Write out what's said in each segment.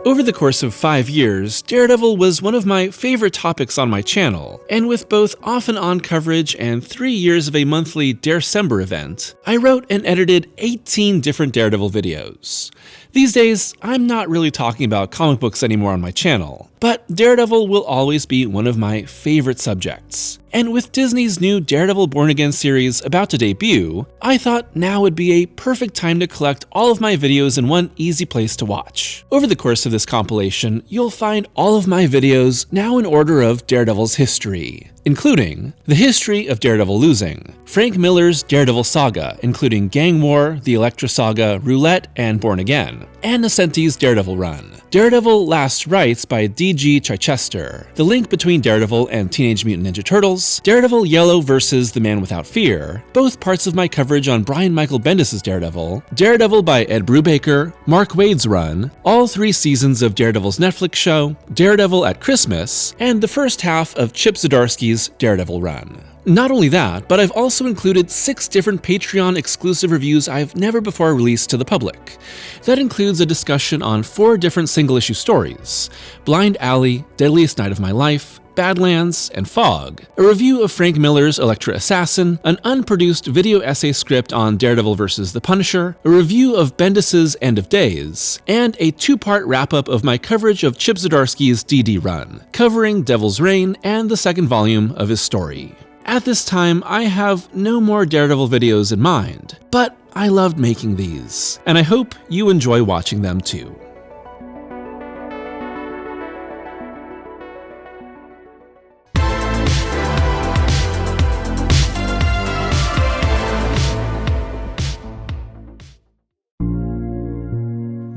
Over the course of 5 years, Daredevil was one of my favorite topics on my channel, and with both off-and-on coverage and 3 years of a monthly Darecember event, I wrote and edited 18 different Daredevil videos. These days, I'm not really talking about comic books anymore on my channel, but Daredevil will always be one of my favorite subjects. And with Disney's new Daredevil Born Again series about to debut, I thought now would be a perfect time to collect all of my videos in one easy place to watch. Over the course of this compilation, you'll find all of my videos now in order of Daredevil's history, including the history of Daredevil Losing, Frank Miller's Daredevil saga, including Gang War, the Elektra saga, Roulette, and Born Again, and Nocenti's Daredevil run, Daredevil Last Rites by D.G. Chichester, the link between Daredevil and Teenage Mutant Ninja Turtles, Daredevil Yellow vs. The Man Without Fear, both parts of my coverage on Brian Michael Bendis' Daredevil, Daredevil by Ed Brubaker, Mark Waid's run, all 3 seasons of Daredevil's Netflix show, Daredevil at Christmas, and the first half of Chip Zdarsky's Daredevil run. Not only that, but I've also included 6 different Patreon exclusive reviews I've never before released to the public. That includes a discussion on 4 different single-issue stories: Blind Alley, Deadliest Night of My Life, Badlands, and Fog, a review of Frank Miller's Elektra Assassin, an unproduced video essay script on Daredevil vs. The Punisher, a review of Bendis' End of Days, and a 2-part wrap-up of my coverage of Chip Zdarsky's DD run, covering Devil's Reign and the 2nd volume of his story. At this time, I have no more Daredevil videos in mind, but I loved making these, and I hope you enjoy watching them too.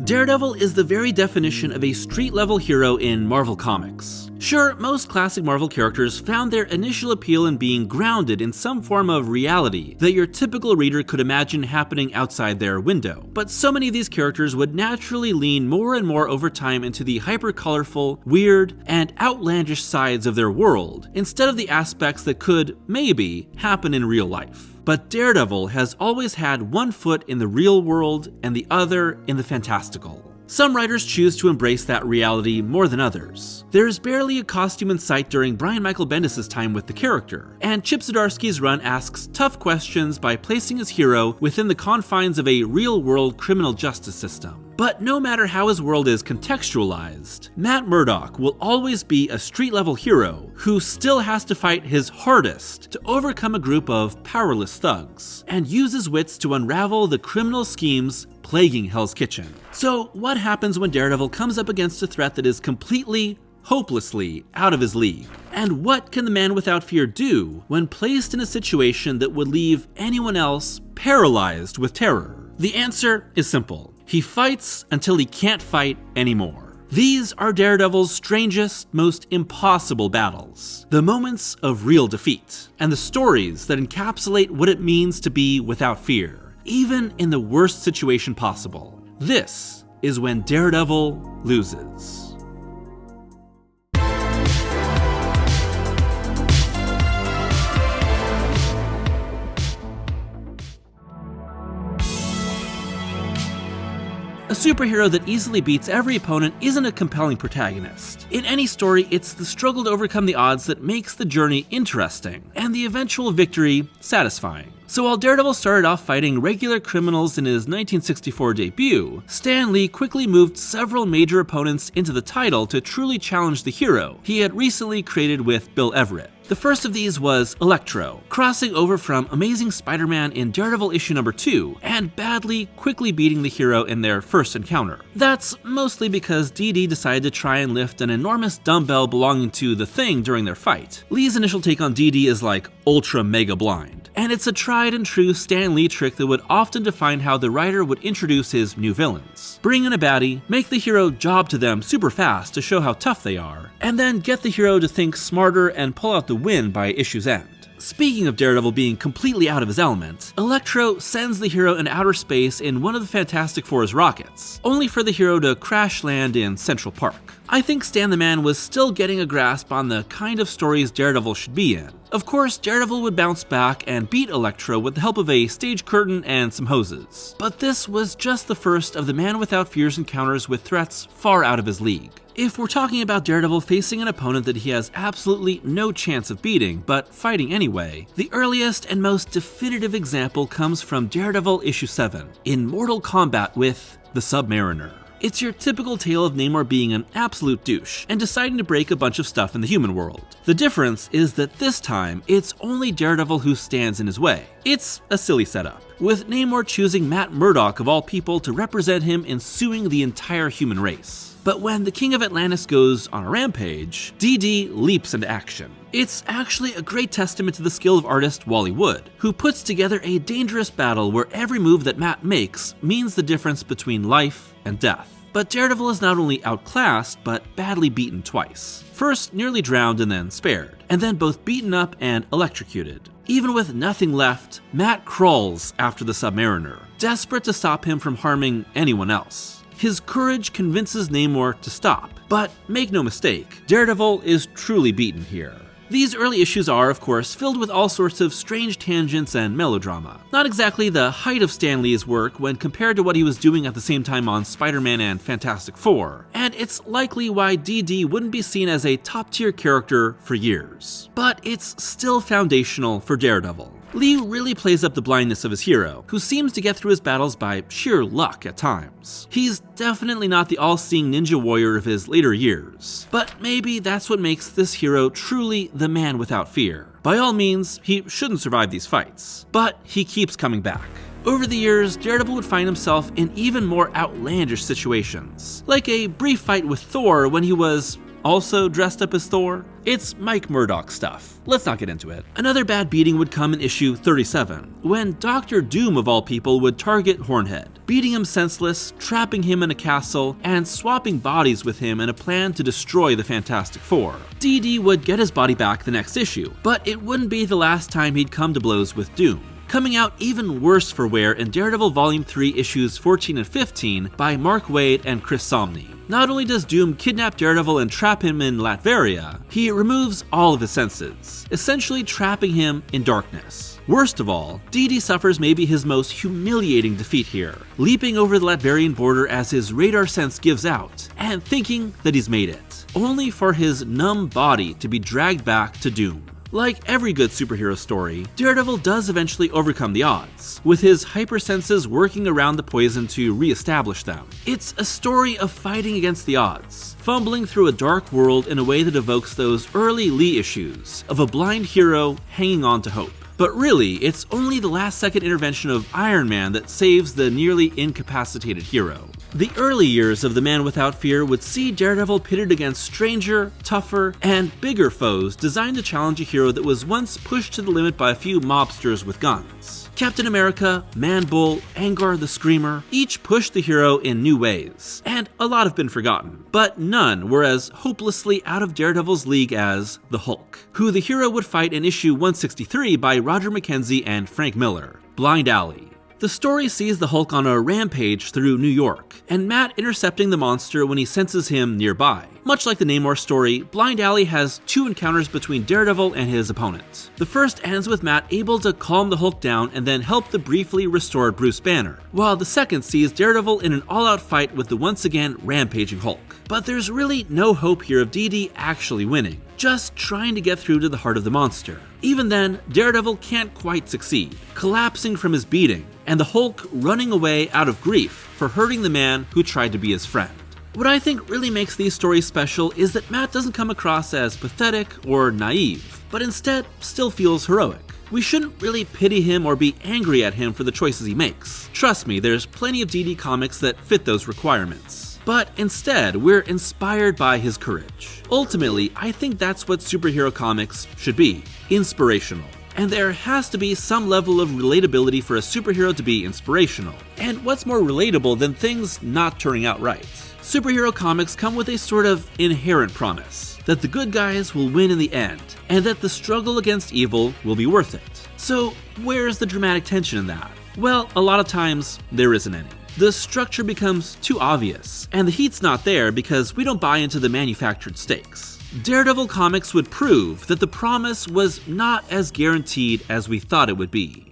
Daredevil is the very definition of a street-level hero in Marvel Comics. Sure, most classic Marvel characters found their initial appeal in being grounded in some form of reality that your typical reader could imagine happening outside their window. But so many of these characters would naturally lean more and more over time into the hyper-colorful, weird, and outlandish sides of their world, instead of the aspects that could, maybe, happen in real life. But Daredevil has always had one foot in the real world and the other in the fantastical. Some writers choose to embrace that reality more than others. There's barely a costume in sight during Brian Michael Bendis' time with the character, and Chip Zdarsky's run asks tough questions by placing his hero within the confines of a real-world criminal justice system. But no matter how his world is contextualized, Matt Murdock will always be a street-level hero who still has to fight his hardest to overcome a group of powerless thugs, and use his wits to unravel the criminal schemes plaguing Hell's Kitchen. So what happens when Daredevil comes up against a threat that is completely, hopelessly out of his league? And what can the Man Without Fear do when placed in a situation that would leave anyone else paralyzed with terror? The answer is simple. He fights until he can't fight anymore. These are Daredevil's strangest, most impossible battles, the moments of real defeat, and the stories that encapsulate what it means to be without fear, even in the worst situation possible. This is when Daredevil loses. A superhero that easily beats every opponent isn't a compelling protagonist. In any story, it's the struggle to overcome the odds that makes the journey interesting, and the eventual victory satisfying. So while Daredevil started off fighting regular criminals in his 1964 debut, Stan Lee quickly moved several major opponents into the title to truly challenge the hero he had recently created with Bill Everett. The first of these was Electro, crossing over from Amazing Spider-Man in Daredevil issue number 2, and badly, quickly beating the hero in their first encounter. That's mostly because DD decided to try and lift an enormous dumbbell belonging to the Thing during their fight. Lee's initial take on DD is like ultra mega blind, and it's a tried and true Stan Lee trick that would often define how the writer would introduce his new villains. Bring in a baddie, make the hero job to them super fast to show how tough they are, and then get the hero to think smarter and pull out the win by issue's end. speaking of Daredevil being completely out of his element, Elektra sends the hero in outer space in one of the Fantastic Four's rockets, only for the hero to crash land in Central Park. I think Stan the Man was still getting a grasp on the kind of stories Daredevil should be in. Of course, Daredevil would bounce back and beat Elektra with the help of a stage curtain and some hoses. But this was just the first of the Man Without Fear's encounters with threats far out of his league. If we're talking about Daredevil facing an opponent that he has absolutely no chance of beating, but fighting anyway, the earliest and most definitive example comes from Daredevil issue 7, in Mortal Kombat with the Submariner. It's your typical tale of Namor being an absolute douche and deciding to break a bunch of stuff in the human world. The difference is that this time, it's only Daredevil who stands in his way. It's a silly setup, with Namor choosing Matt Murdock of all people to represent him in suing the entire human race. But when the King of Atlantis goes on a rampage, DD leaps into action. It's actually a great testament to the skill of artist Wally Wood, who puts together a dangerous battle where every move that Matt makes means the difference between life and death. But Daredevil is not only outclassed, but badly beaten twice. First nearly drowned and then spared, and then both beaten up and electrocuted. Even with nothing left, Matt crawls after the Submariner, desperate to stop him from harming anyone else. His courage convinces Namor to stop, but make no mistake, Daredevil is truly beaten here. These early issues are, of course, filled with all sorts of strange tangents and melodrama. Not exactly the height of Stan Lee's work when compared to what he was doing at the same time on Spider-Man and Fantastic Four, and it's likely why DD wouldn't be seen as a top-tier character for years. But it's still foundational for Daredevil. Lee really plays up the blindness of his hero, who seems to get through his battles by sheer luck at times. He's definitely not the all-seeing ninja warrior of his later years, but maybe that's what makes this hero truly the Man Without Fear. By all means, he shouldn't survive these fights, but he keeps coming back. Over the years, Daredevil would find himself in even more outlandish situations, like a brief fight with Thor when he was also dressed up as Thor. It's Mike Murdock stuff. Let's not get into it. Another bad beating would come in issue 37, when Dr. Doom of all people would target Hornhead, beating him senseless, trapping him in a castle, and swapping bodies with him in a plan to destroy the Fantastic Four. DD would get his body back the next issue, but it wouldn't be the last time he'd come to blows with Doom. Coming out even worse for wear in Daredevil Volume 3 issues 14 and 15 by Mark Waid and Chris Samnee. Not only does Doom kidnap Daredevil and trap him in Latveria, he removes all of his senses, essentially trapping him in darkness. Worst of all, DD suffers maybe his most humiliating defeat here, leaping over the Latverian border as his radar sense gives out, and thinking that he's made it, only for his numb body to be dragged back to Doom. Like every good superhero story, Daredevil does eventually overcome the odds, with his hypersenses working around the poison to re-establish them. It's a story of fighting against the odds, fumbling through a dark world in a way that evokes those early Lee issues of a blind hero hanging on to hope. But really, it's only the last-second intervention of Iron Man that saves the nearly incapacitated hero. The early years of the Man Without Fear would see Daredevil pitted against stranger, tougher, and bigger foes designed to challenge a hero that was once pushed to the limit by a few mobsters with guns. Captain America, Man-Bull, Angar the Screamer, each pushed the hero in new ways, and a lot have been forgotten, but none were as hopelessly out of Daredevil's league as the Hulk, who the hero would fight in issue 163 by Roger McKenzie and Frank Miller, Blind Alley. The story sees the Hulk on a rampage through New York, and Matt intercepting the monster when he senses him nearby. Much like the Namor story, Blind Alley has two encounters between Daredevil and his opponent. The first ends with Matt able to calm the Hulk down and then help the briefly restored Bruce Banner, while the second sees Daredevil in an all-out fight with the once again rampaging Hulk. But there's really no hope here of DD actually winning, just trying to get through to the heart of the monster. Even then, Daredevil can't quite succeed, collapsing from his beating, and the Hulk running away out of grief for hurting the man who tried to be his friend. What I think really makes these stories special is that Matt doesn't come across as pathetic or naive, but instead still feels heroic. We shouldn't really pity him or be angry at him for the choices he makes. Trust me, there's plenty of DD comics that fit those requirements. But instead, we're inspired by his courage. Ultimately, I think that's what superhero comics should be: inspirational. And there has to be some level of relatability for a superhero to be inspirational. And what's more relatable than things not turning out right? Superhero comics come with a sort of inherent promise that the good guys will win in the end, and that the struggle against evil will be worth it. So where's the dramatic tension in that? Well, a lot of times there isn't any. The structure becomes too obvious, and the heat's not there because we don't buy into the manufactured stakes. Daredevil comics would prove that the promise was not as guaranteed as we thought it would be.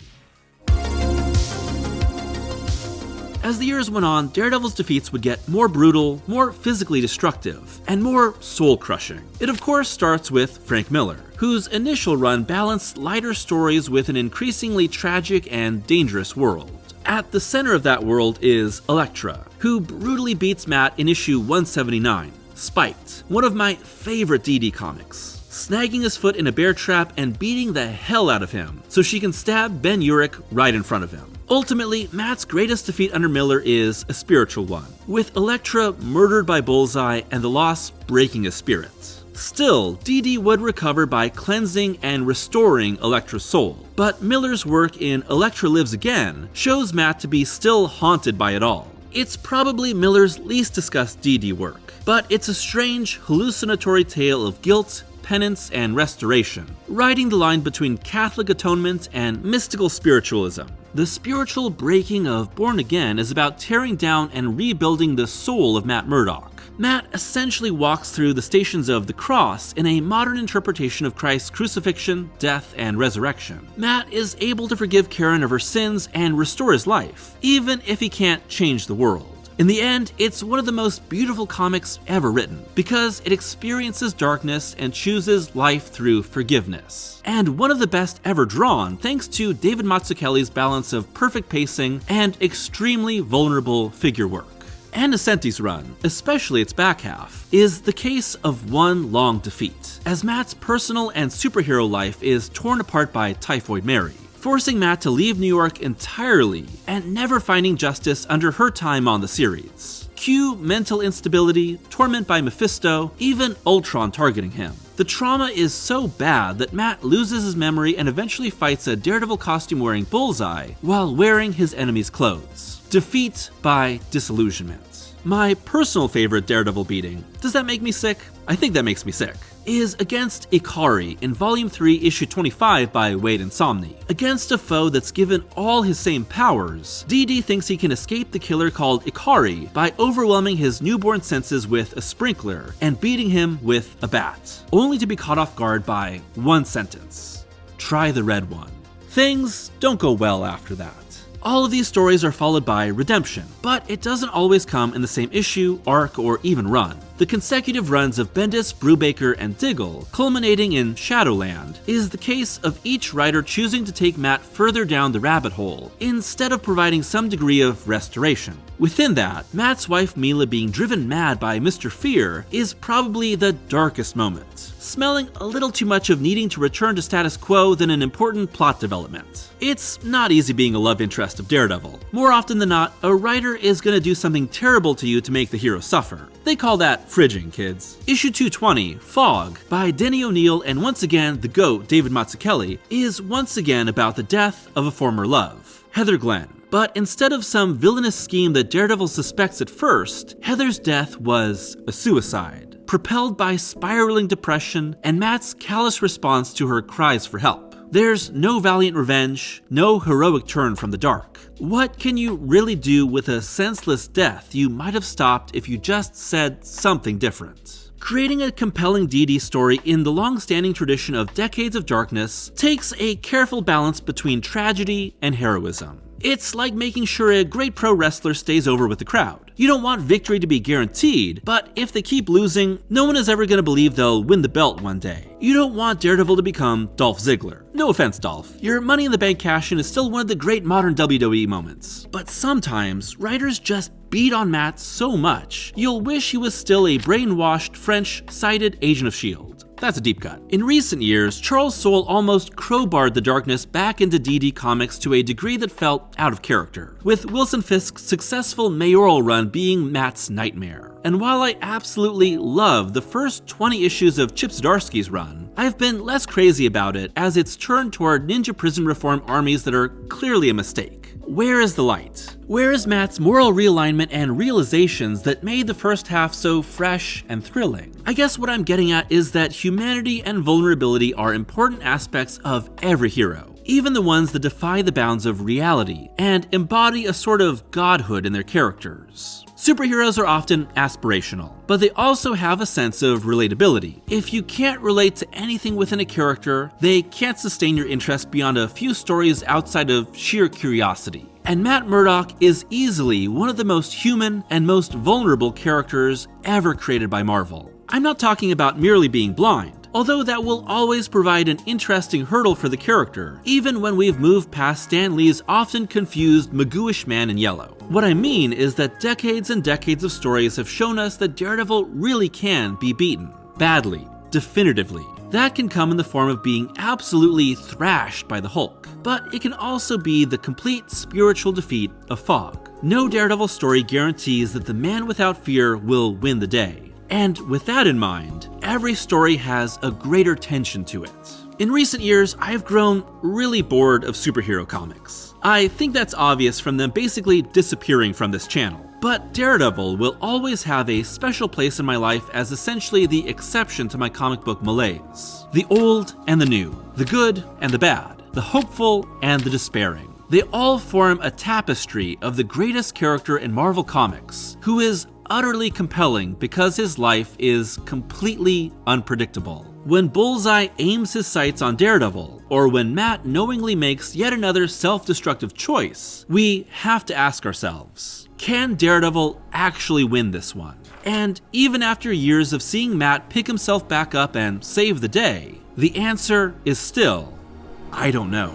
As the years went on, Daredevil's defeats would get more brutal, more physically destructive, and more soul-crushing. It of course starts with Frank Miller, whose initial run balanced lighter stories with an increasingly tragic and dangerous world. At the center of that world is Elektra, who brutally beats Matt in issue 179, Spiked, one of my favorite DD comics, snagging his foot in a bear trap and beating the hell out of him so she can stab Ben Urich right in front of him. Ultimately, Matt's greatest defeat under Miller is a spiritual one, with Elektra murdered by Bullseye and the loss breaking his spirit. Still, DD would recover by cleansing and restoring Elektra's soul, but Miller's work in Elektra Lives Again shows Matt to be still haunted by it all. It's probably Miller's least discussed DD work, but it's a strange, hallucinatory tale of guilt, penance, and restoration, riding the line between Catholic atonement and mystical spiritualism. The spiritual breaking of Born Again is about tearing down and rebuilding the soul of Matt Murdock. Matt essentially walks through the stations of the cross in a modern interpretation of Christ's crucifixion, death, and resurrection. Matt is able to forgive Karen of her sins and restore his life, even if he can't change the world. In the end, it's one of the most beautiful comics ever written, because it experiences darkness and chooses life through forgiveness. And one of the best ever drawn thanks to David Mazzucchelli's balance of perfect pacing and extremely vulnerable figure work. And Nocenti's run, especially its back half, is the case of one long defeat, as Matt's personal and superhero life is torn apart by Typhoid Mary, forcing Matt to leave New York entirely and never finding justice under her time on the series. Cue mental instability, torment by Mephisto, even Ultron targeting him. The trauma is so bad that Matt loses his memory and eventually fights a Daredevil costume wearing Bullseye while wearing his enemy's clothes. Defeat by disillusionment. My personal favorite Daredevil beating, does that make me sick? I think that makes me sick, is against Ikari in Volume 3, Issue 25 by Waid Insomni. Against a foe that's given all his same powers, DD thinks he can escape the killer called Ikari by overwhelming his newborn senses with a sprinkler and beating him with a bat, only to be caught off guard by one sentence: "Try the red one." Things don't go well after that. All of these stories are followed by redemption, but it doesn't always come in the same issue, arc, or even run. The consecutive runs of Bendis, Brubaker, and Diggle, culminating in Shadowland, is the case of each writer choosing to take Matt further down the rabbit hole, instead of providing some degree of restoration. Within that, Matt's wife Mila being driven mad by Mr. Fear is probably the darkest moment, smelling a little too much of needing to return to status quo than an important plot development. It's not easy being a love interest of Daredevil. More often than not, a writer is gonna do something terrible to you to make the hero suffer. They call that fridging, kids. Issue 220, Fog, by Denny O'Neil and once again the GOAT David Mazzucchelli, is once again about the death of a former love, Heather Glenn. But instead of some villainous scheme that Daredevil suspects at first, Heather's death was a suicide, propelled by spiraling depression and Matt's callous response to her cries for help. There's no valiant revenge, no heroic turn from the dark. What can you really do with a senseless death you might have stopped if you just said something different? Creating a compelling DD story in the long-standing tradition of decades of darkness takes a careful balance between tragedy and heroism. It's like making sure a great pro wrestler stays over with the crowd. You don't want victory to be guaranteed, but if they keep losing, no one is ever going to believe they'll win the belt one day. You don't want Daredevil to become Dolph Ziggler. No offense, Dolph. Your Money in the Bank cash-in is still one of the great modern WWE moments. But sometimes, writers just beat on Matt so much, you'll wish he was still a brainwashed, French-sided agent of S.H.I.E.L.D. That's a deep cut. In recent years, Charles Soule almost crowbarred the darkness back into DD Comics to a degree that felt out of character, with Wilson Fisk's successful mayoral run being Matt's nightmare. And while I absolutely love the first 20 issues of Chip Zdarsky's run, I've been less crazy about it as it's turned toward ninja prison reform armies that are clearly a mistake. where is the light? Where is Matt's moral realignment and realizations that made the first half so fresh and thrilling? I guess what I'm getting at is that humanity and vulnerability are important aspects of every hero, even the ones that defy the bounds of reality and embody a sort of godhood in their characters. Superheroes are often aspirational, but they also have a sense of relatability. If you can't relate to anything within a character, they can't sustain your interest beyond a few stories outside of sheer curiosity. And Matt Murdock is easily one of the most human and most vulnerable characters ever created by Marvel. I'm not talking about merely being blind, although that will always provide an interesting hurdle for the character, even when we've moved past Stan Lee's often confused Magooish man in yellow. What I mean is that decades and decades of stories have shown us that Daredevil really can be beaten. Badly. Definitively. That can come in the form of being absolutely thrashed by the Hulk, but it can also be the complete spiritual defeat of Fog. No Daredevil story guarantees that the man without fear will win the day. And with that in mind, every story has a greater tension to it. In recent years, I have grown really bored of superhero comics. I think that's obvious from them basically disappearing from this channel. But Daredevil will always have a special place in my life as essentially the exception to my comic book malaise. The old and the new, the good and the bad, the hopeful and the despairing. They all form a tapestry of the greatest character in Marvel Comics, who is utterly compelling because his life is completely unpredictable. When Bullseye aims his sights on Daredevil, or when Matt knowingly makes yet another self-destructive choice, we have to ask ourselves, can Daredevil actually win this one? And even after years of seeing Matt pick himself back up and save the day, the answer is still, I don't know.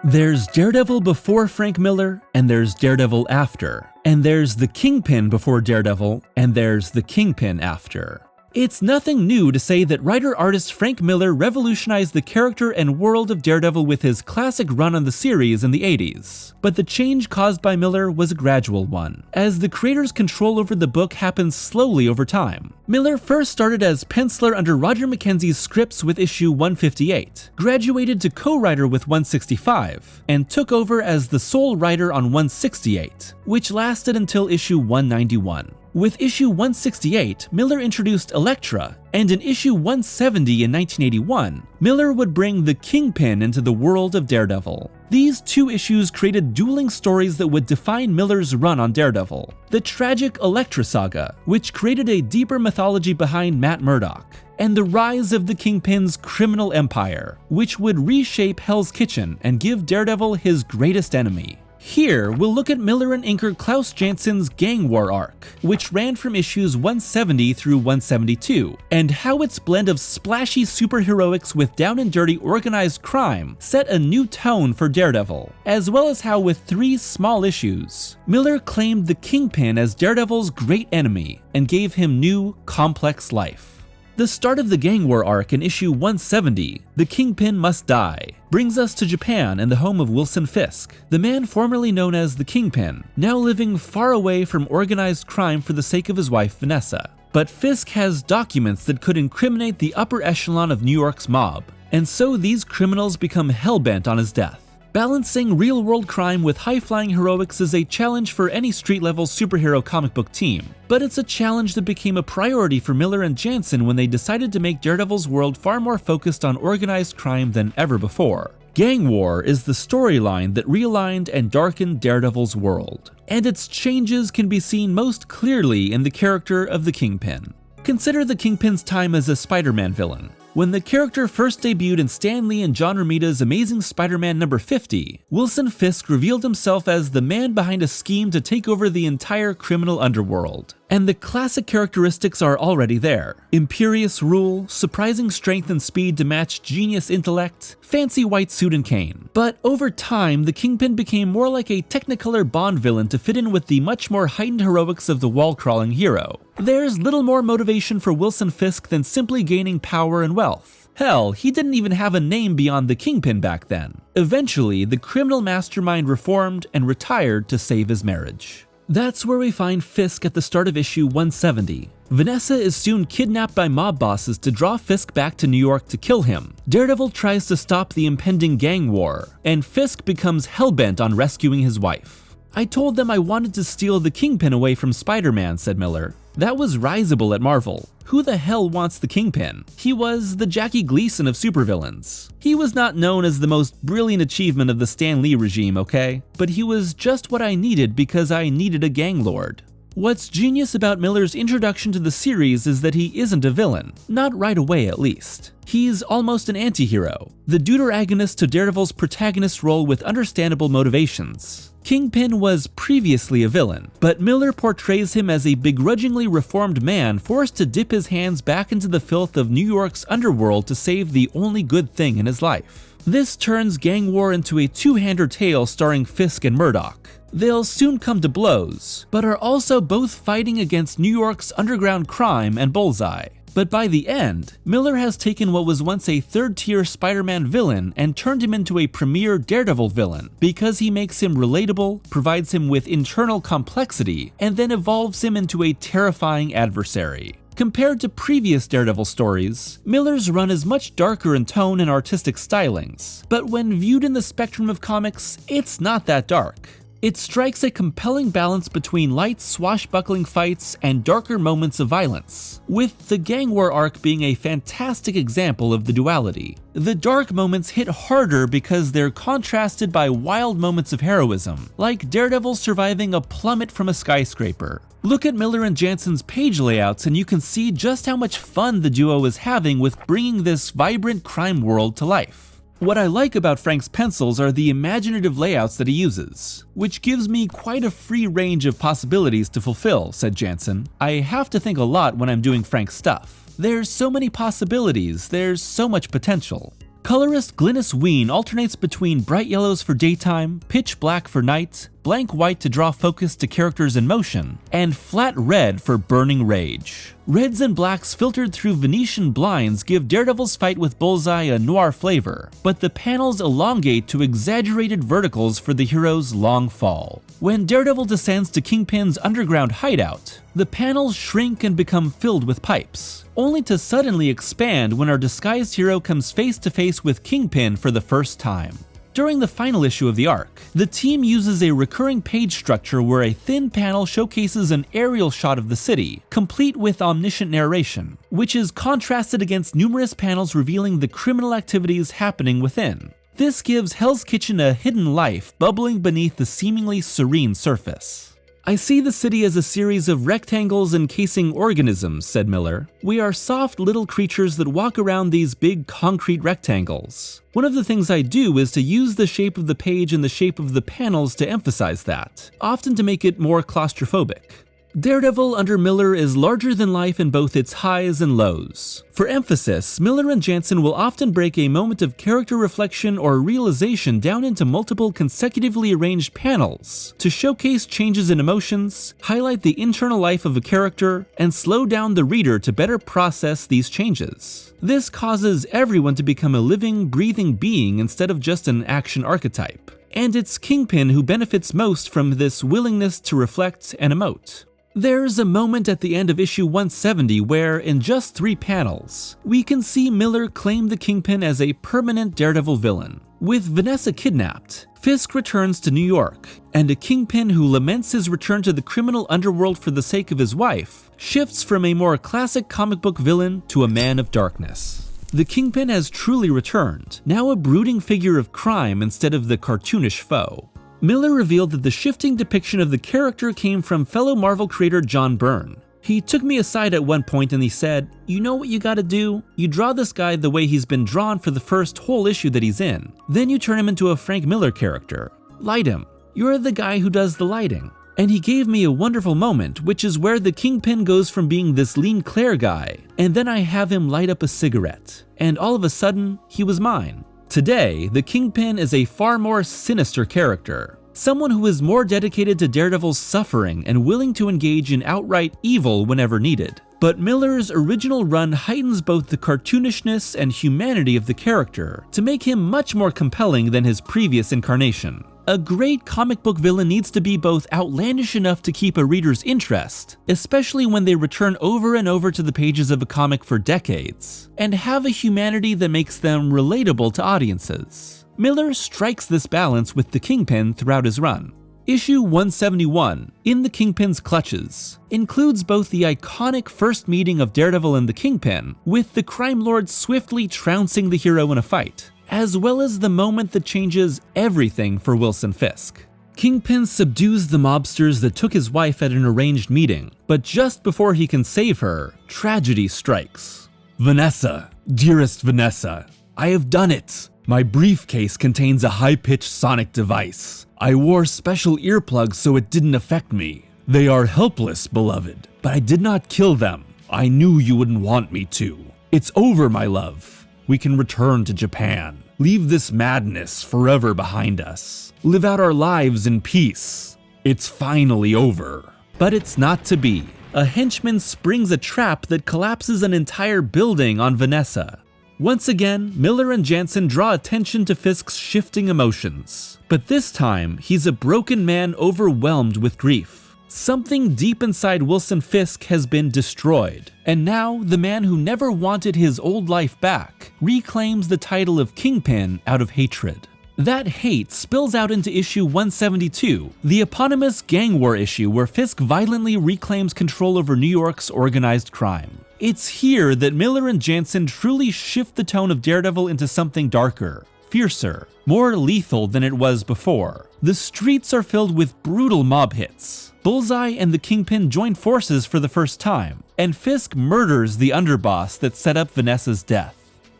There's Daredevil before Frank Miller, and there's Daredevil after. And there's the Kingpin before Daredevil, and there's the Kingpin after. It's nothing new to say that writer-artist Frank Miller revolutionized the character and world of Daredevil with his classic run on the series in the 80s. But the change caused by Miller was a gradual one, as the creator's control over the book happened slowly over time. Miller first started as penciler under Roger Mackenzie's scripts with issue 158, graduated to co-writer with 165, and took over as the sole writer on 168, which lasted until issue 191. With issue 168, Miller introduced Elektra, and in issue 170 in 1981, Miller would bring the Kingpin into the world of Daredevil. These two issues created dueling stories that would define Miller's run on Daredevil. The tragic Elektra saga, which created a deeper mythology behind Matt Murdock, and the rise of the Kingpin's criminal empire, which would reshape Hell's Kitchen and give Daredevil his greatest enemy. Here, we'll look at Miller and inker Klaus Janssen's Gang War arc, which ran from issues 170 through 172, and how its blend of splashy superheroics with down-and-dirty organized crime set a new tone for Daredevil, as well as how with 3 small issues, Miller claimed the Kingpin as Daredevil's great enemy and gave him new, complex life. The start of the Gang War arc in issue 170, The Kingpin Must Die, brings us to Japan and the home of Wilson Fisk, the man formerly known as the Kingpin, now living far away from organized crime for the sake of his wife Vanessa. But Fisk has documents that could incriminate the upper echelon of New York's mob, and so these criminals become hellbent on his death. Balancing real-world crime with high-flying heroics is a challenge for any street-level superhero comic book team, but it's a challenge that became a priority for Miller and Jansen when they decided to make Daredevil's world far more focused on organized crime than ever before. Gang War is the storyline that realigned and darkened Daredevil's world, and its changes can be seen most clearly in the character of the Kingpin. Consider the Kingpin's time as a Spider-Man villain. When the character first debuted in Stan Lee and John Romita's Amazing Spider-Man number 50, Wilson Fisk revealed himself as the man behind a scheme to take over the entire criminal underworld. And the classic characteristics are already there. Imperious rule, surprising strength and speed to match genius intellect, fancy white suit and cane. But over time, the Kingpin became more like a Technicolor Bond villain to fit in with the much more heightened heroics of the wall-crawling hero. There's little more motivation for Wilson Fisk than simply gaining power and wealth. Hell, he didn't even have a name beyond the Kingpin back then. Eventually, the criminal mastermind reformed and retired to save his marriage. That's where we find Fisk at the start of issue 170. Vanessa is soon kidnapped by mob bosses to draw Fisk back to New York to kill him. Daredevil tries to stop the impending gang war, and Fisk becomes hellbent on rescuing his wife. "I told them I wanted to steal the Kingpin away from Spider-Man," said Miller. That was risible at Marvel. Who the hell wants the Kingpin? He was the Jackie Gleason of supervillains. He was not known as the most brilliant achievement of the Stan Lee regime, okay? But he was just what I needed because I needed a gang lord. What's genius about Miller's introduction to the series is that he isn't a villain. Not right away, at least. He's almost an anti-hero, the deuteragonist to Daredevil's protagonist role with understandable motivations. Kingpin was previously a villain, but Miller portrays him as a begrudgingly reformed man forced to dip his hands back into the filth of New York's underworld to save the only good thing in his life. This turns gang war into a two-hander tale starring Fisk and Murdoch. They'll soon come to blows, but are also both fighting against New York's underground crime and Bullseye. But by the end, Miller has taken what was once a third-tier Spider-Man villain and turned him into a premier Daredevil villain because he makes him relatable, provides him with internal complexity, and then evolves him into a terrifying adversary. Compared to previous Daredevil stories, Miller's run is much darker in tone and artistic stylings, but when viewed in the spectrum of comics, it's not that dark. It strikes a compelling balance between light, swashbuckling fights and darker moments of violence, with the gang war arc being a fantastic example of the duality. The dark moments hit harder because they're contrasted by wild moments of heroism, like Daredevil surviving a plummet from a skyscraper. Look at Miller and Janssen's page layouts and you can see just how much fun the duo is having with bringing this vibrant crime world to life. What I like about Frank's pencils are the imaginative layouts that he uses, which gives me quite a free range of possibilities to fulfill, said Janssen. I have to think a lot when I'm doing Frank's stuff. There's so many possibilities, there's so much potential. Colorist Glynis Wein alternates between bright yellows for daytime, pitch black for night, blank white to draw focus to characters in motion, and flat red for burning rage. Reds and blacks filtered through Venetian blinds give Daredevil's fight with Bullseye a noir flavor, but the panels elongate to exaggerated verticals for the hero's long fall. When Daredevil descends to Kingpin's underground hideout, the panels shrink and become filled with pipes, only to suddenly expand when our disguised hero comes face to face with Kingpin for the first time. During the final issue of the arc, the team uses a recurring page structure where a thin panel showcases an aerial shot of the city, complete with omniscient narration, which is contrasted against numerous panels revealing the criminal activities happening within. This gives Hell's Kitchen a hidden life bubbling beneath the seemingly serene surface. I see the city as a series of rectangles encasing organisms, said Miller. We are soft little creatures that walk around these big concrete rectangles. One of the things I do is to use the shape of the page and the shape of the panels to emphasize that, often to make it more claustrophobic. Daredevil under Miller is larger than life in both its highs and lows. For emphasis, Miller and Janssen will often break a moment of character reflection or realization down into multiple consecutively arranged panels to showcase changes in emotions, highlight the internal life of a character, and slow down the reader to better process these changes. This causes everyone to become a living, breathing being instead of just an action archetype. And it's Kingpin who benefits most from this willingness to reflect and emote. There's a moment at the end of issue 170 where, in just 3 panels, we can see Miller claim the Kingpin as a permanent Daredevil villain. With Vanessa kidnapped, Fisk returns to New York, and a Kingpin who laments his return to the criminal underworld for the sake of his wife shifts from a more classic comic book villain to a man of darkness. The Kingpin has truly returned, now a brooding figure of crime instead of the cartoonish foe. Miller revealed that the shifting depiction of the character came from fellow Marvel creator John Byrne. He took me aside at one point and he said, "You know what you gotta do? You draw this guy the way he's been drawn for the first whole issue that he's in. Then you turn him into a Frank Miller character. Light him. You're the guy who does the lighting." And he gave me a wonderful moment, which is where the Kingpin goes from being this lean Claire guy, and then I have him light up a cigarette, and all of a sudden, he was mine. Today, the Kingpin is a far more sinister character, someone who is more dedicated to Daredevil's suffering and willing to engage in outright evil whenever needed. But Miller's original run heightens both the cartoonishness and humanity of the character to make him much more compelling than his previous incarnation. A great comic book villain needs to be both outlandish enough to keep a reader's interest, especially when they return over and over to the pages of a comic for decades, and have a humanity that makes them relatable to audiences. Miller strikes this balance with the Kingpin throughout his run. Issue 171, In the Kingpin's Clutches, includes both the iconic first meeting of Daredevil and the Kingpin, with the crime lord swiftly trouncing the hero in a fight, as well as the moment that changes everything for Wilson Fisk. Kingpin subdues the mobsters that took his wife at an arranged meeting, but just before he can save her, tragedy strikes. Vanessa, dearest Vanessa, I have done it! My briefcase contains a high-pitched sonic device. I wore special earplugs so it didn't affect me. They are helpless, beloved, but I did not kill them. I knew you wouldn't want me to. It's over, my love. We can return to Japan. Leave this madness forever behind us. Live out our lives in peace. It's finally over. But it's not to be. A henchman springs a trap that collapses an entire building on Vanessa. Once again, Miller and Jansen draw attention to Fisk's shifting emotions. But this time, he's a broken man overwhelmed with grief. Something deep inside Wilson Fisk has been destroyed, and now the man who never wanted his old life back reclaims the title of Kingpin out of hatred. That hate spills out into issue 172, the eponymous gang war issue where Fisk violently reclaims control over New York's organized crime. It's here that Miller and Jansen truly shift the tone of Daredevil into something darker, fiercer, more lethal than it was before. The streets are filled with brutal mob hits. Bullseye and the Kingpin join forces for the first time, and Fisk murders the underboss that set up Vanessa's death.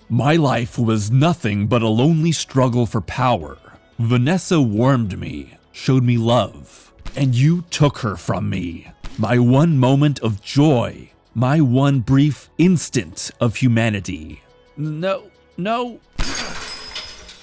My life was nothing but a lonely struggle for power. Vanessa warmed me, showed me love, and you took her from me. My one moment of joy. My one brief instant of humanity. No.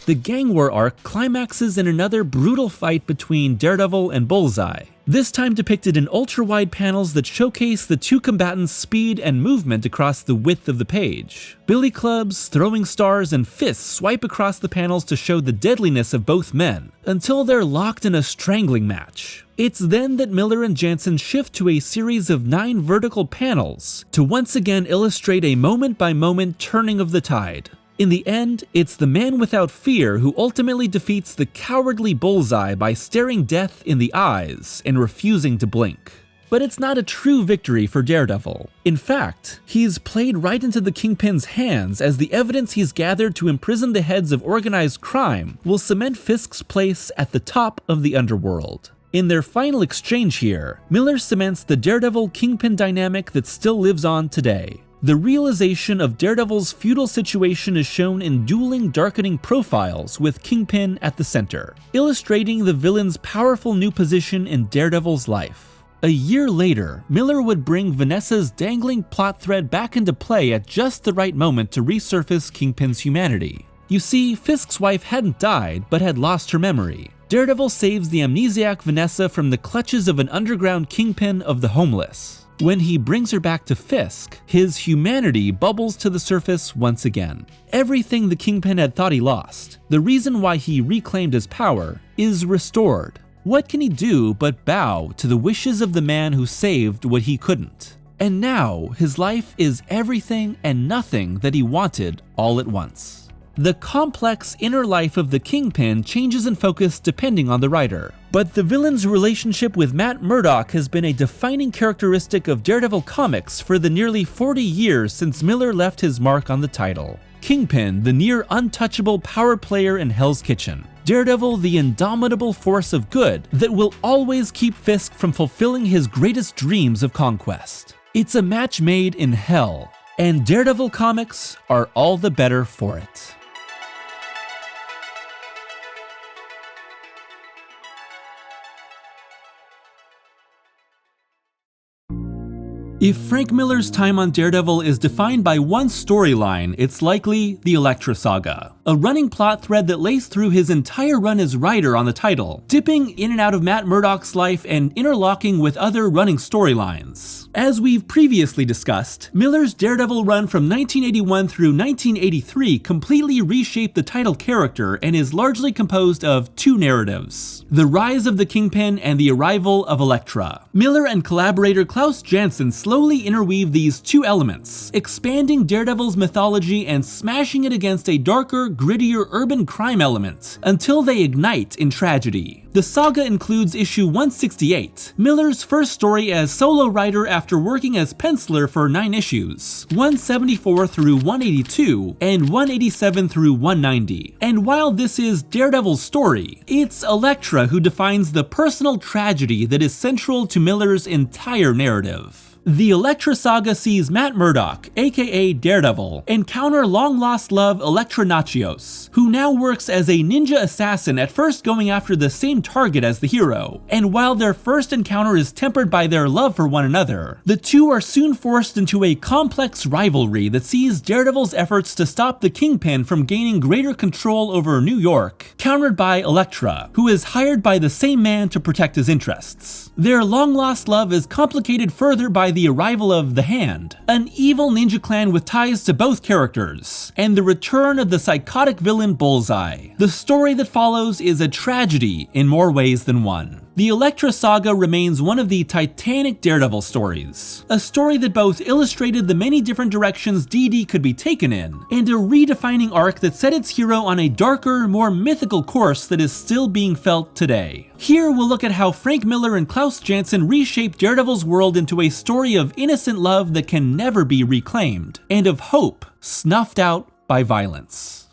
The gang war arc climaxes in another brutal fight between Daredevil and Bullseye, this time depicted in ultra-wide panels that showcase the two combatants' speed and movement across the width of the page. Billy clubs, throwing stars, and fists swipe across the panels to show the deadliness of both men, until they're locked in a strangling match. It's then that Miller and Jansen shift to a series of 9 vertical panels to once again illustrate a moment-by-moment turning of the tide. In the end, it's the man without fear who ultimately defeats the cowardly Bullseye by staring death in the eyes and refusing to blink. But it's not a true victory for Daredevil. In fact, he's played right into the Kingpin's hands, as the evidence he's gathered to imprison the heads of organized crime will cement Fisk's place at the top of the underworld. In their final exchange here, Miller cements the Daredevil-Kingpin dynamic that still lives on today. The realization of Daredevil's feudal situation is shown in dueling, darkening profiles with Kingpin at the center, illustrating the villain's powerful new position in Daredevil's life. A year later, Miller would bring Vanessa's dangling plot thread back into play at just the right moment to resurface Kingpin's humanity. You see, Fisk's wife hadn't died, but had lost her memory. Daredevil saves the amnesiac Vanessa from the clutches of an underground Kingpin of the homeless. When he brings her back to Fisk, his humanity bubbles to the surface once again. Everything the Kingpin had thought he lost, the reason why he reclaimed his power, is restored. What can he do but bow to the wishes of the man who saved what he couldn't? And now, his life is everything and nothing that he wanted all at once. The complex inner life of the Kingpin changes in focus depending on the writer, but the villain's relationship with Matt Murdock has been a defining characteristic of Daredevil comics for the nearly 40 years since Miller left his mark on the title. Kingpin, the near untouchable power player in Hell's Kitchen. Daredevil, the indomitable force of good that will always keep Fisk from fulfilling his greatest dreams of conquest. It's a match made in hell, and Daredevil comics are all the better for it. If Frank Miller's time on Daredevil is defined by one storyline, it's likely the Elektra saga. a running plot thread that laced through his entire run as writer on the title, dipping in and out of Matt Murdock's life and interlocking with other running storylines. As we've previously discussed, Miller's Daredevil run from 1981 through 1983 completely reshaped the title character and is largely composed of two narratives: the rise of the Kingpin and the arrival of Elektra. Miller and collaborator Klaus Janson slowly interweave these two elements, expanding Daredevil's mythology and smashing it against a darker, grittier urban crime element, until they ignite in tragedy. The saga includes issue 168, Miller's first story as solo writer after working as penciler for 9 issues, 174 through 182, and 187 through 190. And while this is Daredevil's story, it's Elektra who defines the personal tragedy that is central to Miller's entire narrative. The Elektra saga sees Matt Murdock, aka Daredevil, encounter long-lost love Elektra Nachios, who now works as a ninja assassin, at first going after the same target as the hero. And while their first encounter is tempered by their love for one another, the two are soon forced into a complex rivalry that sees Daredevil's efforts to stop the Kingpin from gaining greater control over New York, countered by Elektra, who is hired by the same man to protect his interests. Their long-lost love is complicated further by the arrival of the Hand, an evil ninja clan with ties to both characters, and the return of the psychotic villain Bullseye. The story that follows is a tragedy in more ways than one. The Elektra saga remains one of the titanic Daredevil stories, a story that both illustrated the many different directions DD could be taken in, and a redefining arc that set its hero on a darker, more mythical course that is still being felt today. Here we'll look at how Frank Miller and Klaus Janson reshaped Daredevil's world into a story of innocent love that can never be reclaimed, and of hope snuffed out by violence.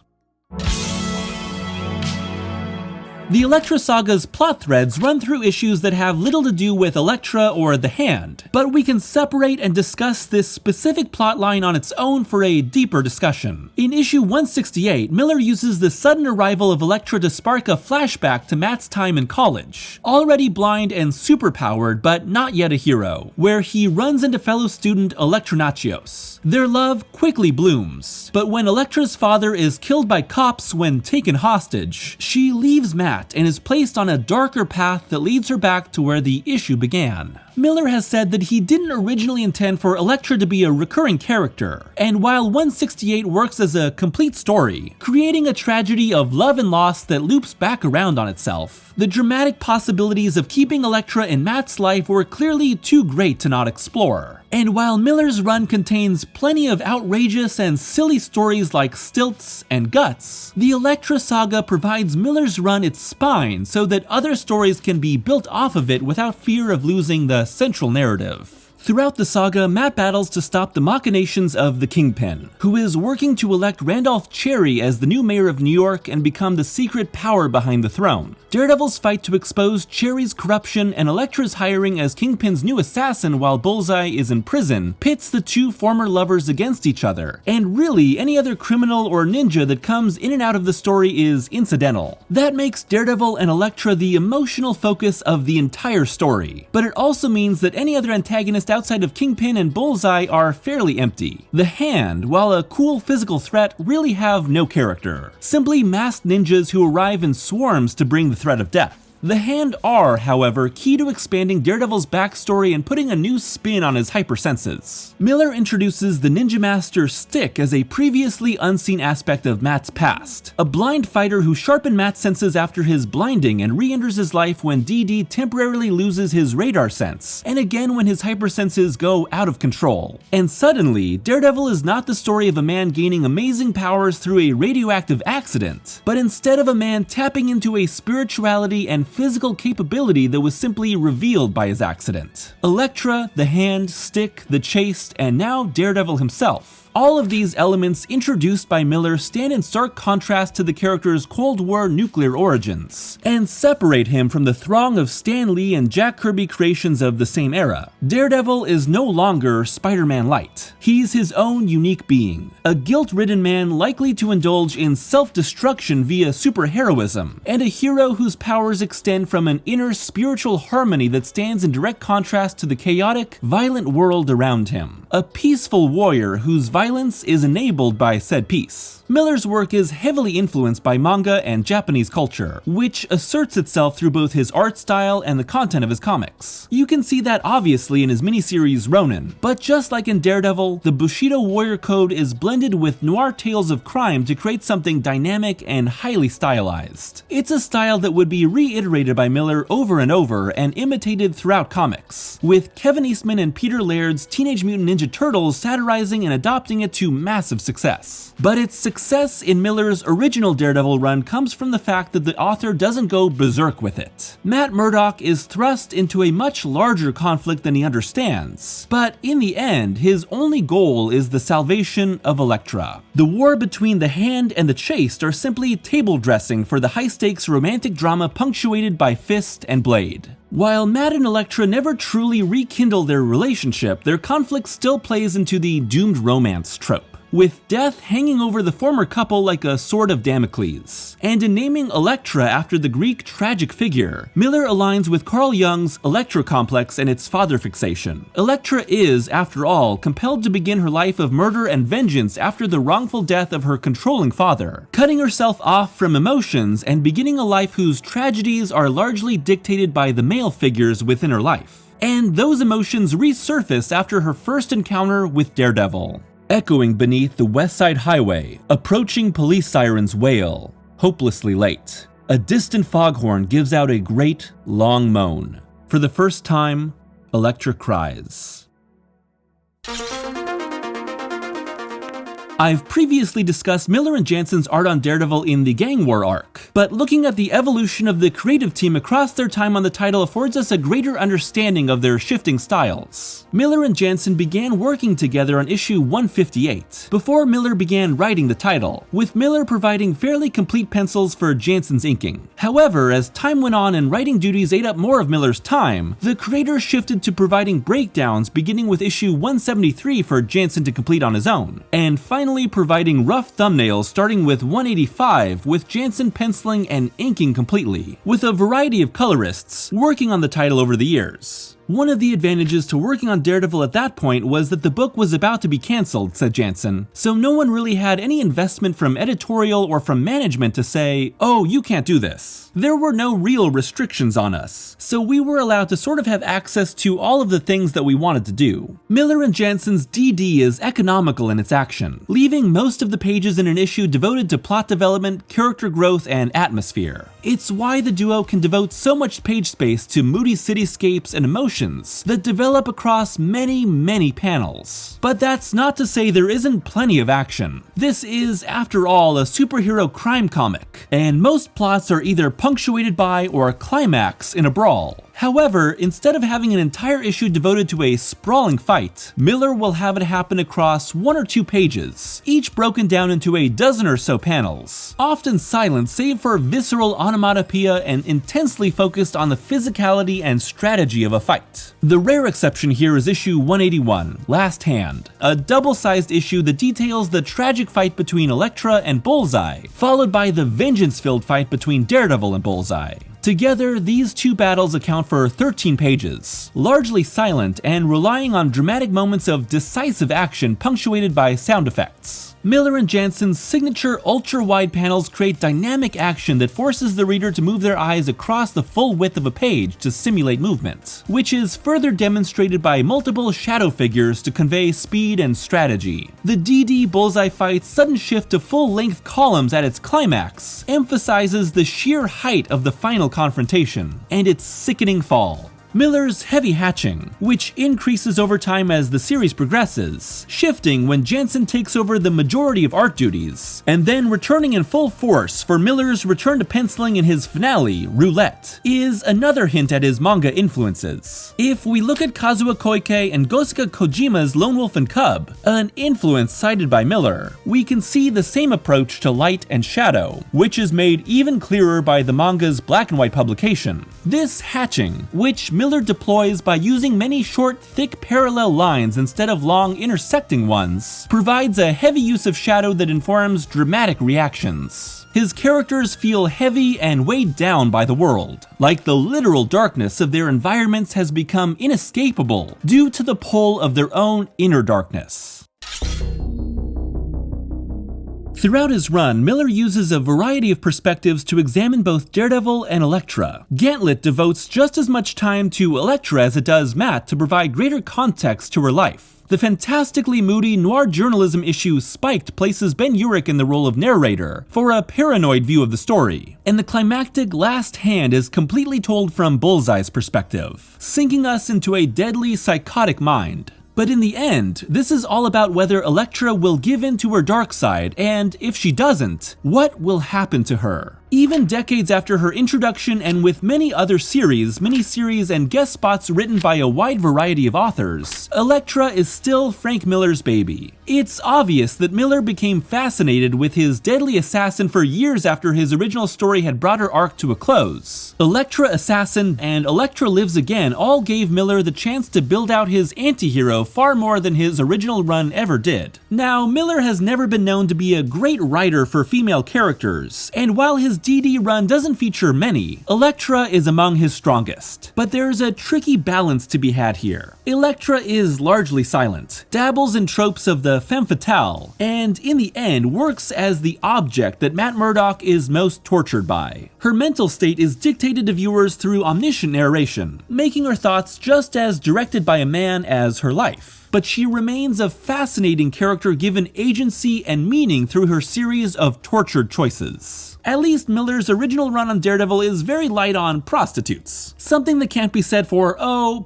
The Elektra saga's plot threads run through issues that have little to do with Elektra or the Hand, but we can separate and discuss this specific plotline on its own for a deeper discussion. In issue 168, Miller uses the sudden arrival of Elektra to spark a flashback to Matt's time in college, already blind and superpowered but not yet a hero, where he runs into fellow student Elektra Nachios. Their love quickly blooms, but when Elektra's father is killed by cops when taken hostage, she leaves Matt and is placed on a darker path that leads her back to where the issue began. Miller has said that he didn't originally intend for Elektra to be a recurring character, and while 168 works as a complete story, creating a tragedy of love and loss that loops back around on itself, the dramatic possibilities of keeping Elektra in Matt's life were clearly too great to not explore. And while Miller's run contains plenty of outrageous and silly stories like Stilts and Guts, the Elektra saga provides Miller's run its spine so that other stories can be built off of it without fear of losing the central narrative. Throughout the saga, Matt battles to stop the machinations of the Kingpin, who is working to elect Randolph Cherry as the new mayor of New York and become the secret power behind the throne. Daredevil's fight to expose Cherry's corruption and Elektra's hiring as Kingpin's new assassin while Bullseye is in prison pits the two former lovers against each other, and really any other criminal or ninja that comes in and out of the story is incidental. That makes Daredevil and Elektra the emotional focus of the entire story, but it also means that any other antagonist outside of Kingpin and Bullseye are fairly empty. The Hand, while a cool physical threat, really have no character. Simply masked ninjas who arrive in swarms to bring the threat of death. The Hand are, however, key to expanding Daredevil's backstory and putting a new spin on his hypersenses. Miller introduces the Ninja Master Stick as a previously unseen aspect of Matt's past, a blind fighter who sharpened Matt's senses after his blinding and re-enters his life when DD temporarily loses his radar sense, and again when his hypersenses go out of control. And suddenly, Daredevil is not the story of a man gaining amazing powers through a radioactive accident, but instead of a man tapping into a spirituality and physical capability that was simply revealed by his accident. Elektra, the Hand, Stick, the Chased, and now Daredevil himself. All of these elements introduced by Miller stand in stark contrast to the character's Cold War nuclear origins, and separate him from the throng of Stan Lee and Jack Kirby creations of the same era. Daredevil is no longer Spider-Man Light. He's his own unique being, a guilt-ridden man likely to indulge in self-destruction via superheroism, and a hero whose powers extend from an inner spiritual harmony that stands in direct contrast to the chaotic, violent world around him. A peaceful warrior whose violence is enabled by said peace. Miller's work is heavily influenced by manga and Japanese culture, which asserts itself through both his art style and the content of his comics. You can see that obviously in his miniseries Ronin, but just like in Daredevil, the Bushido Warrior Code is blended with noir tales of crime to create something dynamic and highly stylized. It's a style that would be reiterated by Miller over and over and imitated throughout comics, with Kevin Eastman and Peter Laird's Teenage Mutant Ninja Turtles satirizing and adopting it to massive success. But its success in Miller's original Daredevil run comes from the fact that the author doesn't go berserk with it. Matt Murdock is thrust into a much larger conflict than he understands, but in the end, his only goal is the salvation of Elektra. The war between the Hand and the Chaste are simply table dressing for the high-stakes romantic drama punctuated by fist and blade. While Matt and Elektra never truly rekindle their relationship, their conflict still plays into the doomed romance trope, with death hanging over the former couple like a sword of Damocles. And in naming Elektra after the Greek tragic figure, Miller aligns with Carl Jung's Elektra complex and its father fixation. Elektra is, after all, compelled to begin her life of murder and vengeance after the wrongful death of her controlling father, cutting herself off from emotions and beginning a life whose tragedies are largely dictated by the male figures within her life. And those emotions resurface after her first encounter with Daredevil. Echoing beneath the West Side Highway, approaching police sirens wail, hopelessly late. A distant foghorn gives out a great, long moan. For the first time, Elektra cries. I've previously discussed Miller and Janssen's art on Daredevil in the Gang War arc, but looking at the evolution of the creative team across their time on the title affords us a greater understanding of their shifting styles. Miller and Janssen began working together on issue 158, before Miller began writing the title, with Miller providing fairly complete pencils for Janssen's inking. However, as time went on and writing duties ate up more of Miller's time, the creator shifted to providing breakdowns beginning with issue 173 for Janssen to complete on his own, and finally providing rough thumbnails starting with 185, with Janssen penciling and inking completely, with a variety of colorists working on the title over the years. One of the advantages to working on Daredevil at that point was that the book was about to be cancelled, said Janssen, so no one really had any investment from editorial or from management to say, oh, you can't do this. There were no real restrictions on us, so we were allowed to sort of have access to all of the things that we wanted to do. Miller and Janssen's DD is economical in its action, leaving most of the pages in an issue devoted to plot development, character growth, and atmosphere. It's why the duo can devote so much page space to moody cityscapes and emotions that develop across many panels. But that's not to say there isn't plenty of action. This is, after all, a superhero crime comic, and most plots are either punctuated by or a climax in a brawl. However, instead of having an entire issue devoted to a sprawling fight, Miller will have it happen across 1 or 2 pages, each broken down into a dozen or so panels, often silent save for visceral onomatopoeia and intensely focused on the physicality and strategy of a fight. The rare exception here is issue 181, Last Hand, a double-sized issue that details the tragic fight between Elektra and Bullseye, followed by the vengeance-filled fight between Daredevil and Bullseye. Together, these two battles account for 13 pages, largely silent and relying on dramatic moments of decisive action punctuated by sound effects. Miller and Janssen's signature ultra-wide panels create dynamic action that forces the reader to move their eyes across the full width of a page to simulate movement, which is further demonstrated by multiple shadow figures to convey speed and strategy. The DD Bullseye fight's sudden shift to full-length columns at its climax emphasizes the sheer height of the final confrontation, and its sickening fall. Miller's heavy hatching, which increases over time as the series progresses, shifting when Janssen takes over the majority of art duties, and then returning in full force for Miller's return to penciling in his finale, Roulette, is another hint at his manga influences. If we look at Kazuo Koike and Gosuke Kojima's Lone Wolf and Cub, an influence cited by Miller, we can see the same approach to light and shadow, which is made even clearer by the manga's black and white publication. This hatching, which Miller deploys by using many short, thick parallel lines instead of long intersecting ones, provides a heavy use of shadow that informs dramatic reactions. His characters feel heavy and weighed down by the world, like the literal darkness of their environments has become inescapable due to the pull of their own inner darkness. Throughout his run, Miller uses a variety of perspectives to examine both Daredevil and Elektra. Gantlet devotes just as much time to Elektra as it does Matt to provide greater context to her life. The fantastically moody noir journalism issue Spiked places Ben Urich in the role of narrator for a paranoid view of the story, and the climactic Last Hand is completely told from Bullseye's perspective, sinking us into a deadly psychotic mind. But in the end, this is all about whether Elektra will give in to her dark side, and if she doesn't, what will happen to her? Even decades after her introduction and with many other series, miniseries, and guest spots written by a wide variety of authors, Elektra is still Frank Miller's baby. It's obvious that Miller became fascinated with his deadly assassin for years after his original story had brought her arc to a close. Elektra Assassin and Elektra Lives Again all gave Miller the chance to build out his anti-hero far more than his original run ever did. Now, Miller has never been known to be a great writer for female characters, and while his DD run doesn't feature many, Elektra is among his strongest. But there's a tricky balance to be had here. Elektra is largely silent, dabbles in tropes of the femme fatale, and in the end works as the object that Matt Murdock is most tortured by. Her mental state is dictated to viewers through omniscient narration, making her thoughts just as directed by a man as her life. But she remains a fascinating character given agency and meaning through her series of tortured choices. At least Miller's original run on Daredevil is very light on prostitutes. Something that can't be said for,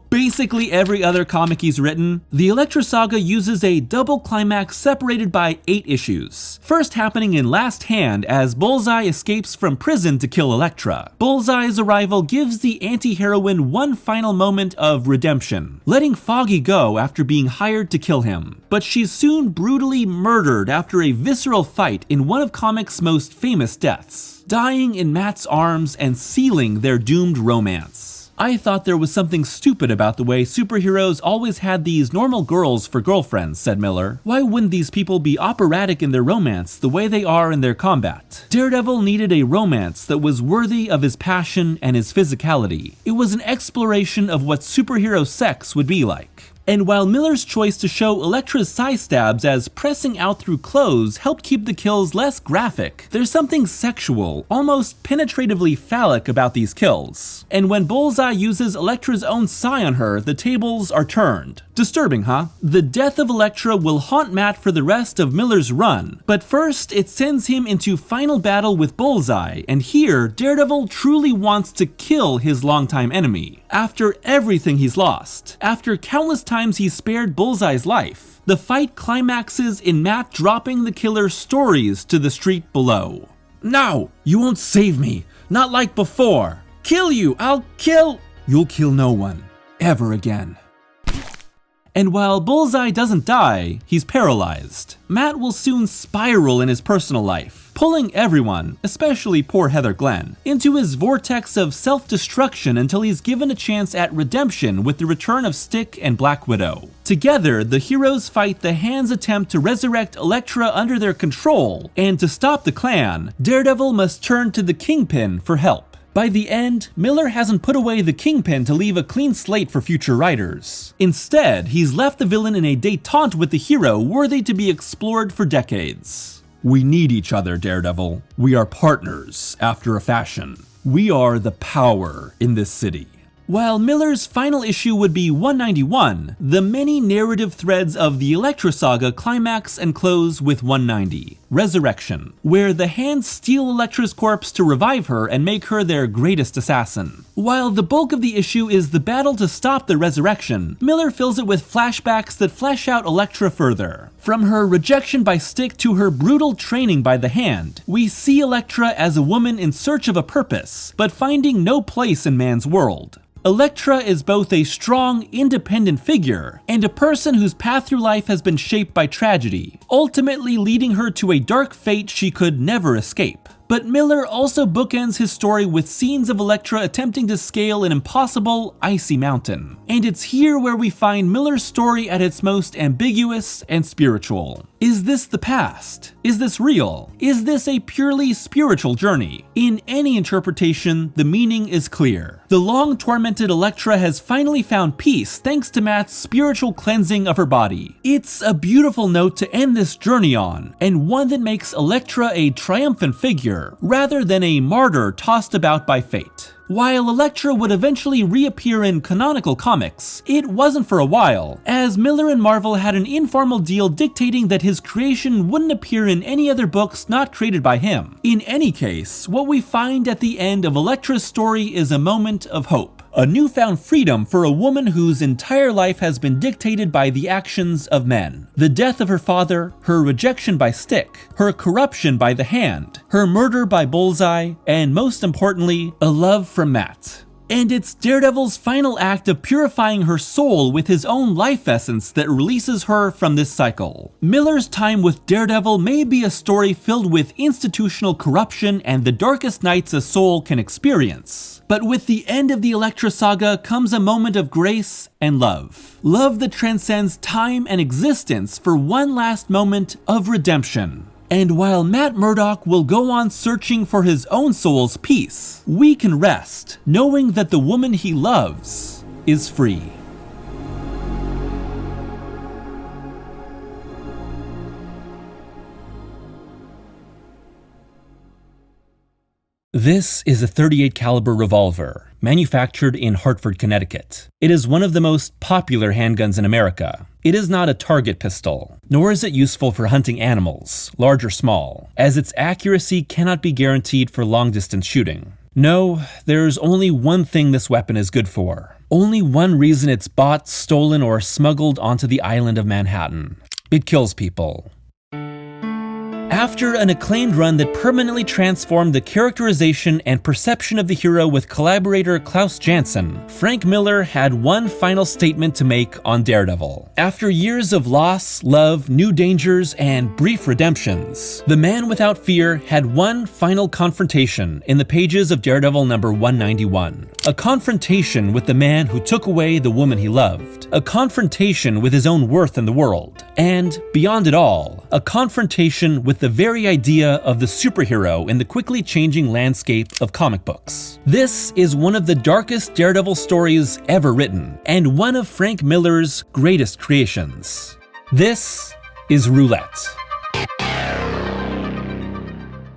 basically every other comic he's written. The Elektra saga uses a double climax separated by 8 issues. First happening in Last Hand as Bullseye escapes from prison to kill Elektra. Bullseye's arrival gives the anti-heroine one final moment of redemption, letting Foggy go after being hired to kill him. But she's soon brutally murdered after a visceral fight in one of comics' most famous deaths, dying in Matt's arms and sealing their doomed romance. I thought there was something stupid about the way superheroes always had these normal girls for girlfriends, said Miller. Why wouldn't these people be operatic in their romance the way they are in their combat? Daredevil needed a romance that was worthy of his passion and his physicality. It was an exploration of what superhero sex would be like. And while Miller's choice to show Elektra's side stabs as pressing out through clothes helped keep the kills less graphic, there's something sexual, almost penetratively phallic about these kills. And when Bullseye uses Elektra's own sigh on her, the tables are turned. Disturbing, huh? The death of Elektra will haunt Matt for the rest of Miller's run, but first it sends him into final battle with Bullseye, and here Daredevil truly wants to kill his longtime enemy. After everything he's lost, after countless times he's spared Bullseye's life, the fight climaxes in Matt dropping the killer's stories to the street below. No, you won't save me, not like before. Kill you, You'll kill no one, ever again. And while Bullseye doesn't die, he's paralyzed. Matt will soon spiral in his personal life, pulling everyone, especially poor Heather Glenn, into his vortex of self-destruction until he's given a chance at redemption with the return of Stick and Black Widow. Together, the heroes fight the Hand's attempt to resurrect Elektra under their control, and to stop the clan, Daredevil must turn to the Kingpin for help. By the end, Miller hasn't put away the Kingpin to leave a clean slate for future writers. Instead, he's left the villain in a détente with the hero worthy to be explored for decades. We need each other, Daredevil. We are partners, after a fashion. We are the power in this city. While Miller's final issue would be 191, the many narrative threads of the Elektra saga climax and close with 190, Resurrection, where the Hands steal Elektra's corpse to revive her and make her their greatest assassin. While the bulk of the issue is the battle to stop the resurrection, Miller fills it with flashbacks that flesh out Elektra further. From her rejection by Stick to her brutal training by the Hand, we see Elektra as a woman in search of a purpose, but finding no place in man's world. Elektra is both a strong, independent figure and a person whose path through life has been shaped by tragedy, ultimately leading her to a dark fate she could never escape. But Miller also bookends his story with scenes of Elektra attempting to scale an impossible, icy mountain. And it's here where we find Miller's story at its most ambiguous and spiritual. Is this the past? Is this real? Is this a purely spiritual journey? In any interpretation, the meaning is clear. The long-tormented Elektra has finally found peace thanks to Matt's spiritual cleansing of her body. It's a beautiful note to end this journey on, and one that makes Elektra a triumphant figure, rather than a martyr tossed about by fate. While Elektra would eventually reappear in canonical comics, it wasn't for a while, as Miller and Marvel had an informal deal dictating that his creation wouldn't appear in any other books not created by him. In any case, what we find at the end of Elektra's story is a moment of hope. A newfound freedom for a woman whose entire life has been dictated by the actions of men. The death of her father, her rejection by Stick, her corruption by the Hand, her murder by Bullseye, and most importantly, a love from Matt. And it's Daredevil's final act of purifying her soul with his own life essence that releases her from this cycle. Miller's time with Daredevil may be a story filled with institutional corruption and the darkest nights a soul can experience. But with the end of the Elektra saga comes a moment of grace and love. Love that transcends time and existence for one last moment of redemption. And while Matt Murdock will go on searching for his own soul's peace, we can rest, knowing that the woman he loves is free. This is a .38 caliber revolver, manufactured in Hartford, Connecticut. It is one of the most popular handguns in America. It is not a target pistol, nor is it useful for hunting animals, large or small, as its accuracy cannot be guaranteed for long-distance shooting. No, there's only one thing this weapon is good for. Only one reason it's bought, stolen, or smuggled onto the island of Manhattan. It kills people. After an acclaimed run that permanently transformed the characterization and perception of the hero with collaborator Klaus Janson, Frank Miller had one final statement to make on Daredevil. After years of loss, love, new dangers, and brief redemptions, the man without fear had one final confrontation in the pages of Daredevil number 191. A confrontation with the man who took away the woman he loved. A confrontation with his own worth in the world. And, beyond it all, a confrontation with the very idea of the superhero in the quickly changing landscape of comic books. This is one of the darkest Daredevil stories ever written, and one of Frank Miller's greatest creations. This is Roulette.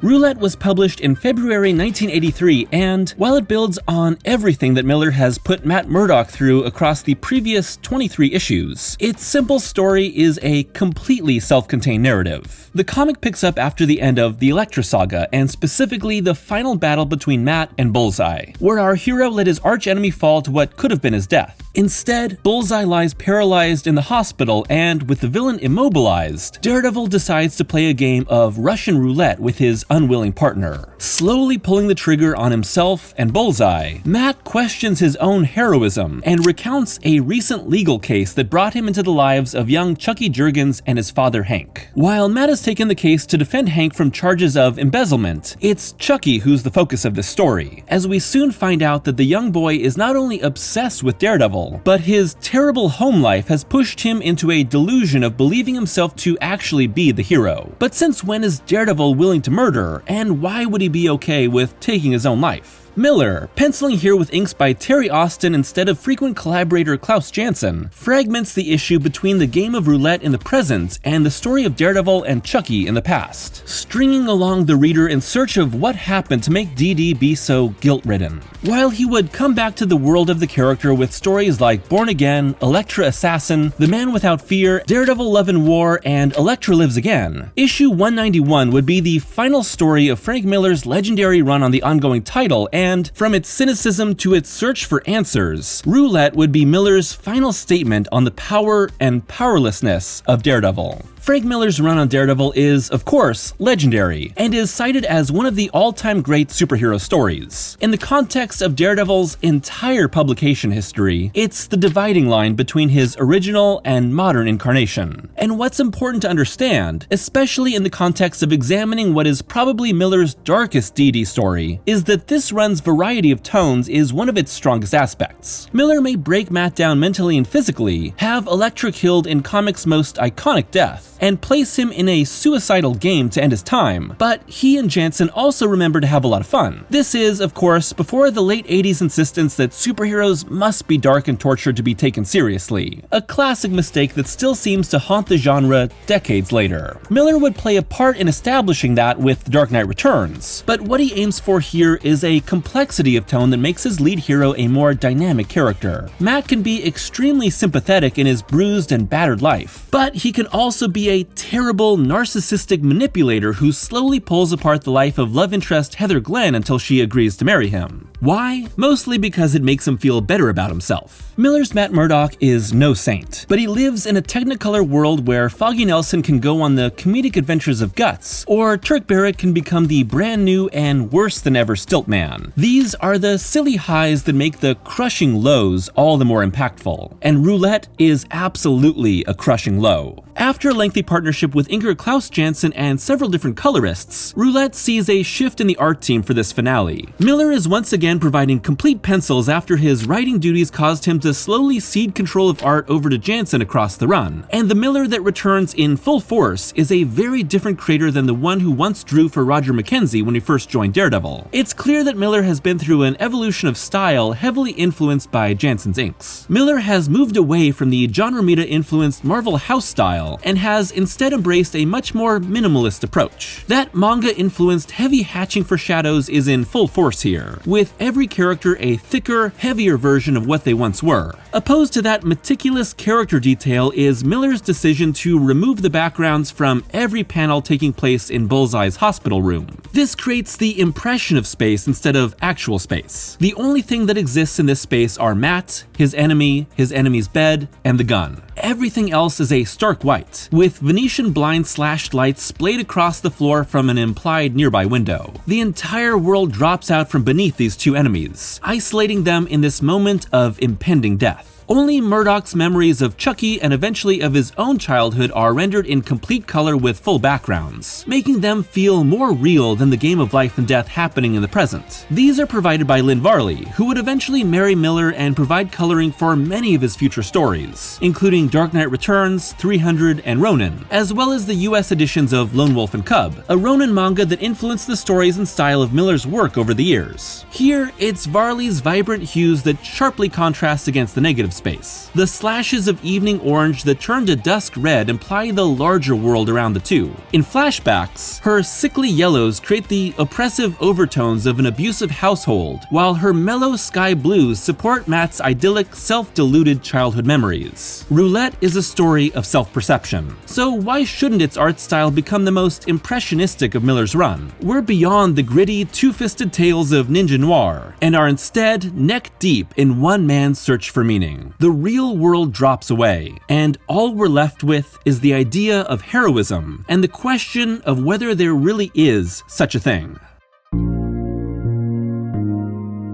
Roulette was published in February 1983, and while it builds on everything that Miller has put Matt Murdock through across the previous 23 issues, its simple story is a completely self-contained narrative. The comic picks up after the end of the Elektra saga, and specifically the final battle between Matt and Bullseye, where our hero let his archenemy fall to what could have been his death. Instead, Bullseye lies paralyzed in the hospital, and with the villain immobilized, Daredevil decides to play a game of Russian roulette with his unwilling partner. Slowly pulling the trigger on himself and Bullseye, Matt questions his own heroism and recounts a recent legal case that brought him into the lives of young Chucky Jurgens and his father Hank. While Matt has taken the case to defend Hank from charges of embezzlement, it's Chucky who's the focus of this story, as we soon find out that the young boy is not only obsessed with Daredevil, but his terrible home life has pushed him into a delusion of believing himself to actually be the hero. But since when is Daredevil willing to murder? And why would he be okay with taking his own life? Miller, penciling here with inks by Terry Austin instead of frequent collaborator Klaus Janson, fragments the issue between the game of roulette in the present and the story of Daredevil and Chucky in the past, stringing along the reader in search of what happened to make DD be so guilt-ridden. While he would come back to the world of the character with stories like Born Again, Elektra Assassin, The Man Without Fear, Daredevil Love and War, and Elektra Lives Again, issue 191 would be the final story of Frank Miller's legendary run on the ongoing title, and from its cynicism to its search for answers, Roulette would be Miller's final statement on the power and powerlessness of Daredevil. Frank Miller's run on Daredevil is, of course, legendary, and is cited as one of the all-time great superhero stories. In the context of Daredevil's entire publication history, it's the dividing line between his original and modern incarnation. And what's important to understand, especially in the context of examining what is probably Miller's darkest DD story, is that this run's variety of tones is one of its strongest aspects. Miller may break Matt down mentally and physically, have Elektra killed in comics' most iconic death, and place him in a suicidal game to end his time, but he and Jansen also remember to have a lot of fun. This is, of course, before the late 80s insistence that superheroes must be dark and tortured to be taken seriously, a classic mistake that still seems to haunt the genre decades later. Miller would play a part in establishing that with The Dark Knight Returns, but what he aims for here is a complexity of tone that makes his lead hero a more dynamic character. Matt can be extremely sympathetic in his bruised and battered life, but he can also be a terrible, narcissistic manipulator who slowly pulls apart the life of love interest Heather Glenn until she agrees to marry him. Why? Mostly because it makes him feel better about himself. Miller's Matt Murdock is no saint, but he lives in a Technicolor world where Foggy Nelson can go on the comedic adventures of Guts, or Turk Barrett can become the brand new and worse than ever Stiltman. These are the silly highs that make the crushing lows all the more impactful, and Roulette is absolutely a crushing low. After a lengthy partnership with inker Klaus Janson and several different colorists, Roulette sees a shift in the art team for this finale. Miller is once again providing complete pencils after his writing duties caused him to slowly cede control of art over to Janson across the run, and the Miller that returns in full force is a very different creator than the one who once drew for Roger McKenzie when he first joined Daredevil. It's clear that Miller has been through an evolution of style heavily influenced by Janson's inks. Miller has moved away from the John Romita-influenced Marvel house style and has instead embraced a much more minimalist approach. That manga-influenced heavy hatching for shadows is in full force here, with every character a thicker, heavier version of what they once were. Opposed to that meticulous character detail is Miller's decision to remove the backgrounds from every panel taking place in Bullseye's hospital room. This creates the impression of space instead of actual space. The only thing that exists in this space are Matt, his enemy's bed, and the gun. Everything else is a stark white, with Venetian blind slashed lights splayed across the floor from an implied nearby window. The entire world drops out from beneath these two enemies, isolating them in this moment of impending death. Only Murdock's memories of Chucky and eventually of his own childhood are rendered in complete color with full backgrounds, making them feel more real than the game of life and death happening in the present. These are provided by Lynn Varley, who would eventually marry Miller and provide coloring for many of his future stories, including Dark Knight Returns, 300, and Ronin, as well as the US editions of Lone Wolf and Cub, a Ronin manga that influenced the stories and style of Miller's work over the years. Here, it's Varley's vibrant hues that sharply contrast against the negative space. The slashes of evening orange that turn to dusk red imply the larger world around the two. In flashbacks, her sickly yellows create the oppressive overtones of an abusive household, while her mellow sky blues support Matt's idyllic, self-deluded childhood memories. Roulette is a story of self-perception, so why shouldn't its art style become the most impressionistic of Miller's run? We're beyond the gritty, two-fisted tales of ninja noir, and are instead neck-deep in one man's search for meaning. The real world drops away, and all we're left with is the idea of heroism and the question of whether there really is such a thing.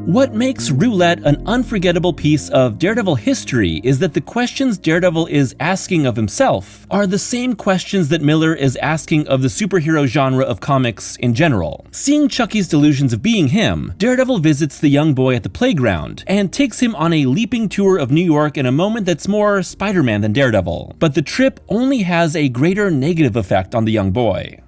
What makes Roulette an unforgettable piece of Daredevil history is that the questions Daredevil is asking of himself are the same questions that Miller is asking of the superhero genre of comics in general. Seeing Chucky's delusions of being him, Daredevil visits the young boy at the playground and takes him on a leaping tour of New York in a moment that's more Spider-Man than Daredevil. But the trip only has a greater negative effect on the young boy.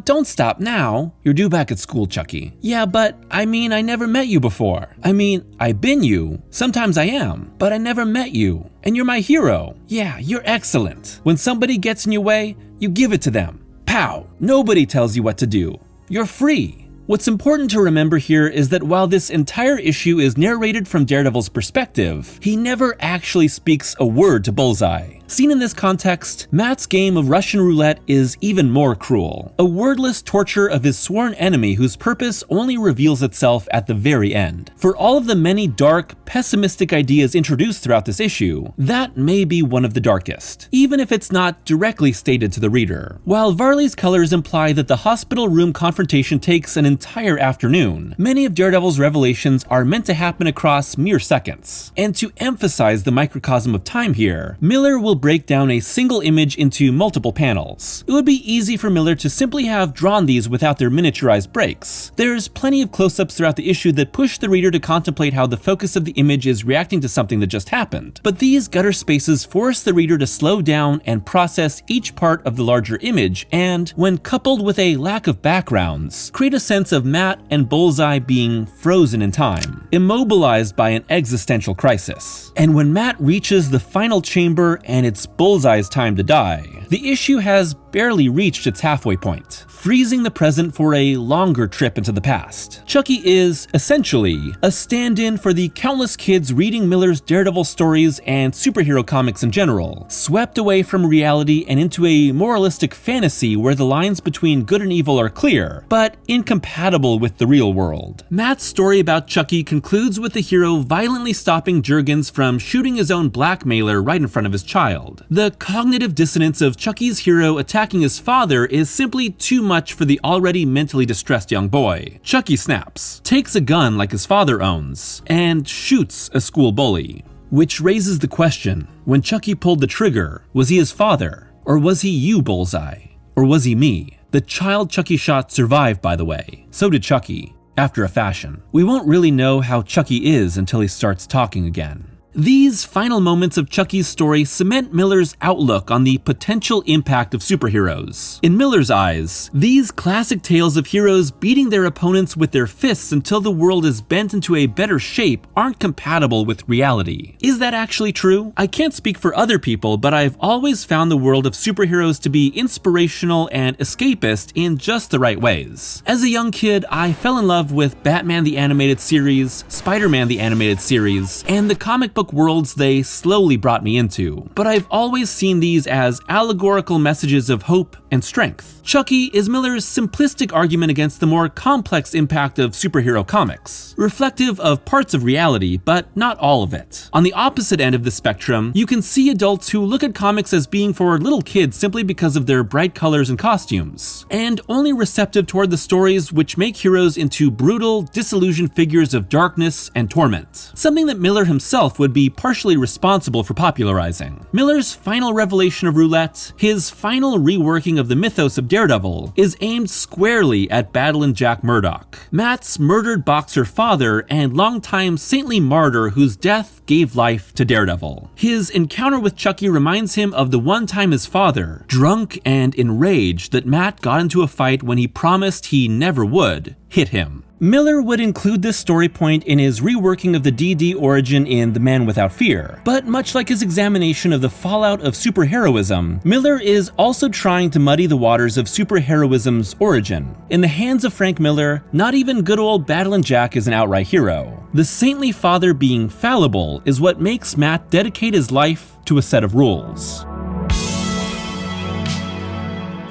Don't stop now. You're due back at school, Chucky. Yeah, but I never met you before. I've been you. Sometimes I am, but I never met you. And you're my hero. Yeah, you're excellent. When somebody gets in your way, you give it to them. Pow! Nobody tells you what to do. You're free. What's important to remember here is that while this entire issue is narrated from Daredevil's perspective, he never actually speaks a word to Bullseye. Seen in this context, Matt's game of Russian roulette is even more cruel. A wordless torture of his sworn enemy whose purpose only reveals itself at the very end. For all of the many dark, pessimistic ideas introduced throughout this issue, that may be one of the darkest, even if it's not directly stated to the reader. While Varley's colors imply that the hospital room confrontation takes an entire afternoon, many of Daredevil's revelations are meant to happen across mere seconds. And to emphasize the microcosm of time here, Miller will will break down a single image into multiple panels. It would be easy for Miller to simply have drawn these without their miniaturized breaks. There's plenty of close-ups throughout the issue that push the reader to contemplate how the focus of the image is reacting to something that just happened. But these gutter spaces force the reader to slow down and process each part of the larger image, and, when coupled with a lack of backgrounds, create a sense of Matt and Bullseye being frozen in time, immobilized by an existential crisis. And when Matt reaches the final chamber and it's Bullseye's time to die, the issue has barely reached its halfway point, freezing the present for a longer trip into the past. Chucky is, essentially, a stand-in for the countless kids reading Miller's Daredevil stories and superhero comics in general, swept away from reality and into a moralistic fantasy where the lines between good and evil are clear, but incompatible with the real world. Matt's story about Chucky concludes with the hero violently stopping Jurgens from shooting his own blackmailer right in front of his child. The cognitive dissonance of Chucky's hero attacking his father is simply too much for the already mentally distressed young boy. Chucky snaps, takes a gun like his father owns, and shoots a school bully. Which raises the question, when Chucky pulled the trigger, was he his father? Or was he you, Bullseye? Or was he me? The child Chucky shot survived, by the way. So did Chucky, after a fashion. We won't really know how Chucky is until he starts talking again. These final moments of Chucky's story cement Miller's outlook on the potential impact of superheroes. In Miller's eyes, these classic tales of heroes beating their opponents with their fists until the world is bent into a better shape aren't compatible with reality. Is that actually true? I can't speak for other people, but I've always found the world of superheroes to be inspirational and escapist in just the right ways. As a young kid, I fell in love with Batman the Animated Series, Spider-Man the Animated Series, and the comic book worlds they slowly brought me into, but I've always seen these as allegorical messages of hope and strength. Chucky is Miller's simplistic argument against the more complex impact of superhero comics, reflective of parts of reality, but not all of it. On the opposite end of the spectrum, you can see adults who look at comics as being for little kids simply because of their bright colors and costumes, and only receptive toward the stories which make heroes into brutal, disillusioned figures of darkness and torment, something that Miller himself would be partially responsible for popularizing. Miller's final revelation of Roulette, his final reworking of the mythos of Daredevil, is aimed squarely at Battling Jack Murdock, Matt's murdered boxer father and longtime saintly martyr whose death gave life to Daredevil. His encounter with Chucky reminds him of the one time his father, drunk and enraged that Matt got into a fight when he promised he never would, hit him. Miller would include this story point in his reworking of the DD origin in The Man Without Fear, but much like his examination of the fallout of superheroism, Miller is also trying to muddy the waters of superheroism's origin. In the hands of Frank Miller, not even good old Battlin' Jack is an outright hero. The saintly father being fallible is what makes Matt dedicate his life to a set of rules.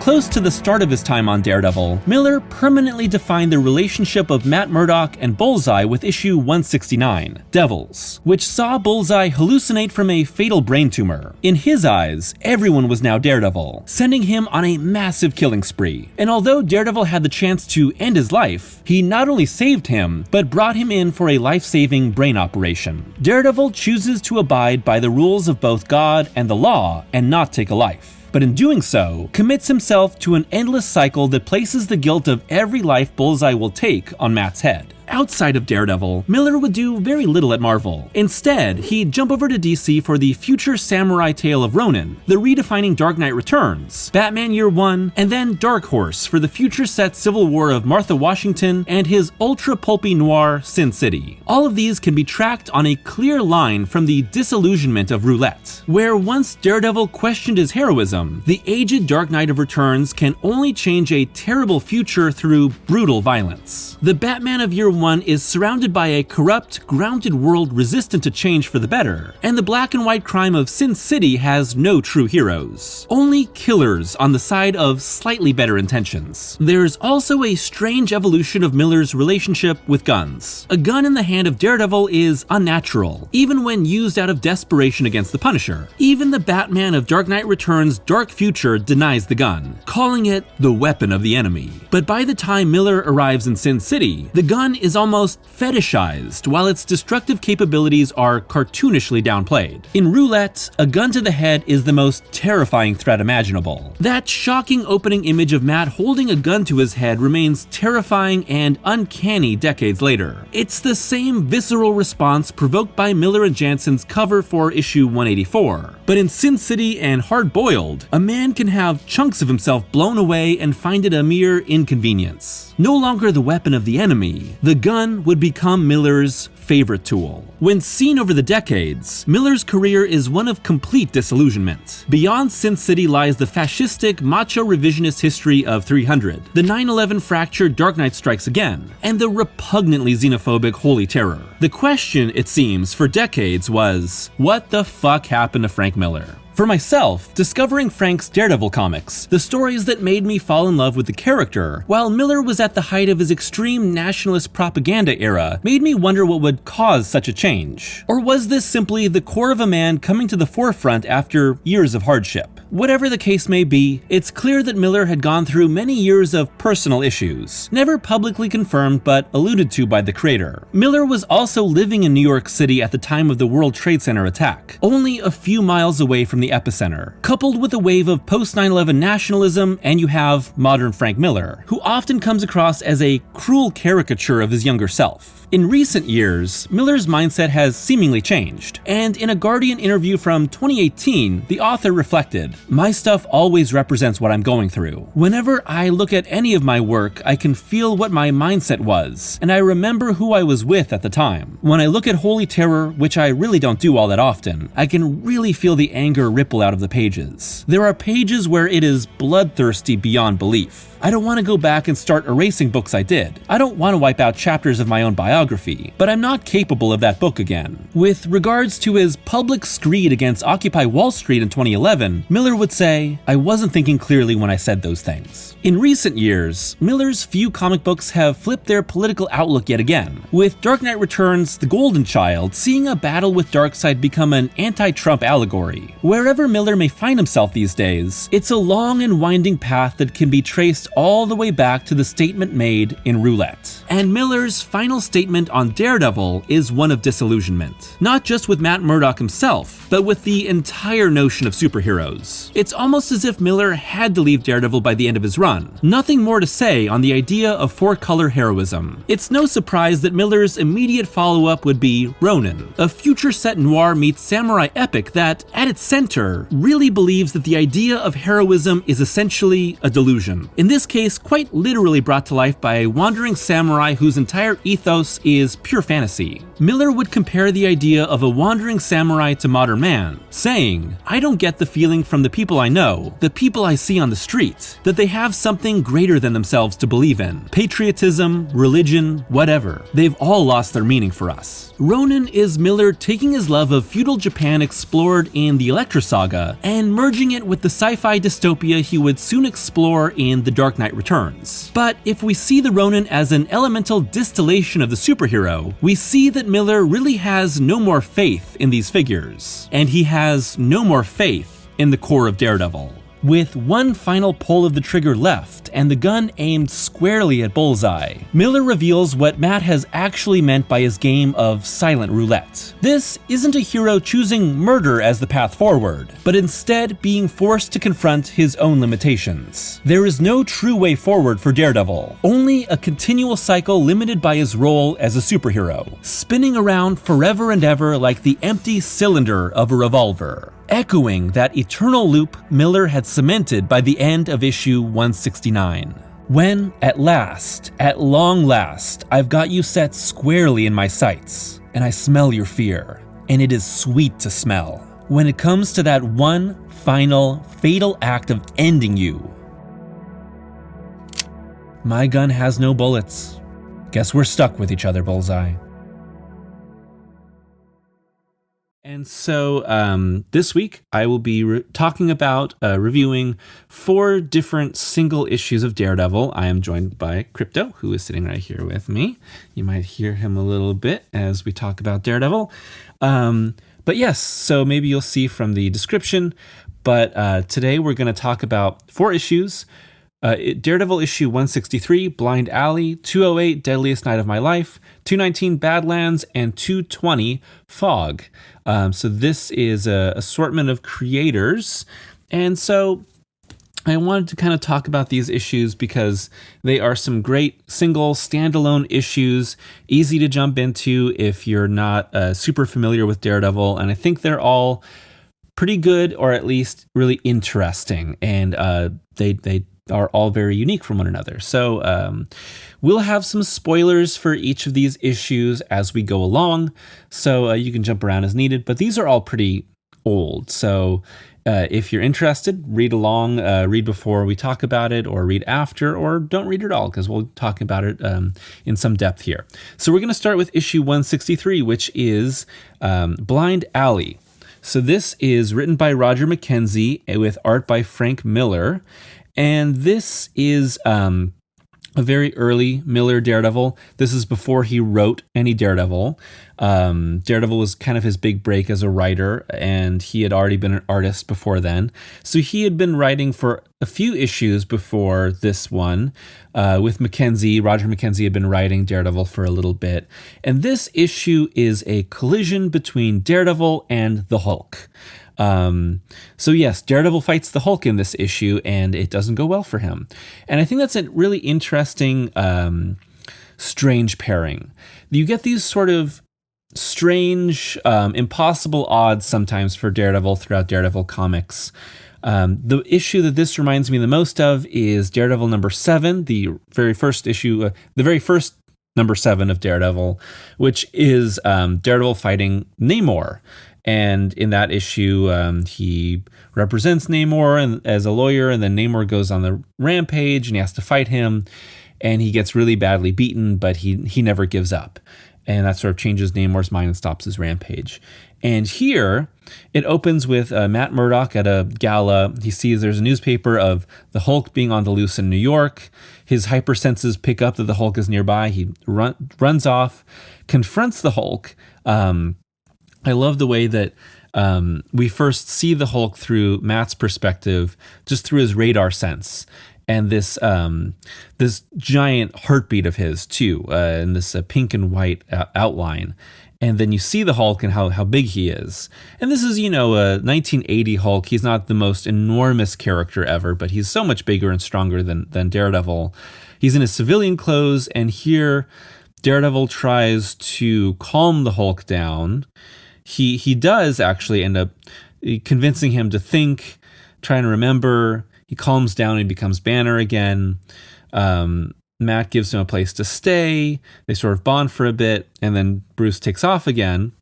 Close to the start of his time on Daredevil, Miller permanently defined the relationship of Matt Murdock and Bullseye with issue 169, Devils, which saw Bullseye hallucinate from a fatal brain tumor. In his eyes, everyone was now Daredevil, sending him on a massive killing spree. And although Daredevil had the chance to end his life, he not only saved him, but brought him in for a life-saving brain operation. Daredevil chooses to abide by the rules of both God and the law and not take a life, but in doing so, commits himself to an endless cycle that places the guilt of every life Bullseye will take on Matt's head. Outside of Daredevil, Miller would do very little at Marvel. Instead, he'd jump over to DC for the future samurai tale of Ronin, the redefining Dark Knight Returns, Batman Year One, and then Dark Horse for the future set Civil War of Martha Washington and his ultra-pulpy noir Sin City. All of these can be tracked on a clear line from the disillusionment of Roulette, where once Daredevil questioned his heroism, the aged Dark Knight of Returns can only change a terrible future through brutal violence. The Batman of Year One is surrounded by a corrupt, grounded world resistant to change for the better, and the black and white crime of Sin City has no true heroes, only killers on the side of slightly better intentions. There's also a strange evolution of Miller's relationship with guns. A gun in the hand of Daredevil is unnatural, even when used out of desperation against the Punisher. Even the Batman of Dark Knight Returns' dark future denies the gun, calling it the weapon of the enemy. But by the time Miller arrives in Sin City, the gun is almost fetishized, while its destructive capabilities are cartoonishly downplayed. In Roulette, a gun to the head is the most terrifying threat imaginable. That shocking opening image of Matt holding a gun to his head remains terrifying and uncanny decades later. It's the same visceral response provoked by Miller and Jansen's cover for issue 184. But in Sin City and Hard Boiled, a man can have chunks of himself blown away and find it a mere inconvenience. No longer the weapon of the enemy, the gun would become Miller's favorite tool. When seen over the decades, Miller's career is one of complete disillusionment. Beyond Sin City lies the fascistic, macho revisionist history of 300, the 9/11 fractured Dark Knight Strikes Again, and the repugnantly xenophobic Holy Terror. The question, it seems, for decades was, what the fuck happened to Frank Miller? For myself, discovering Frank's Daredevil comics, the stories that made me fall in love with the character, while Miller was at the height of his extreme nationalist propaganda era, made me wonder what would cause such a change. Or was this simply the core of a man coming to the forefront after years of hardship? Whatever the case may be, it's clear that Miller had gone through many years of personal issues, never publicly confirmed but alluded to by the creator. Miller was also living in New York City at the time of the World Trade Center attack, only a few miles away from the epicenter. Coupled with a wave of post-9/11 nationalism, and you have modern Frank Miller, who often comes across as a cruel caricature of his younger self. In recent years, Miller's mindset has seemingly changed, and in a Guardian interview from 2018, the author reflected, "My stuff always represents what I'm going through. Whenever I look at any of my work, I can feel what my mindset was, and I remember who I was with at the time. When I look at Holy Terror, which I really don't do all that often, I can really feel the anger ripple out of the pages. There are pages where it is bloodthirsty beyond belief. I don't want to go back and start erasing books I did. I don't want to wipe out chapters of my own biography, but I'm not capable of that book again." With regards to his public screed against Occupy Wall Street in 2011, Miller would say, "I wasn't thinking clearly when I said those things." In recent years, Miller's few comic books have flipped their political outlook yet again, with Dark Knight Returns' The Golden Child seeing a battle with Darkseid become an anti-Trump allegory. Wherever Miller may find himself these days, it's a long and winding path that can be traced all the way back to the statement made in Roulette. And Miller's final statement on Daredevil is one of disillusionment. Not just with Matt Murdock himself, but with the entire notion of superheroes. It's almost as if Miller had to leave Daredevil by the end of his run. Nothing more to say on the idea of four-color heroism. It's no surprise that Miller's immediate follow-up would be Ronin, a future-set noir meets samurai epic that, at its center, really believes that the idea of heroism is essentially a delusion. In this case, quite literally brought to life by a wandering samurai whose entire ethos is pure fantasy. Miller would compare the idea of a wandering samurai to modern man, saying, "I don't get the feeling from the people I know, the people I see on the street, that they have something greater than themselves to believe in. Patriotism, religion, whatever. They've all lost their meaning for us." Ronin is Miller taking his love of feudal Japan explored in the Elektra saga and merging it with the sci-fi dystopia he would soon explore in The Dark Knight Returns. But if we see the Ronin as an elemental distillation of the superhero, we see that Miller really has no more faith in these figures, and he has no more faith in the core of Daredevil. With one final pull of the trigger left and the gun aimed squarely at Bullseye, Miller reveals what Matt has actually meant by his game of silent roulette. This isn't a hero choosing murder as the path forward, but instead being forced to confront his own limitations. There is no true way forward for Daredevil, only a continual cycle limited by his role as a superhero, spinning around forever and ever like the empty cylinder of a revolver, echoing that eternal loop Miller had cemented by the end of issue 169. When, at long last, I've got you set squarely in my sights, and I smell your fear, and it is sweet to smell. When it comes to that one final, fatal act of ending you, my gun has no bullets. Guess we're stuck with each other, Bullseye. And so this week I will be talking about reviewing 4 different single issues of Daredevil. I am joined by Crypto, who is sitting right here with me. You might hear him a little bit as we talk about Daredevil. But yes, so maybe you'll see from the description. But today we're going to talk about 4 issues Daredevil issue 163, Blind Alley, 208, Deadliest Night of My Life, 219, Badlands, and 220, Fog. So this is an assortment of creators. And so I wanted to kind of talk about these issues because they are some great single standalone issues, easy to jump into if you're not super familiar with Daredevil. And I think they're all pretty good, or at least really interesting. And they are all very unique from one another. So we'll have some spoilers for each of these issues as we go along. So you can jump around as needed, but these are all pretty old. So if you're interested, read along, read before we talk about it, or read after, or don't read at all, because we'll talk about it in some depth here. So we're going to start with issue 163, which is Blind Alley. So this is written by Roger McKenzie with art by Frank Miller. And this is a very early Miller Daredevil. This is before he wrote any Daredevil. Daredevil was kind of his big break as a writer, and he had already been an artist before then. So he had been writing for a few issues before this one with McKenzie. Roger McKenzie had been writing Daredevil for a little bit. And this issue is a collision between Daredevil and the Hulk. So yes, Daredevil fights the Hulk in this issue, and it doesn't go well for him. And I think that's a really interesting, strange pairing. You get these sort of strange, impossible odds sometimes for Daredevil throughout Daredevil comics. The issue that this reminds me the most of is Daredevil number 7, the very first issue, the very first number 7 of Daredevil, which is Daredevil fighting Namor. And in that issue, he represents Namor as a lawyer, and then Namor goes on the rampage, and he has to fight him, and he gets really badly beaten, but he never gives up. And that sort of changes Namor's mind and stops his rampage. And here, it opens with Matt Murdock at a gala. He sees there's a newspaper of the Hulk being on the loose in New York. His hypersenses pick up that the Hulk is nearby. He runs off, confronts the Hulk. I love the way that we first see the Hulk through Matt's perspective, just through his radar sense, and this giant heartbeat of his too, and this pink and white outline. And then you see the Hulk and how big he is. And this is, a 1980 Hulk. He's not the most enormous character ever, but he's so much bigger and stronger than Daredevil. He's in his civilian clothes, and here Daredevil tries to calm the Hulk down. He does actually end up convincing him to think, trying to remember. He calms down and he becomes Banner again. Matt gives him a place to stay. They sort of bond for a bit, and then Bruce takes off again.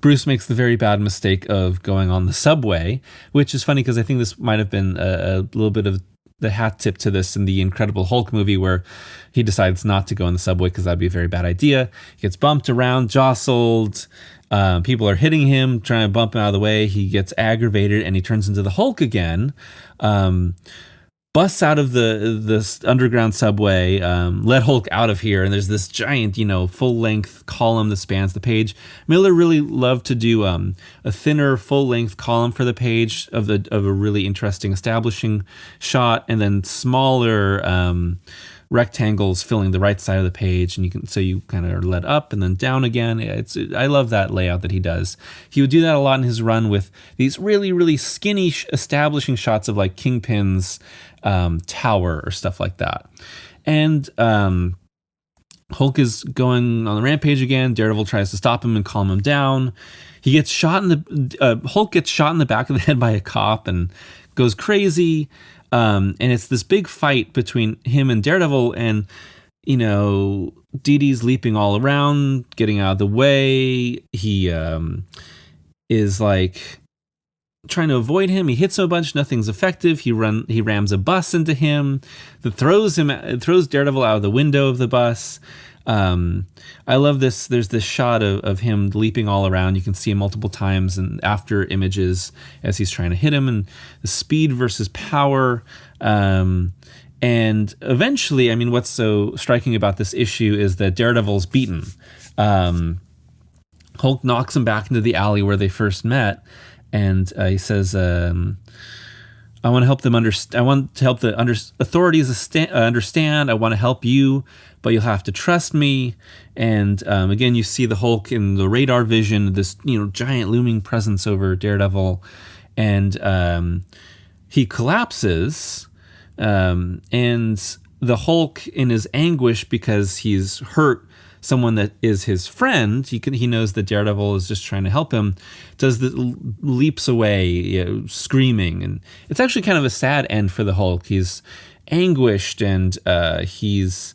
Bruce makes the very bad mistake of going on the subway, which is funny because I think this might have been a little bit of the hat tip to this in the Incredible Hulk movie, where he decides not to go on the subway because that'd be a very bad idea. He gets bumped around, jostled. People are hitting him, trying to bump him out of the way. He gets aggravated, and he turns into the Hulk again. Busts out of the underground subway, let Hulk out of here, and there's this giant, full-length column that spans the page. Miller really loved to do a thinner, full-length column for the page of a really interesting establishing shot, and then smaller rectangles filling the right side of the page, and you kind of are led up and then down again. I love that layout that he does. He would do that a lot in his run with these really, really skinny establishing shots of like Kingpin's tower or stuff like that. And Hulk is going on the rampage again. Daredevil tries to stop him and calm him down. He gets shot Hulk gets shot in the back of the head by a cop and goes crazy. And it's this big fight between him and Daredevil, and, DD's leaping all around, getting out of the way. He is like trying to avoid him. He hits him a bunch, nothing's effective. He rams a bus into him that throws Daredevil out of the window of the bus. I love this. There's this shot of him leaping all around. You can see him multiple times and after images as he's trying to hit him, and the speed versus power. And eventually, what's so striking about this issue is that Daredevil's beaten. Hulk knocks him back into the alley where they first met, and he says, I want to help them understand. I want to help the authorities understand. I want to help you, but you'll have to trust me. And again, you see the Hulk in the radar vision, this giant looming presence over Daredevil, and he collapses. And the Hulk, in his anguish because he's hurt someone that is his friend, he knows that Daredevil is just trying to help him, leaps away, screaming. And it's actually kind of a sad end for the Hulk. He's anguished, and says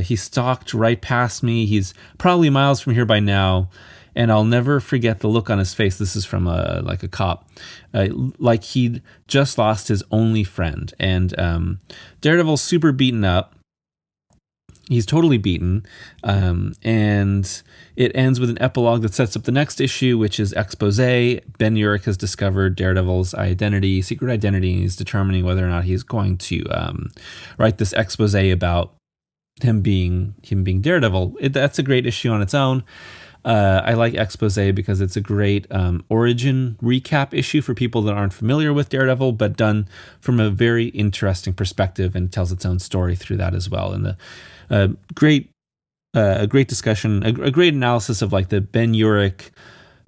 he stalked right past me. He's probably miles from here by now, and I'll never forget the look on his face. This is from a cop, like he'd just lost his only friend. And Daredevil's super beaten up. He's totally beaten, and it ends with an epilogue that sets up the next issue, which is expose. Ben Urich has discovered Daredevil's secret identity, and he's determining whether or not he's going to write this expose about him being Daredevil. That's a great issue on its own. I like expose because it's a great origin recap issue for people that aren't familiar with Daredevil, but done from a very interesting perspective, and tells its own story through that as well. And a great discussion, a great analysis of like the Ben Urich,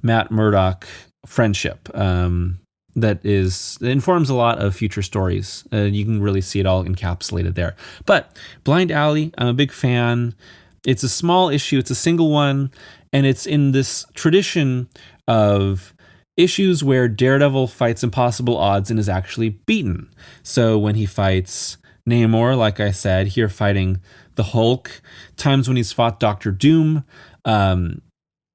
Matt Murdock friendship that informs a lot of future stories. You can really see it all encapsulated there. But Blind Alley, I'm a big fan. It's a small issue. It's a single one. And it's in this tradition of issues where Daredevil fights impossible odds and is actually beaten. So when he fights Namor, like I said, here fighting the Hulk, times when he's fought Doctor Doom. One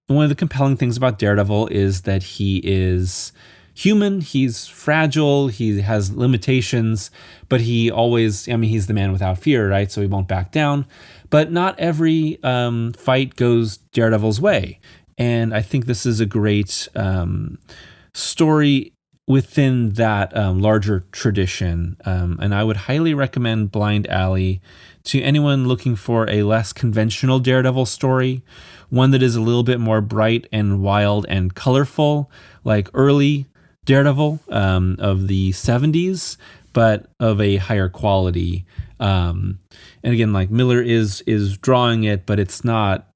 of the compelling things about Daredevil is that he is human, he's fragile, he has limitations, but he always, he's the man without fear, right? So he won't back down. But not every fight goes Daredevil's way. And I think this is a great story within that larger tradition. And I would highly recommend Blind Alley to anyone looking for a less conventional Daredevil story, one that is a little bit more bright and wild and colorful, like early Daredevil of the 70s, but of a higher quality. And again, like Miller is drawing it, but it's not,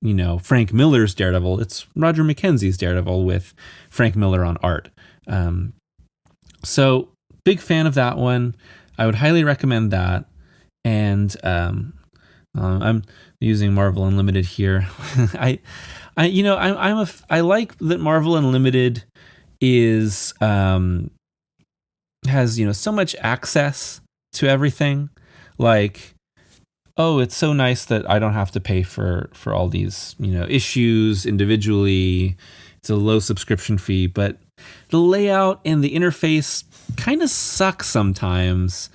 Frank Miller's Daredevil. It's Roger McKenzie's Daredevil with Frank Miller on art. So big fan of that one. I would highly recommend that. And I'm using Marvel Unlimited here. I like that Marvel Unlimited has so much access to everything. Like, oh, it's so nice that I don't have to pay for all these issues individually. It's a low subscription fee, but the layout and the interface kind of suck sometimes.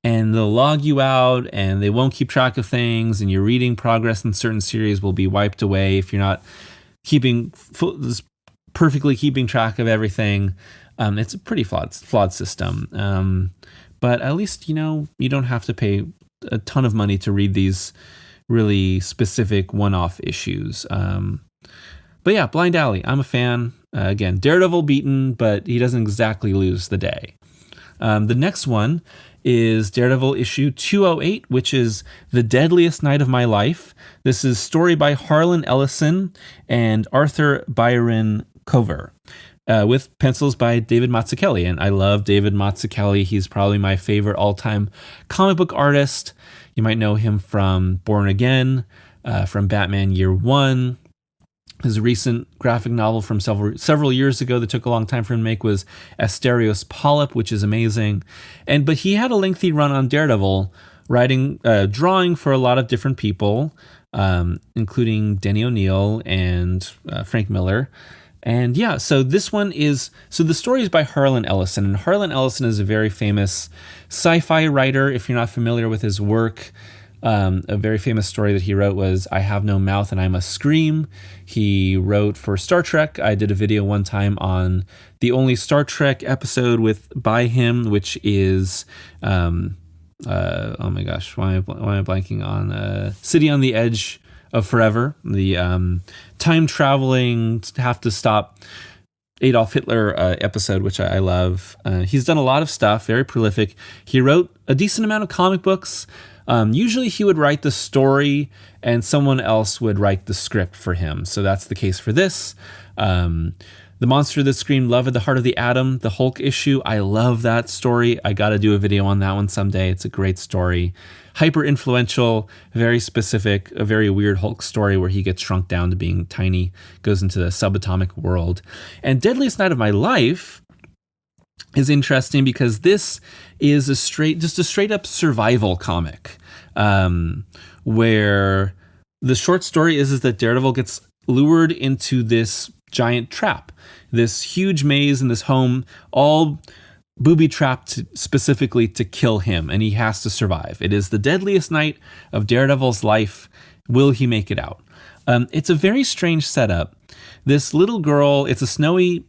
And they'll log you out, and they won't keep track of things, and your reading progress in certain series will be wiped away if you're not perfectly keeping track of everything. It's a pretty flawed system. But at least, you don't have to pay a ton of money to read these really specific one-off issues. But yeah, Blind Alley, I'm a fan. Again, Daredevil beaten, but he doesn't exactly lose the day. The next one is Daredevil issue 208, which is The Deadliest Night of My Life. This is story by Harlan Ellison and Arthur Byron Cover, with pencils by David Mazzucchelli. And I love David Mazzucchelli. He's probably my favorite all-time comic book artist. You might know him from Born Again, from Batman Year One. His recent graphic novel from several years ago that took a long time for him to make was Asterios Polyp, which is amazing. But he had a lengthy run on Daredevil, drawing for a lot of different people, including Denny O'Neil and Frank Miller. And yeah, so this one is, the story is by Harlan Ellison, and Harlan Ellison is a very famous sci-fi writer. If you're not familiar with his work, a very famous story that he wrote was I Have No Mouth and I Must Scream. He wrote for Star Trek. I did a video one time on the only Star Trek episode by him, which is, oh my gosh, why am I blanking on City on the Edge of Forever, the time traveling, have to stop Adolf Hitler episode, which I love. He's done a lot of stuff, very prolific. He wrote a decent amount of comic books. Usually he would write the story and someone else would write the script for him. So that's the case for this. The Monster That Screamed Love at the Heart of the Atom, the Hulk issue. I love that story. I got to do a video on that one someday. It's a great story. Hyper influential, very specific, a very weird Hulk story where he gets shrunk down to being tiny, goes into the subatomic world. And Deadliest Night of My Life is interesting because this is just a straight up survival comic, where the short story is that Daredevil gets lured into this giant trap, this huge maze in this home, all booby-trapped specifically to kill him, and he has to survive. It is the deadliest night of Daredevil's life. Will he make it out? It's a very strange setup. This little girl, it's a snowy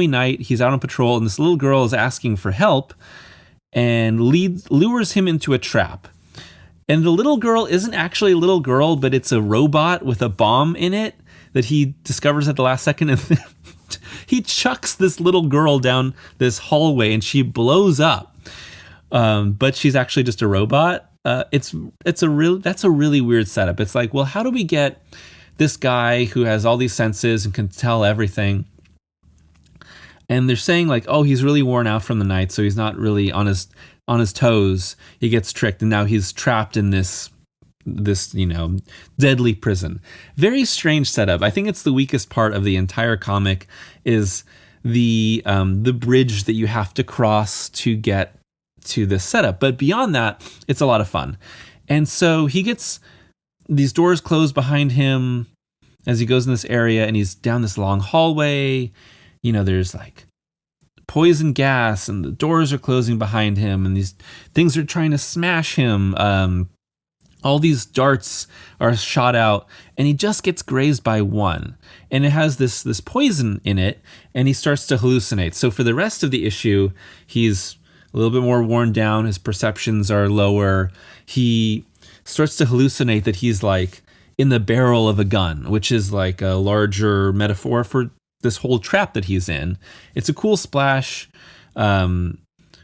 night, he's out on patrol, and this little girl is asking for help and lures him into a trap. And the little girl isn't actually a little girl, but it's a robot with a bomb in it that he discovers at the last second, and he chucks this little girl down this hallway and she blows up. But she's actually just a robot. That's a really weird setup. It's like, well, how do we get this guy who has all these senses and can tell everything? And they're saying like, oh, he's really worn out from the night, so he's not really on his toes. He gets tricked, and now he's trapped in this deadly prison. Very strange setup. I think it's the weakest part of the entire comic is the bridge that you have to cross to get to this setup. But beyond that, it's a lot of fun. And so he gets these doors closed behind him as he goes in this area, and he's down this long hallway. There's like poison gas, and the doors are closing behind him, and these things are trying to smash him. All these darts are shot out, and he just gets grazed by one. And it has this poison in it, and he starts to hallucinate. So for the rest of the issue, he's a little bit more worn down. His perceptions are lower. He starts to hallucinate that he's like in the barrel of a gun, which is like a larger metaphor for this whole trap that he's in. It's a cool splash.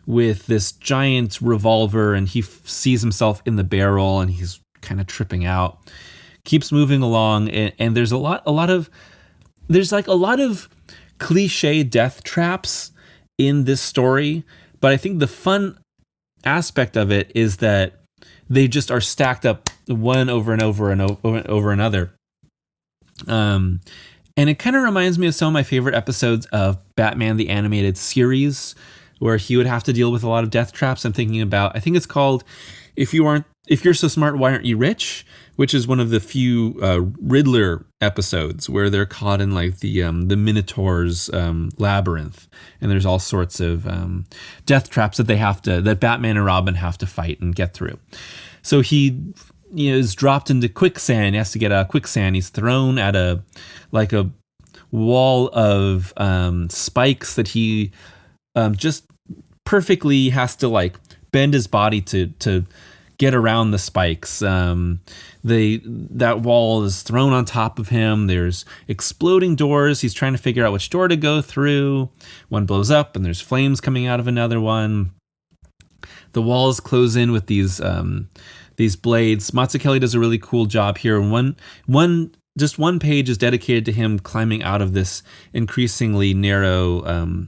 With this giant revolver, and he sees himself in the barrel, and he's kind of tripping out. Keeps moving along, and there's a lot of cliche death traps in this story, but I think the fun aspect of it is that they just are stacked up one over and over and over another. And it kind of reminds me of some of my favorite episodes of Batman the Animated Series, where he would have to deal with a lot of death traps. I think it's called If You're So Smart, Why Aren't You Rich? Which is one of the few Riddler episodes where they're caught in like the Minotaur's labyrinth, and there's all sorts of death traps that Batman and Robin have to fight and get through. So he is dropped into quicksand. He has to get out of quicksand. He's thrown at a wall of spikes that he just perfectly has to like bend his body to get around the spikes. That wall is thrown on top of him. There's exploding doors. He's trying to figure out which door to go through. One blows up, and there's flames coming out of another one. The walls close in with these blades. Mazzucchelli does a really cool job here. One page is dedicated to him climbing out of this increasingly narrow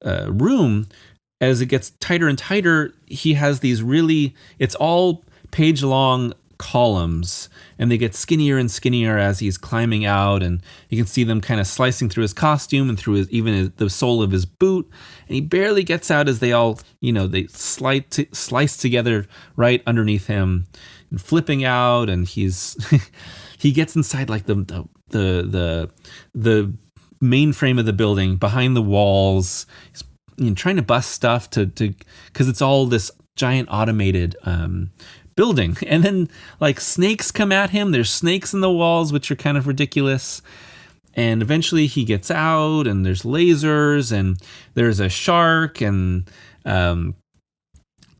room. As it gets tighter and tighter, he has it's all page-long columns, and they get skinnier and skinnier as he's climbing out, and you can see them kind of slicing through his costume and through the sole of his boot, and he barely gets out as they all, they slice together right underneath him, and flipping out, and he gets inside like the mainframe of the building, behind the walls. He's trying to bust stuff because it's all this giant automated building. And then like snakes come at him. There's snakes in the walls, which are kind of ridiculous. And eventually he gets out, and there's lasers, and there's a shark, and and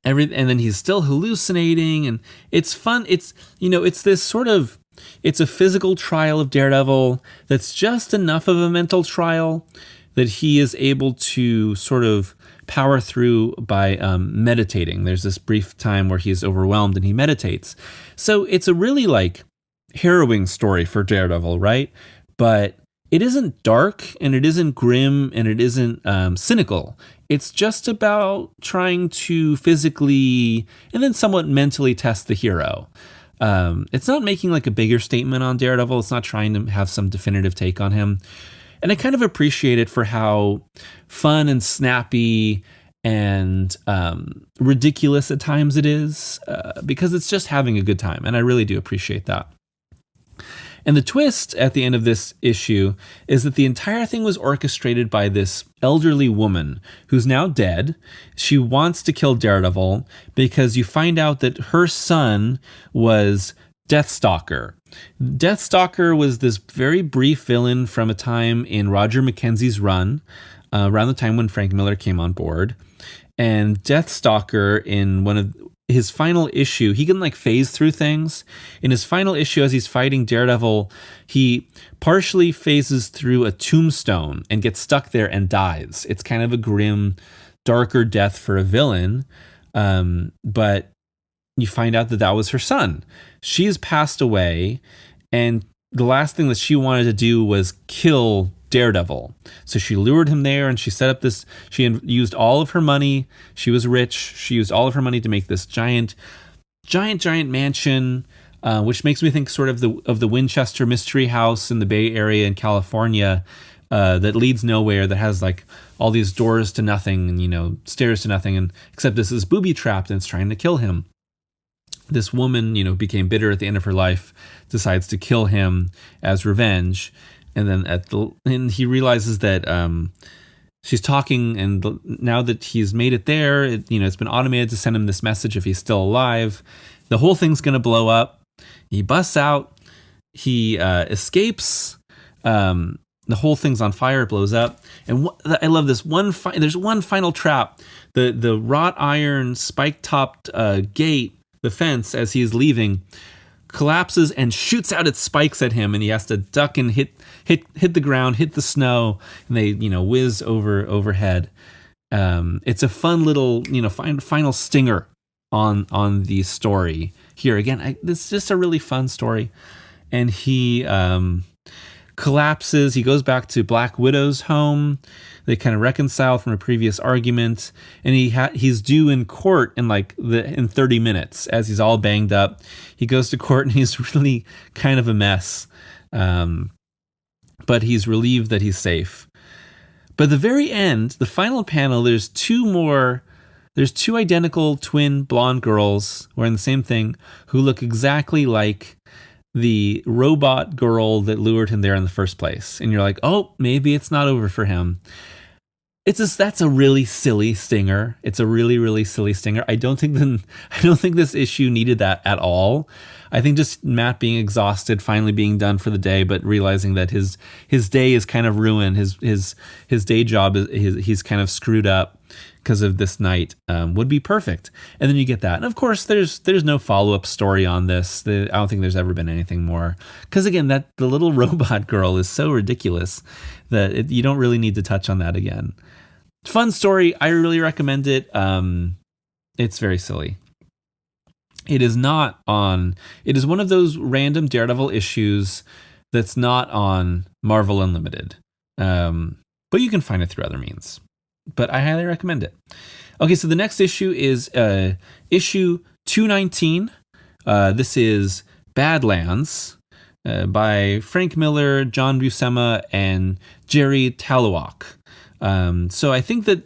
then he's still hallucinating, and it's fun. It's this sort of, it's a physical trial of Daredevil that's just enough of a mental trial that he is able to sort of power through by meditating. There's this brief time where he's overwhelmed and he meditates. So it's a really like harrowing story for Daredevil, right? But it isn't dark and it isn't grim and it isn't cynical. It's just about trying to physically and then somewhat mentally test the hero. It's not making like a bigger statement on Daredevil. It's not trying to have some definitive take on him. And I kind of appreciate it for how fun and snappy and ridiculous at times it is, because it's just having a good time. And I really do appreciate that. And the twist at the end of this issue is that the entire thing was orchestrated by this elderly woman who's now dead. She wants to kill Daredevil because you find out that her son was Deathstalker. Deathstalker was this very brief villain from a time in Roger McKenzie's run, around the time when Frank Miller came on board. And Deathstalker, in one of his final issue, he can like phase through things. In his final issue, as he's fighting Daredevil, he partially phases through a tombstone and gets stuck there and dies. It's kind of a grim, darker death for a villain. But you find out that was her son. She's passed away, and the last thing that she wanted to do was kill Daredevil. So she lured him there and she set up this, she used all of her money. She was rich. She used all of her money to make this giant mansion, which makes me think sort of the Winchester Mystery House in the Bay Area in California, that leads nowhere, that has like all these doors to nothing and, stairs to nothing. And except this is booby trapped and it's trying to kill him. This woman, became bitter at the end of her life, decides to kill him as revenge. And then and he realizes that she's talking, and now that he's made it there, it's been automated to send him this message if he's still alive. The whole thing's going to blow up. He busts out. He escapes. The whole thing's on fire. It blows up. And I love this there's one final trap. The wrought iron spike-topped gate, the fence, as he's leaving, collapses and shoots out its spikes at him, and he has to duck and hit the ground, hit the snow, and they whiz overhead. It's a fun little final stinger on the story here. Again, this is just a really fun story, and he collapses. He goes back to Black Widow's home. They kind of reconcile from a previous argument, and he's due in court in 30 minutes as he's all banged up. He goes to court and he's really kind of a mess, but he's relieved that he's safe. But at the very end, the final panel, there's two identical twin blonde girls wearing the same thing who look exactly like the robot girl that lured him there in the first place. And you're like, oh, maybe it's not over for him. That's a really silly stinger. It's a really, really silly stinger. I don't think this issue needed that at all. I think just Matt being exhausted, finally being done for the day, but realizing that his day is kind of ruined. His day job he's kind of screwed up because of this night, would be perfect. And then you get that. And of course, there's no follow-up story on this. I don't think there's ever been anything more. Because again, the little robot girl is so ridiculous that you don't really need to touch on that again. Fun story. I really recommend it. It's very silly. It is one of those random Daredevil issues that's not on Marvel Unlimited. But you can find it through other means. But I highly recommend it. Okay, so the next issue is issue 219. This is Badlands by Frank Miller, John Buscema, and Jerry Taluak. So I think that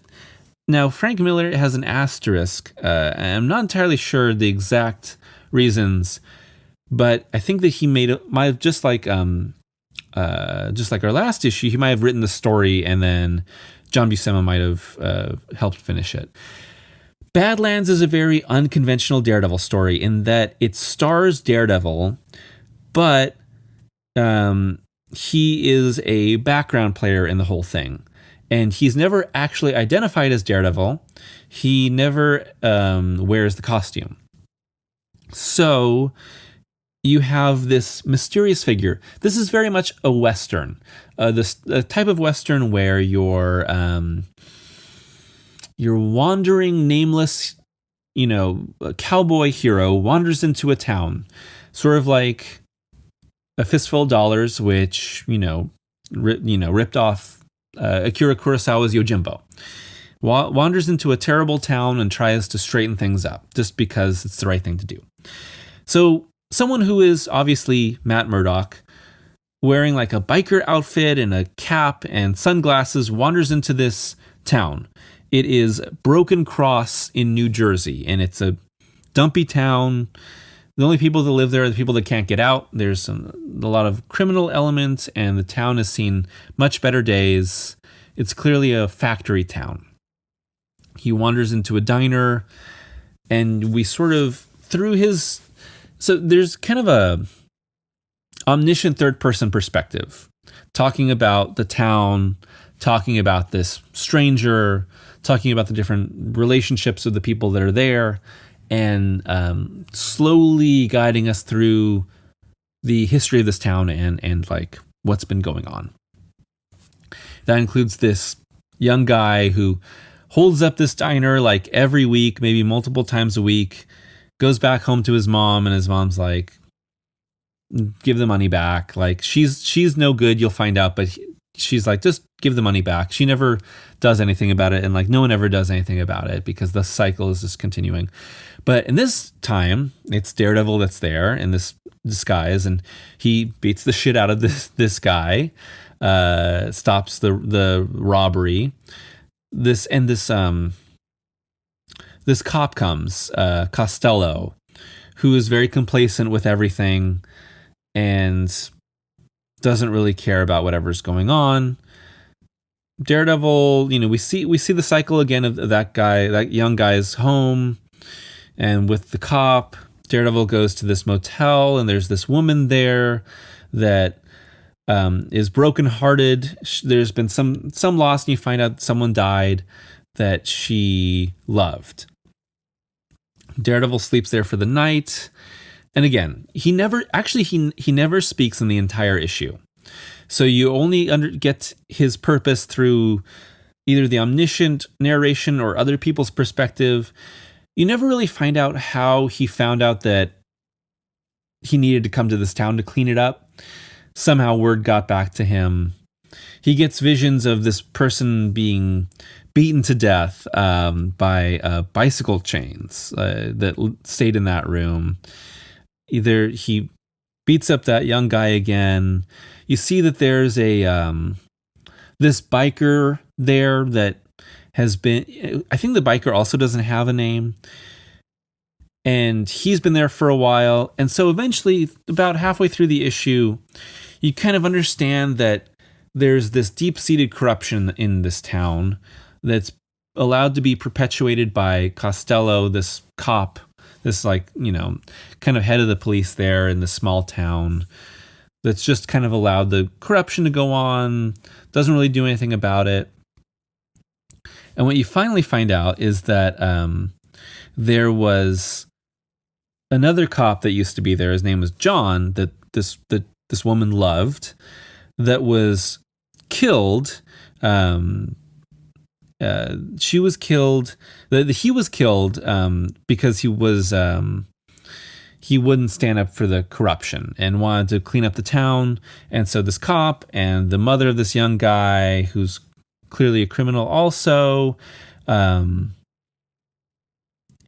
now Frank Miller has an asterisk. I'm not entirely sure the exact reasons, but I think that he might have just like our last issue, he might have written the story and then John Buscema might have helped finish it. Badlands is a very unconventional Daredevil story in that it stars Daredevil, but he is a background player in the whole thing. And he's never actually identified as Daredevil. He never wears the costume. So you have this mysterious figure. This is very much a Western, this type of Western where your wandering, nameless, a cowboy hero wanders into a town, sort of like A Fistful of Dollars, which ripped off Akira Kurosawa's Yojimbo. Wanders into a terrible town and tries to straighten things up just because it's the right thing to do. So someone who is obviously Matt Murdock, wearing like a biker outfit and a cap and sunglasses, wanders into this town. It is Broken Cross in New Jersey, and it's a dumpy town. The only people that live there are the people that can't get out. There's a lot of criminal elements, and the town has seen much better days. It's clearly a factory town. He wanders into a diner, and we sort of, through his... So there's kind of a omniscient third-person perspective, talking about the town, talking about this stranger, talking about the different relationships of the people that are there, and slowly guiding us through the history of this town and like what's been going on. That includes this young guy who holds up this diner like every week, maybe multiple times a week, goes back home to his mom, and his mom's like, give the money back. Like, she's no good, you'll find out, but she's like, just give the money back. She never does anything about it, and like no one ever does anything about it because the cycle is just continuing. But in this time, it's Daredevil that's there in this disguise, and he beats the shit out of this guy, stops the robbery. This cop comes, Costello, who is very complacent with everything and doesn't really care about whatever's going on. Daredevil, we see the cycle again of that young guy's home, and with the cop, Daredevil goes to this motel, and there's this woman there that is brokenhearted. There's been some loss, and you find out someone died that she loved. Daredevil sleeps there for the night. And again, he never speaks in the entire issue. So you only get his purpose through either the omniscient narration or other people's perspective. You never really find out how he found out that he needed to come to this town to clean it up. Somehow word got back to him. He gets visions of this person being beaten to death by bicycle chains that stayed in that room. Either he beats up that young guy again. You see that there's this biker there that has been... I think the biker also doesn't have a name. And he's been there for a while. And so eventually, about halfway through the issue, you kind of understand that there's this deep-seated corruption in this town that's allowed to be perpetuated by Costello, this cop, this kind of head of the police there in this small town, that's just kind of allowed the corruption to go on, doesn't really do anything about it. And what you finally find out is that there was another cop that used to be there. His name was John, that this woman loved, that was killed. She was killed. He was killed because he wouldn't stand up for the corruption and wanted to clean up the town. And so this cop and the mother of this young guy, who's clearly a criminal also, and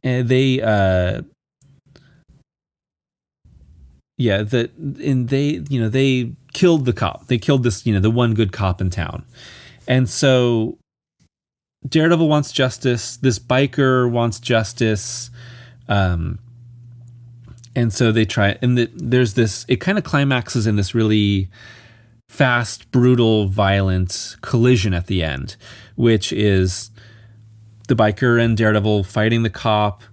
they killed the cop. They killed this, the one good cop in town. And so Daredevil wants justice. This biker wants justice. And so they try, and there's this, it kind of climaxes in this really fast, brutal, violent collision at the end, which is the biker and Daredevil fighting the cop,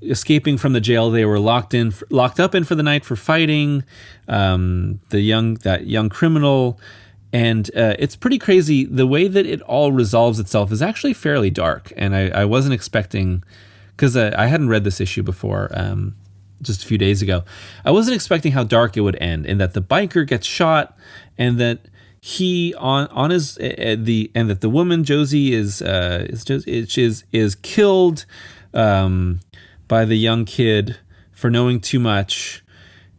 escaping from the jail they were locked up in for the night for fighting that young criminal. And it's pretty crazy. The way that it all resolves itself is actually fairly dark. And I wasn't expecting, because I hadn't read this issue before. just a few days ago. I wasn't expecting how dark it would end, and that the biker gets shot, and that he on his and that the woman Josie is killed by the young kid for knowing too much.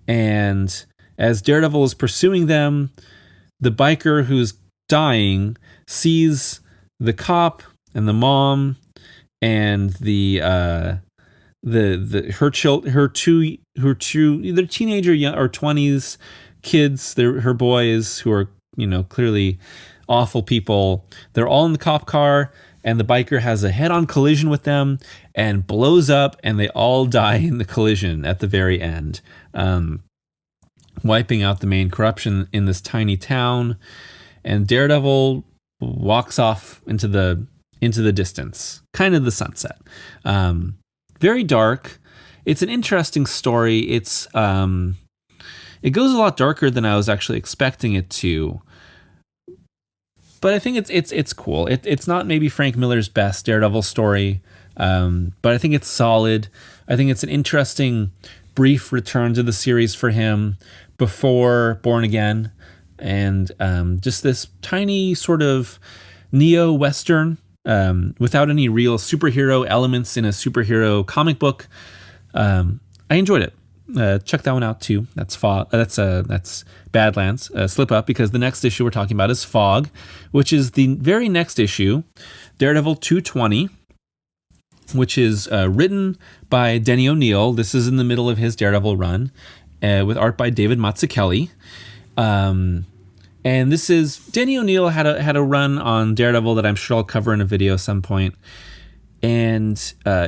And as Daredevil is pursuing them, the biker who's dying sees the cop and the mom and her two either teenager or 20s kids, her boys who are, clearly awful people. They're all in the cop car, and the biker has a head-on collision with them and blows up, and they all die in the collision at the very end, wiping out the main corruption in this tiny town. And Daredevil walks off into the distance, kind of the sunset. Very dark. It's an interesting story. It goes a lot darker than I was actually expecting it to. But I think it's cool. It's not maybe Frank Miller's best Daredevil story, but I think it's solid. I think it's an interesting brief return to the series for him before Born Again, and just this tiny sort of neo-Western without any real superhero elements in a superhero comic book. I enjoyed it. Check that one out too. That's Badlands. Slip up, because the next issue we're talking about is Fog, which is the very next issue, Daredevil 220, which is written by Denny O'Neil. This is in the middle of his Daredevil run, with art by David Mazzucchelli. And this is Denny O'Neil had a run on Daredevil that I'm sure I'll cover in a video at some point. And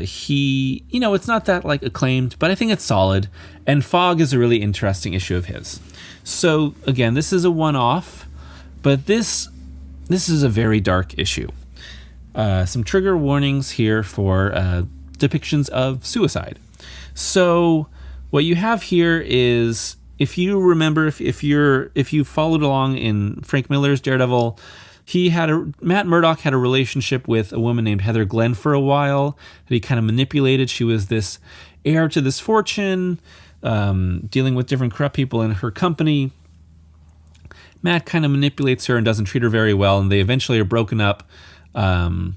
he, it's not that acclaimed, but I think it's solid. And Fog is a really interesting issue of his. So again, this is a one-off, but this is a very dark issue. Some trigger warnings here for depictions of suicide. So what you have here is, if you remember, if you followed along in Frank Miller's Daredevil, Matt Murdock had a relationship with a woman named Heather Glenn for a while that he kind of manipulated. She was this heir to this fortune, dealing with different corrupt people in her company. Matt kind of manipulates her and doesn't treat her very well, and they eventually are broken up by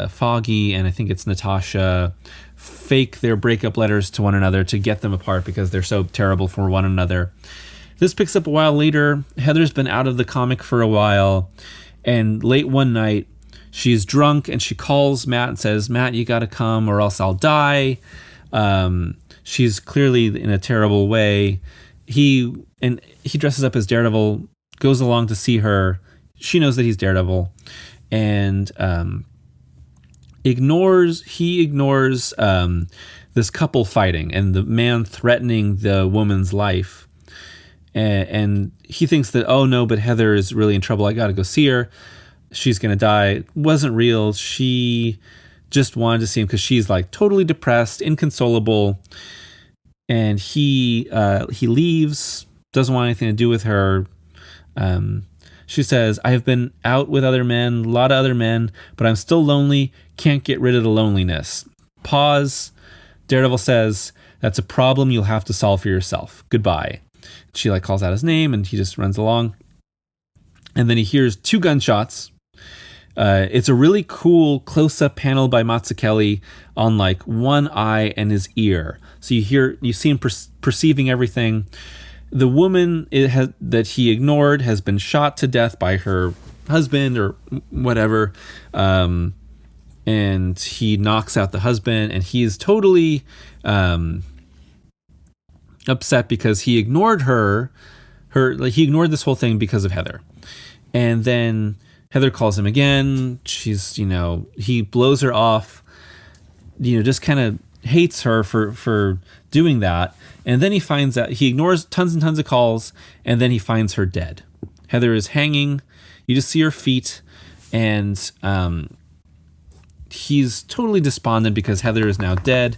Foggy, and I think it's Natasha, fake their breakup letters to one another to get them apart because they're so terrible for one another. This picks up a while later. Heather's been out of the comic for a while, and late one night, she's drunk, and she calls Matt and says, "Matt, you gotta come or else I'll die." She's clearly in a terrible way. He dresses up as Daredevil, goes along to see her. She knows that he's Daredevil, and ignores this couple fighting and the man threatening the woman's life. And he thinks that, oh no, but Heather is really in trouble. I got to go see her. She's going to die. Wasn't real. She just wanted to see him because she's totally depressed, inconsolable. And he leaves, doesn't want anything to do with her. She says, "I have been out with other men, a lot of other men, but I'm still lonely. Can't get rid of the loneliness." Pause. Daredevil says, "That's a problem you'll have to solve for yourself. Goodbye." She calls out his name, and he just runs along. And then he hears 2 gunshots. It's a really cool close-up panel by Mazzucchelli on one eye and his ear. So you see him perceiving everything. The woman that he ignored has been shot to death by her husband or whatever. And he knocks out the husband, and he is totally upset because he ignored he ignored this whole thing because of Heather. And then Heather calls him again. She's, he blows her off, just kind of hates her for doing that. And then he finds out, he ignores tons and tons of calls, and then he finds her dead. Heather is hanging. You just see her feet, and he's totally despondent because Heather is now dead.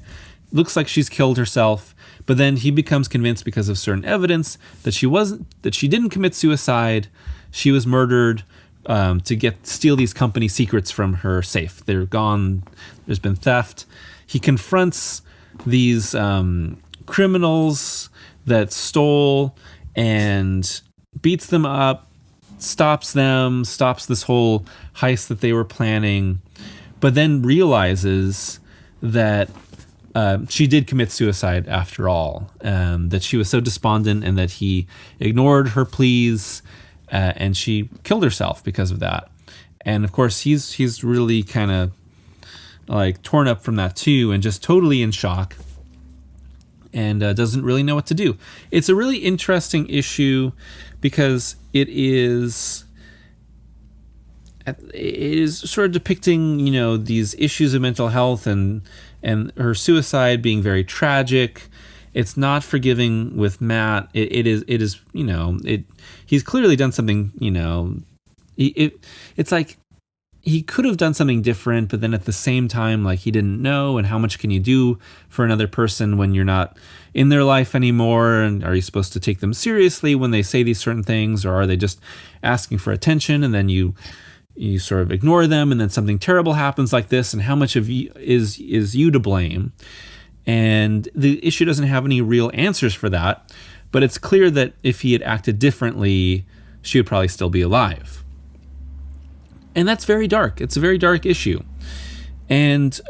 Looks like she's killed herself. But then he becomes convinced because of certain evidence that she didn't commit suicide. She was murdered to steal these company secrets from her safe. They're gone. There's been theft. He confronts these criminals that stole and beats them up, stops this whole heist that they were planning, but then realizes that she did commit suicide after all, that she was so despondent and that he ignored her pleas, and she killed herself because of that. And of course, he's really kind of like torn up from that too, and just totally in shock, and doesn't really know what to do. It's a really interesting issue because it is sort of depicting, you know, these issues of mental health and her suicide being very tragic. It's not forgiving with Matt. It is, you know, he's clearly done something, you know, it's like he could have done something different, but then at the same time, like, he didn't know, and how much can you do for another person when you're not in their life anymore? And are you supposed to take them seriously when they say these certain things, or are they just asking for attention, and then you sort of ignore them, and then something terrible happens like this, and how much of you is you to blame? And the issue doesn't have any real answers for that, but it's clear that if he had acted differently, she would probably still be alive. And that's very dark. It's a very dark issue. And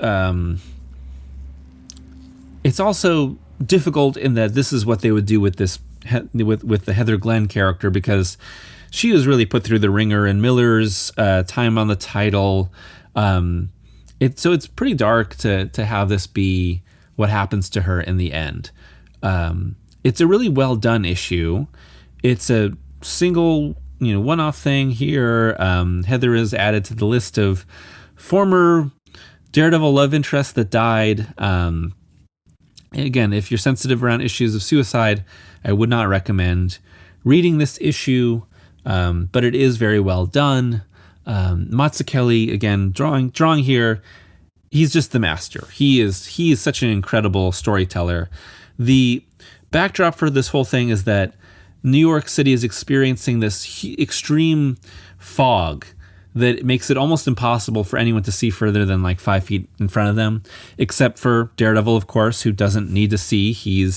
it's also difficult in that this is what they would do with this with the Heather Glenn character, because she was really put through the ringer in Miller's time on the title. So it's pretty dark to have this be what happens to her in the end. It's a really well done issue. It's a single, you know, one-off thing here. Heather is added to the list of former Daredevil love interests that died. Again, if you're sensitive around issues of suicide, I would not recommend reading this issue, but it is very well done. Mazzucchelli, again, drawing here, he's just the master. He is such an incredible storyteller. The backdrop for this whole thing is that New York City is experiencing this extreme fog that makes it almost impossible for anyone to see further than like 5 feet in front of them, except for Daredevil, of course, who doesn't need to see. He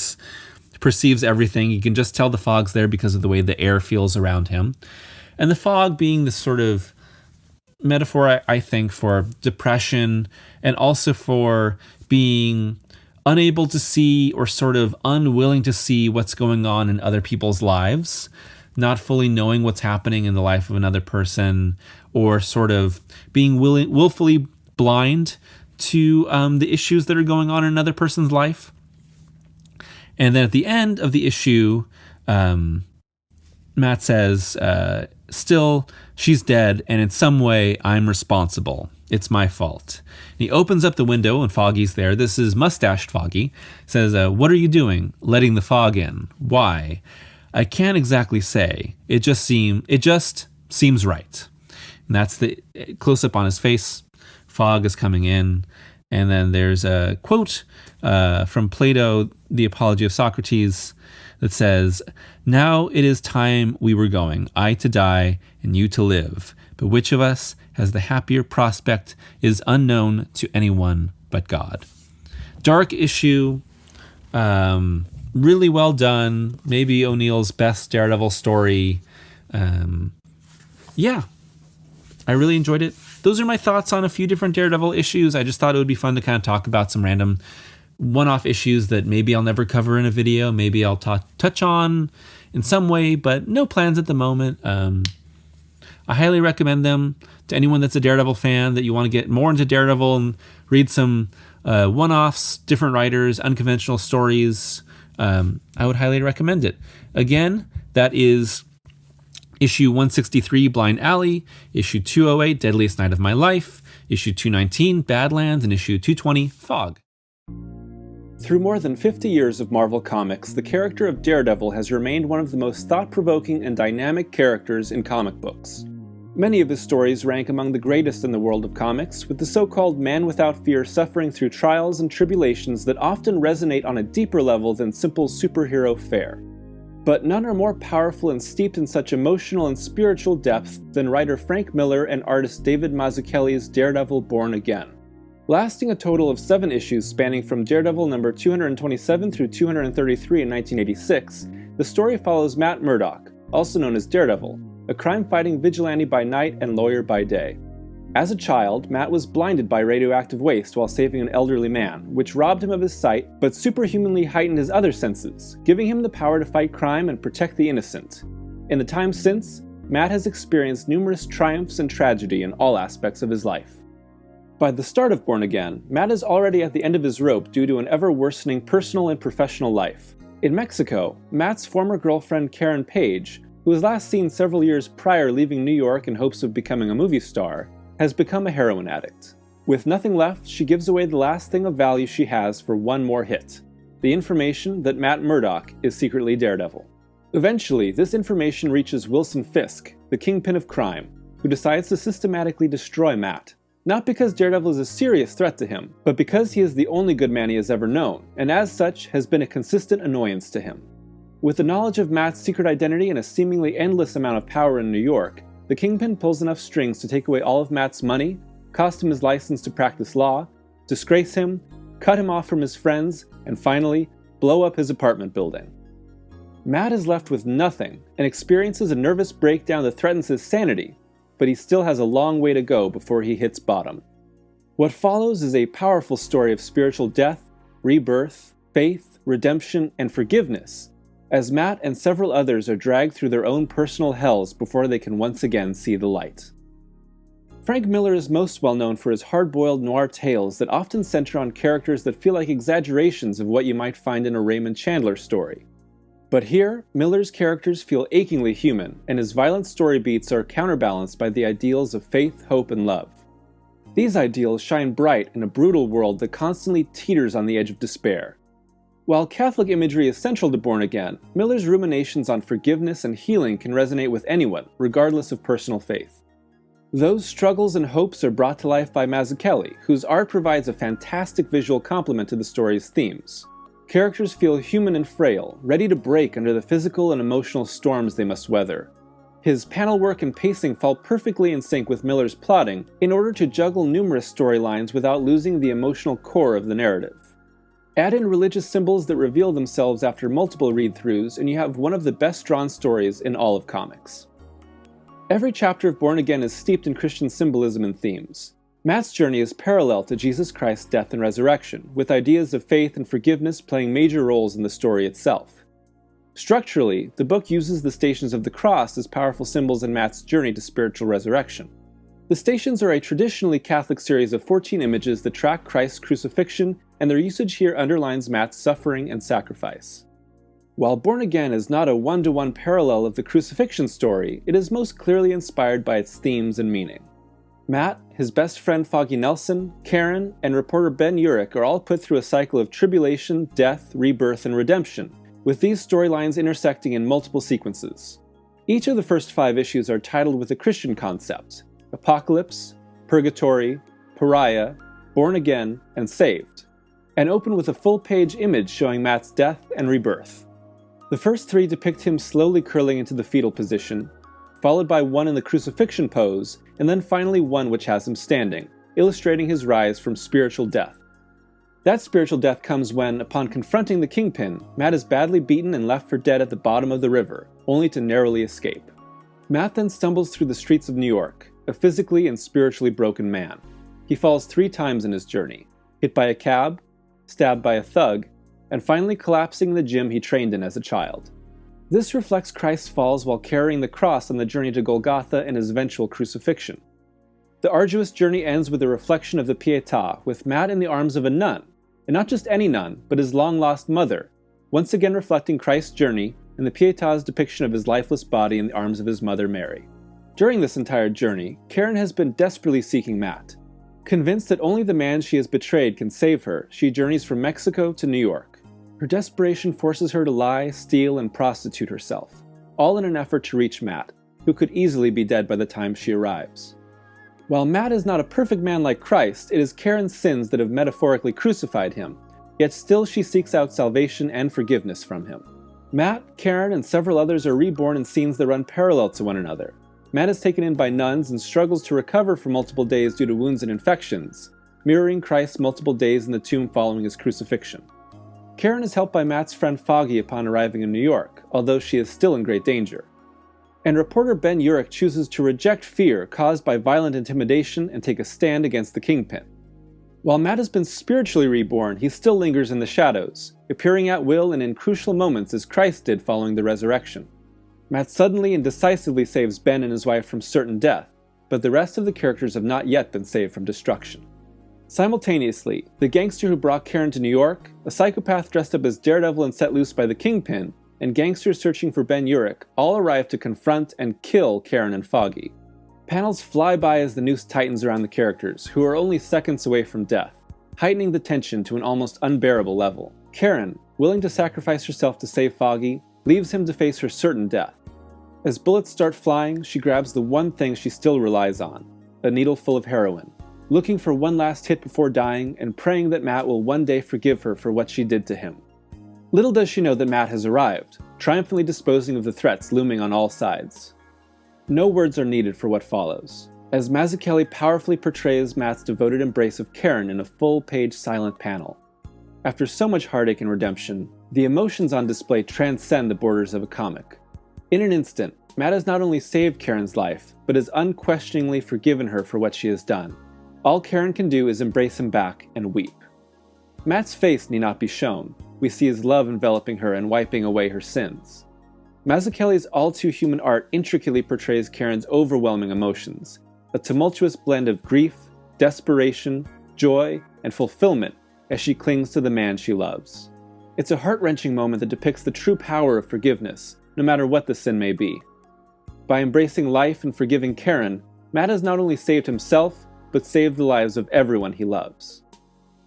perceives everything. You can just tell the fog's there because of the way the air feels around him. And the fog being this sort of metaphor, I think, for depression, and also for being unable to see, or sort of unwilling to see, what's going on in other people's lives, not fully knowing what's happening in the life of another person, or sort of being willfully blind to the issues that are going on in another person's life. And then at the end of the issue, Matt says, still, she's dead, and in some way, I'm responsible. It's my fault. And he opens up the window, and Foggy's there. This is mustached Foggy. Says, what are you doing? Letting the fog in. Why? I can't exactly say. It just seems right. And that's the close-up on his face. Fog is coming in. And then there's a quote from Plato, The Apology of Socrates, that says, now it is time we were going, I to die and you to live. But which of us has the happier prospect is unknown to anyone but God. Dark issue, really well done. Maybe O'Neill's best Daredevil story. Yeah, I really enjoyed it. Those are my thoughts on a few different Daredevil issues. I just thought it would be fun to kind of talk about some random one-off issues that maybe I'll never cover in a video. Maybe I'll touch on in some way, but no plans at the moment. I highly recommend them to anyone that's a Daredevil fan, that you want to get more into Daredevil and read some one-offs, different writers, unconventional stories. I would highly recommend it. Again, that is issue 163, Blind Alley, issue 208, Deadliest Night of My Life, issue 219, Badlands, and issue 220, Fog. Through more than 50 years of Marvel Comics, the character of Daredevil has remained one of the most thought-provoking and dynamic characters in comic books. Many of his stories rank among the greatest in the world of comics, with the so-called man without fear suffering through trials and tribulations that often resonate on a deeper level than simple superhero fare. But none are more powerful and steeped in such emotional and spiritual depth than writer Frank Miller and artist David Mazzucchelli's Daredevil Born Again. Lasting a total of 7 issues spanning from Daredevil number 227 through 233 in 1986, the story follows Matt Murdock, also known as Daredevil, a crime-fighting vigilante by night and lawyer by day. As a child, Matt was blinded by radioactive waste while saving an elderly man, which robbed him of his sight but superhumanly heightened his other senses, giving him the power to fight crime and protect the innocent. In the time since, Matt has experienced numerous triumphs and tragedy in all aspects of his life. By the start of Born Again, Matt is already at the end of his rope due to an ever-worsening personal and professional life. In Mexico, Matt's former girlfriend Karen Page, who was last seen several years prior leaving New York in hopes of becoming a movie star, has become a heroin addict. With nothing left, she gives away the last thing of value she has for one more hit: the information that Matt Murdock is secretly Daredevil. Eventually, this information reaches Wilson Fisk, the kingpin of crime, who decides to systematically destroy Matt. Not because Daredevil is a serious threat to him, but because he is the only good man he has ever known, and as such has been a consistent annoyance to him. With the knowledge of Matt's secret identity and a seemingly endless amount of power in New York, the Kingpin pulls enough strings to take away all of Matt's money, cost him his license to practice law, disgrace him, cut him off from his friends, and finally, blow up his apartment building. Matt is left with nothing and experiences a nervous breakdown that threatens his sanity, but he still has a long way to go before he hits bottom. What follows is a powerful story of spiritual death, rebirth, faith, redemption, and forgiveness, as Matt and several others are dragged through their own personal hells before they can once again see the light. Frank Miller is most well known for his hard-boiled noir tales that often center on characters that feel like exaggerations of what you might find in a Raymond Chandler story. But here, Miller's characters feel achingly human, and his violent story beats are counterbalanced by the ideals of faith, hope, and love. These ideals shine bright in a brutal world that constantly teeters on the edge of despair. While Catholic imagery is central to Born Again, Miller's ruminations on forgiveness and healing can resonate with anyone, regardless of personal faith. Those struggles and hopes are brought to life by Mazzucchelli, whose art provides a fantastic visual complement to the story's themes. Characters feel human and frail, ready to break under the physical and emotional storms they must weather. His panel work and pacing fall perfectly in sync with Miller's plotting in order to juggle numerous storylines without losing the emotional core of the narrative. Add in religious symbols that reveal themselves after multiple read-throughs, and you have one of the best drawn stories in all of comics. Every chapter of Born Again is steeped in Christian symbolism and themes. Matt's journey is parallel to Jesus Christ's death and resurrection, with ideas of faith and forgiveness playing major roles in the story itself. Structurally, the book uses the Stations of the Cross as powerful symbols in Matt's journey to spiritual resurrection. The Stations are a traditionally Catholic series of 14 images that track Christ's crucifixion, and their usage here underlines Matt's suffering and sacrifice. While Born Again is not a one-to-one parallel of the crucifixion story, it is most clearly inspired by its themes and meaning. Matt, his best friend Foggy Nelson, Karen, and reporter Ben Urich are all put through a cycle of tribulation, death, rebirth, and redemption, with these storylines intersecting in multiple sequences. Each of the first 5 issues are titled with a Christian concept: Apocalypse, Purgatory, Pariah, Born Again, and Saved, and open with a full-page image showing Matt's death and rebirth. The first 3 depict him slowly curling into the fetal position, followed by one in the crucifixion pose, and then finally one which has him standing, illustrating his rise from spiritual death. That spiritual death comes when, upon confronting the Kingpin, Matt is badly beaten and left for dead at the bottom of the river, only to narrowly escape. Matt then stumbles through the streets of New York, a physically and spiritually broken man. He falls 3 times in his journey, hit by a cab, stabbed by a thug, and finally collapsing in the gym he trained in as a child. This reflects Christ's falls while carrying the cross on the journey to Golgotha and his eventual crucifixion. The arduous journey ends with a reflection of the Pietà, with Matt in the arms of a nun, and not just any nun, but his long-lost mother, once again reflecting Christ's journey and the Pietà's depiction of his lifeless body in the arms of his mother Mary. During this entire journey, Karen has been desperately seeking Matt. Convinced that only the man she has betrayed can save her, she journeys from Mexico to New York. Her desperation forces her to lie, steal, and prostitute herself, all in an effort to reach Matt, who could easily be dead by the time she arrives. While Matt is not a perfect man like Christ, it is Karen's sins that have metaphorically crucified him, yet still she seeks out salvation and forgiveness from him. Matt, Karen, and several others are reborn in scenes that run parallel to one another. Matt is taken in by nuns and struggles to recover for multiple days due to wounds and infections, mirroring Christ's multiple days in the tomb following his crucifixion. Karen is helped by Matt's friend Foggy upon arriving in New York, although she is still in great danger. And reporter Ben Urich chooses to reject fear caused by violent intimidation and take a stand against the Kingpin. While Matt has been spiritually reborn, he still lingers in the shadows, appearing at will and in crucial moments as Christ did following the resurrection. Matt suddenly and decisively saves Ben and his wife from certain death, but the rest of the characters have not yet been saved from destruction. Simultaneously, the gangster who brought Karen to New York, a psychopath dressed up as Daredevil and set loose by the Kingpin, and gangsters searching for Ben Urich all arrive to confront and kill Karen and Foggy. Panels fly by as the noose tightens around the characters, who are only seconds away from death, heightening the tension to an almost unbearable level. Karen, willing to sacrifice herself to save Foggy, leaves him to face her certain death. As bullets start flying, she grabs the one thing she still relies on, a needle full of heroin, looking for one last hit before dying and praying that Matt will one day forgive her for what she did to him. Little does she know that Matt has arrived, triumphantly disposing of the threats looming on all sides. No words are needed for what follows, as Mazzucchelli powerfully portrays Matt's devoted embrace of Karen in a full-page silent panel. After so much heartache and redemption, the emotions on display transcend the borders of a comic. In an instant, Matt has not only saved Karen's life, but has unquestioningly forgiven her for what she has done. All Karen can do is embrace him back and weep. Matt's face need not be shown. We see his love enveloping her and wiping away her sins. Mazzucchelli's all-too-human art intricately portrays Karen's overwhelming emotions, a tumultuous blend of grief, desperation, joy, and fulfillment as she clings to the man she loves. It's a heart-wrenching moment that depicts the true power of forgiveness, no matter what the sin may be. By embracing life and forgiving Karen, Matt has not only saved himself, but saved the lives of everyone he loves.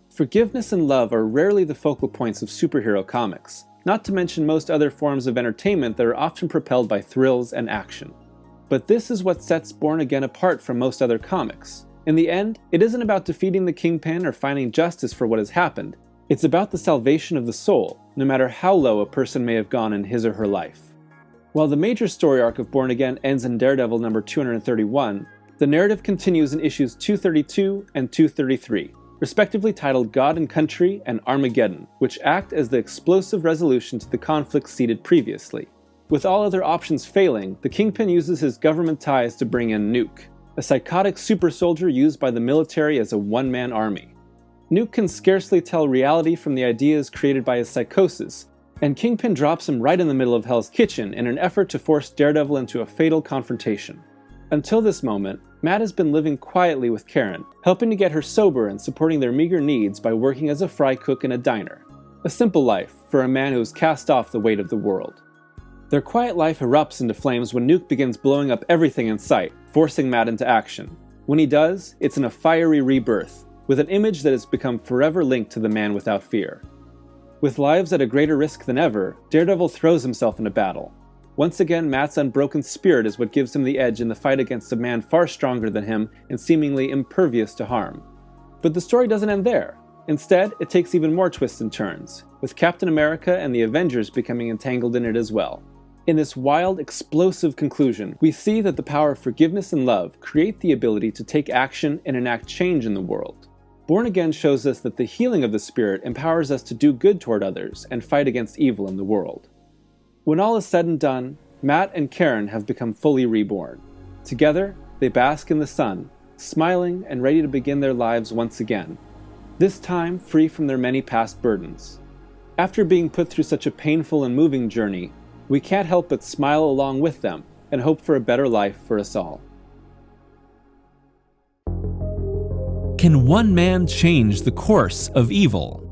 Forgiveness and love are rarely the focal points of superhero comics, not to mention most other forms of entertainment that are often propelled by thrills and action. But this is what sets Born Again apart from most other comics. In the end, it isn't about defeating the Kingpin or finding justice for what has happened. It's about the salvation of the soul, no matter how low a person may have gone in his or her life. While the major story arc of Born Again ends in Daredevil number 231, the narrative continues in issues 232 and 233, respectively titled God and Country and Armageddon, which act as the explosive resolution to the conflict seeded previously. With all other options failing, the Kingpin uses his government ties to bring in Nuke, a psychotic super soldier used by the military as a one-man army. Nuke can scarcely tell reality from the ideas created by his psychosis, and Kingpin drops him right in the middle of Hell's Kitchen in an effort to force Daredevil into a fatal confrontation. Until this moment, Matt has been living quietly with Karen, helping to get her sober and supporting their meager needs by working as a fry cook in a diner. A simple life for a man who has cast off the weight of the world. Their quiet life erupts into flames when Nuke begins blowing up everything in sight, forcing Matt into action. When he does, it's in a fiery rebirth, with an image that has become forever linked to the man without fear. With lives at a greater risk than ever, Daredevil throws himself into battle. Once again, Matt's unbroken spirit is what gives him the edge in the fight against a man far stronger than him and seemingly impervious to harm. But the story doesn't end there. Instead, it takes even more twists and turns, with Captain America and the Avengers becoming entangled in it as well. In this wild, explosive conclusion, we see that the power of forgiveness and love create the ability to take action and enact change in the world. Born Again shows us that the healing of the spirit empowers us to do good toward others and fight against evil in the world. When all is said and done, Matt and Karen have become fully reborn. Together, they bask in the sun, smiling and ready to begin their lives once again, this time free from their many past burdens. After being put through such a painful and moving journey, we can't help but smile along with them and hope for a better life for us all. Can one man change the course of evil?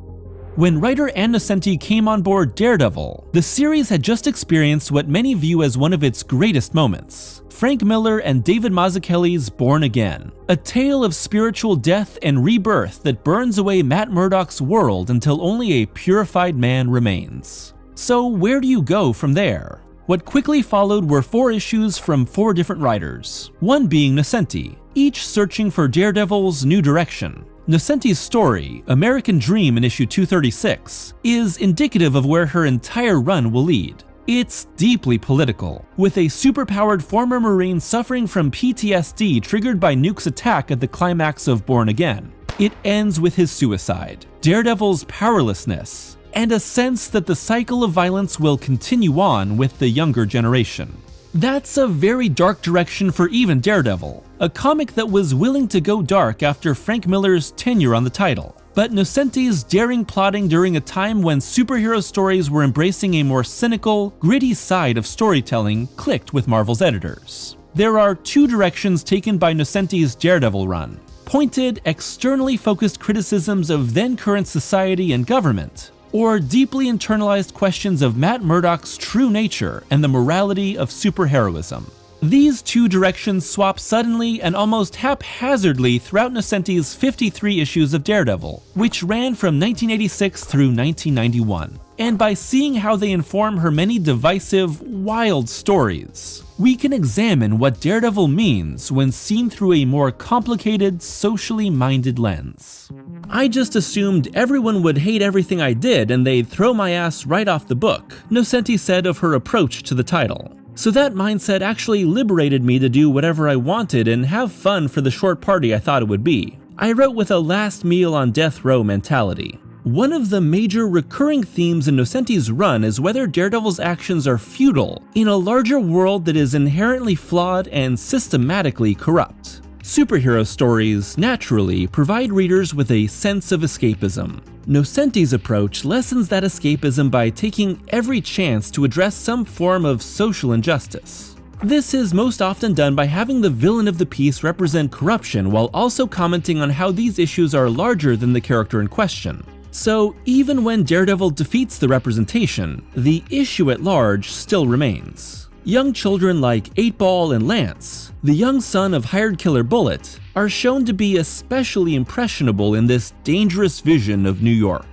When writer and Nocenti came on board Daredevil, the series had just experienced what many view as one of its greatest moments. Frank Miller and David Mazzucchelli's Born Again, a tale of spiritual death and rebirth that burns away Matt Murdock's world until only a purified man remains. So where do you go from there? What quickly followed were 4 issues from 4 different writers, one being Nocenti, each searching for Daredevil's new direction. Nocenti's story, American Dream in issue 236, is indicative of where her entire run will lead. It's deeply political, with a superpowered former Marine suffering from PTSD triggered by Nuke's attack at the climax of Born Again. It ends with his suicide, Daredevil's powerlessness, and a sense that the cycle of violence will continue on with the younger generation. That's a very dark direction for even Daredevil, a comic that was willing to go dark after Frank Miller's tenure on the title. But Nocenti's daring plotting during a time when superhero stories were embracing a more cynical, gritty side of storytelling clicked with Marvel's editors. There are two directions taken by Nocenti's Daredevil run: pointed, externally focused criticisms of then-current society and government, or deeply internalized questions of Matt Murdock's true nature and the morality of superheroism. These two directions swap suddenly and almost haphazardly throughout Nocenti's 53 issues of Daredevil, which ran from 1986 through 1991. And by seeing how they inform her many divisive, wild stories, we can examine what Daredevil means when seen through a more complicated, socially minded lens. I just assumed everyone would hate everything I did and they'd throw my ass right off the book, Nocenti said of her approach to the title. So that mindset actually liberated me to do whatever I wanted and have fun for the short party I thought it would be. I wrote with a last meal on death row mentality. One of the major recurring themes in Nocenti's run is whether Daredevil's actions are futile in a larger world that is inherently flawed and systematically corrupt. Superhero stories, naturally, provide readers with a sense of escapism. Nocenti's approach lessens that escapism by taking every chance to address some form of social injustice. This is most often done by having the villain of the piece represent corruption while also commenting on how these issues are larger than the character in question. So even when Daredevil defeats the representation, the issue at large still remains. Young children like 8-Ball and Lance, the young son of hired killer Bullet, are shown to be especially impressionable in this dangerous vision of New York.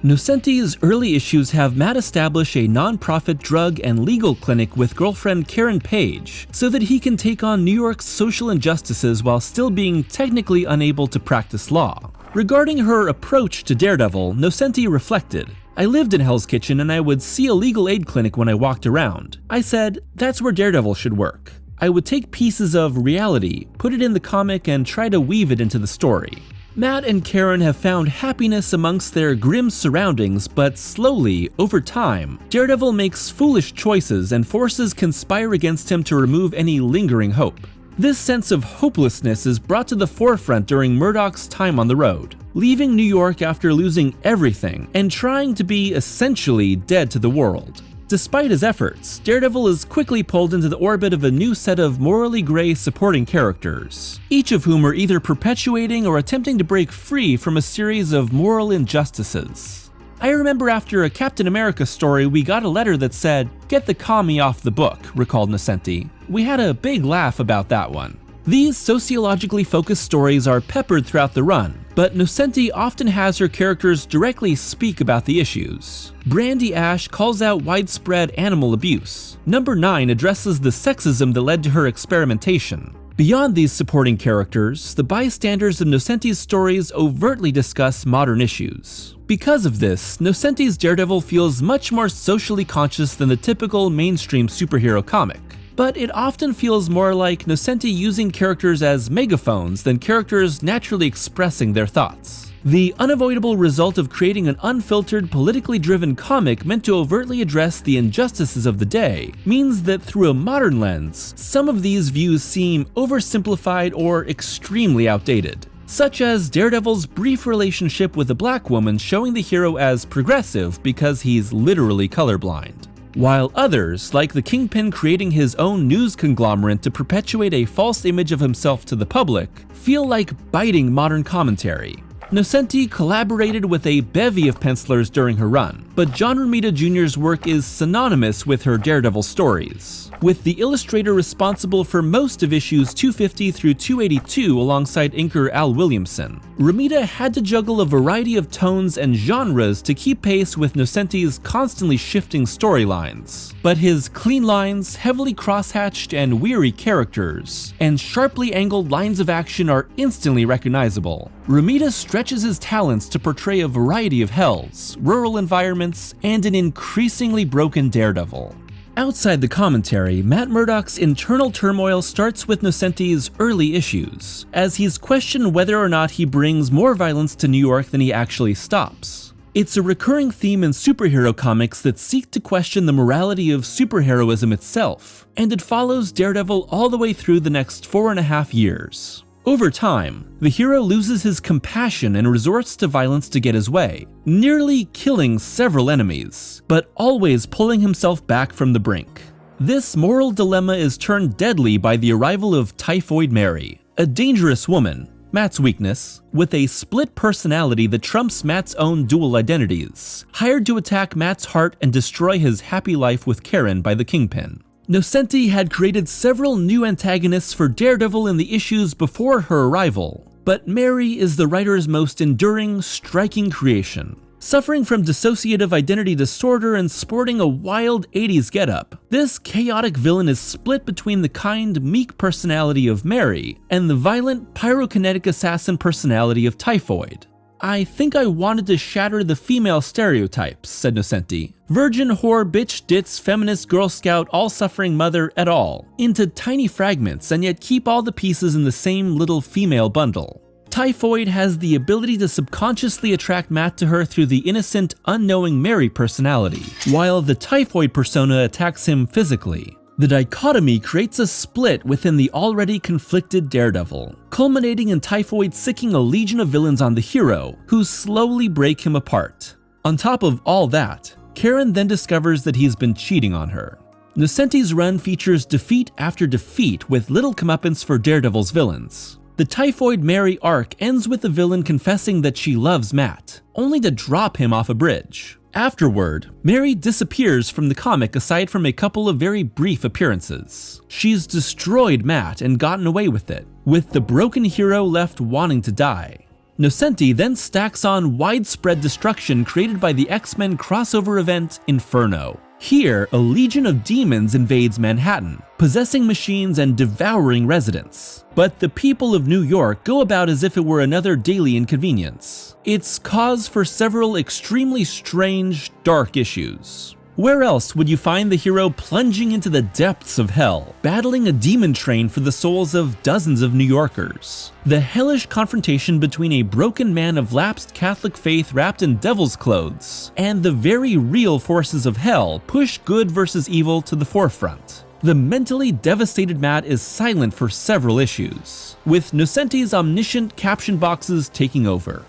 Nocenti's early issues have Matt establish a non-profit drug and legal clinic with girlfriend Karen Page so that he can take on New York's social injustices while still being technically unable to practice law. Regarding her approach to Daredevil, Nocenti reflected, "I lived in Hell's Kitchen and I would see a legal aid clinic when I walked around. I said, that's where Daredevil should work. I would take pieces of reality, put it in the comic, and try to weave it into the story." Matt and Karen have found happiness amongst their grim surroundings, but slowly, over time, Daredevil makes foolish choices and forces conspire against him to remove any lingering hope. This sense of hopelessness is brought to the forefront during Murdock's time on the road, leaving New York after losing everything and trying to be essentially dead to the world. Despite his efforts, Daredevil is quickly pulled into the orbit of a new set of morally gray supporting characters, each of whom are either perpetuating or attempting to break free from a series of moral injustices. I remember after a Captain America story we got a letter that said, "Get the commie off the book," recalled Nocenti. We had a big laugh about that one. These sociologically focused stories are peppered throughout the run, but Nocenti often has her characters directly speak about the issues. Brandy Ash calls out widespread animal abuse. Number 9 addresses the sexism that led to her experimentation. Beyond these supporting characters, the bystanders of Nocenti's stories overtly discuss modern issues. Because of this, Nocenti's Daredevil feels much more socially conscious than the typical mainstream superhero comic. But it often feels more like Nocenti using characters as megaphones than characters naturally expressing their thoughts. The unavoidable result of creating an unfiltered, politically driven comic meant to overtly address the injustices of the day means that through a modern lens, some of these views seem oversimplified or extremely outdated. Such as Daredevil's brief relationship with a black woman showing the hero as progressive because he's literally colorblind. While others, like the Kingpin creating his own news conglomerate to perpetuate a false image of himself to the public, feel like biting modern commentary. Nocenti collaborated with a bevy of pencilers during her run, but John Romita Jr.'s work is synonymous with her Daredevil stories, with the illustrator responsible for most of issues 250 through 282 alongside inker Al Williamson. Romita had to juggle a variety of tones and genres to keep pace with Nocenti's constantly shifting storylines, but his clean lines, heavily crosshatched and weary characters, and sharply angled lines of action are instantly recognizable. Romita stretches his talents to portray a variety of hells, rural environments, and an increasingly broken Daredevil. Outside the commentary, Matt Murdock's internal turmoil starts with Nocenti's early issues, as he's questioned whether or not he brings more violence to New York than he actually stops. It's a recurring theme in superhero comics that seek to question the morality of superheroism itself, and it follows Daredevil all the way through the next 4.5 years. Over time, the hero loses his compassion and resorts to violence to get his way, nearly killing several enemies, but always pulling himself back from the brink. This moral dilemma is turned deadly by the arrival of Typhoid Mary, a dangerous woman, Matt's weakness, with a split personality that trumps Matt's own dual identities, hired to attack Matt's heart and destroy his happy life with Karen by the Kingpin. Nocenti had created several new antagonists for Daredevil in the issues before her arrival, but Mary is the writer's most enduring, striking creation. Suffering from dissociative identity disorder and sporting a wild 80s getup, this chaotic villain is split between the kind, meek personality of Mary and the violent, pyrokinetic assassin personality of Typhoid. "I think I wanted to shatter the female stereotypes," said Nocenti. "Virgin, whore, bitch, ditz, feminist, Girl Scout, all-suffering mother, et al. Into tiny fragments and yet keep all the pieces in the same little female bundle." Typhoid has the ability to subconsciously attract Matt to her through the innocent, unknowing Mary personality, while the Typhoid persona attacks him physically. The dichotomy creates a split within the already conflicted Daredevil, culminating in Typhoid sicking a legion of villains on the hero, who slowly break him apart. On top of all that, Karen then discovers that he's been cheating on her. Nocenti's run features defeat after defeat with little comeuppance for Daredevil's villains. The Typhoid Mary arc ends with the villain confessing that she loves Matt, only to drop him off a bridge. Afterward, Mary disappears from the comic aside from a couple of very brief appearances. She's destroyed Matt and gotten away with it, with the broken hero left wanting to die. Nocenti then stacks on widespread destruction created by the X-Men crossover event Inferno. Here, a legion of demons invades Manhattan, possessing machines and devouring residents. But the people of New York go about as if it were another daily inconvenience. It's cause for several extremely strange, dark issues. Where else would you find the hero plunging into the depths of hell, battling a demon train for the souls of dozens of New Yorkers? The hellish confrontation between a broken man of lapsed Catholic faith wrapped in devil's clothes and the very real forces of hell push good versus evil to the forefront. The mentally devastated Matt is silent for several issues, with Nocenti's omniscient caption boxes taking over.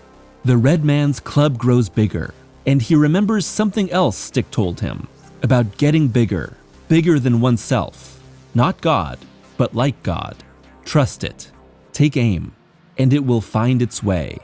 The Red Man's club grows bigger, and he remembers something else Stick told him, about getting bigger, bigger than oneself. Not God, but like God. Trust it, take aim, and it will find its way.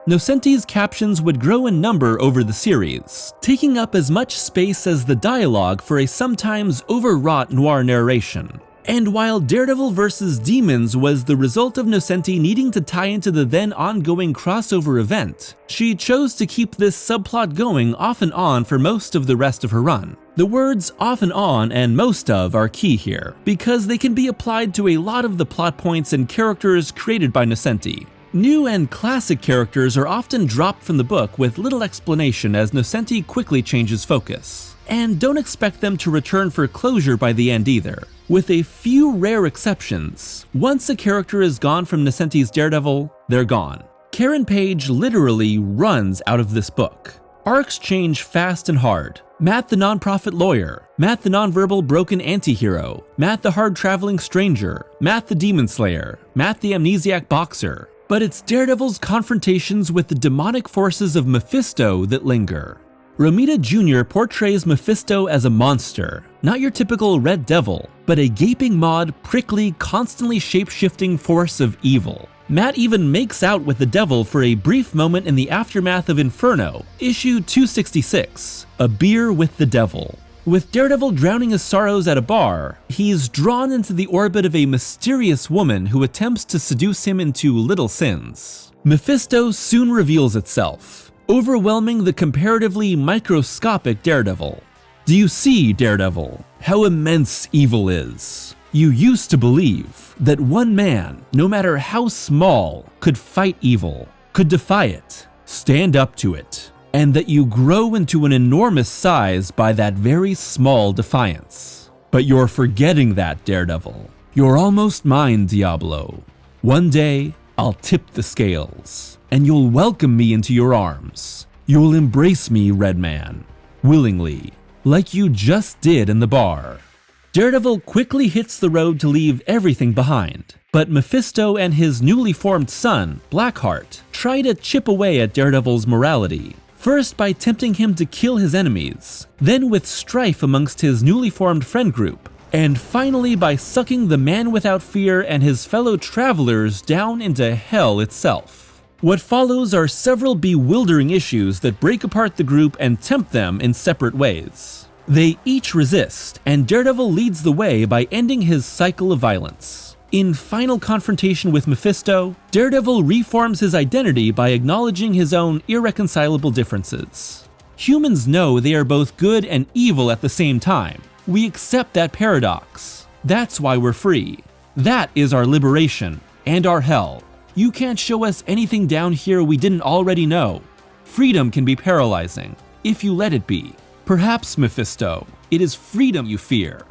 Nocenti's captions would grow in number over the series, taking up as much space as the dialogue for a sometimes overwrought noir narration. And while Daredevil vs. Demons was the result of Nocenti needing to tie into the then ongoing crossover event, she chose to keep this subplot going off and on for most of the rest of her run. The words off and on and most of are key here, because they can be applied to a lot of the plot points and characters created by Nocenti. New and classic characters are often dropped from the book with little explanation as Nocenti quickly changes focus. And don't expect them to return for closure by the end either. With a few rare exceptions, once a character is gone from Nocenti's Daredevil, they're gone. Karen Page literally runs out of this book. Arcs change fast and hard. Matt the nonprofit lawyer, Matt the nonverbal broken antihero, Matt the hard-traveling stranger, Matt the demon slayer, Matt the amnesiac boxer. But it's Daredevil's confrontations with the demonic forces of Mephisto that linger. Romita Jr. portrays Mephisto as a monster, not your typical Red Devil, but a gaping mauled, prickly, constantly shape-shifting force of evil. Matt even makes out with the devil for a brief moment in the aftermath of Inferno, issue 266, A Beer with the Devil. With Daredevil drowning his sorrows at a bar, he's drawn into the orbit of a mysterious woman who attempts to seduce him into little sins. Mephisto soon reveals itself, overwhelming the comparatively microscopic Daredevil. Do you see, Daredevil, how immense evil is? You used to believe that one man, no matter how small, could fight evil, could defy it, stand up to it. and that you grow into an enormous size by that very small defiance. But you're forgetting that, Daredevil. You're almost mine, Diablo. One day, I'll tip the scales, and you'll welcome me into your arms. You'll embrace me, Red Man, willingly, like you just did in the bar. Daredevil quickly hits the road to leave everything behind, but Mephisto and his newly formed son, Blackheart, try to chip away at Daredevil's morality. First by tempting him to kill his enemies, then with strife amongst his newly formed friend group, and finally by sucking the man without fear and his fellow travelers down into hell itself. What follows are several bewildering issues that break apart the group and tempt them in separate ways. They each resist, and Daredevil leads the way by ending his cycle of violence. In final confrontation with Mephisto, Daredevil reforms his identity by acknowledging his own irreconcilable differences. Humans know they are both good and evil at the same time. We accept that paradox. That's why we're free. That is our liberation and our hell. You can't show us anything down here we didn't already know. Freedom can be paralyzing, if you let it be. Perhaps, Mephisto, it is freedom you fear.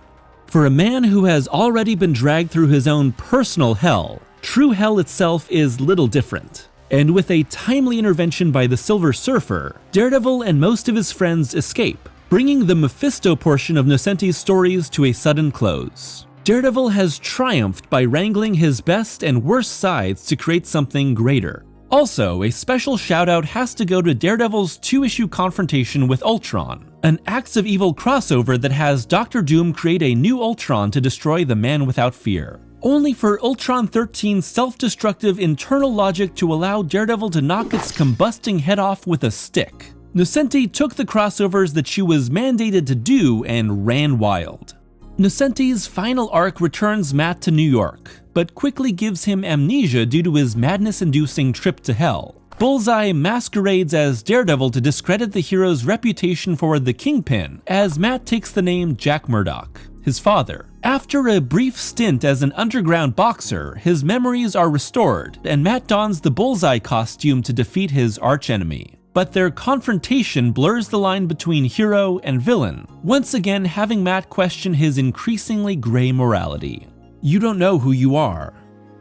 For a man who has already been dragged through his own personal hell, true hell itself is little different. And with a timely intervention by the Silver Surfer, Daredevil and most of his friends escape, bringing the Mephisto portion of Nocenti's stories to a sudden close. Daredevil has triumphed by wrangling his best and worst sides to create something greater. Also, a special shout-out has to go to Daredevil's 2-issue confrontation with Ultron, an Acts of Evil crossover that has Dr. Doom create a new Ultron to destroy the Man Without Fear, only for Ultron 13's self-destructive internal logic to allow Daredevil to knock its combusting head off with a stick. Nocenti took the crossovers that she was mandated to do and ran wild. Nocenti's final arc returns Matt to New York, but quickly gives him amnesia due to his madness-inducing trip to hell. Bullseye masquerades as Daredevil to discredit the hero's reputation for the Kingpin, as Matt takes the name Jack Murdock, his father. After a brief stint as an underground boxer, his memories are restored, and Matt dons the Bullseye costume to defeat his archenemy. But their confrontation blurs the line between hero and villain, once again having Matt question his increasingly gray morality. You don't know who you are.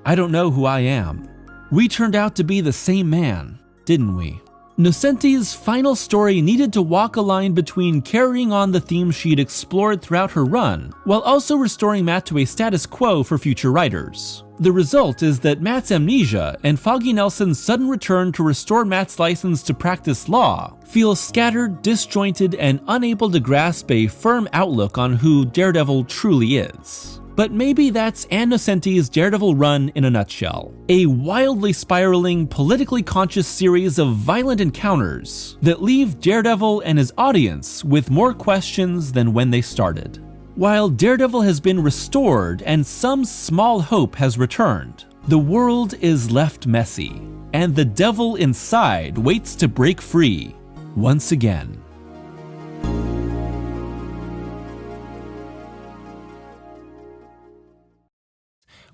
I don't know who I am. We turned out to be the same man, didn't we? Nocenti's final story needed to walk a line between carrying on the themes she'd explored throughout her run, while also restoring Matt to a status quo for future writers. The result is that Matt's amnesia and Foggy Nelson's sudden return to restore Matt's license to practice law feel scattered, disjointed, and unable to grasp a firm outlook on who Daredevil truly is. But maybe that's Ann Nocenti's Daredevil run in a nutshell. A wildly spiraling, politically conscious series of violent encounters that leave Daredevil and his audience with more questions than when they started. While Daredevil has been restored and some small hope has returned, the world is left messy, and the devil inside waits to break free once again.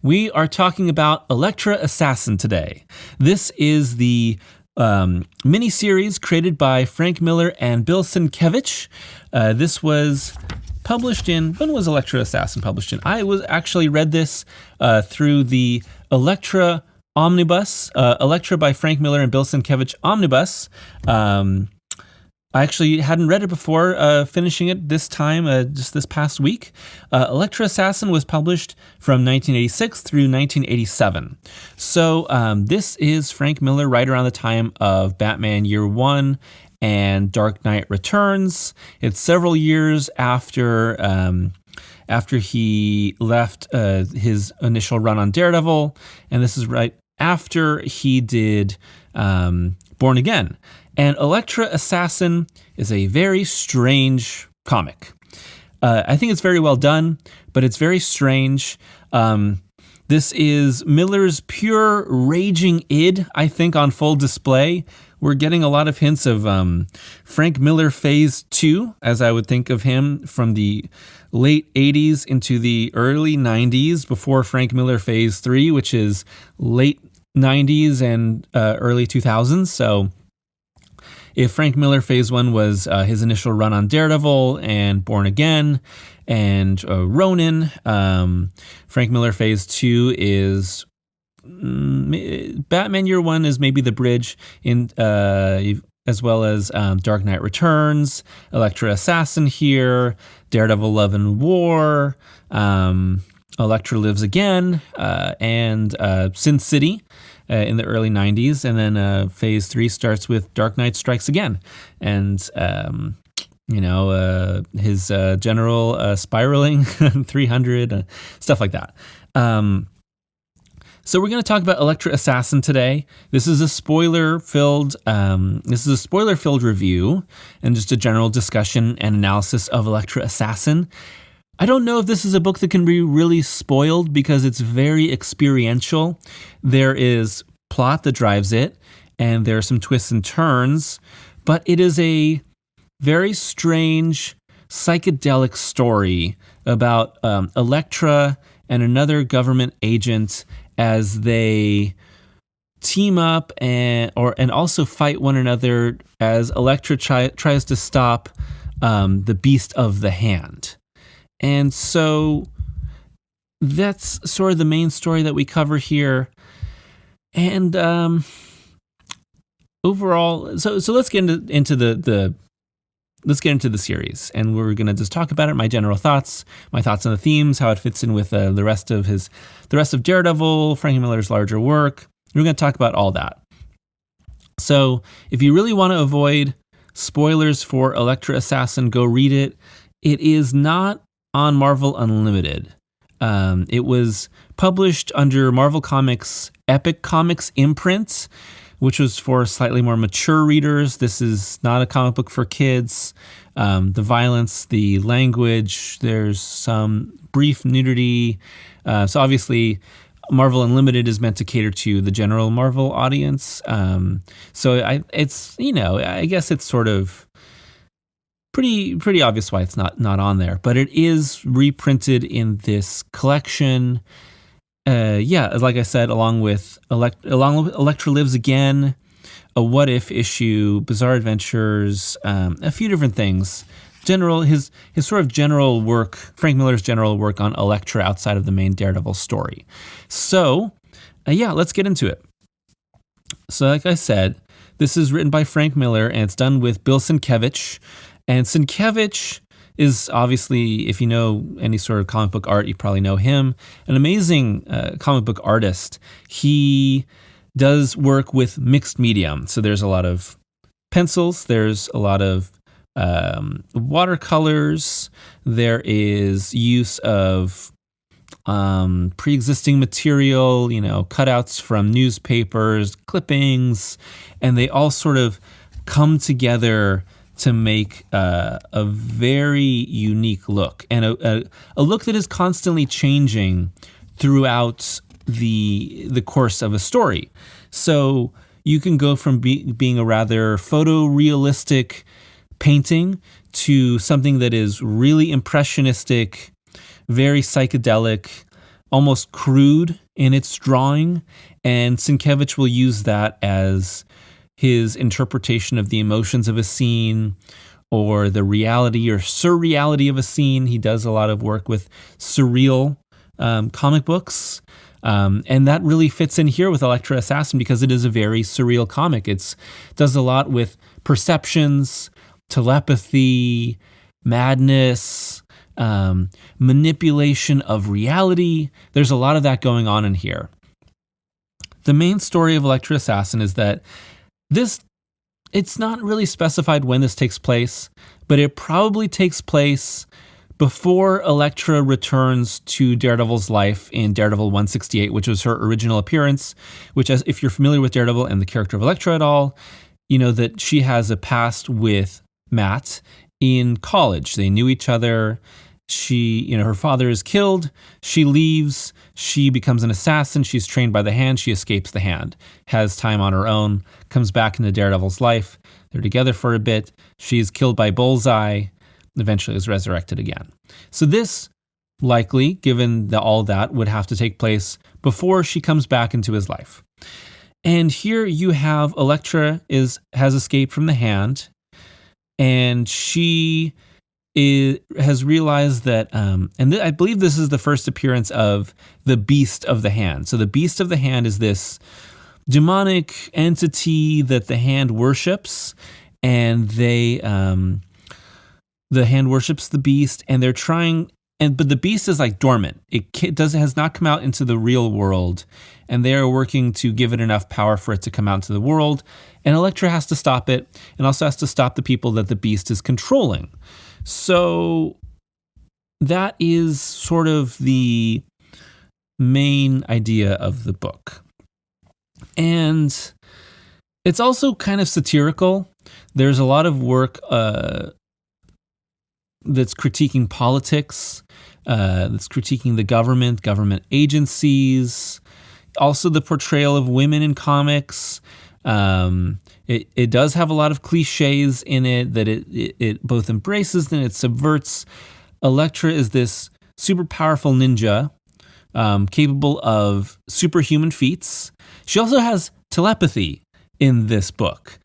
We are talking about Elektra Assassin today. This is the mini-series created by Frank Miller and Bill Sienkiewicz. This was published in, when was Elektra Assassin published in? I actually read this through the Elektra Omnibus, Elektra by Frank Miller and Bill Sienkiewicz Omnibus. I actually hadn't read it before finishing it this time, just this past week. Elektra Assassin was published from 1986 through 1987. So this is Frank Miller right around the time of Batman Year One and Dark Knight Returns. It's several years after he left his initial run on Daredevil, and this is right after he did Born Again. And Elektra Assassin is a very strange comic. I think it's very well done, but it's very strange. This is Miller's pure raging id, I think, on full display. We're getting a lot of hints of Frank Miller Phase 2, as I would think of him, from the late 80s into the early 90s, before Frank Miller Phase 3, which is late 90s and early 2000s. So if Frank Miller Phase 1 was his initial run on Daredevil and Born Again and Ronin, Frank Miller Phase 2 is Batman Year 1 is maybe the bridge in as well as Dark Knight Returns, Elektra Assassin here, Daredevil Love and War, Elektra Lives Again, and Sin City in the early 90s. And then Phase 3 starts with Dark Knight Strikes Again. And, his general spiraling, 300, stuff like that. So we're going to talk about Elektra Assassin today. This is a spoiler-filled review and just a general discussion and analysis of Elektra Assassin. I don't know if this is a book that can be really spoiled because it's very experiential. There is plot that drives it, and there are some twists and turns, but it is a very strange psychedelic story about Elektra and another government agent as they team up and also fight one another as Elektra tries to stop the Beast of the Hand. And so that's sort of the main story that we cover here. And overall, so let's get into the let's get into the series, and we're going to just talk about it, my general thoughts, my thoughts on the themes, how it fits in with the rest of Daredevil, Frank Miller's larger work. We're going to talk about all that. So if you really want to avoid spoilers for Elektra Assassin, go read it. It is not on Marvel Unlimited. It was published under Marvel Comics' Epic Comics imprint, which was for slightly more mature readers. This is not a comic book for kids. The violence, the language, there's some brief nudity. So obviously, Marvel Unlimited is meant to cater to the general Marvel audience. I guess it's sort of pretty obvious why it's not on there. But it is reprinted in this collection. Like I said, along with Elektra Lives Again, a What If issue, Bizarre Adventures, a few different things. His sort of general work, Frank Miller's general work on Elektra outside of the main Daredevil story. So, let's get into it. So, like I said, this is written by Frank Miller, and it's done with Bill Sienkiewicz. And Sienkiewicz is obviously, if you know any sort of comic book art, you probably know him. An amazing comic book artist. He does work with mixed medium. So there's a lot of pencils. There's a lot of watercolors. There is use of pre-existing material, cutouts from newspapers, clippings, and they all sort of come together to make a very unique look, and a look that is constantly changing throughout the course of a story. So you can go from being a rather photorealistic painting to something that is really impressionistic, very psychedelic, almost crude in its drawing, and Sienkiewicz will use that as his interpretation of the emotions of a scene or the reality or surreality of a scene. He does a lot of work with surreal comic books. And that really fits in here with Elektra Assassin because it is a very surreal comic. It does a lot with perceptions, telepathy, madness, manipulation of reality. There's a lot of that going on in here. The main story of Elektra Assassin is that it's not really specified when this takes place, but it probably takes place before Elektra returns to Daredevil's life in Daredevil 168, which was her original appearance, which, as if you're familiar with Daredevil and the character of Elektra at all, you know that she has a past with Matt in college. They knew each other. Her father is killed. She leaves. She becomes an assassin. She's trained by the Hand. She escapes the Hand, has time on her own, comes back into Daredevil's life. They're together for a bit. She's killed by Bullseye, eventually is resurrected again. So this, likely, given all that, would have to take place before she comes back into his life. And here you have Elektra has escaped from the hand, and she has realized that, I believe this is the first appearance of the Beast of the Hand. So the Beast of the Hand is this demonic entity that the hand worships, and the hand worships the beast, and they're trying. But the beast is like dormant. It has not come out into the real world, and they are working to give it enough power for it to come out into the world. And Elektra has to stop it, and also has to stop the people that the beast is controlling. So that is sort of the main idea of the book. And it's also kind of satirical. There's a lot of work that's critiquing politics, that's critiquing the government agencies, also the portrayal of women in comics. It does have a lot of cliches in it that it both embraces and it subverts. Elektra is this super powerful ninja, capable of superhuman feats. She also has telepathy in this book.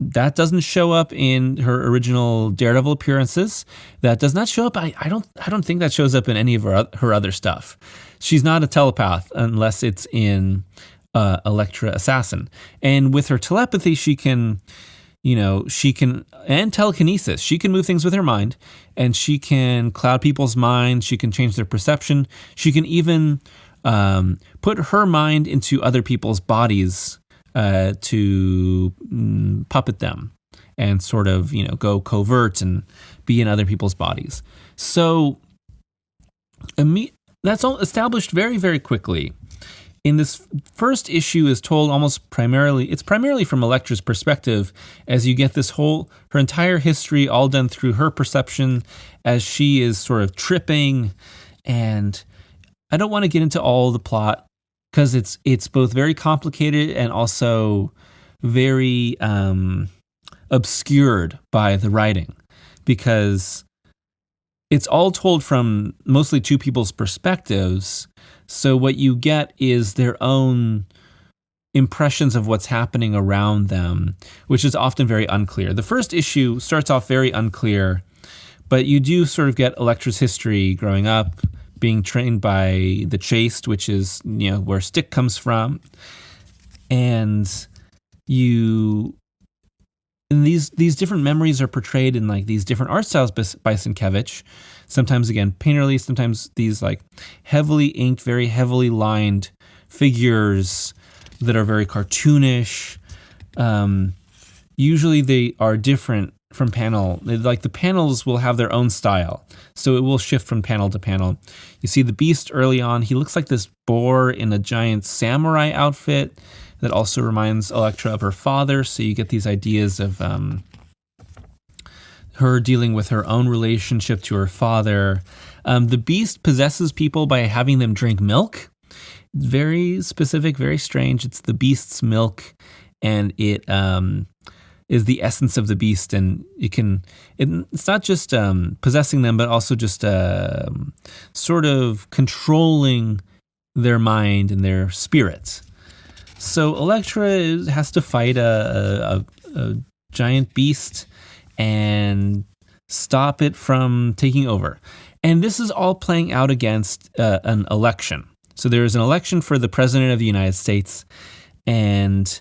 That doesn't show up in her original Daredevil appearances. That does not show up. I don't think that shows up in any of her other stuff. She's not a telepath unless it's in Elektra Assassin. And with her telepathy, she can, and telekinesis. She can move things with her mind, and she can cloud people's minds. She can change their perception. She can even put her mind into other people's bodies to puppet them and sort of, go covert and be in other people's bodies. So that's all established very, very quickly. In this first issue is told it's primarily from Elektra's perspective, as you get her entire history all done through her perception as she is sort of tripping. And I don't want to get into all the plot, because it's both very complicated and also very obscured by the writing, because it's all told from mostly two people's perspectives. So what you get is their own impressions of what's happening around them, which is often very unclear. The first issue starts off very unclear, but you do sort of get Elektra's history growing up, being trained by the Chaste, which is, where Stick comes from. And these different memories are portrayed in like these different art styles by Sienkiewicz. Sometimes, again, painterly, sometimes these like heavily inked, very heavily lined figures that are very cartoonish. Usually they are different from panel. Like the panels will have their own style, so it will shift from panel to panel. You see the Beast early on. He looks like this boar in a giant samurai outfit that also reminds Elektra of her father. So you get these ideas of her dealing with her own relationship to her father. The Beast possesses people by having them drink milk. Very specific, very strange. It's the Beast's milk, and it is the essence of the Beast, and it's not just possessing them, but also just sort of controlling their mind and their spirits. So Elektra has to fight a giant beast and stop it from taking over. And this is all playing out against an election. So there is an election for the President of the United States, and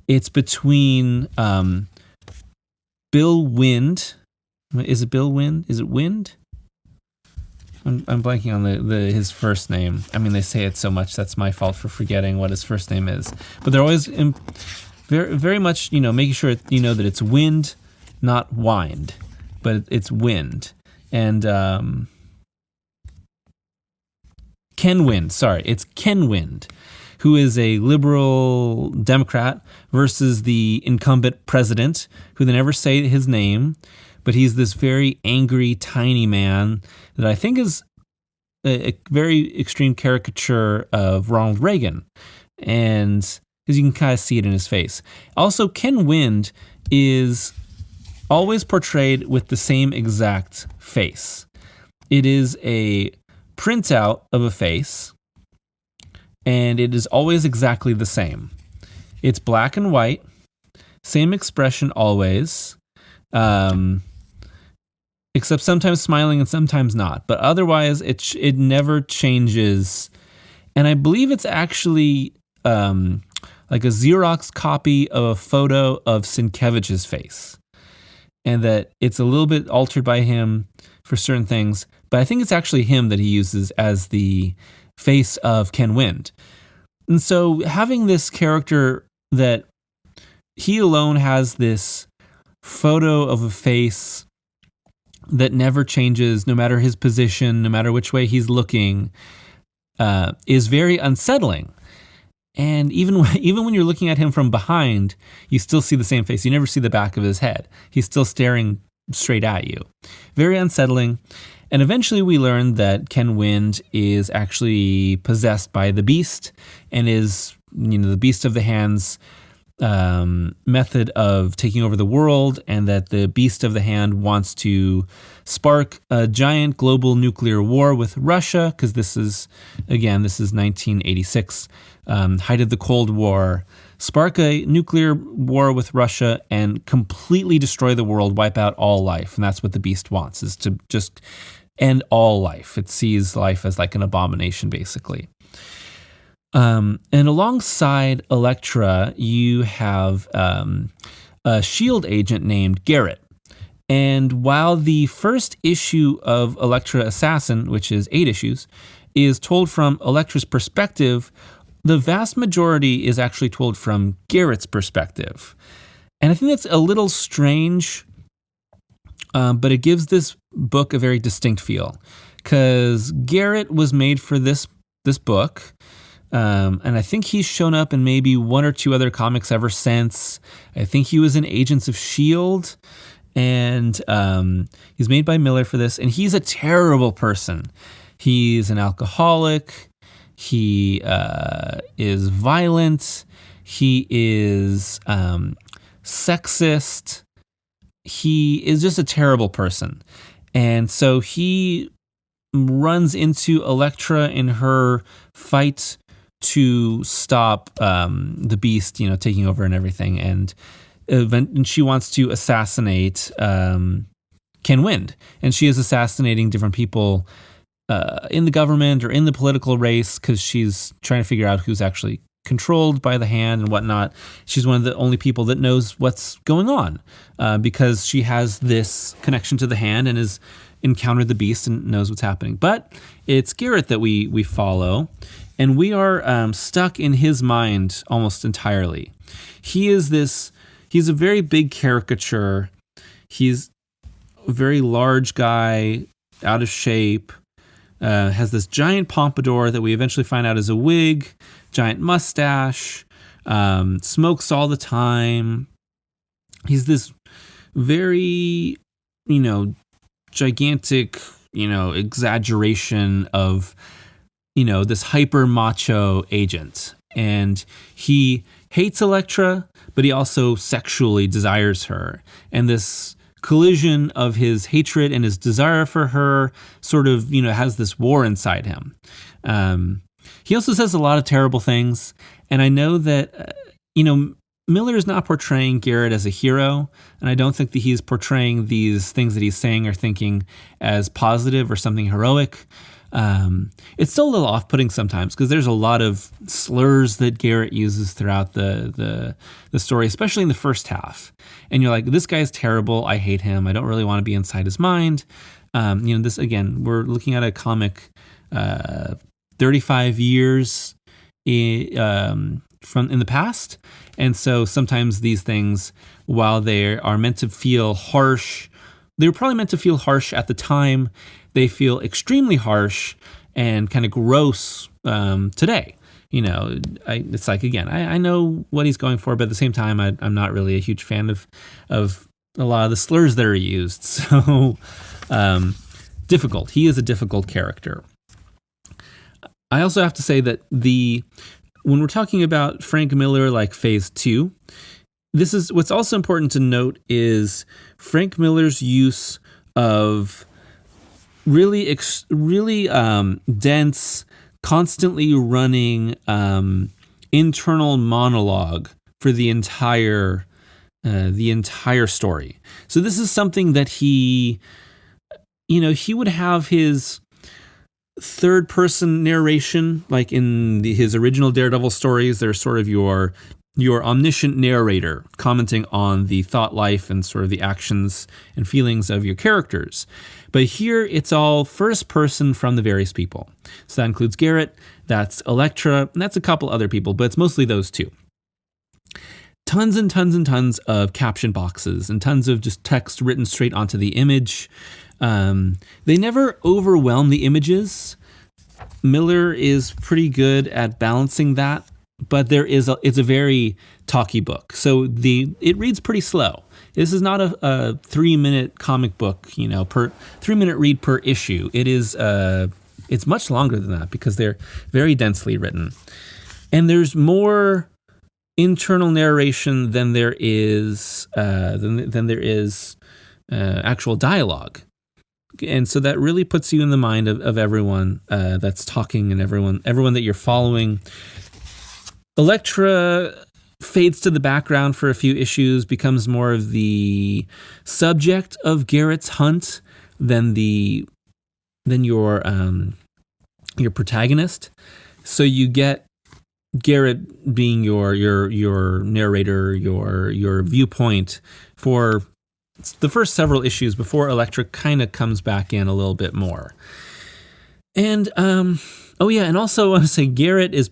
it's between Bill Wind. Is it Bill Wind? Is it Wind? I'm blanking on his first name. I mean, they say it so much, that's my fault for forgetting what his first name is. But they're always very, very much, making sure that it's Wind, not Wind, but it's Wind. And Ken Wind, it's Ken Wind, who is a liberal Democrat versus the incumbent president, who they never say his name, but he's this very angry, tiny man that I think is a very extreme caricature of Ronald Reagan. And because you can kind of see it in his face. Also, Ken Wind is always portrayed with the same exact face. It is a printout of a face, and it is always exactly the same. It's black and white, same expression always, except sometimes smiling and sometimes not. But otherwise, it never changes. And I believe it's actually like a Xerox copy of a photo of Sienkiewicz's face, and that it's a little bit altered by him for certain things. But I think it's actually him that he uses as the face of Ken Wind. And so having this character that he alone has this photo of a face that never changes, no matter his position, no matter which way he's looking, is very unsettling. And even when you're looking at him from behind, you still see the same face. You never see the back of his head. He's still staring straight at you. Very unsettling. And eventually we learn that Ken Wind is actually possessed by the Beast and is, the Beast of the Hand's method of taking over the world, and that the Beast of the Hand wants to spark a giant global nuclear war with Russia, because this is 1986, height of the Cold War, spark a nuclear war with Russia and completely destroy the world, wipe out all life. And that's what the Beast wants, is to just end all life. It sees life as like an abomination, basically. And alongside Elektra, you have a S.H.I.E.L.D. agent named Garrett. And while the first issue of Elektra Assassin, which is 8 issues, is told from Elektra's perspective, the vast majority is actually told from Garrett's perspective. And I think that's a little strange, but it gives this book a very distinct feel, because Garrett was made for this book. And I think he's shown up in maybe 1 or 2 other comics ever since. I think he was in Agents of S.H.I.E.L.D., and he's made by Miller for this. And he's a terrible person. He's an alcoholic. He is violent. He is sexist. He is just a terrible person. And so he runs into Elektra in her fight to stop the Beast, taking over and everything. And she wants to assassinate Ken Wind. And she is assassinating different people in the government or in the political race, because she's trying to figure out who's actually controlled by the Hand and whatnot. She's one of the only people that knows what's going on, because she has this connection to the Hand and has encountered the Beast and knows what's happening. But it's Garrett that we follow, and we are stuck in his mind almost entirely. He's a very big caricature. He's a very large guy, out of shape, has this giant pompadour that we eventually find out is a wig, giant mustache, smokes all the time. He's this very, gigantic, exaggeration of, this hyper macho agent. And he hates Elektra, but he also sexually desires her. And this collision of his hatred and his desire for her sort of, has this war inside him. He also says a lot of terrible things. And I know that, Miller is not portraying Garrett as a hero, and I don't think that he's portraying these things that he's saying or thinking as positive or something heroic. It's still a little off-putting sometimes, because there's a lot of slurs that Garrett uses throughout the story, especially in the first half. And you're like, this guy's terrible. I hate him. I don't really want to be inside his mind. This, again, we're looking at a comic 35 years from in the past. And so sometimes these things, while they are meant to feel harsh, they were probably meant to feel harsh at the time. They feel extremely harsh and kind of gross today. It's like, again, I know what he's going for, but at the same time, I'm not really a huge fan of a lot of the slurs that are used. So difficult. He is a difficult character. I also have to say that when we're talking about Frank Miller, like Phase 2, this is what's also important to note is Frank Miller's use of really dense, constantly running internal monologue for the entire story. So this is something that he would have his third person narration, like in his original Daredevil stories. There's sort of your omniscient narrator commenting on the thought life and sort of the actions and feelings of your characters. But here it's all first person from the various people. So that includes Garrett, that's Elektra, and that's a couple other people, but it's mostly those two. Tons and tons and tons of caption boxes and tons of just text written straight onto the image. They never overwhelm the images. Miller is pretty good at balancing that, but it's a very talky book. So it reads pretty slow. This is not a 3-minute comic book, per 3-minute read per issue. It's much longer than that because they're very densely written. And there's more internal narration than there is actual dialogue. And so that really puts you in the mind of everyone that's talking and everyone that you're following. Elektra fades to the background for a few issues, becomes more of the subject of Garrett's hunt than your protagonist. So you get Garrett being your narrator, your viewpoint for the first several issues before Elektra kind of comes back in a little bit more. And and also I want to say Garrett is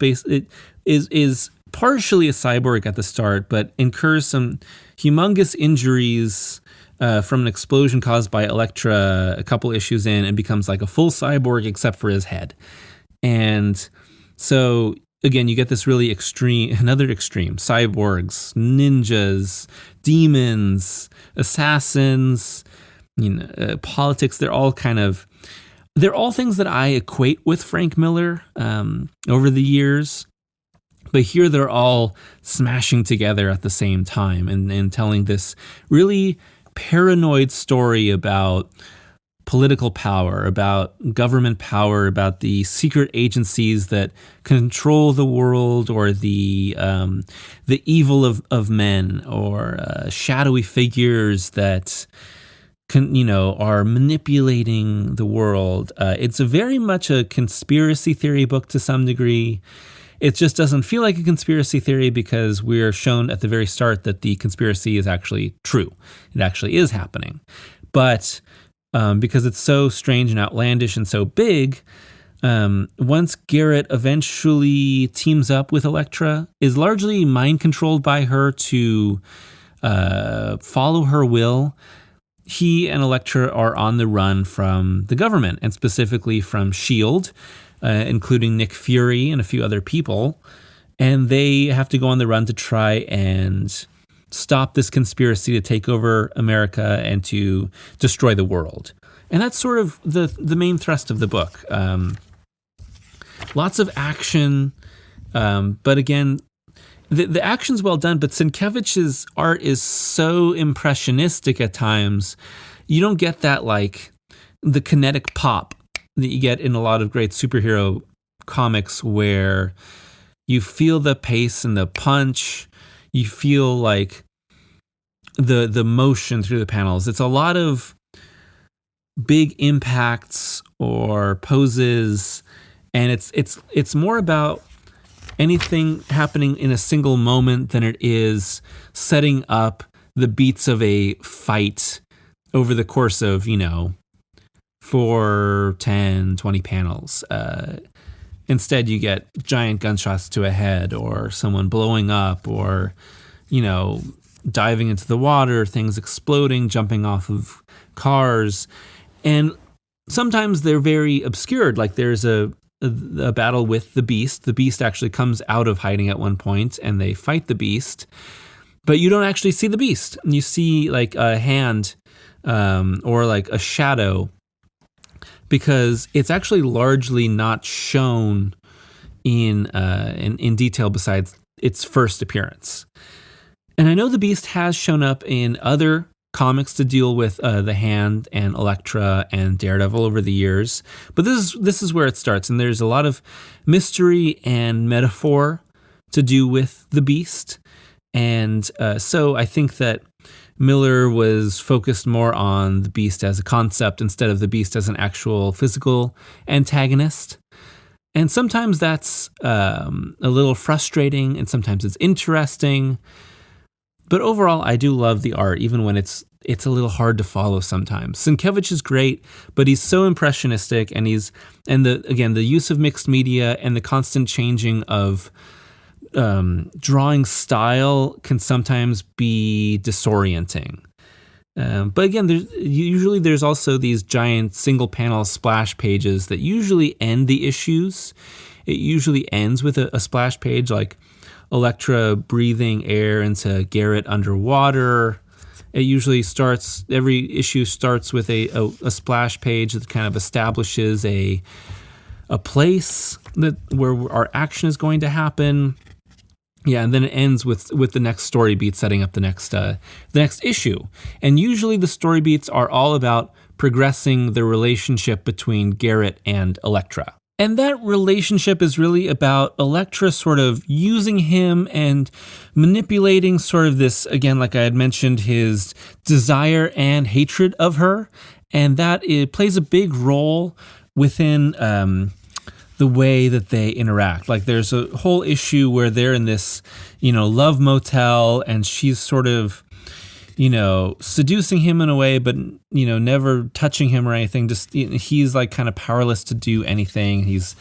partially a cyborg at the start, but incurs some humongous injuries from an explosion caused by Elektra a couple issues in, and becomes like a full cyborg except for his head. And so again, you get this really another extreme: cyborgs, ninjas, demons, assassins, politics. They're all things that I equate with Frank Miller over the years. But here they're all smashing together at the same time and telling this really paranoid story about political power, about government power, about the secret agencies that control the world, or the evil of men, or shadowy figures that are manipulating the world. It's very much a conspiracy theory book to some degree. It just doesn't feel like a conspiracy theory because we're shown at the very start that the conspiracy is actually true. It actually is happening. But because it's so strange and outlandish and so big, once Garrett eventually teams up with Elektra, is largely mind-controlled by her to follow her will, he and Elektra are on the run from the government, and specifically from S.H.I.E.L.D., including Nick Fury and a few other people. And they have to go on the run to try and stop this conspiracy to take over America and to destroy the world. And that's sort of the main thrust of the book. Lots of action, but again, the action's well done, but Sienkiewicz's art is so impressionistic at times. You don't get that, like, the kinetic pop that you get in a lot of great superhero comics, where you feel the pace and the punch. You feel like the motion through the panels. It's a lot of big impacts or poses, and it's more about anything happening in a single moment than it is setting up the beats of a fight over the course of 4, 10, 20 panels. Instead, you get giant gunshots to a head, or someone blowing up, or, diving into the water, things exploding, jumping off of cars. And sometimes they're very obscured. Like there's a battle with the Beast. The Beast actually comes out of hiding at one point, and they fight the Beast. But you don't actually see the Beast. You see like a hand or like a shadow, because it's actually largely not shown in detail besides its first appearance. And I know the Beast has shown up in other comics to deal with the Hand and Elektra and Daredevil over the years, but this is where it starts, and there's a lot of mystery and metaphor to do with the Beast. And so I think that Miller was focused more on the Beast as a concept instead of the Beast as an actual physical antagonist. And sometimes that's a little frustrating, and sometimes it's interesting. But overall, I do love the art, even when it's a little hard to follow sometimes. Sienkiewicz is great, but he's so impressionistic, and the use of mixed media and the constant changing of drawing style can sometimes be disorienting. But again, there's also these giant single panel splash pages that usually end the issues. It usually ends with a splash page, like Elektra breathing air into Garrett underwater. It usually every issue starts with a splash page that kind of establishes a place where our action is going to happen. Yeah, and then it ends with the next story beat setting up the next issue. And usually the story beats are all about progressing the relationship between Garrett and Elektra. And that relationship is really about Elektra sort of using him and manipulating sort of this, again, like I had mentioned, his desire and hatred of her. And that it plays a big role within the way that they interact. Like there's a whole issue where they're in this, love motel, and she's sort of, seducing him in a way, but, never touching him or anything. Just, he's like kind of powerless to do anything. He's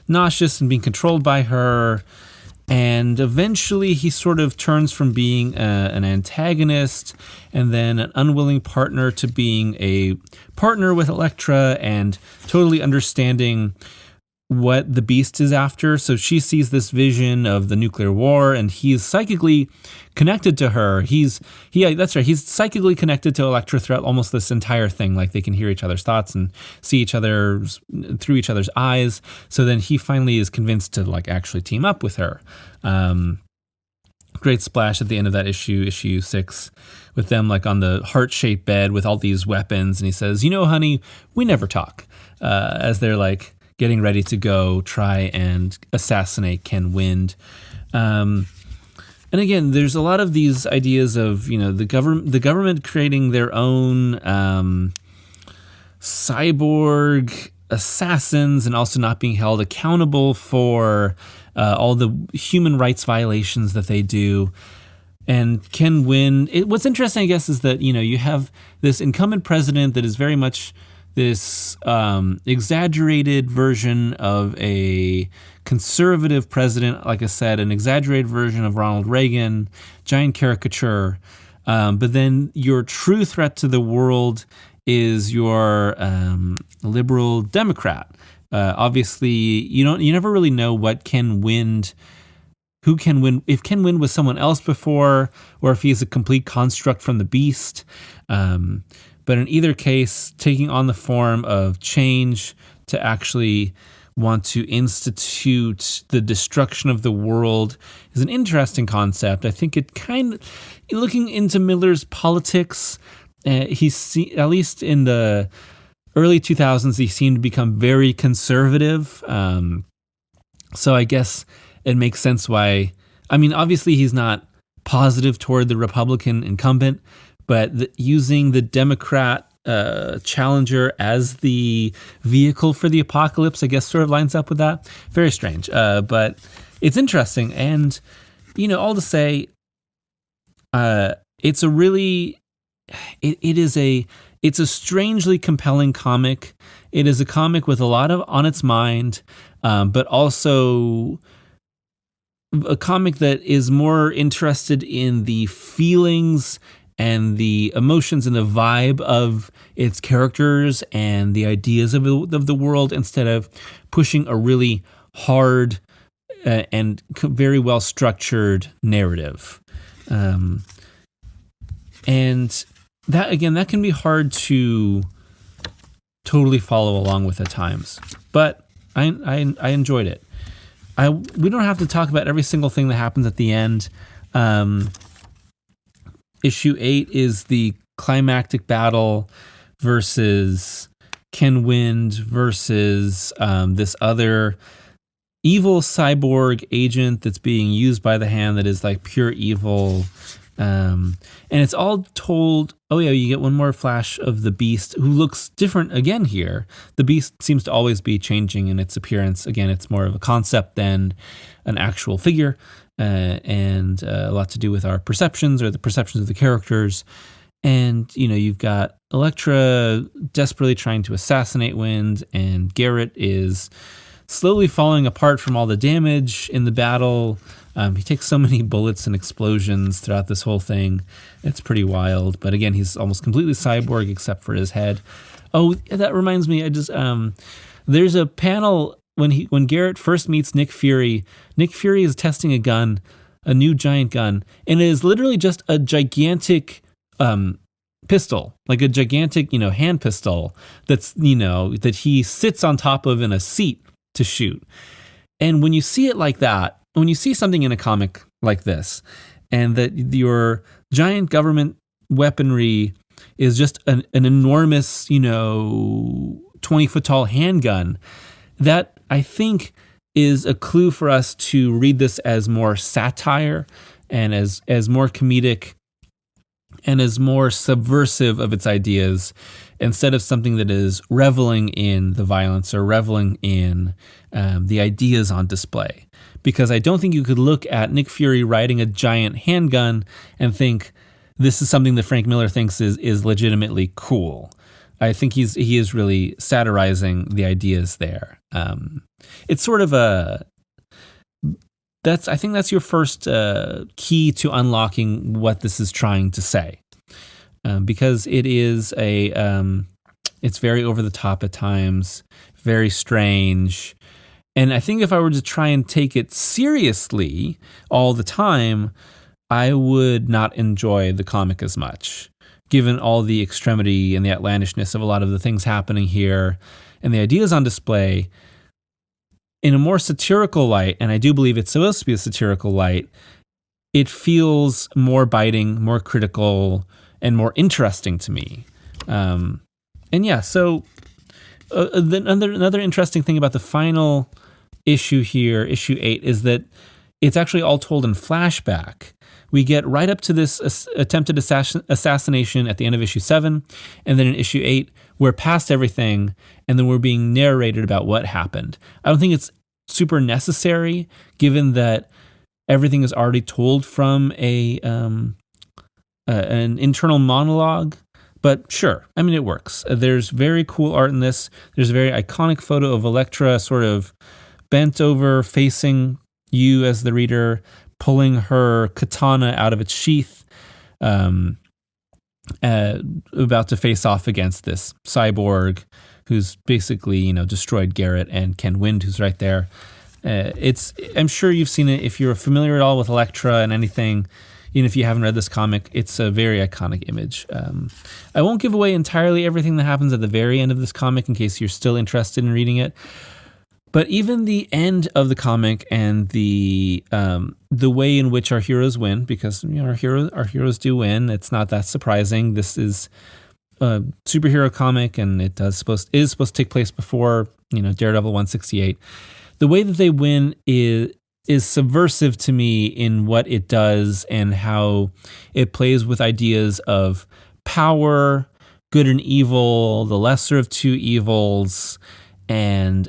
nauseous and being controlled by her. And eventually he sort of turns from being an antagonist and then an unwilling partner to being a partner with Elektra and totally understanding what the Beast is after. So she sees this vision of the nuclear war, and he's psychically connected to her. That's right. He's psychically connected to Elektra throughout almost this entire thing. Like they can hear each other's thoughts and see each other through each other's eyes. So then he finally is convinced to like actually team up with her. Great splash at the end of that issue 6, with them like on the heart-shaped bed with all these weapons. And he says, honey, we never talk, as they're like getting ready to go try and assassinate Ken Wind. And again, there's a lot of these ideas of, the government creating their own cyborg assassins and also not being held accountable for all the human rights violations that they do. And Ken Wind, what's interesting, I guess, is that, you have this incumbent president that is very much this exaggerated version of a conservative president, like I said, an exaggerated version of Ronald Reagan, giant caricature. But then your true threat to the world is your liberal Democrat. Obviously, you never really know what Ken Wind, who Ken Wind, if Ken Wind was someone else before, or if he's a complete construct from the Beast. But in either case, taking on the form of change to actually want to institute the destruction of the world is an interesting concept. I think it kind of, looking into Miller's politics, at least in the early 2000s, he seemed to become very conservative. So I guess it makes sense why, obviously he's not positive toward the Republican incumbent, but using the Democrat challenger as the vehicle for the apocalypse, I guess, sort of lines up with that. Very strange, but it's interesting. And, all to say, it's a really, it's a strangely compelling comic. It is a comic with a lot on its mind, but also a comic that is more interested in the feelings and the emotions and the vibe of its characters and the ideas of the world, instead of pushing a really hard and very well structured narrative. And that, again, that can be hard to totally follow along with at times, but I enjoyed it. We don't have to talk about every single thing that happens at the end. Issue 8 is the climactic battle versus Ken Wind versus this other evil cyborg agent that's being used by the Hand that is like pure evil. And it's all told. Oh yeah, you get one more flash of the Beast, who looks different again here. The Beast seems to always be changing in its appearance. Again, it's more of a concept than an actual figure, and a lot to do with our perceptions or the perceptions of the characters. And you've got Elektra desperately trying to assassinate Wind, and Garrett is slowly falling apart from all the damage in the battle. He takes so many bullets and explosions throughout this whole thing. It's pretty wild. But again, he's almost completely cyborg except for his head. Oh, that reminds me. There's a panel when Garrett first meets Nick Fury. Nick Fury is testing a gun, a new giant gun, and it is literally just a gigantic pistol, like a gigantic, hand pistol that's, that he sits on top of in a seat to shoot. And when you see it like that, when you see something in a comic like this, and that your giant government weaponry is just an enormous, 20-foot tall handgun, that I think is a clue for us to read this as more satire and as more comedic and as more subversive of its ideas, instead of something that is reveling in the violence or reveling in the ideas on display. Because I don't think you could look at Nick Fury riding a giant handgun and think this is something that Frank Miller thinks is legitimately cool. I think he is really satirizing the ideas there. It's sort of I think that's your first key to unlocking what this is trying to say, because it is it's very over the top at times, very strange. And I think if I were to try and take it seriously all the time, I would not enjoy the comic as much, given all the extremity and the outlandishness of a lot of the things happening here and the ideas on display. In a more satirical light, and I do believe it's supposed to be a satirical light, it feels more biting, more critical, and more interesting to me. And yeah, so another interesting thing about the final issue here, issue 8, is that it's actually all told in flashback. We get right up to this attempted assassination at the end of issue 7, and then in issue 8, we're past everything, and then we're being narrated about what happened. I don't think it's super necessary, given that everything is already told from an internal monologue. But sure, I mean, it works. There's very cool art in this. There's a very iconic photo of Elektra sort of bent over, facing you as the reader, pulling her katana out of its sheath, about to face off against this cyborg who's basically, destroyed Garrett, and Ken Wind, who's right there. I'm sure you've seen it. If you're familiar at all with Elektra and anything, even if you haven't read this comic, it's a very iconic image. I won't give away entirely everything that happens at the very end of this comic in case you're still interested in reading it. But even the end of the comic and the way in which our heroes win, because our heroes do win, it's not that surprising. This is a superhero comic, and it is supposed to take place before Daredevil 168. The way that they win is subversive to me in what it does and how it plays with ideas of power, good and evil, the lesser of two evils, and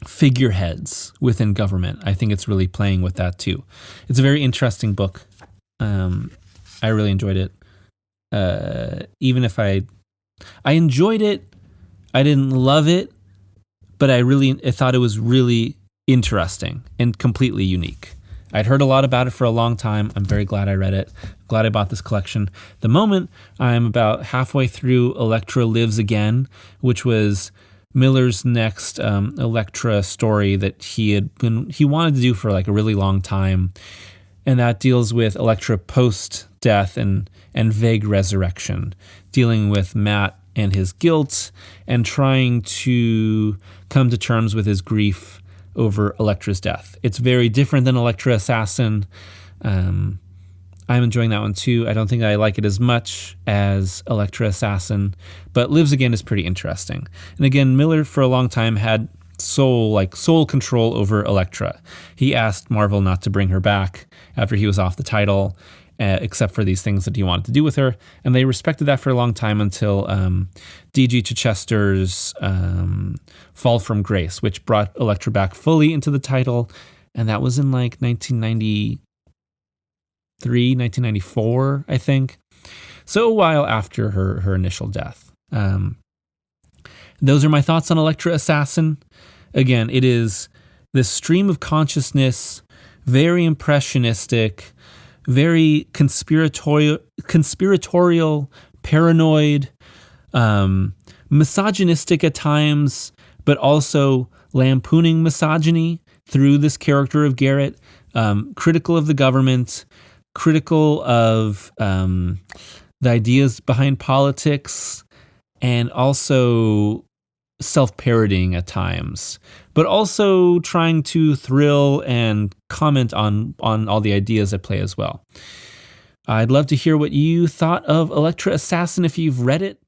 figureheads within government. I think it's really playing with that too. It's a very interesting book. I really enjoyed it. Even if I enjoyed it, I didn't love it, but I thought it was really interesting and completely unique. I'd heard a lot about it for a long time. I'm very glad I read it. Glad I bought this collection. The moment I'm about halfway through Elektra Lives Again, which was Miller's next Elektra story that he wanted to do for like a really long time, and that deals with Elektra post-death and vague resurrection, dealing with Matt and his guilt and trying to come to terms with his grief over Elektra's death. It's very different than Elektra Assassin. I'm enjoying that one too. I don't think I like it as much as Elektra Assassin, but Lives Again is pretty interesting. And again, Miller for a long time had sole control over Elektra. He asked Marvel not to bring her back after he was off the title, except for these things that he wanted to do with her, and they respected that for a long time until D.G. Chichester's Fall from Grace, which brought Elektra back fully into the title, and that was in like 1993, 1994, I think. So a while after her initial death. Those are my thoughts on Elektra Assassin. Again, it is this stream of consciousness, very impressionistic, very conspiratorial, paranoid, misogynistic at times, but also lampooning misogyny through this character of Garrett, critical of the government, critical of the ideas behind politics, and also self-parodying at times, but also trying to thrill and comment on all the ideas at play as well. I'd love to hear what you thought of Elektra Assassin if you've read it.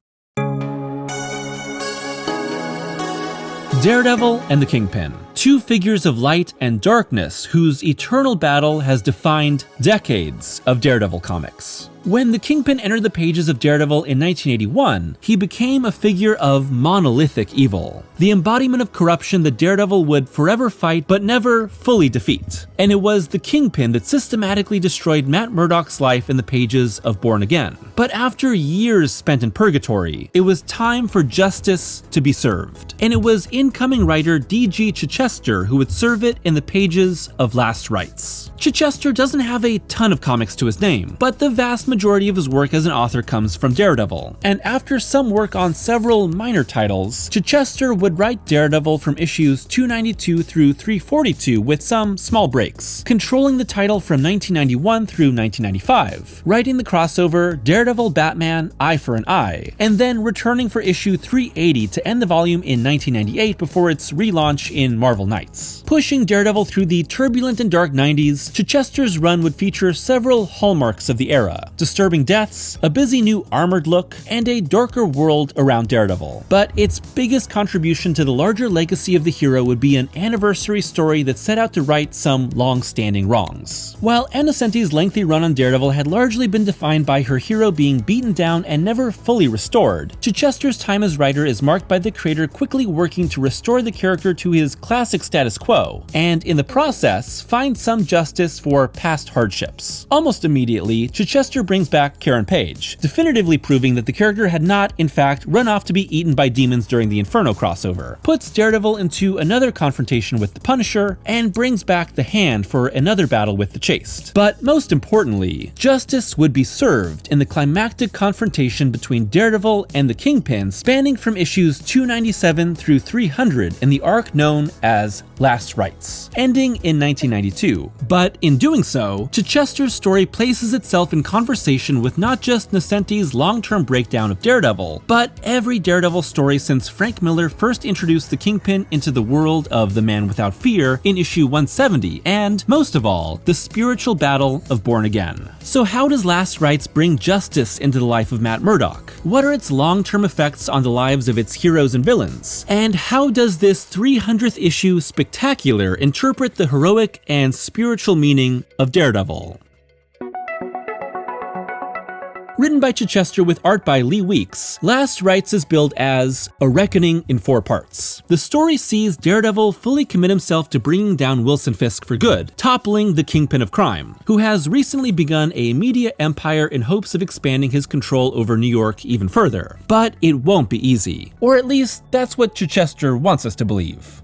Daredevil and the Kingpin, two figures of light and darkness whose eternal battle has defined decades of Daredevil comics. When the Kingpin entered the pages of Daredevil in 1981, he became a figure of monolithic evil, the embodiment of corruption that Daredevil would forever fight but never fully defeat. And it was the Kingpin that systematically destroyed Matt Murdock's life in the pages of Born Again. But after years spent in purgatory, it was time for justice to be served. And it was incoming writer D.G. Chichester who would serve it in the pages of Last Rites. Chichester doesn't have a ton of comics to his name, but the vast majority of his work as an author comes from Daredevil. And after some work on several minor titles, Chichester would write Daredevil from issues 292 through 342 with some small breaks, controlling the title from 1991 through 1995, writing the crossover Daredevil Batman Eye for an Eye, and then returning for issue 380 to end the volume in 1998 before its relaunch in Marvel Knights. Pushing Daredevil through the turbulent and dark 90s, Chichester's run would feature several hallmarks of the era: disturbing deaths, a busy new armored look, and a darker world around Daredevil. But its biggest contribution to the larger legacy of the hero would be an anniversary story that set out to right some long-standing wrongs. While Nocenti's lengthy run on Daredevil had largely been defined by her hero being beaten down and never fully restored, Chichester's time as writer is marked by the creator quickly working to restore the character to his classic status quo, and in the process, find some justice for past hardships. Almost immediately, Chichester brings back Karen Page, definitively proving that the character had not, in fact, run off to be eaten by demons during the Inferno crossover, puts Daredevil into another confrontation with the Punisher, and brings back the Hand for another battle with the Chaste. But most importantly, justice would be served in the climactic confrontation between Daredevil and the Kingpin, spanning from issues 297 through 300 in the arc known as Last Rites, ending in 1992. But in doing so, Chichester's story places itself in conversation with not just Nocenti's long-term breakdown of Daredevil, but every Daredevil story since Frank Miller first introduced the Kingpin into the world of The Man Without Fear in issue 170, and, most of all, the spiritual battle of Born Again. So how does Last Rites bring justice into the life of Matt Murdock? What are its long-term effects on the lives of its heroes and villains? And how does this 300th issue spectacular interpret the heroic and spiritual meaning of Daredevil? Written by Chichester with art by Lee Weeks, Last Rites is billed as a reckoning in 4 parts. The story sees Daredevil fully commit himself to bringing down Wilson Fisk for good, toppling the Kingpin of crime, who has recently begun a media empire in hopes of expanding his control over New York even further. But it won't be easy. Or at least, that's what Chichester wants us to believe.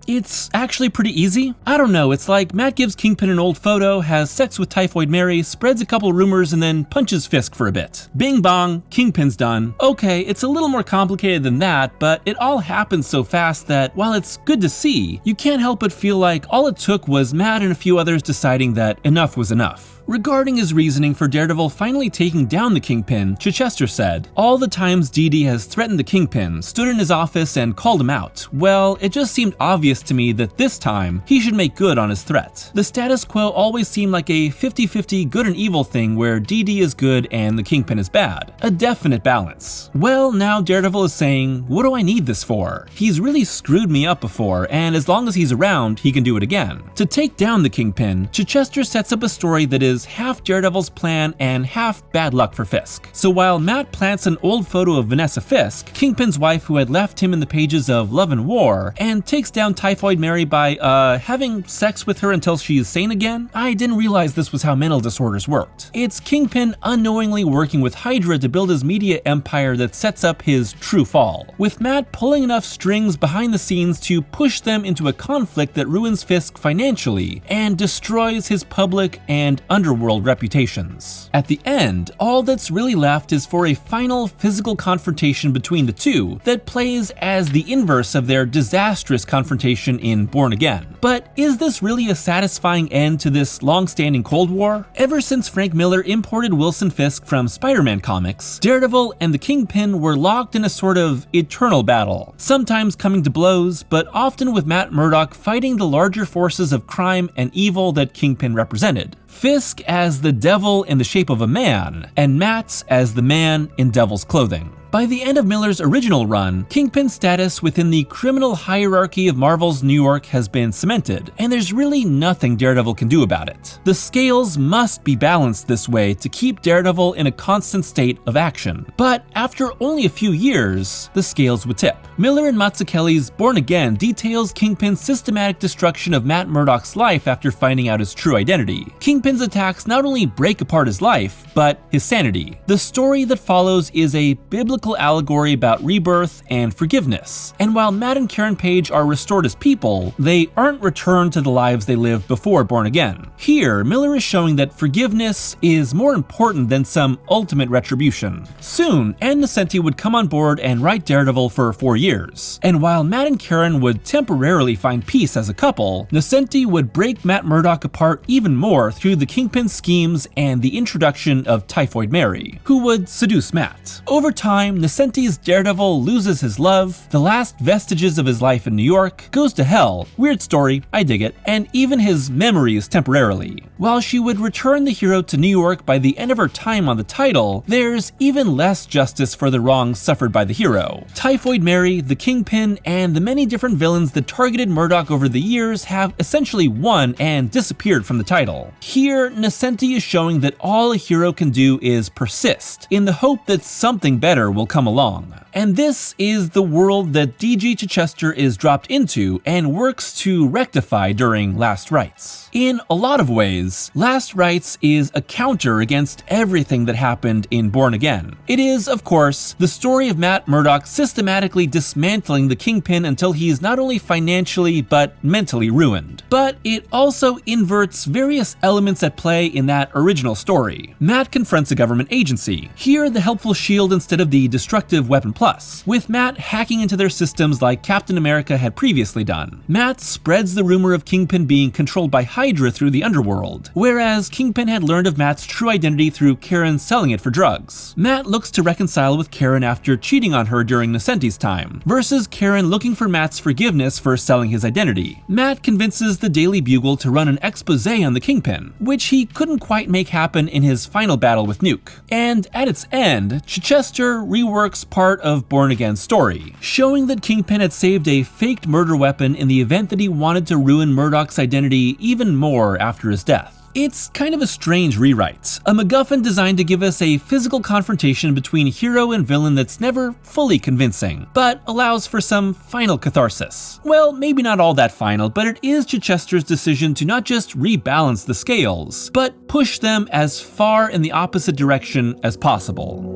It's actually pretty easy. I don't know, it's like Matt gives Kingpin an old photo, has sex with Typhoid Mary, spreads a couple rumors, and then punches Fisk for a bit. Bing bong, Kingpin's done. Okay, it's a little more complicated than that, but it all happens so fast that while it's good to see, you can't help but feel like all it took was Matt and a few others deciding that enough was enough. Regarding his reasoning for Daredevil finally taking down the Kingpin, Chichester said, "All the times DD has threatened the Kingpin, stood in his office and called him out, well, it just seemed obvious to me that this time he should make good on his threat. The status quo always seemed like a 50-50 good and evil thing where DD is good and the Kingpin is bad. A definite balance. Well, now Daredevil is saying, what do I need this for? He's really screwed me up before, and as long as he's around, he can do it again." To take down the Kingpin, Chichester sets up a story that is half Daredevil's plan and half bad luck for Fisk. So while Matt plants an old photo of Vanessa Fisk, Kingpin's wife who had left him in the pages of Love and War, and takes down Typhoid Mary by, having sex with her until she is sane again? I didn't realize this was how mental disorders worked. It's Kingpin unknowingly working with Hydra to build his media empire that sets up his true fall, with Matt pulling enough strings behind the scenes to push them into a conflict that ruins Fisk financially and destroys his public and underworld reputations. At the end, all that's really left is for a final physical confrontation between the two that plays as the inverse of their disastrous confrontation in Born Again. But is this really a satisfying end to this long-standing Cold War? Ever since Frank Miller imported Wilson Fisk from Spider-Man comics, Daredevil and the Kingpin were locked in a sort of eternal battle, sometimes coming to blows, but often with Matt Murdock fighting the larger forces of crime and evil that Kingpin represented. Fisk as the devil in the shape of a man, and Matt as the man in devil's clothing. By the end of Miller's original run, Kingpin's status within the criminal hierarchy of Marvel's New York has been cemented, and there's really nothing Daredevil can do about it. The scales must be balanced this way to keep Daredevil in a constant state of action. But after only a few years, the scales would tip. Miller and Mazzucchelli's Born Again details Kingpin's systematic destruction of Matt Murdock's life after finding out his true identity. Kingpin's attacks not only break apart his life, but his sanity. The story that follows is a biblical allegory about rebirth and forgiveness. And while Matt and Karen Page are restored as people, they aren't returned to the lives they lived before Born Again. Here, Miller is showing that forgiveness is more important than some ultimate retribution. Soon, Nocenti would come on board and write Daredevil for 4 years. And while Matt and Karen would temporarily find peace as a couple, Nocenti would break Matt Murdock apart even more through the Kingpin schemes and the introduction of Typhoid Mary, who would seduce Matt. Over time, Nocenti's Daredevil loses his love, the last vestiges of his life in New York, goes to hell, weird story, I dig it, and even his memories temporarily. While she would return the hero to New York by the end of her time on the title, there's even less justice for the wrongs suffered by the hero. Typhoid Mary, the Kingpin, and the many different villains that targeted Murdock over the years have essentially won and disappeared from the title. Here, Nocenti is showing that all a hero can do is persist, in the hope that something better will come along. And this is the world that DG Chichester is dropped into and works to rectify during Last Rites. In a lot of ways, Last Rites is a counter against everything that happened in Born Again. It is, of course, the story of Matt Murdock systematically dismantling the Kingpin until he's not only financially but mentally ruined. But it also inverts various elements at play in that original story. Matt confronts a government agency, here the helpful shield instead of the destructive Weapon Plus, with Matt hacking into their systems like Captain America had previously done. Matt spreads the rumor of Kingpin being controlled by Hydra through the underworld, whereas Kingpin had learned of Matt's true identity through Karen selling it for drugs. Matt looks to reconcile with Karen after cheating on her during Nocenti's time, versus Karen looking for Matt's forgiveness for selling his identity. Matt convinces the Daily Bugle to run an expose on the Kingpin, which he couldn't quite make happen in his final battle with Nuke. And at its end, Chichester reworks part of Born Again's story, showing that Kingpin had saved a faked murder weapon in the event that he wanted to ruin Murdock's identity even more after his death. It's kind of a strange rewrite, a MacGuffin designed to give us a physical confrontation between hero and villain that's never fully convincing, but allows for some final catharsis. Well, maybe not all that final, but it is Chichester's decision to not just rebalance the scales, but push them as far in the opposite direction as possible.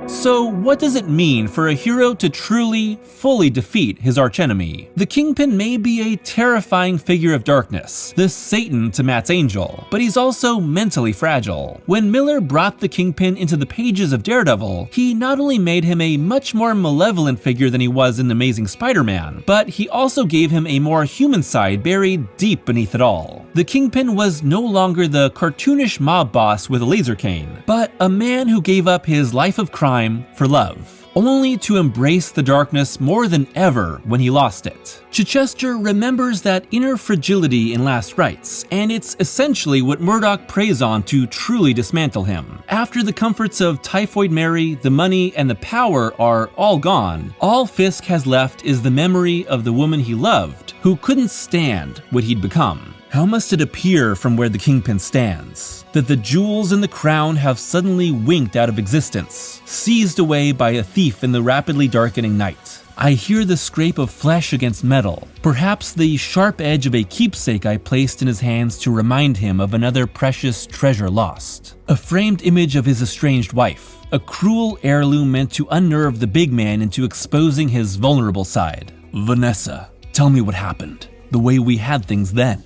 So what does it mean for a hero to truly, fully defeat his archenemy? The Kingpin may be a terrifying figure of darkness, the Satan to Matt's angel, but he's also mentally fragile. When Miller brought the Kingpin into the pages of Daredevil, he not only made him a much more malevolent figure than he was in Amazing Spider-Man, but he also gave him a more human side buried deep beneath it all. The Kingpin was no longer the cartoonish mob boss with a laser cane, but a man who gave up his life of crime for love, only to embrace the darkness more than ever when he lost it. Chichester remembers that inner fragility in Last Rites, and it's essentially what Murdoch preys on to truly dismantle him. After the comforts of Typhoid Mary, the money, and the power are all gone, all Fisk has left is the memory of the woman he loved, who couldn't stand what he'd become. How must it appear from where the Kingpin stands, that the jewels in the crown have suddenly winked out of existence, seized away by a thief in the rapidly darkening night? I hear the scrape of flesh against metal, perhaps the sharp edge of a keepsake I placed in his hands to remind him of another precious treasure lost. A framed image of his estranged wife, a cruel heirloom meant to unnerve the big man into exposing his vulnerable side. Vanessa, tell me what happened, the way we had things then.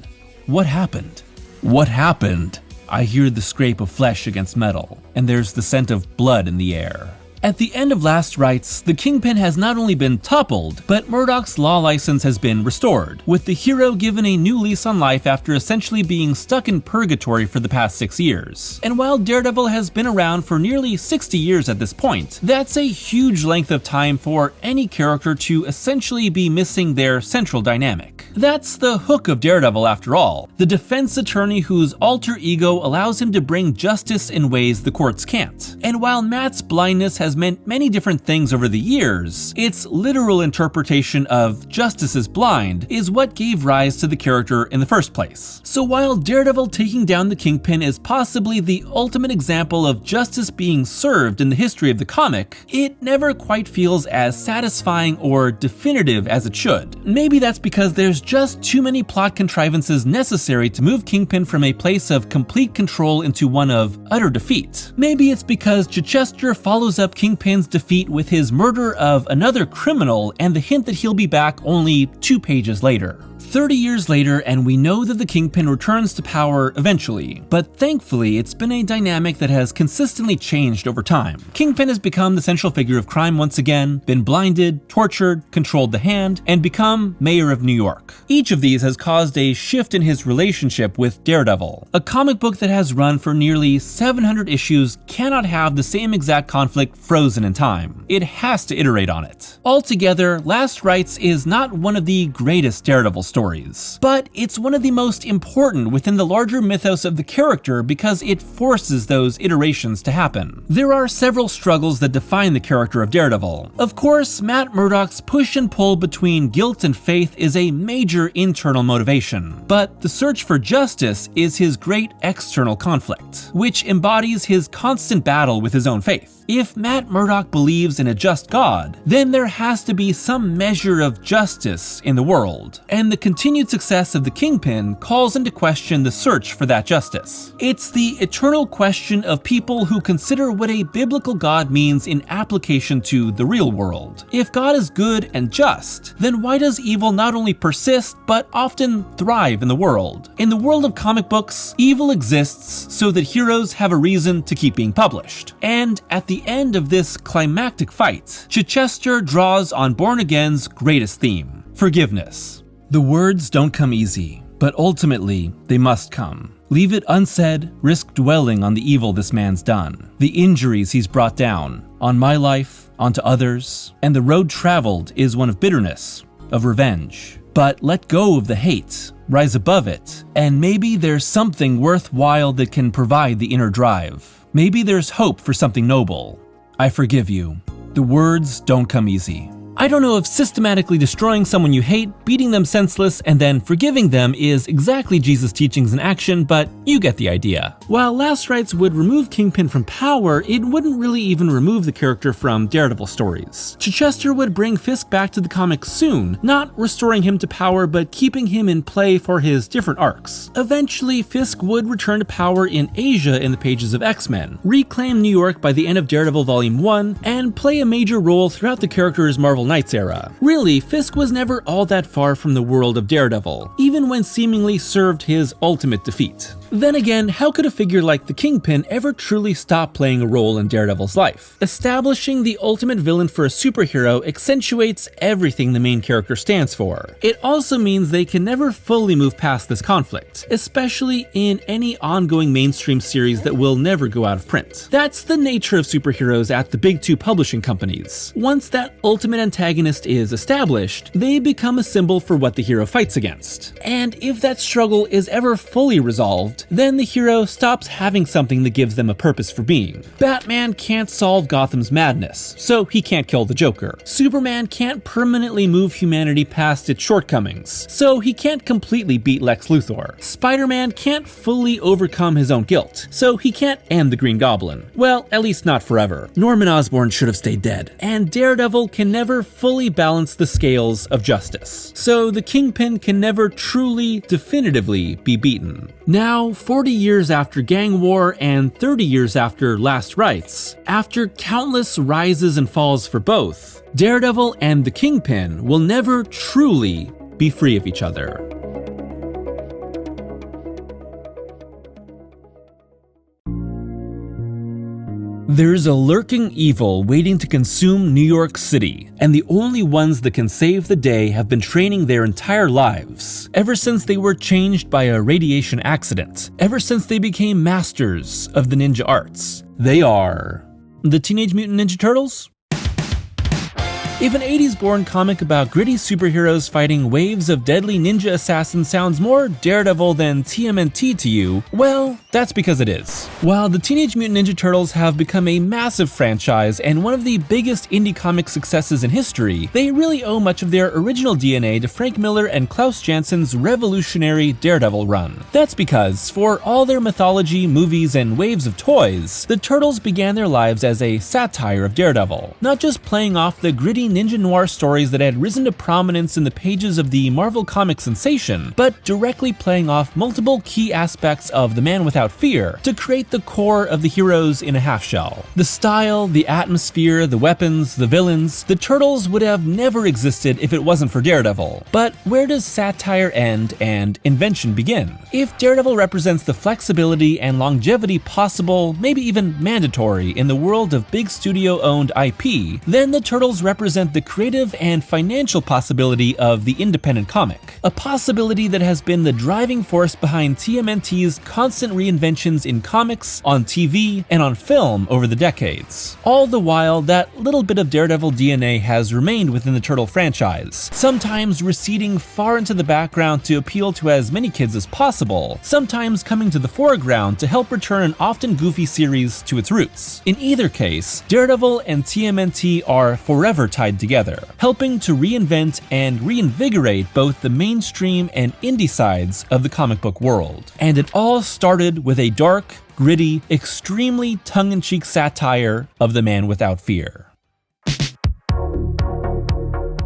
What happened? What happened? I hear the scrape of flesh against metal, and there's the scent of blood in the air. At the end of Last Rites, the Kingpin has not only been toppled, but Murdoch's law license has been restored, with the hero given a new lease on life after essentially being stuck in purgatory for the past 6 years. And while Daredevil has been around for nearly 60 years at this point, that's a huge length of time for any character to essentially be missing their central dynamic. That's the hook of Daredevil after all, the defense attorney whose alter ego allows him to bring justice in ways the courts can't. And while Matt's blindness has meant many different things over the years, its literal interpretation of justice is blind is what gave rise to the character in the first place. So while Daredevil taking down the Kingpin is possibly the ultimate example of justice being served in the history of the comic, it never quite feels as satisfying or definitive as it should. Maybe that's because there's just too many plot contrivances necessary to move Kingpin from a place of complete control into one of utter defeat. Maybe it's because Chichester follows up Kingpin's defeat with his murder of another criminal and the hint that he'll be back only 2 pages later. 30 years later, and we know that the Kingpin returns to power eventually, but thankfully it's been a dynamic that has consistently changed over time. Kingpin has become the central figure of crime once again, been blinded, tortured, controlled the hand, and become mayor of New York. Each of these has caused a shift in his relationship with Daredevil. A comic book that has run for nearly 700 issues cannot have the same exact conflict frozen in time. It has to iterate on it. Altogether, Last Rites is not one of the greatest Daredevil stories, but it's one of the most important within the larger mythos of the character because it forces those iterations to happen. There are several struggles that define the character of Daredevil. Of course, Matt Murdock's push and pull between guilt and faith is a major internal motivation, but the search for justice is his great external conflict, which embodies his constant battle with his own faith. If Matt Murdock believes in a just God, then there has to be some measure of justice in the world, and the continued success of the Kingpin calls into question the search for that justice. It's the eternal question of people who consider what a biblical God means in application to the real world. If God is good and just, then why does evil not only persist, but often thrive in the world? In the world of comic books, evil exists so that heroes have a reason to keep being published. And at the end of this climactic fight, Chichester draws on Born Again's greatest theme, forgiveness. The words don't come easy, but ultimately they must come. Leave it unsaid, risk dwelling on the evil this man's done, the injuries he's brought down, on my life, onto others, and the road traveled is one of bitterness, of revenge. But let go of the hate, rise above it, and maybe there's something worthwhile that can provide the inner drive. Maybe there's hope for something noble. I forgive you. The words don't come easy. I don't know if systematically destroying someone you hate, beating them senseless, and then forgiving them is exactly Jesus' teachings in action, but you get the idea. While Last Rites would remove Kingpin from power, it wouldn't really even remove the character from Daredevil stories. Chichester would bring Fisk back to the comics soon, not restoring him to power, but keeping him in play for his different arcs. Eventually, Fisk would return to power in Asia in the pages of X-Men, reclaim New York by the end of Daredevil Volume 1, and play a major role throughout the character's Marvel Knights era. Really, Fisk was never all that far from the world of Daredevil, even when seemingly served his ultimate defeat. Then again, how could a figure like the Kingpin ever truly stop playing a role in Daredevil's life? Establishing the ultimate villain for a superhero accentuates everything the main character stands for. It also means they can never fully move past this conflict, especially in any ongoing mainstream series that will never go out of print. That's the nature of superheroes at the big two publishing companies. Once that ultimate antagonist is established, they become a symbol for what the hero fights against. And if that struggle is ever fully resolved, then the hero stops having something that gives them a purpose for being. Batman can't solve Gotham's madness, so he can't kill the Joker. Superman can't permanently move humanity past its shortcomings, so he can't completely beat Lex Luthor. Spider-Man can't fully overcome his own guilt, so he can't end the Green Goblin. Well, at least not forever. Norman Osborn should have stayed dead. And Daredevil can never fully balance the scales of justice, so the Kingpin can never truly, definitively be beaten. Now, 40 years after Gang War and 30 years after Last Rites, after countless rises and falls for both, Daredevil and the Kingpin will never truly be free of each other. There's a lurking evil waiting to consume New York City, and the only ones that can save the day have been training their entire lives, ever since they were changed by a radiation accident, ever since they became masters of the ninja arts. They are the Teenage Mutant Ninja Turtles? If an 80s-born comic about gritty superheroes fighting waves of deadly ninja assassins sounds more Daredevil than TMNT to you, well, that's because it is. While the Teenage Mutant Ninja Turtles have become a massive franchise and one of the biggest indie comic successes in history, they really owe much of their original DNA to Frank Miller and Klaus Janson's revolutionary Daredevil run. That's because, for all their mythology, movies, and waves of toys, the Turtles began their lives as a satire of Daredevil, not just playing off the gritty ninja noir stories that had risen to prominence in the pages of the Marvel Comics sensation, but directly playing off multiple key aspects of The Man Without Fear to create the core of the heroes in a half shell. The style, the atmosphere, the weapons, the villains, the Turtles would have never existed if it wasn't for Daredevil. But where does satire end and invention begin? If Daredevil represents the flexibility and longevity possible, maybe even mandatory, in the world of big studio-owned IP, then the Turtles represent the creative and financial possibility of the independent comic. A possibility that has been the driving force behind TMNT's constant reinventions in comics, on TV, and on film over the decades. All the while, that little bit of Daredevil DNA has remained within the Turtle franchise, sometimes receding far into the background to appeal to as many kids as possible, sometimes coming to the foreground to help return an often goofy series to its roots. In either case, Daredevil and TMNT are forever tied together, helping to reinvent and reinvigorate both the mainstream and indie sides of the comic book world. And it all started with a dark, gritty, extremely tongue-in-cheek satire of The Man Without Fear.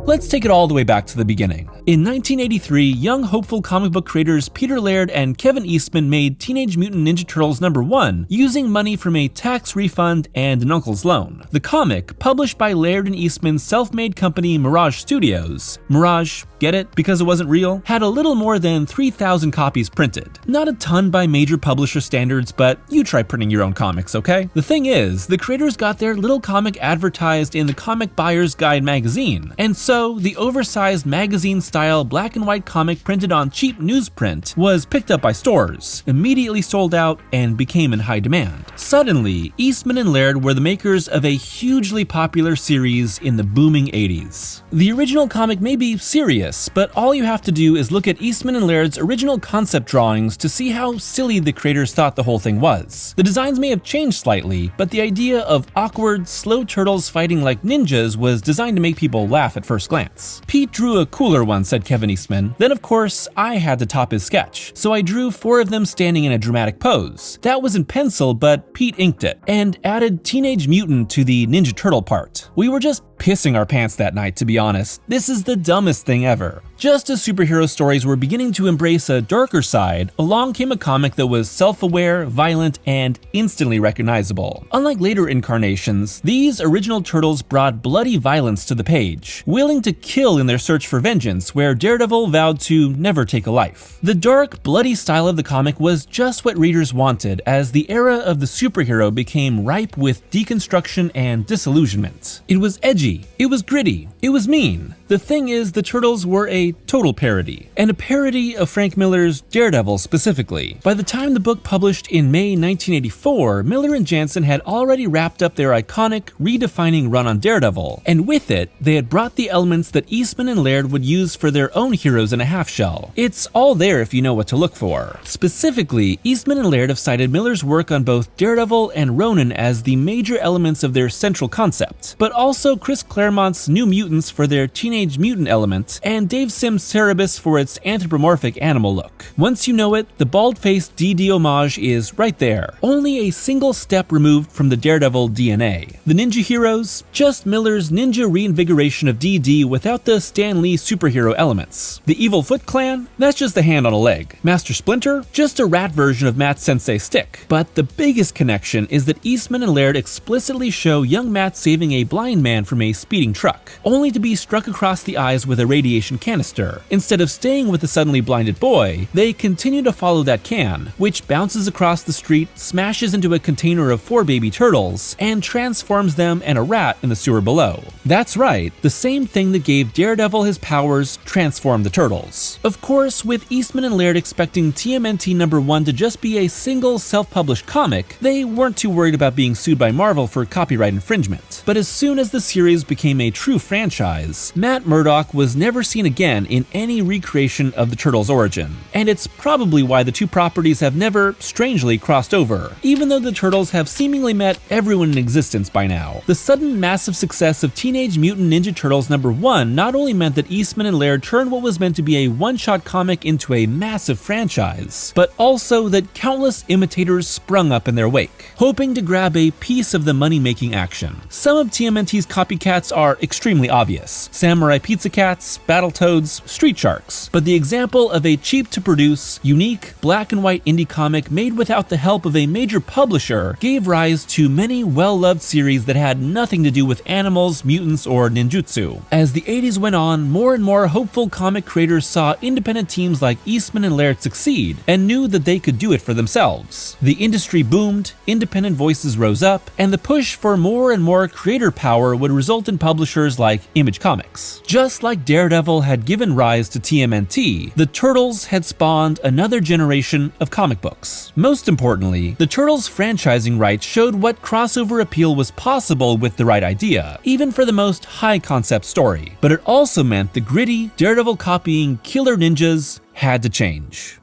Let's take it all the way back to the beginning. In 1983, young hopeful comic book creators Peter Laird and Kevin Eastman made Teenage Mutant Ninja Turtles #1 using money from a tax refund and an uncle's loan. The comic, published by Laird and Eastman's self-made company Mirage Studios, Mirage, get it? Because it wasn't real? Had a little more than 3,000 copies printed. Not a ton by major publisher standards, but you try printing your own comics, okay? The thing is, the creators got their little comic advertised in the Comic Buyer's Guide magazine, and so the oversized magazine-style black and white comic printed on cheap newsprint was picked up by stores, immediately sold out, and became in high demand. Suddenly, Eastman and Laird were the makers of a hugely popular series in the booming 80s. The original comic may be serious, but all you have to do is look at Eastman and Laird's original concept drawings to see how silly the creators thought the whole thing was. The designs may have changed slightly, but the idea of awkward, slow turtles fighting like ninjas was designed to make people laugh at first glance. Pete drew a cooler one, said Kevin Eastman. Then of course, I had to top his sketch, so I drew 4 of them standing in a dramatic pose. That was in pencil, but Pete inked it, and added Teenage Mutant to the Ninja Turtle part. We were just pissing our pants that night, to be honest. This is the dumbest thing ever. Just as superhero stories were beginning to embrace a darker side, along came a comic that was self-aware, violent, and instantly recognizable. Unlike later incarnations, these original Turtles brought bloody violence to the page, willing to kill in their search for vengeance, where Daredevil vowed to never take a life. The dark, bloody style of the comic was just what readers wanted, as the era of the superhero became ripe with deconstruction and disillusionment. It was edgy, it was gritty, it was mean. The thing is, the Turtles were a total parody, and a parody of Frank Miller's Daredevil specifically. By the time the book published in May 1984, Miller and Janson had already wrapped up their iconic, redefining run on Daredevil, and with it, they had brought the elements that Eastman and Laird would use for their own heroes in a half-shell. It's all there if you know what to look for. Specifically, Eastman and Laird have cited Miller's work on both Daredevil and Ronin as the major elements of their central concept, but also Chris Claremont's New Mutants for their Teenage Mutant element, and Dave Sim's Cerebus for its anthropomorphic animal look. Once you know it, the bald-faced DD homage is right there, only a single step removed from the Daredevil DNA. The Ninja Heroes? Just Miller's ninja reinvigoration of DD without the Stan Lee superhero elements. The Evil Foot Clan? That's just a hand on a leg. Master Splinter? Just a rat version of Matt's Sensei Stick. But the biggest connection is that Eastman and Laird explicitly show young Matt saving a blind man from a speeding truck, only to be struck across the eyes with a radiation canister. Instead of staying with the suddenly blinded boy, they continue to follow that can, which bounces across the street, smashes into a container of 4 baby turtles, and transforms them and a rat in the sewer below. That's right, the same thing that gave Daredevil his powers transformed the turtles. Of course, with Eastman and Laird expecting TMNT #1 to just be a single self-published comic, they weren't too worried about being sued by Marvel for copyright infringement. But as soon as the series became a true franchise, Matt Murdock was never seen again in any recreation of the Turtles' origin. And it's probably why the two properties have never, strangely, crossed over, even though the Turtles have seemingly met everyone in existence by now. The sudden massive success of Teenage Mutant Ninja Turtles #1 not only meant that Eastman and Laird turned what was meant to be a one-shot comic into a massive franchise, but also that countless imitators sprung up in their wake, hoping to grab a piece of the money-making action. Some of TMNT's copycats are extremely obvious: Samurai Pizza Cats, Battletoads, Street Sharks. But the example of a cheap-to-produce, unique, black-and-white indie comic made without the help of a major publisher gave rise to many well-loved series that had nothing to do with animals, mutants, or ninjutsu. As the 80s went on, more and more hopeful comic creators saw independent teams like Eastman and Laird succeed, and knew that they could do it for themselves. The industry boomed, independent voices rose up, and the push for more and more creator power would result in publishers like Image Comics. Just like Daredevil had given rise to TMNT, the Turtles had spawned another generation of comic books. Most importantly, the Turtles franchising rights showed what crossover appeal was possible with the right idea, even for the most high-concept story. But it also meant the gritty, Daredevil copying killer ninjas had to change.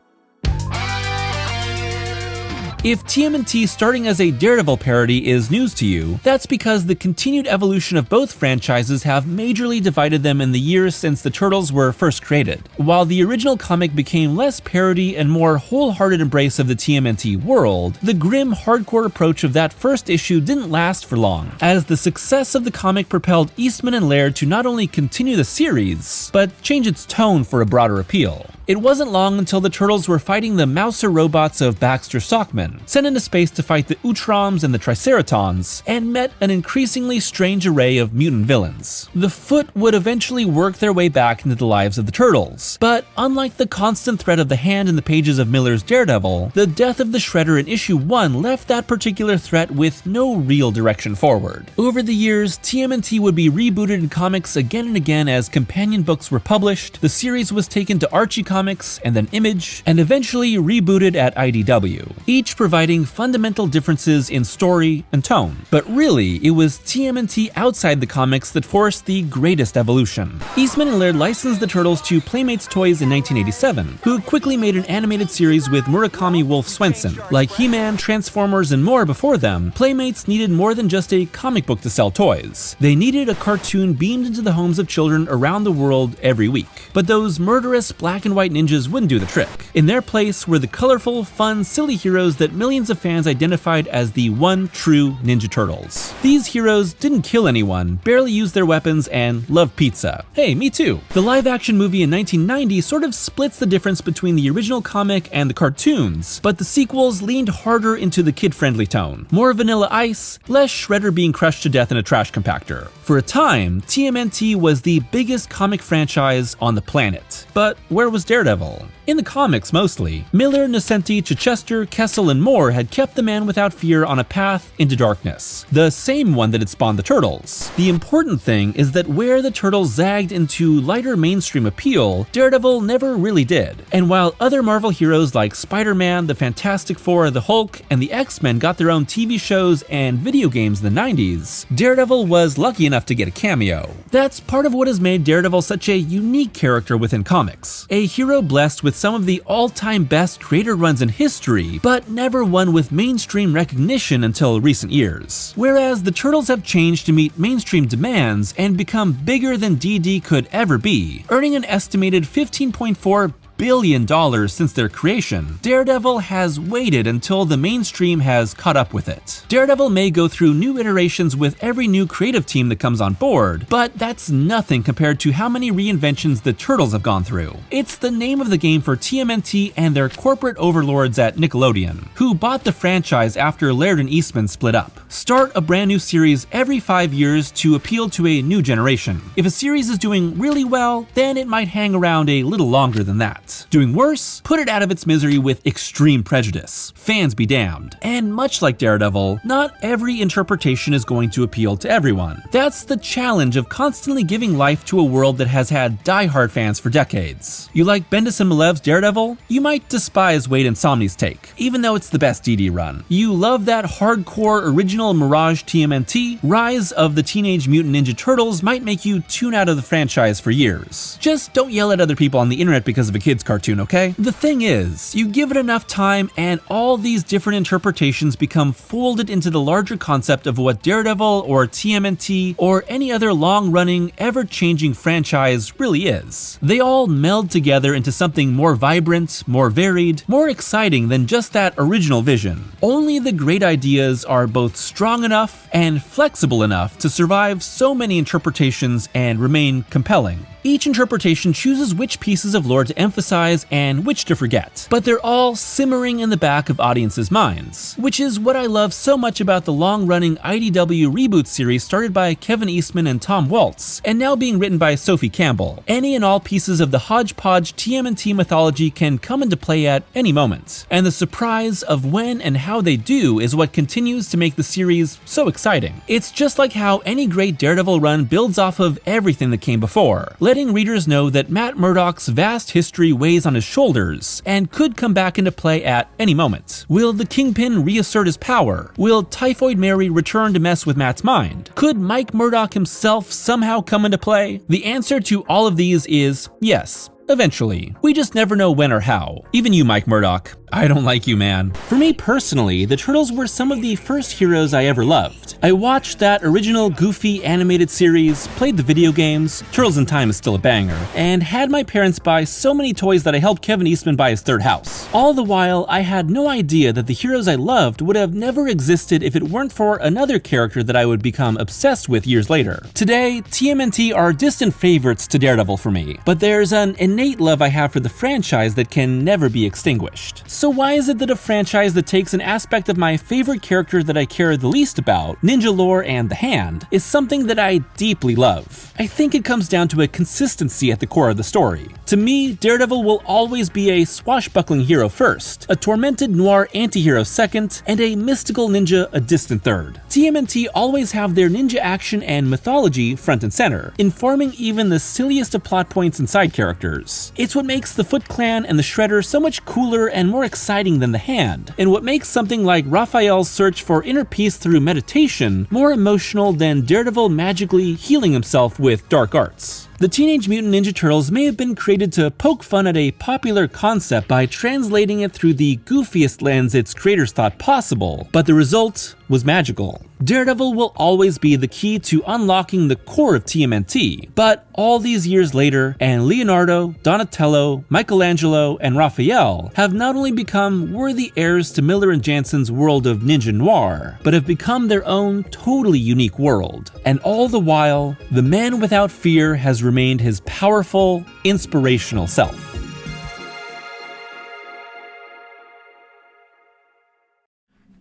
If TMNT starting as a Daredevil parody is news to you, that's because the continued evolution of both franchises have majorly divided them in the years since the Turtles were first created. While the original comic became less parody and more wholehearted embrace of the TMNT world, the grim, hardcore approach of that first issue didn't last for long, as the success of the comic propelled Eastman and Laird to not only continue the series, but change its tone for a broader appeal. It wasn't long until the Turtles were fighting the Mouser robots of Baxter Stockman, sent into space to fight the Utroms and the Triceratons, and met an increasingly strange array of mutant villains. The Foot would eventually work their way back into the lives of the Turtles, but unlike the constant threat of the Hand in the pages of Miller's Daredevil, the death of the Shredder in issue 1 left that particular threat with no real direction forward. Over the years, TMNT would be rebooted in comics again and again as companion books were published, the series was taken to Archie Comics and then Image, and eventually rebooted at IDW, each providing fundamental differences in story and tone. But really, it was TMNT outside the comics that forced the greatest evolution. Eastman and Laird licensed the Turtles to Playmates Toys in 1987, who quickly made an animated series with Murakami Wolf Swenson. Like He-Man, Transformers, and more before them, Playmates needed more than just a comic book to sell toys. They needed a cartoon beamed into the homes of children around the world every week. But those murderous black and white white ninjas wouldn't do the trick. In their place were the colorful, fun, silly heroes that millions of fans identified as the one true Ninja Turtles. These heroes didn't kill anyone, barely used their weapons, and loved pizza. Hey, me too. The live-action movie in 1990 sort of splits the difference between the original comic and the cartoons, but the sequels leaned harder into the kid-friendly tone. More Vanilla Ice, less Shredder being crushed to death in a trash compactor. For a time, TMNT was the biggest comic franchise on the planet. But where was Daredevil? In the comics mostly. Miller, Nocenti, Chichester, Kessel, and more had kept the Man Without Fear on a path into darkness. The same one that had spawned the Turtles. The important thing is that where the Turtles zagged into lighter mainstream appeal, Daredevil never really did. And while other Marvel heroes like Spider-Man, the Fantastic Four, the Hulk, and the X-Men got their own TV shows and video games in the 90s, Daredevil was lucky enough to get a cameo. That's part of what has made Daredevil such a unique character within comics. A hero blessed with some of the all-time best creator runs in history, but never one with mainstream recognition until recent years. Whereas the Turtles have changed to meet mainstream demands and become bigger than DD could ever be, earning an estimated $15.4 billion since their creation, Daredevil has waited until the mainstream has caught up with it. Daredevil may go through new iterations with every new creative team that comes on board, but that's nothing compared to how many reinventions the Turtles have gone through. It's the name of the game for TMNT and their corporate overlords at Nickelodeon, who bought the franchise after Laird and Eastman split up. Start a brand new series every 5 years to appeal to a new generation. If a series is doing really well, then it might hang around a little longer than that. Doing worse, put it out of its misery with extreme prejudice. Fans be damned. And much like Daredevil, not every interpretation is going to appeal to everyone. That's the challenge of constantly giving life to a world that has had die-hard fans for decades. You like Bendis and Malev's Daredevil? You might despise Waid and Somni's take, even though it's the best DD run. You love that hardcore original Mirage TMNT, Rise of the Teenage Mutant Ninja Turtles might make you tune out of the franchise for years. Just don't yell at other people on the internet because of a kid's cartoon, okay? The thing is, you give it enough time and all these different interpretations become folded into the larger concept of what Daredevil or TMNT or any other long-running, ever-changing franchise really is. They all meld together into something more vibrant, more varied, more exciting than just that original vision. Only the great ideas are both strong enough and flexible enough to survive so many interpretations and remain compelling. Each interpretation chooses which pieces of lore to emphasize and which to forget, but they're all simmering in the back of audiences' minds, which is what I love so much about the long-running IDW reboot series started by Kevin Eastman and Tom Waltz, and now being written by Sophie Campbell. Any and all pieces of the hodgepodge TMNT mythology can come into play at any moment, and the surprise of when and how they do is what continues to make the series so exciting. It's just like how any great Daredevil run builds off of everything that came before, letting readers know that Matt Murdock's vast history weighs on his shoulders and could come back into play at any moment. Will the Kingpin reassert his power? Will Typhoid Mary return to mess with Matt's mind? Could Mike Murdock himself somehow come into play? The answer to all of these is yes. Eventually. We just never know when or how. Even you, Mike Murdock. I don't like you, man. For me personally, the Turtles were some of the first heroes I ever loved. I watched that original goofy animated series, played the video games, Turtles in Time is still a banger, and had my parents buy so many toys that I helped Kevin Eastman buy his third house. All the while, I had no idea that the heroes I loved would have never existed if it weren't for another character that I would become obsessed with years later. Today, TMNT are distant favorites to Daredevil for me, but there's an innate love I have for the franchise that can never be extinguished. So why is it that a franchise that takes an aspect of my favorite character that I care the least about, ninja lore and the hand, is something that I deeply love? I think it comes down to a consistency at the core of the story. To me, Daredevil will always be a swashbuckling hero first, a tormented noir anti-hero second, and a mystical ninja a distant third. TMNT always have their ninja action and mythology front and center, informing even the silliest of plot points and side characters. It's what makes the Foot Clan and the Shredder so much cooler and more exciting than the Hand, and what makes something like Raphael's search for inner peace through meditation more emotional than Daredevil magically healing himself with dark arts. The Teenage Mutant Ninja Turtles may have been created to poke fun at a popular concept by translating it through the goofiest lens its creators thought possible, but the result was magical. Daredevil will always be the key to unlocking the core of TMNT, but all these years later, and Leonardo, Donatello, Michelangelo, and Raphael have not only become worthy heirs to Miller and Jansen's world of ninja noir, but have become their own totally unique world. And all the while, the man without fear has remained his powerful, inspirational self.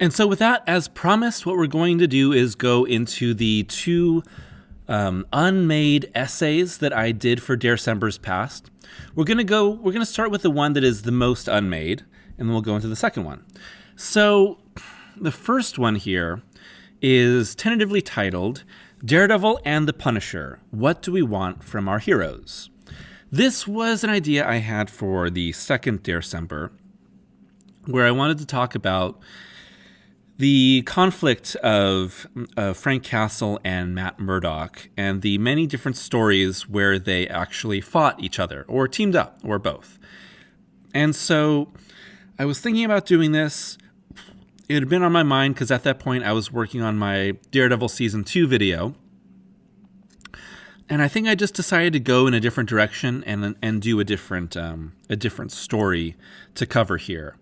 And so with that, as promised, what we're going to do is go into the two unmade essays that I did for December's past. We're going to start with the one that is the most unmade, and then we'll go into the second one. So the first one here is tentatively titled Daredevil and the Punisher, What Do We Want from Our Heroes? This was an idea I had for the second December, where I wanted to talk about the conflict of Frank Castle and Matt Murdock and the many different stories where they actually fought each other or teamed up or both. And so I was thinking about doing this. It had been on my mind because at that point I was working on my Daredevil Season 2 video. And I think I just decided to go in a different direction and do a different story to cover here.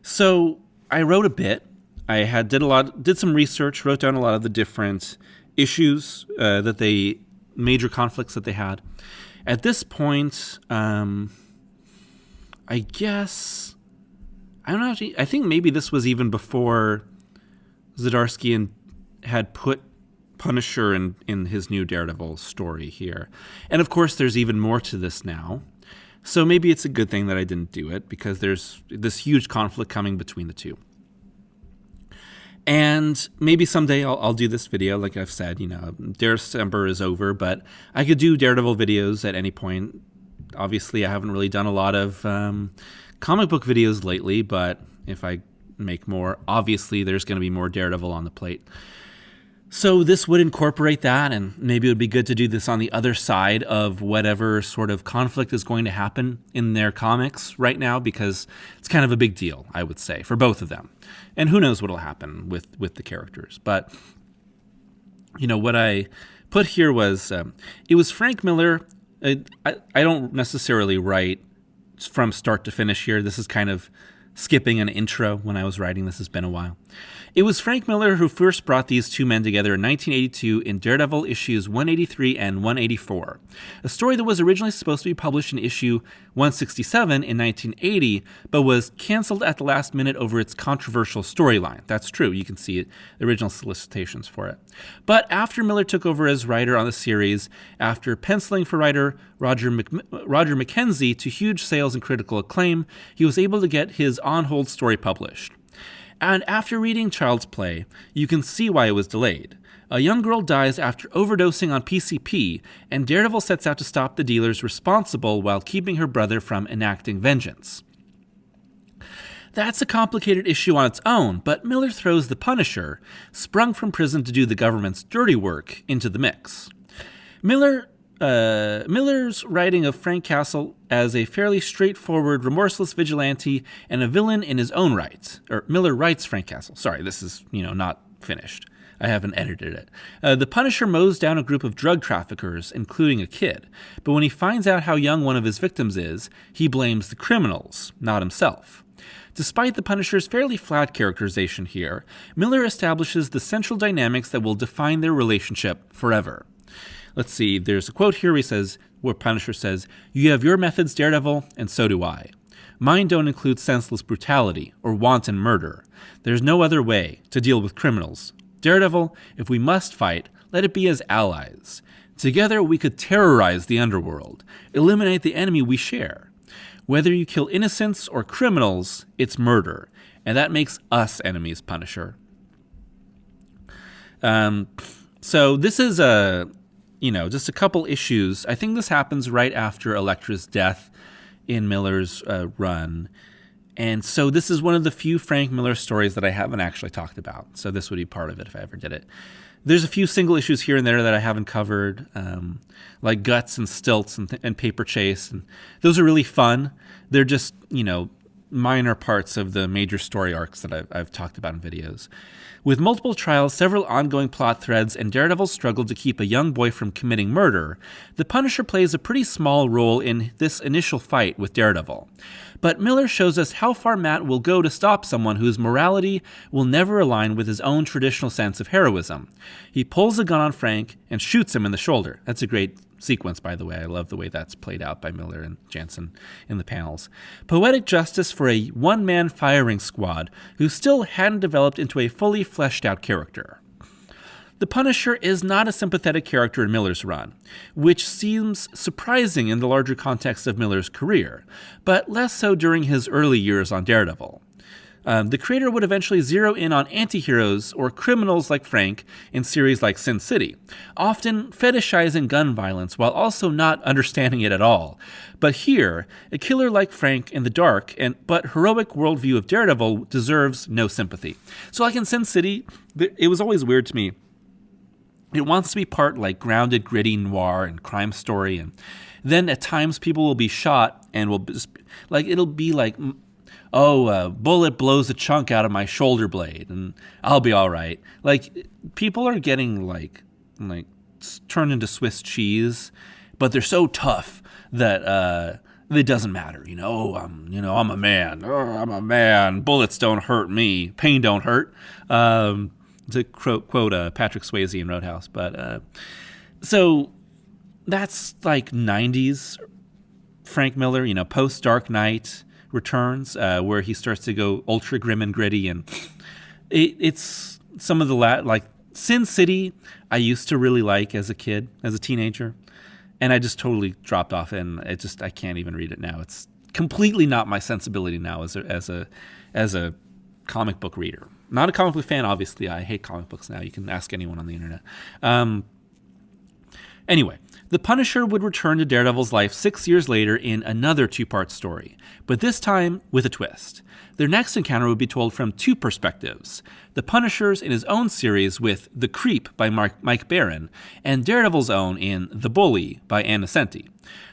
So I wrote a bit. I did some research, wrote down a lot of the different issues major conflicts that they had. At this point, I think maybe this was even before Zdarsky had put Punisher in his new Daredevil story here. And of course, there's even more to this now. So maybe it's a good thing that I didn't do it because there's this huge conflict coming between the two. And maybe someday I'll do this video, like I've said, December is over, but I could do Daredevil videos at any point. Obviously, I haven't really done a lot of comic book videos lately, but if I make more, obviously there's going to be more Daredevil on the plate. So this would incorporate that, and maybe it would be good to do this on the other side of whatever sort of conflict is going to happen in their comics right now, because it's kind of a big deal, I would say, for both of them. And who knows what will happen with the characters. But, what I put here was, it was Frank Miller. I don't necessarily write from start to finish here. This is kind of skipping an intro when I was writing. This has been a while. It was Frank Miller who first brought these two men together in 1982 in Daredevil issues 183 and 184, a story that was originally supposed to be published in issue 167 in 1980, but was canceled at the last minute over its controversial storyline. That's true. You can see the original solicitations for it. But after Miller took over as writer on the series, after penciling for writer Roger McKenzie to huge sales and critical acclaim, he was able to get his on-hold story published. And after reading Child's Play, you can see why it was delayed. A young girl dies after overdosing on PCP, and Daredevil sets out to stop the dealers responsible while keeping her brother from enacting vengeance. That's a complicated issue on its own, but Miller throws the Punisher, sprung from prison to do the government's dirty work, into the mix. Miller's writing of Frank Castle as a fairly straightforward, remorseless vigilante and a villain in his own right. Or Miller writes Frank Castle. Sorry, this is, not finished. I haven't edited it. The Punisher mows down a group of drug traffickers, including a kid. But when he finds out how young one of his victims is, he blames the criminals, not himself. Despite the Punisher's fairly flat characterization here, Miller establishes the central dynamics that will define their relationship forever. Let's see, there's a quote here where Punisher says, "You have your methods, Daredevil, and so do I. Mine don't include senseless brutality or wanton murder. There's no other way to deal with criminals. Daredevil, if we must fight, let it be as allies. Together we could terrorize the underworld, eliminate the enemy we share. Whether you kill innocents or criminals, it's murder, and that makes us enemies, Punisher." So this is just a couple issues. I think this happens right after Elektra's death in Miller's run. And so this is one of the few Frank Miller stories that I haven't actually talked about. So this would be part of it if I ever did it. There's a few single issues here and there that I haven't covered, like Guts and Stilts and Paper Chase. And those are really fun. They're just, minor parts of the major story arcs that I've talked about in videos. With multiple trials, several ongoing plot threads, and Daredevil's struggle to keep a young boy from committing murder, the Punisher plays a pretty small role in this initial fight with Daredevil. But Miller shows us how far Matt will go to stop someone whose morality will never align with his own traditional sense of heroism. He pulls a gun on Frank and shoots him in the shoulder. That's a great sequence, by the way. I love the way that's played out by Miller and Jansen in the panels. Poetic justice for a one-man firing squad who still hadn't developed into a fully fleshed-out character. The Punisher is not a sympathetic character in Miller's run, which seems surprising in the larger context of Miller's career, but less so during his early years on Daredevil. The creator would eventually zero in on anti-heroes or criminals like Frank in series like Sin City, often fetishizing gun violence while also not understanding it at all. But here, a killer like Frank in the dark but heroic worldview of Daredevil deserves no sympathy. So like in Sin City, it was always weird to me. It wants to be part like grounded, gritty noir and crime story, and then at times people will be shot and will just, like, it'll be like, oh, a bullet blows a chunk out of my shoulder blade and I'll be all right. Like, people are getting like turned into Swiss cheese, but they're so tough that it doesn't matter. I'm a man. I'm a man. Bullets don't hurt me. Pain don't hurt. To quote Patrick Swayze in Roadhouse. But so that's like 90s Frank Miller, post Dark Knight Returns, where he starts to go ultra grim and gritty. And it's some of the like Sin City I used to really like as a kid, as a teenager. And I just totally dropped off, and I can't even read it now. It's completely not my sensibility now as a comic book reader. Not a comic book fan, obviously. I hate comic books now. You can ask anyone on the internet. Anyway, the Punisher would return to Daredevil's life 6 years later in another two-part story, but this time with a twist. Their next encounter would be told from two perspectives: the Punisher's in his own series with The Creep by Mike Baron, and Daredevil's own in The Bully by Ann Nocenti.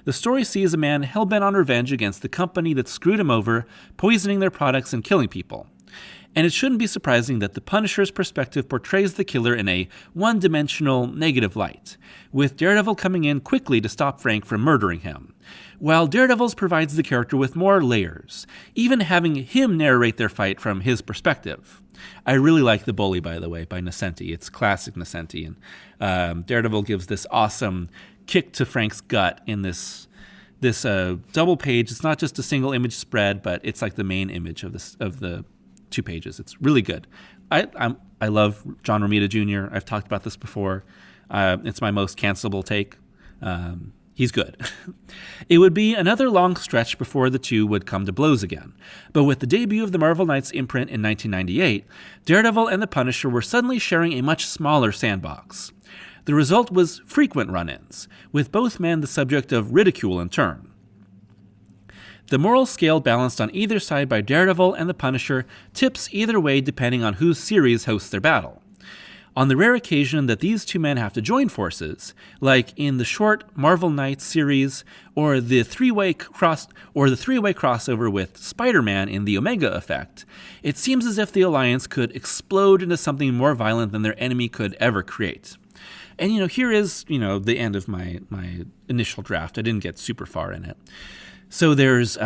The story sees a man hell-bent on revenge against the company that screwed him over, poisoning their products and killing people. And it shouldn't be surprising that the Punisher's perspective portrays the killer in a one-dimensional, negative light, with Daredevil coming in quickly to stop Frank from murdering him, while Daredevil's provides the character with more layers, even having him narrate their fight from his perspective. I really like The Bully, by the way, by Nocenti. It's classic Nocenti, and Daredevil gives this awesome kick to Frank's gut in this double page. It's not just a single image spread, but it's like the main image of the 2 pages. It's really good. I love John Romita Jr. I've talked about this before. It's my most cancelable take. He's good. It would be another long stretch before the two would come to blows again. But with the debut of the Marvel Knights imprint in 1998, Daredevil and the Punisher were suddenly sharing a much smaller sandbox. The result was frequent run-ins, with both men the subject of ridicule in turn. The moral scale balanced on either side by Daredevil and the Punisher tips either way depending on whose series hosts their battle. On the rare occasion that these two men have to join forces, like in the short Marvel Knights series or the three-way crossover with Spider-Man in the Omega Effect, it seems as if the alliance could explode into something more violent than their enemy could ever create. And here is the end of my initial draft. I didn't get super far in it. So there's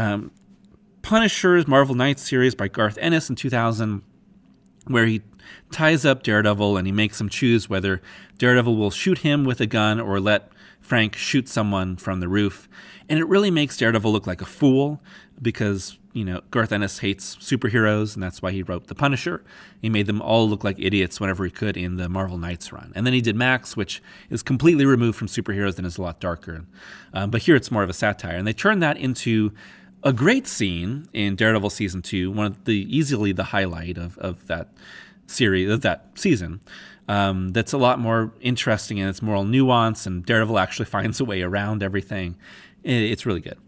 Punisher's Marvel Knights series by Garth Ennis in 2000, where he ties up Daredevil and he makes him choose whether Daredevil will shoot him with a gun or let Frank shoot someone from the roof. And it really makes Daredevil look like a fool because, Garth Ennis hates superheroes, and that's why he wrote The Punisher. He made them all look like idiots whenever he could in the Marvel Knights run. And then he did Max, which is completely removed from superheroes and is a lot darker. But here it's more of a satire. And they turned that into a great scene in Daredevil Season 2, easily the highlight of that series, of that season. That's a lot more interesting in its moral nuance, and Daredevil actually finds a way around everything. It's really good.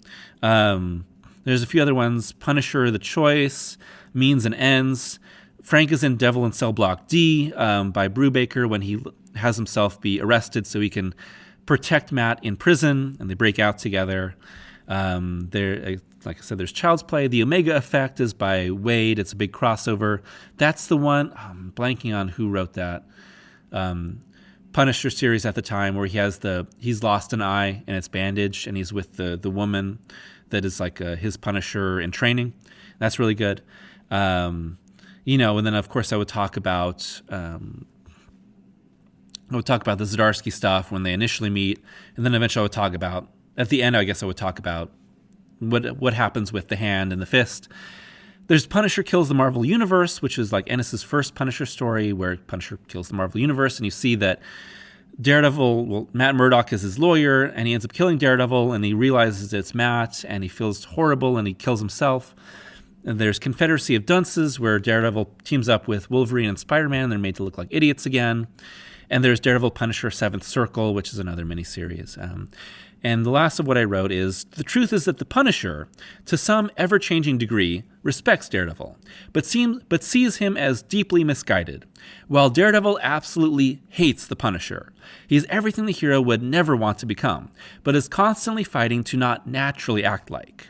There's a few other ones. Punisher, The Choice, Means and Ends. Frank is in Devil in Cell Block D by Brubaker when he has himself be arrested so he can protect Matt in prison, and they break out together. like I said, there's Child's Play. The Omega Effect is by Waid. It's a big crossover. That's the one, I'm blanking on who wrote that. Punisher series at the time where he's lost an eye and it's bandaged and he's with the woman that is like his Punisher in training. That's really good. And then of course I would talk about the Zdarsky stuff when they initially meet, and then eventually I would talk about, at the end I guess I would talk about what happens with the hand and the fist. There's Punisher Kills the Marvel Universe, which is like Ennis's first Punisher story where Punisher kills the Marvel Universe, and you see that Matt Murdock is his lawyer, and he ends up killing Daredevil, and he realizes it's Matt, and he feels horrible, and he kills himself. And there's Confederacy of Dunces, where Daredevil teams up with Wolverine and Spider-Man, and they're made to look like idiots again. And there's Daredevil Punisher Seventh Circle, which is another miniseries. And the last of what I wrote is, the truth is that the Punisher, to some ever-changing degree, respects Daredevil, but sees him as deeply misguided, while Daredevil absolutely hates the Punisher. He is everything the hero would never want to become, but is constantly fighting to not naturally act like.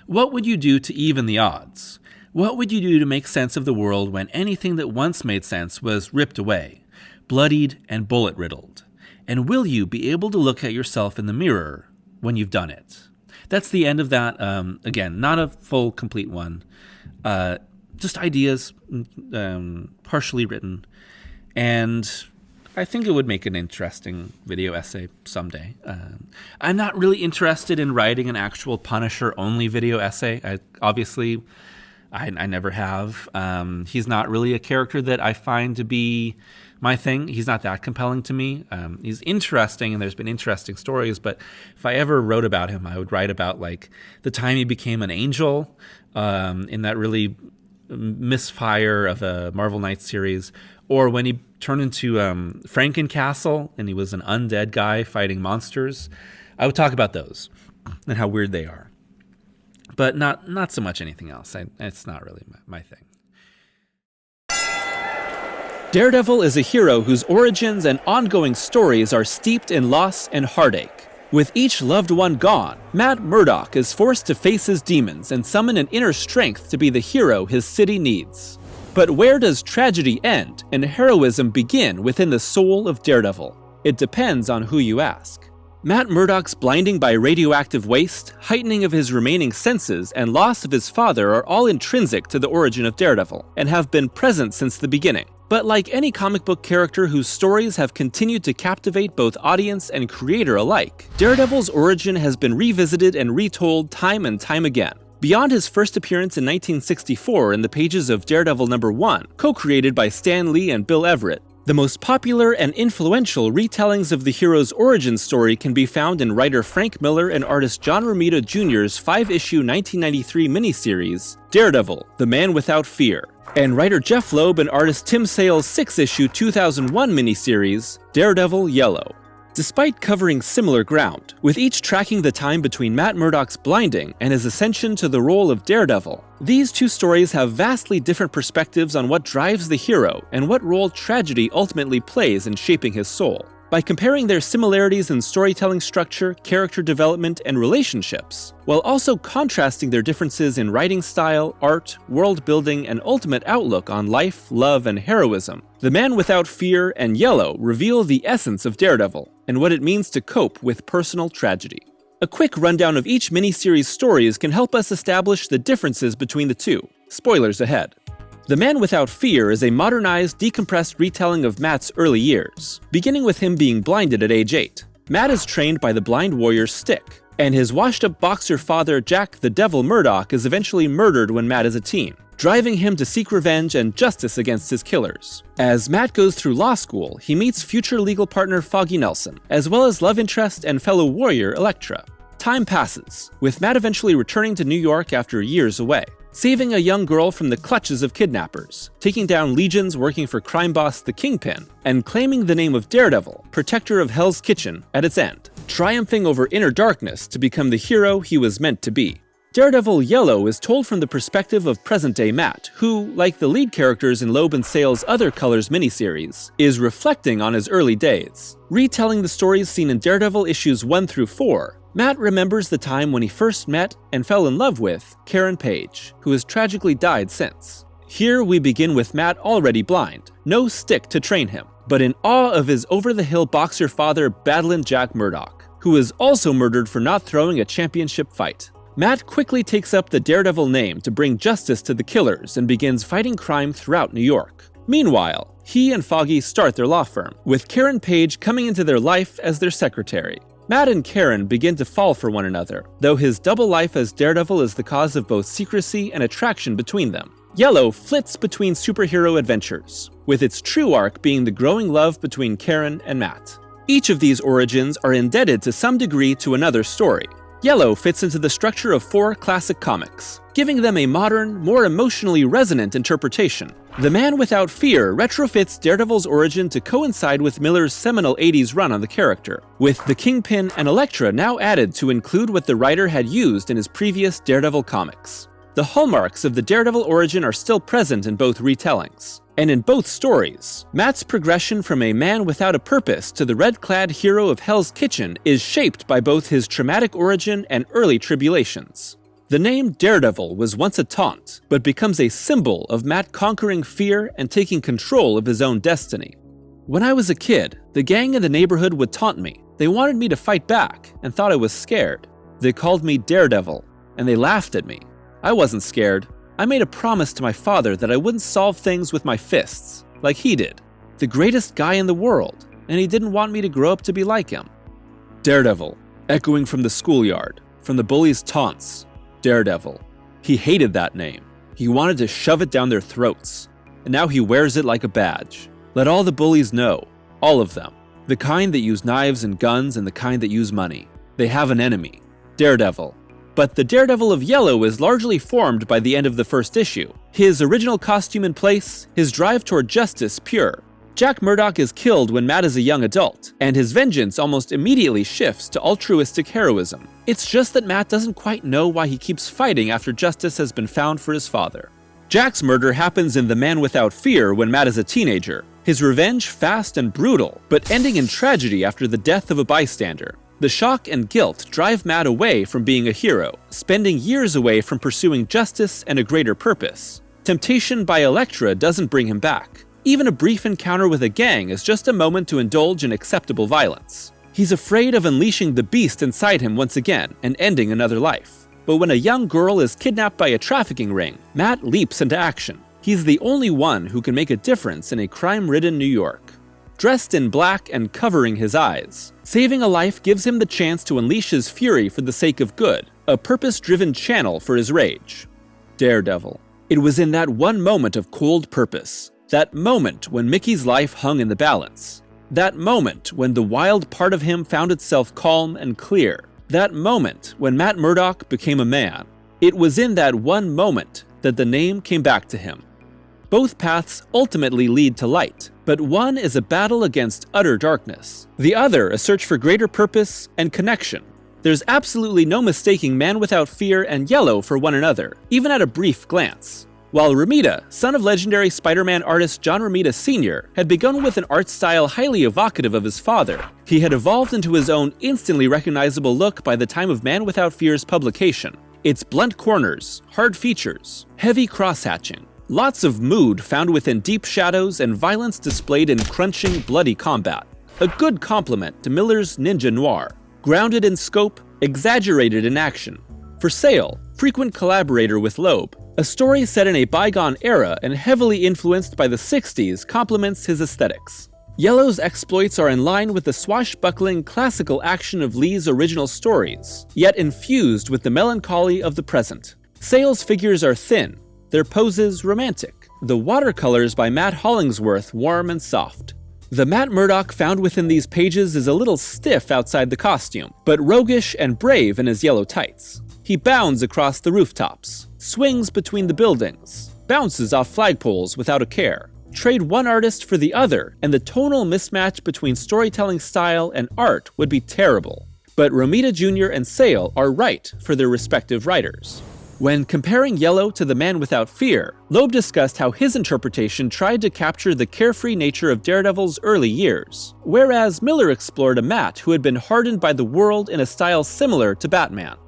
What would you do to even the odds? What would you do to make sense of the world when anything that once made sense was ripped away, bloodied and bullet-riddled? And will you be able to look at yourself in the mirror when you've done it? That's the end of that. Again, not a full, complete one. Just ideas, partially written. And I think it would make an interesting video essay someday. I'm not really interested in writing an actual Punisher-only video essay. I never have. He's not really a character that I find to be my thing. He's not that compelling to me. He's interesting, and there's been interesting stories, but if I ever wrote about him, I would write about like the time he became an angel in that really misfire of a Marvel Knights series, or when he turned into Frankencastle and he was an undead guy fighting monsters. I would talk about those and how weird they are, but not so much anything else. It's not really my thing. Daredevil is a hero whose origins and ongoing stories are steeped in loss and heartache. With each loved one gone, Matt Murdock is forced to face his demons and summon an inner strength to be the hero his city needs. But where does tragedy end and heroism begin within the soul of Daredevil? It depends on who you ask. Matt Murdock's blinding by radioactive waste, heightening of his remaining senses, and loss of his father are all intrinsic to the origin of Daredevil, and have been present since the beginning. But like any comic book character whose stories have continued to captivate both audience and creator alike, Daredevil's origin has been revisited and retold time and time again. Beyond his first appearance in 1964 in the pages of Daredevil #1, co-created by Stan Lee and Bill Everett, the most popular and influential retellings of the hero's origin story can be found in writer Frank Miller and artist John Romita Jr.'s 5-issue 1993 miniseries, Daredevil, The Man Without Fear, and writer Jeff Loeb and artist Tim Sale's 6-issue 2001 miniseries, Daredevil Yellow. Despite covering similar ground, with each tracking the time between Matt Murdock's blinding and his ascension to the role of Daredevil, these two stories have vastly different perspectives on what drives the hero and what role tragedy ultimately plays in shaping his soul. By comparing their similarities in storytelling structure, character development, and relationships, while also contrasting their differences in writing style, art, world building, and ultimate outlook on life, love, and heroism, The Man Without Fear and Yellow reveal the essence of Daredevil and what it means to cope with personal tragedy. A quick rundown of each miniseries stories can help us establish the differences between the two. Spoilers ahead. The Man Without Fear is a modernized, decompressed retelling of Matt's early years, beginning with him being blinded at age 8. Matt is trained by the blind warrior Stick, and his washed-up boxer father Jack the Devil Murdock is eventually murdered when Matt is a teen, driving him to seek revenge and justice against his killers. As Matt goes through law school, he meets future legal partner Foggy Nelson, as well as love interest and fellow warrior Elektra. Time passes, with Matt eventually returning to New York after years away, saving a young girl from the clutches of kidnappers, taking down legions working for crime boss the Kingpin, and claiming the name of Daredevil, protector of Hell's Kitchen, at its end, triumphing over inner darkness to become the hero he was meant to be. Daredevil Yellow is told from the perspective of present-day Matt, who, like the lead characters in Loeb and Sale's Other Colors miniseries, is reflecting on his early days. Retelling the stories seen in Daredevil issues 1 through 4, Matt remembers the time when he first met and fell in love with Karen Page, who has tragically died since. Here we begin with Matt already blind, no stick to train him, but in awe of his over-the-hill boxer father battling Jack Murdoch, who was also murdered for not throwing a championship fight. Matt quickly takes up the Daredevil name to bring justice to the killers and begins fighting crime throughout New York. Meanwhile, he and Foggy start their law firm, with Karen Page coming into their life as their secretary. Matt and Karen begin to fall for one another, though his double life as Daredevil is the cause of both secrecy and attraction between them. Yellow flits between superhero adventures, with its true arc being the growing love between Karen and Matt. Each of these origins are indebted to some degree to another story. Yellow fits into the structure of 4 classic comics, giving them a modern, more emotionally resonant interpretation. The Man Without Fear retrofits Daredevil's origin to coincide with Miller's seminal 80s run on the character, with the Kingpin and Elektra now added to include what the writer had used in his previous Daredevil comics. The hallmarks of the Daredevil origin are still present in both retellings. And in both stories, Matt's progression from a man without a purpose to the red-clad hero of Hell's Kitchen is shaped by both his traumatic origin and early tribulations. The name Daredevil was once a taunt, but becomes a symbol of Matt conquering fear and taking control of his own destiny. When I was a kid, the gang in the neighborhood would taunt me. They wanted me to fight back and thought I was scared. They called me Daredevil, and they laughed at me. I wasn't scared. I made a promise to my father that I wouldn't solve things with my fists, like he did. The greatest guy in the world, and he didn't want me to grow up to be like him. Daredevil, echoing from the schoolyard, from the bullies' taunts. Daredevil. He hated that name. He wanted to shove it down their throats, and now he wears it like a badge. Let all the bullies know, all of them. The kind that use knives and guns and the kind that use money. They have an enemy, Daredevil. But the Daredevil of Yellow is largely formed by the end of the first issue. His original costume in place, his drive toward justice pure. Jack Murdoch is killed when Matt is a young adult, and his vengeance almost immediately shifts to altruistic heroism. It's just that Matt doesn't quite know why he keeps fighting after justice has been found for his father. Jack's murder happens in The Man Without Fear when Matt is a teenager. His revenge fast and brutal, but ending in tragedy after the death of a bystander. The shock and guilt drive Matt away from being a hero, spending years away from pursuing justice and a greater purpose. Temptation by Elektra doesn't bring him back. Even a brief encounter with a gang is just a moment to indulge in acceptable violence. He's afraid of unleashing the beast inside him once again and ending another life. But when a young girl is kidnapped by a trafficking ring, Matt leaps into action. He's the only one who can make a difference in a crime-ridden New York. Dressed in black and covering his eyes, saving a life gives him the chance to unleash his fury for the sake of good, a purpose-driven channel for his rage. Daredevil. It was in that one moment of cold purpose, that moment when Mickey's life hung in the balance, that moment when the wild part of him found itself calm and clear, that moment when Matt Murdock became a man. It was in that one moment that the name came back to him. Both paths ultimately lead to light, but one is a battle against utter darkness. The other a search for greater purpose and connection. There's absolutely no mistaking Man Without Fear and Yellow for one another, even at a brief glance. While Romita, son of legendary Spider-Man artist John Romita Sr., had begun with an art style highly evocative of his father, he had evolved into his own instantly recognizable look by the time of Man Without Fear's publication. Its blunt corners, hard features, heavy cross-hatching, lots of mood found within deep shadows and violence displayed in crunching, bloody combat. A good complement to Miller's Ninja Noir, grounded in scope, exaggerated in action. For Sale, frequent collaborator with Loeb, a story set in a bygone era and heavily influenced by the 60s complements his aesthetics. Yellow's exploits are in line with the swashbuckling classical action of Lee's original stories, yet infused with the melancholy of the present. Sale's figures are thin, their poses romantic, the watercolors by Matt Hollingsworth warm and soft. The Matt Murdock found within these pages is a little stiff outside the costume, but roguish and brave in his yellow tights. He bounds across the rooftops, swings between the buildings, bounces off flagpoles without a care. Trade one artist for the other, and the tonal mismatch between storytelling style and art would be terrible. But Romita Jr. and Sale are right for their respective writers. When comparing Yellow to the Man Without Fear, Loeb discussed how his interpretation tried to capture the carefree nature of Daredevil's early years, whereas Miller explored a Matt who had been hardened by the world in a style similar to Batman.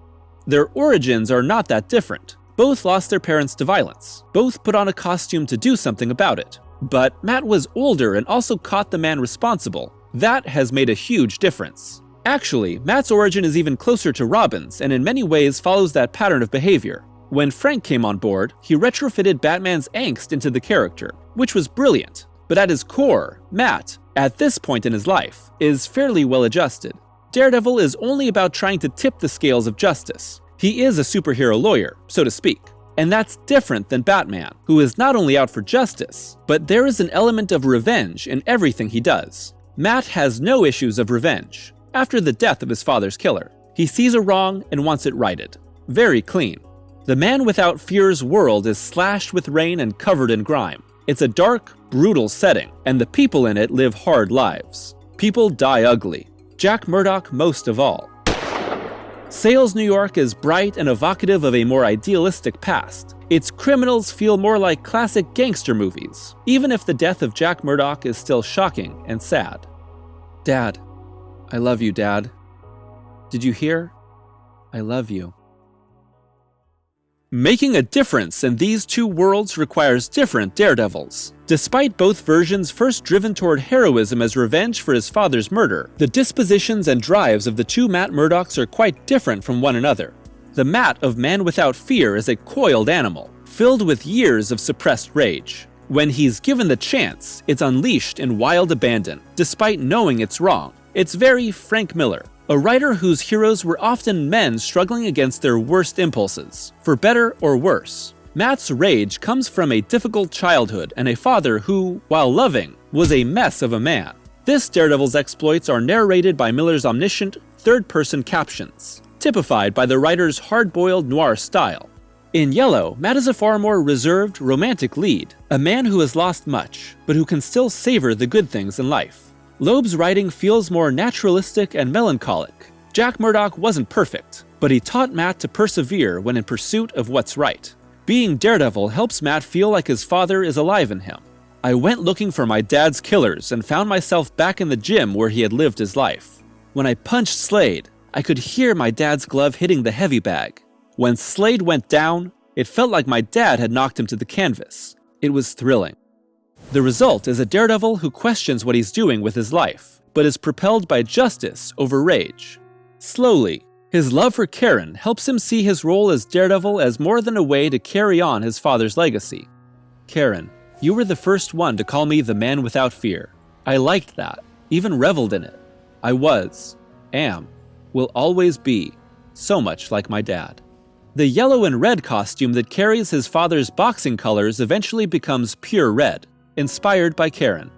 Their origins are not that different. Both lost their parents to violence. Both put on a costume to do something about it. But Matt was older and also caught the man responsible. That has made a huge difference. Actually, Matt's origin is even closer to Robin's and in many ways follows that pattern of behavior. When Frank came on board, he retrofitted Batman's angst into the character, which was brilliant. But at his core, Matt, at this point in his life, is fairly well adjusted. Daredevil is only about trying to tip the scales of justice. He is a superhero lawyer, so to speak. And that's different than Batman, who is not only out for justice, but there is an element of revenge in everything he does. Matt has no issues of revenge. After the death of his father's killer, he sees a wrong and wants it righted. Very clean. The Man Without Fear's world is slashed with rain and covered in grime. It's a dark, brutal setting, and the people in it live hard lives. People die ugly. Jack Murdock most of all. Sale's New York is bright and evocative of a more idealistic past. Its criminals feel more like classic gangster movies, even if the death of Jack Murdock is still shocking and sad. Dad. I love you, Dad. Did you hear? I love you. Making a difference in these two worlds requires different Daredevils. Despite both versions first driven toward heroism as revenge for his father's murder, the dispositions and drives of the two Matt Murdocks are quite different from one another. The Matt of Man Without Fear is a coiled animal, filled with years of suppressed rage. When he's given the chance, it's unleashed in wild abandon, despite knowing it's wrong. It's very Frank Miller, a writer whose heroes were often men struggling against their worst impulses, for better or worse. Matt's rage comes from a difficult childhood and a father who, while loving, was a mess of a man. This Daredevil's exploits are narrated by Miller's omniscient, third-person captions, typified by the writer's hard-boiled noir style. In Yellow, Matt is a far more reserved, romantic lead, a man who has lost much, but who can still savor the good things in life. Loeb's writing feels more naturalistic and melancholic. Jack Murdock wasn't perfect, but he taught Matt to persevere when in pursuit of what's right. Being Daredevil helps Matt feel like his father is alive in him. I went looking for my dad's killers and found myself back in the gym where he had lived his life. When I punched Slade, I could hear my dad's glove hitting the heavy bag. When Slade went down, it felt like my dad had knocked him to the canvas. It was thrilling. The result is a Daredevil who questions what he's doing with his life, but is propelled by justice over rage. Slowly, his love for Karen helps him see his role as Daredevil as more than a way to carry on his father's legacy. Karen, you were the first one to call me the Man Without Fear. I liked that, even reveled in it. I was, am, will always be, so much like my dad. The yellow and red costume that carries his father's boxing colors eventually becomes pure red, inspired by Karen.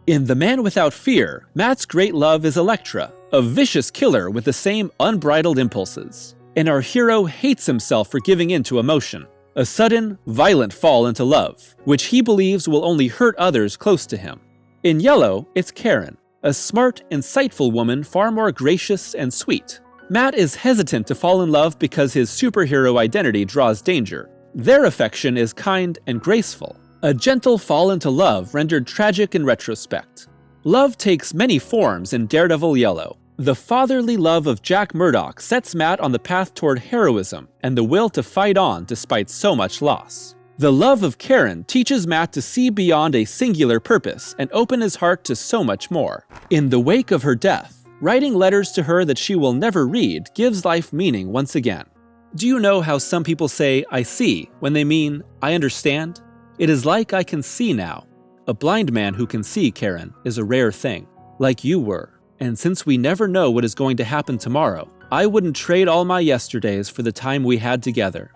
In The Man Without Fear, Matt's great love is Elektra, a vicious killer with the same unbridled impulses. And our hero hates himself for giving in to emotion, a sudden, violent fall into love, which he believes will only hurt others close to him. In Yellow, it's Karen, a smart, insightful woman far more gracious and sweet. Matt is hesitant to fall in love because his superhero identity draws danger. Their affection is kind and graceful, a gentle fall into love rendered tragic in retrospect. Love takes many forms in Daredevil Yellow. The fatherly love of Jack Murdock sets Matt on the path toward heroism and the will to fight on despite so much loss. The love of Karen teaches Matt to see beyond a singular purpose and open his heart to so much more. In the wake of her death, writing letters to her that she will never read gives life meaning once again. Do you know how some people say, "I see," when they mean, "I understand"? It is like I can see now. A blind man who can see, Karen, is a rare thing, like you were. And since we never know what is going to happen tomorrow, I wouldn't trade all my yesterdays for the time we had together.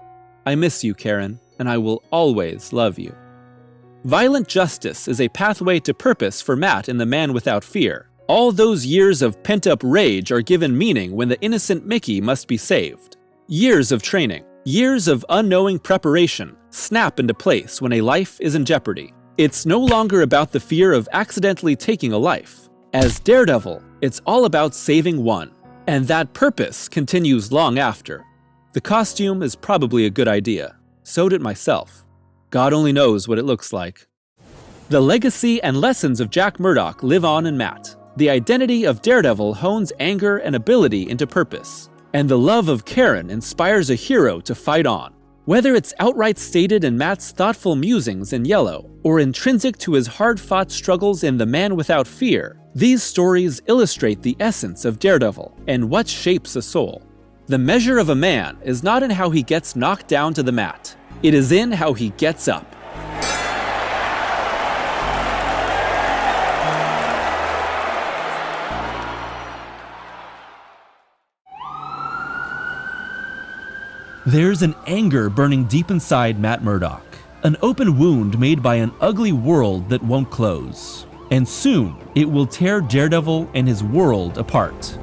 I miss you, Karen, and I will always love you. Violent justice is a pathway to purpose for Matt in The Man Without Fear. All those years of pent-up rage are given meaning when the innocent Mickey must be saved. Years of training, years of unknowing preparation snap into place when a life is in jeopardy. It's no longer about the fear of accidentally taking a life. As Daredevil, it's all about saving one. And that purpose continues long after. The costume is probably a good idea. Sewed it myself. God only knows what it looks like. The legacy and lessons of Jack Murdock live on in Matt. The identity of Daredevil hones anger and ability into purpose. And the love of Karen inspires a hero to fight on. Whether it's outright stated in Matt's thoughtful musings in Yellow, or intrinsic to his hard-fought struggles in The Man Without Fear, these stories illustrate the essence of Daredevil and what shapes a soul. The measure of a man is not in how he gets knocked down to the mat. It is in how he gets up. There's an anger burning deep inside Matt Murdock, an open wound made by an ugly world that won't close. And soon, it will tear Daredevil and his world apart.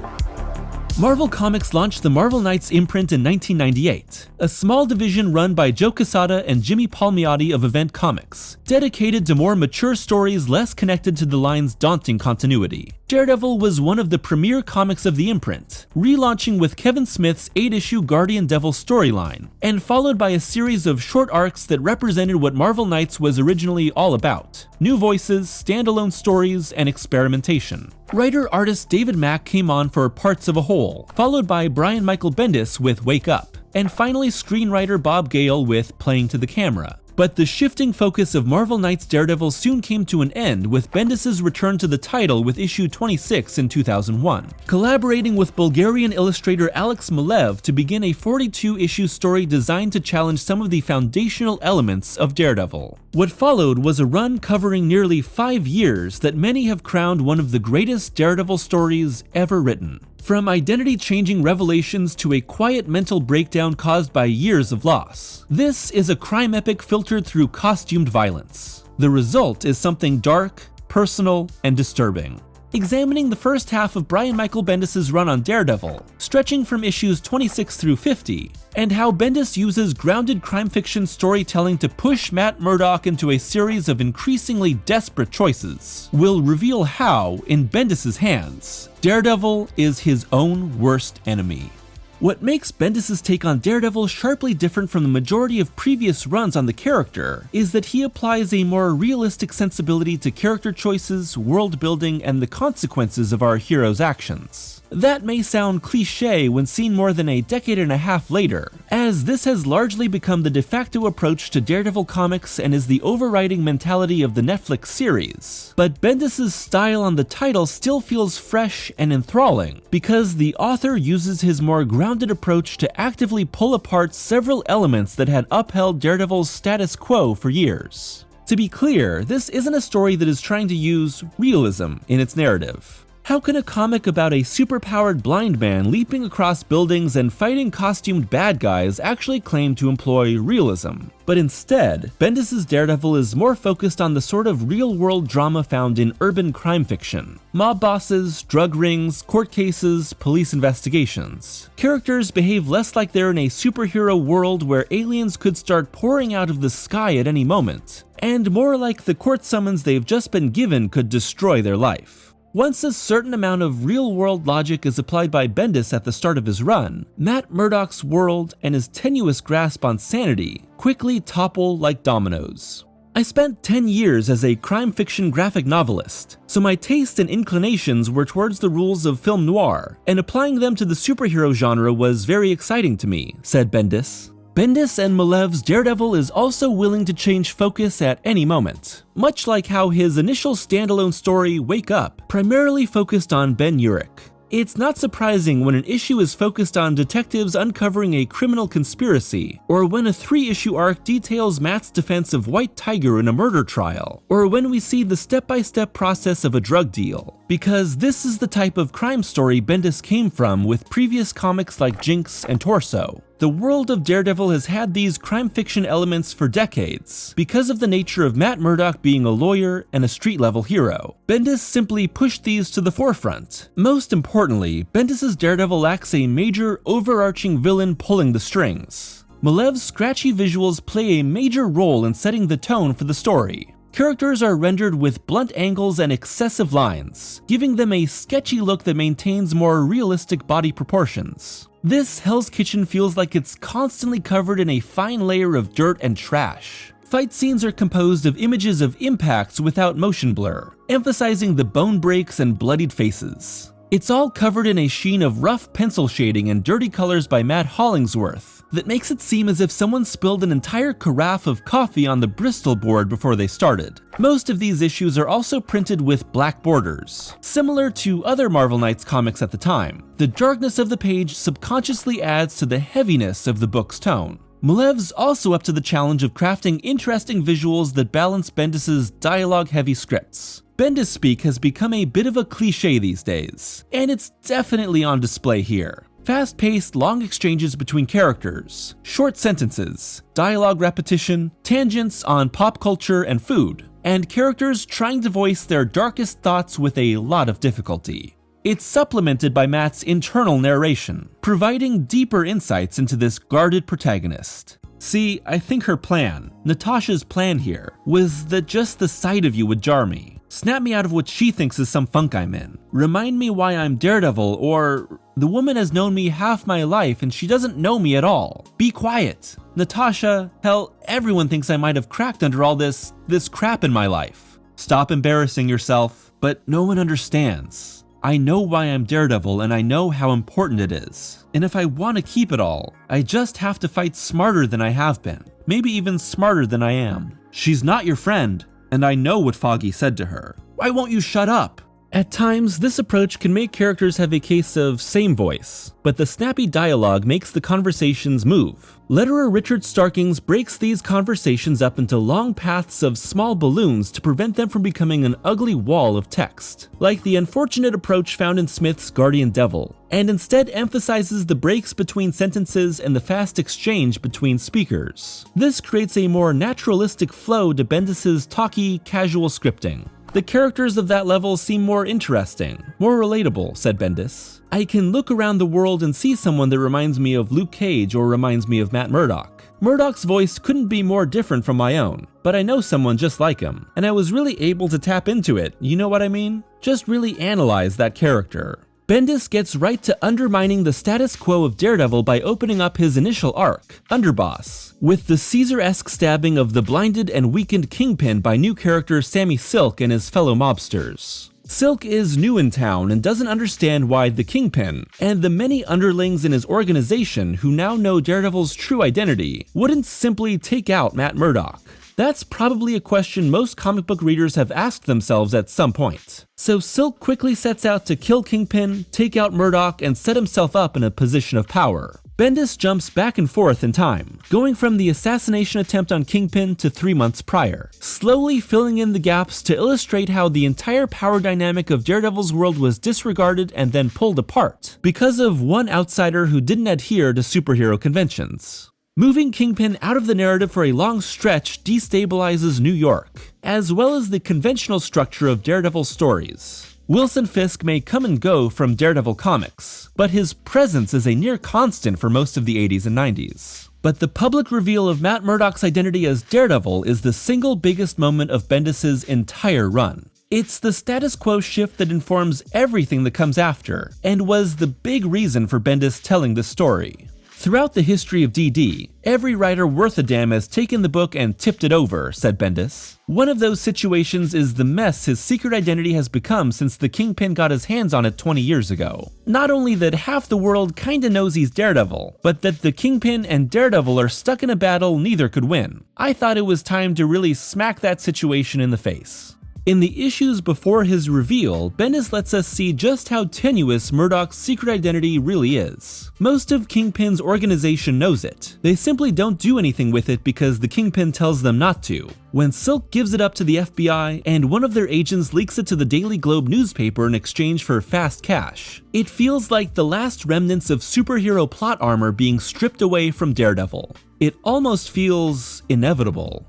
Marvel Comics launched the Marvel Knights imprint in 1998, a small division run by Joe Quesada and Jimmy Palmiotti of Event Comics, dedicated to more mature stories less connected to the line's daunting continuity. Daredevil was one of the premier comics of the imprint, relaunching with Kevin Smith's 8-issue Guardian Devil storyline, and followed by a series of short arcs that represented what Marvel Knights was originally all about: new voices, standalone stories, and experimentation. Writer-artist David Mack came on for Parts of a Whole, followed by Brian Michael Bendis with Wake Up, and finally screenwriter Bob Gale with Playing to the Camera. But the shifting focus of Marvel Knights Daredevil soon came to an end with Bendis' return to the title with issue 26 in 2001, collaborating with Bulgarian illustrator Alex Malev to begin a 42-issue story designed to challenge some of the foundational elements of Daredevil. What followed was a run covering nearly 5 years that many have crowned one of the greatest Daredevil stories ever written. From identity-changing revelations to a quiet mental breakdown caused by years of loss, this is a crime epic filtered through costumed violence. The result is something dark, personal, and disturbing. Examining the first half of Brian Michael Bendis' run on Daredevil, stretching from issues 26 through 50, and how Bendis uses grounded crime fiction storytelling to push Matt Murdock into a series of increasingly desperate choices, will reveal how, in Bendis' hands, Daredevil is his own worst enemy. What makes Bendis' take on Daredevil sharply different from the majority of previous runs on the character is that he applies a more realistic sensibility to character choices, world building, and the consequences of our hero's actions. That may sound cliché when seen more than a decade and a half later, as this has largely become the de facto approach to Daredevil comics and is the overriding mentality of the Netflix series. But Bendis' style on the title still feels fresh and enthralling, because the author uses his more grounded approach to actively pull apart several elements that had upheld Daredevil's status quo for years. To be clear, this isn't a story that is trying to use realism in its narrative. How can a comic about a superpowered blind man leaping across buildings and fighting costumed bad guys actually claim to employ realism? But instead, Bendis' Daredevil is more focused on the sort of real-world drama found in urban crime fiction. Mob bosses, drug rings, court cases, police investigations. Characters behave less like they're in a superhero world where aliens could start pouring out of the sky at any moment, and more like the court summons they've just been given could destroy their life. Once a certain amount of real-world logic is applied by Bendis at the start of his run, Matt Murdock's world and his tenuous grasp on sanity quickly topple like dominoes. I spent 10 years as a crime fiction graphic novelist, so my taste and inclinations were towards the rules of film noir, and applying them to the superhero genre was very exciting to me, said Bendis. Bendis and Malev's Daredevil is also willing to change focus at any moment, much like how his initial standalone story, Wake Up, primarily focused on Ben Urich. It's not surprising when an issue is focused on detectives uncovering a criminal conspiracy, or when a 3-issue arc details Matt's defense of White Tiger in a murder trial, or when we see the step-by-step process of a drug deal, because this is the type of crime story Bendis came from with previous comics like Jinx and Torso. The world of Daredevil has had these crime fiction elements for decades, because of the nature of Matt Murdock being a lawyer and a street-level hero. Bendis simply pushed these to the forefront. Most importantly, Bendis' Daredevil lacks a major, overarching villain pulling the strings. Malev's scratchy visuals play a major role in setting the tone for the story. Characters are rendered with blunt angles and excessive lines, giving them a sketchy look that maintains more realistic body proportions. This Hell's Kitchen feels like it's constantly covered in a fine layer of dirt and trash. Fight scenes are composed of images of impacts without motion blur, emphasizing the bone breaks and bloodied faces. It's all covered in a sheen of rough pencil shading and dirty colors by Matt Hollingsworth that makes it seem as if someone spilled an entire carafe of coffee on the Bristol board before they started. Most of these issues are also printed with black borders. Similar to other Marvel Knights comics at the time, the darkness of the page subconsciously adds to the heaviness of the book's tone. Malev's also up to the challenge of crafting interesting visuals that balance Bendis' dialogue-heavy scripts. Bendis speak has become a bit of a cliche these days, and it's definitely on display here. Fast-paced, long exchanges between characters, short sentences, dialogue repetition, tangents on pop culture and food, and characters trying to voice their darkest thoughts with a lot of difficulty. It's supplemented by Matt's internal narration, providing deeper insights into this guarded protagonist. See, I think her plan, Natasha's plan here, was that just the sight of you would jar me. Snap me out of what she thinks is some funk I'm in. Remind me why I'm Daredevil, or the woman has known me half my life and she doesn't know me at all. Be quiet. Natasha, hell, everyone thinks I might have cracked under all this crap in my life. Stop embarrassing yourself, but no one understands. I know why I'm Daredevil and I know how important it is. And if I want to keep it all, I just have to fight smarter than I have been. Maybe even smarter than I am. She's not your friend, and I know what Foggy said to her. Why won't you shut up? At times, this approach can make characters have a case of same voice, but the snappy dialogue makes the conversations move. Letterer Richard Starkings breaks these conversations up into long paths of small balloons to prevent them from becoming an ugly wall of text, like the unfortunate approach found in Smith's Guardian Devil, and instead emphasizes the breaks between sentences and the fast exchange between speakers. This creates a more naturalistic flow to Bendis' talky, casual scripting. The characters of that level seem more interesting, more relatable, said Bendis. I can look around the world and see someone that reminds me of Luke Cage or reminds me of Matt Murdock. Murdock's voice couldn't be more different from my own, but I know someone just like him, and I was really able to tap into it, you know what I mean? Just really analyze that character. Bendis gets right to undermining the status quo of Daredevil by opening up his initial arc, Underboss, with the Caesar-esque stabbing of the blinded and weakened Kingpin by new character Sammy Silk and his fellow mobsters. Silk is new in town and doesn't understand why the Kingpin, and the many underlings in his organization who now know Daredevil's true identity, wouldn't simply take out Matt Murdock. That's probably a question most comic book readers have asked themselves at some point. So Silk quickly sets out to kill Kingpin, take out Murdock, and set himself up in a position of power. Bendis jumps back and forth in time, going from the assassination attempt on Kingpin to 3 months prior, slowly filling in the gaps to illustrate how the entire power dynamic of Daredevil's world was disregarded and then pulled apart, because of one outsider who didn't adhere to superhero conventions. Moving Kingpin out of the narrative for a long stretch destabilizes New York, as well as the conventional structure of Daredevil stories. Wilson Fisk may come and go from Daredevil comics, but his presence is a near constant for most of the 80s and 90s. But the public reveal of Matt Murdock's identity as Daredevil is the single biggest moment of Bendis' entire run. It's the status quo shift that informs everything that comes after, and was the big reason for Bendis telling this story. Throughout the history of DD, every writer worth a damn has taken the book and tipped it over, said Bendis. One of those situations is the mess his secret identity has become since the Kingpin got his hands on it 20 years ago. Not only that half the world kinda knows he's Daredevil, but that the Kingpin and Daredevil are stuck in a battle neither could win. I thought it was time to really smack that situation in the face. In the issues before his reveal, Bendis lets us see just how tenuous Murdock's secret identity really is. Most of Kingpin's organization knows it. They simply don't do anything with it because the Kingpin tells them not to. When Silk gives it up to the FBI, and one of their agents leaks it to the Daily Globe newspaper in exchange for fast cash, it feels like the last remnants of superhero plot armor being stripped away from Daredevil. It almost feels inevitable.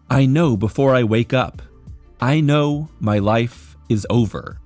I know before I wake up. I know my life is over.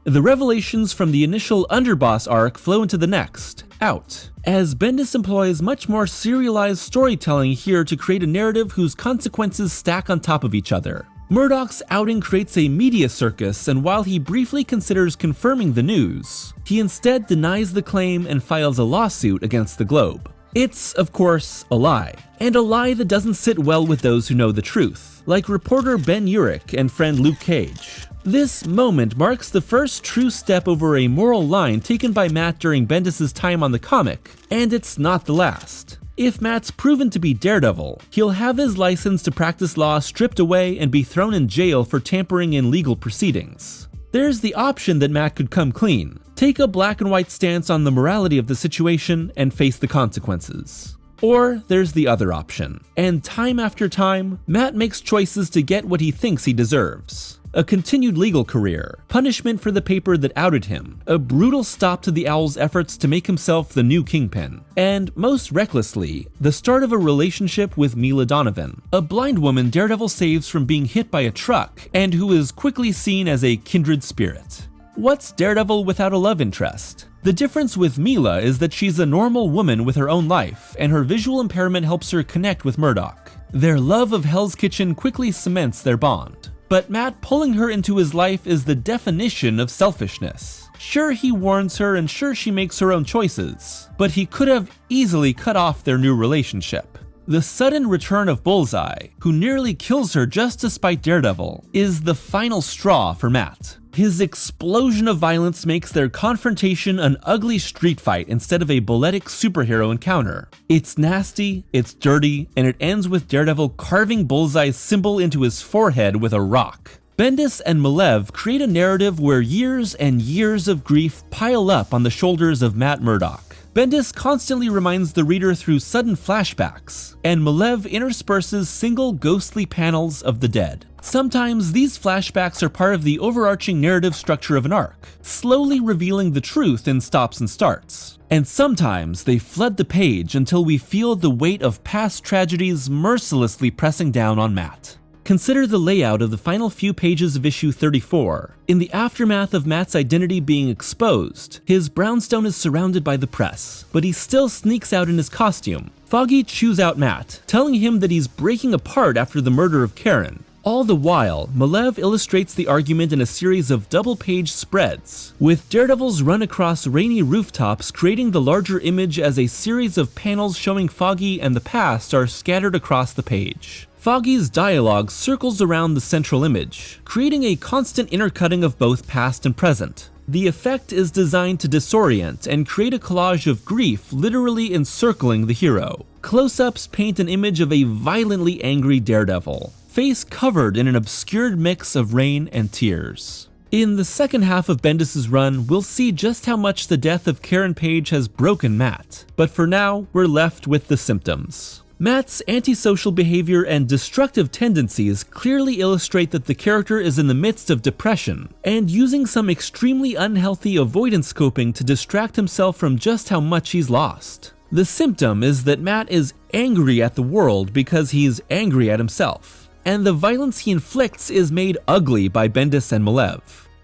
The revelations from the initial Underboss arc flow into the next, Out, as Bendis employs much more serialized storytelling here to create a narrative whose consequences stack on top of each other. Murdoch's outing creates a media circus, and while he briefly considers confirming the news, he instead denies the claim and files a lawsuit against the Globe. It's, of course, a lie, and a lie that doesn't sit well with those who know the truth, like reporter Ben Urich and friend Luke Cage. This moment marks the first true step over a moral line taken by Matt during Bendis' time on the comic, and it's not the last. If Matt's proven to be Daredevil, he'll have his license to practice law stripped away and be thrown in jail for tampering in legal proceedings. There's the option that Matt could come clean, take a black and white stance on the morality of the situation, and face the consequences. Or there's the other option, and time after time, Matt makes choices to get what he thinks he deserves. A continued legal career, punishment for the paper that outed him, a brutal stop to the Owl's efforts to make himself the new Kingpin, and most recklessly, the start of a relationship with Mila Donovan, a blind woman Daredevil saves from being hit by a truck and who is quickly seen as a kindred spirit. What's Daredevil without a love interest? The difference with Mila is that she's a normal woman with her own life, and her visual impairment helps her connect with Murdoch. Their love of Hell's Kitchen quickly cements their bond. But Matt pulling her into his life is the definition of selfishness. Sure, he warns her and sure she makes her own choices, but he could have easily cut off their new relationship. The sudden return of Bullseye, who nearly kills her just to spite Daredevil, is the final straw for Matt. His explosion of violence makes their confrontation an ugly street fight instead of a balletic superhero encounter. It's nasty, it's dirty, and it ends with Daredevil carving Bullseye's symbol into his forehead with a rock. Bendis and Malev create a narrative where years and years of grief pile up on the shoulders of Matt Murdoch. Bendis constantly reminds the reader through sudden flashbacks, and Malev intersperses single ghostly panels of the dead. Sometimes these flashbacks are part of the overarching narrative structure of an arc, slowly revealing the truth in stops and starts. And sometimes they flood the page until we feel the weight of past tragedies mercilessly pressing down on Matt. Consider the layout of the final few pages of issue 34. In the aftermath of Matt's identity being exposed, his brownstone is surrounded by the press, but he still sneaks out in his costume. Foggy chews out Matt, telling him that he's breaking apart after the murder of Karen. All the while, Malev illustrates the argument in a series of double-page spreads, with Daredevil's run across rainy rooftops creating the larger image as a series of panels showing Foggy and the past are scattered across the page. Foggy's dialogue circles around the central image, creating a constant intercutting of both past and present. The effect is designed to disorient and create a collage of grief literally encircling the hero. Close-ups paint an image of a violently angry Daredevil, face covered in an obscured mix of rain and tears. In the second half of Bendis' run, we'll see just how much the death of Karen Page has broken Matt, but for now, we're left with the symptoms. Matt's antisocial behavior and destructive tendencies clearly illustrate that the character is in the midst of depression, and using some extremely unhealthy avoidance coping to distract himself from just how much he's lost. The symptom is that Matt is angry at the world because he's angry at himself, and the violence he inflicts is made ugly by Bendis and Malev.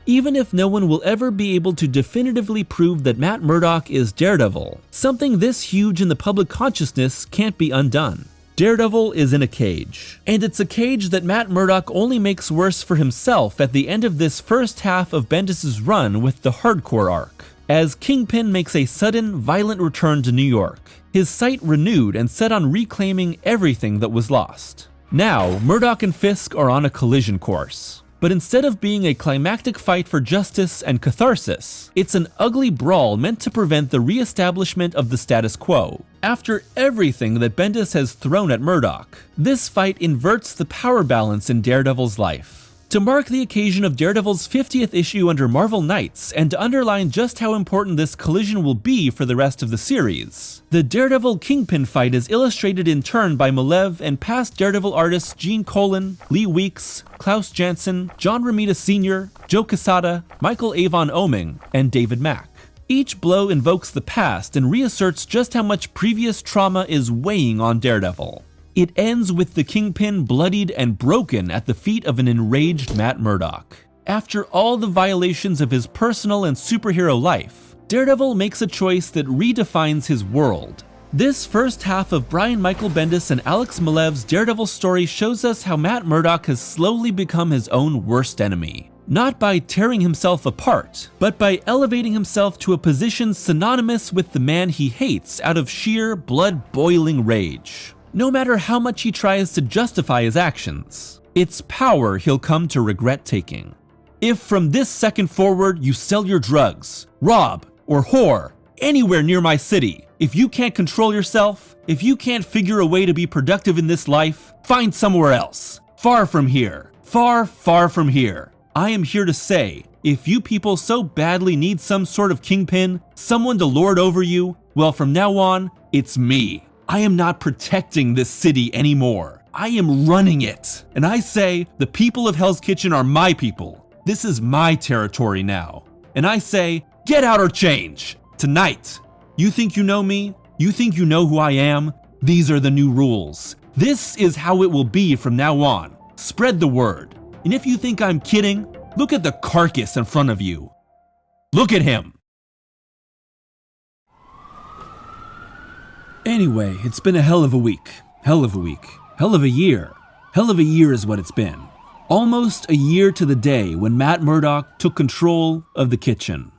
Even if no one will ever be able to definitively prove that Matt Murdoch is Daredevil, something this huge in the public consciousness can't be undone. Daredevil is in a cage, and it's a cage that Matt Murdoch only makes worse for himself at the end of this first half of Bendis' run with the hardcore arc, as Kingpin makes a sudden, violent return to New York, his sight renewed and set on reclaiming everything that was lost. Now, Murdoch and Fisk are on a collision course. But instead of being a climactic fight for justice and catharsis, it's an ugly brawl meant to prevent the re-establishment of the status quo. After everything that Bendis has thrown at Murdoch, this fight inverts the power balance in Daredevil's life. To mark the occasion of Daredevil's 50th issue under Marvel Knights, and to underline just how important this collision will be for the rest of the series, the Daredevil Kingpin fight is illustrated in turn by Malev and past Daredevil artists Gene Colan, Lee Weeks, Klaus Janson, John Romita Sr., Joe Quesada, Michael Avon Oeming, and David Mack. Each blow invokes the past and reasserts just how much previous trauma is weighing on Daredevil. It ends with the Kingpin bloodied and broken at the feet of an enraged Matt Murdoch. After all the violations of his personal and superhero life, Daredevil makes a choice that redefines his world. This first half of Brian Michael Bendis and Alex Malev's Daredevil story shows us how Matt Murdock has slowly become his own worst enemy. Not by tearing himself apart, but by elevating himself to a position synonymous with the man he hates out of sheer blood-boiling rage. No matter how much he tries to justify his actions, it's power he'll come to regret taking. If from this second forward you sell your drugs, rob, or whore anywhere near my city, if you can't control yourself, if you can't figure a way to be productive in this life, find somewhere else. Far from here. Far, far from here. I am here to say, if you people so badly need some sort of kingpin, someone to lord over you, well, from now on, it's me. I am not protecting this city anymore. I am running it. And I say, the people of Hell's Kitchen are my people. This is my territory now. And I say, get out or change. Tonight. You think you know me? You think you know who I am? These are the new rules. This is how it will be from now on. Spread the word. And if you think I'm kidding, look at the carcass in front of you. Look at him. Anyway, it's been a hell of a week. Hell of a week. Hell of a year. Hell of a year is what it's been. Almost a year to the day when Matt Murdock took control of the kitchen.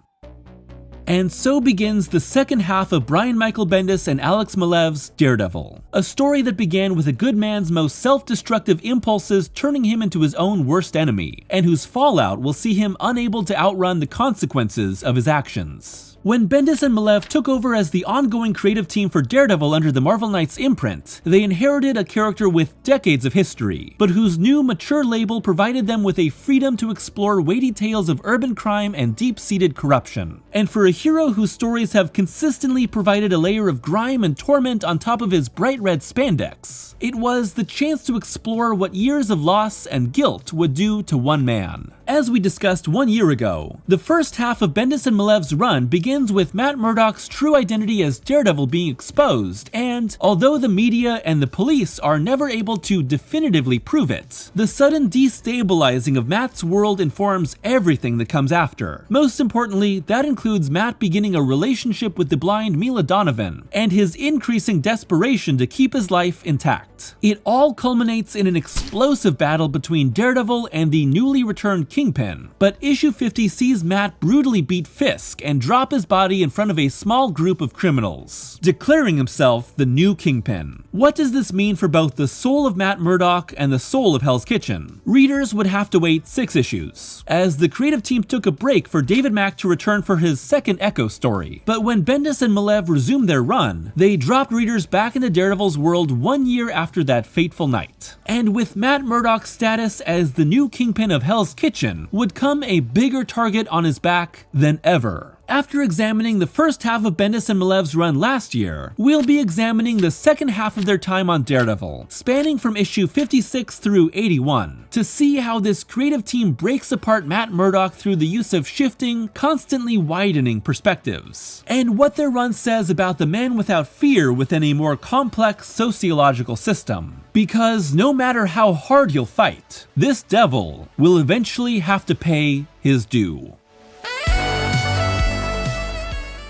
And so begins the second half of Brian Michael Bendis and Alex Malev's Daredevil, a story that began with a good man's most self-destructive impulses turning him into his own worst enemy, and whose fallout will see him unable to outrun the consequences of his actions. When Bendis and Malev took over as the ongoing creative team for Daredevil under the Marvel Knights imprint, they inherited a character with decades of history, but whose new, mature label provided them with a freedom to explore weighty tales of urban crime and deep-seated corruption. And for a hero whose stories have consistently provided a layer of grime and torment on top of his bright red spandex, it was the chance to explore what years of loss and guilt would do to one man. As we discussed 1 year ago, the first half of Bendis and Malev's run begins with Matt Murdock's true identity as Daredevil being exposed, and although the media and the police are never able to definitively prove it, the sudden destabilizing of Matt's world informs everything that comes after. Most importantly, that includes Matt beginning a relationship with the blind Mila Donovan, and his increasing desperation to keep his life intact. It all culminates in an explosive battle between Daredevil and the newly returned Kingpin, but issue 50 sees Matt brutally beat Fisk and drop his body in front of a small group of criminals, declaring himself the new Kingpin. What does this mean for both the soul of Matt Murdock and the soul of Hell's Kitchen? Readers would have to wait 6 issues, as the creative team took a break for David Mack to return for his second Echo story. But when Bendis and Malev resumed their run, they dropped readers back into Daredevil's world 1 year after that fateful night. And with Matt Murdock's status as the new Kingpin of Hell's Kitchen would come a bigger target on his back than ever. After examining the first half of Bendis and Malev's run last year, we'll be examining the second half of their time on Daredevil, spanning from issue 56 through 81, to see how this creative team breaks apart Matt Murdock through the use of shifting, constantly widening perspectives, and what their run says about the man without fear within a more complex sociological system. Because no matter how hard you'll fight, this devil will eventually have to pay his due.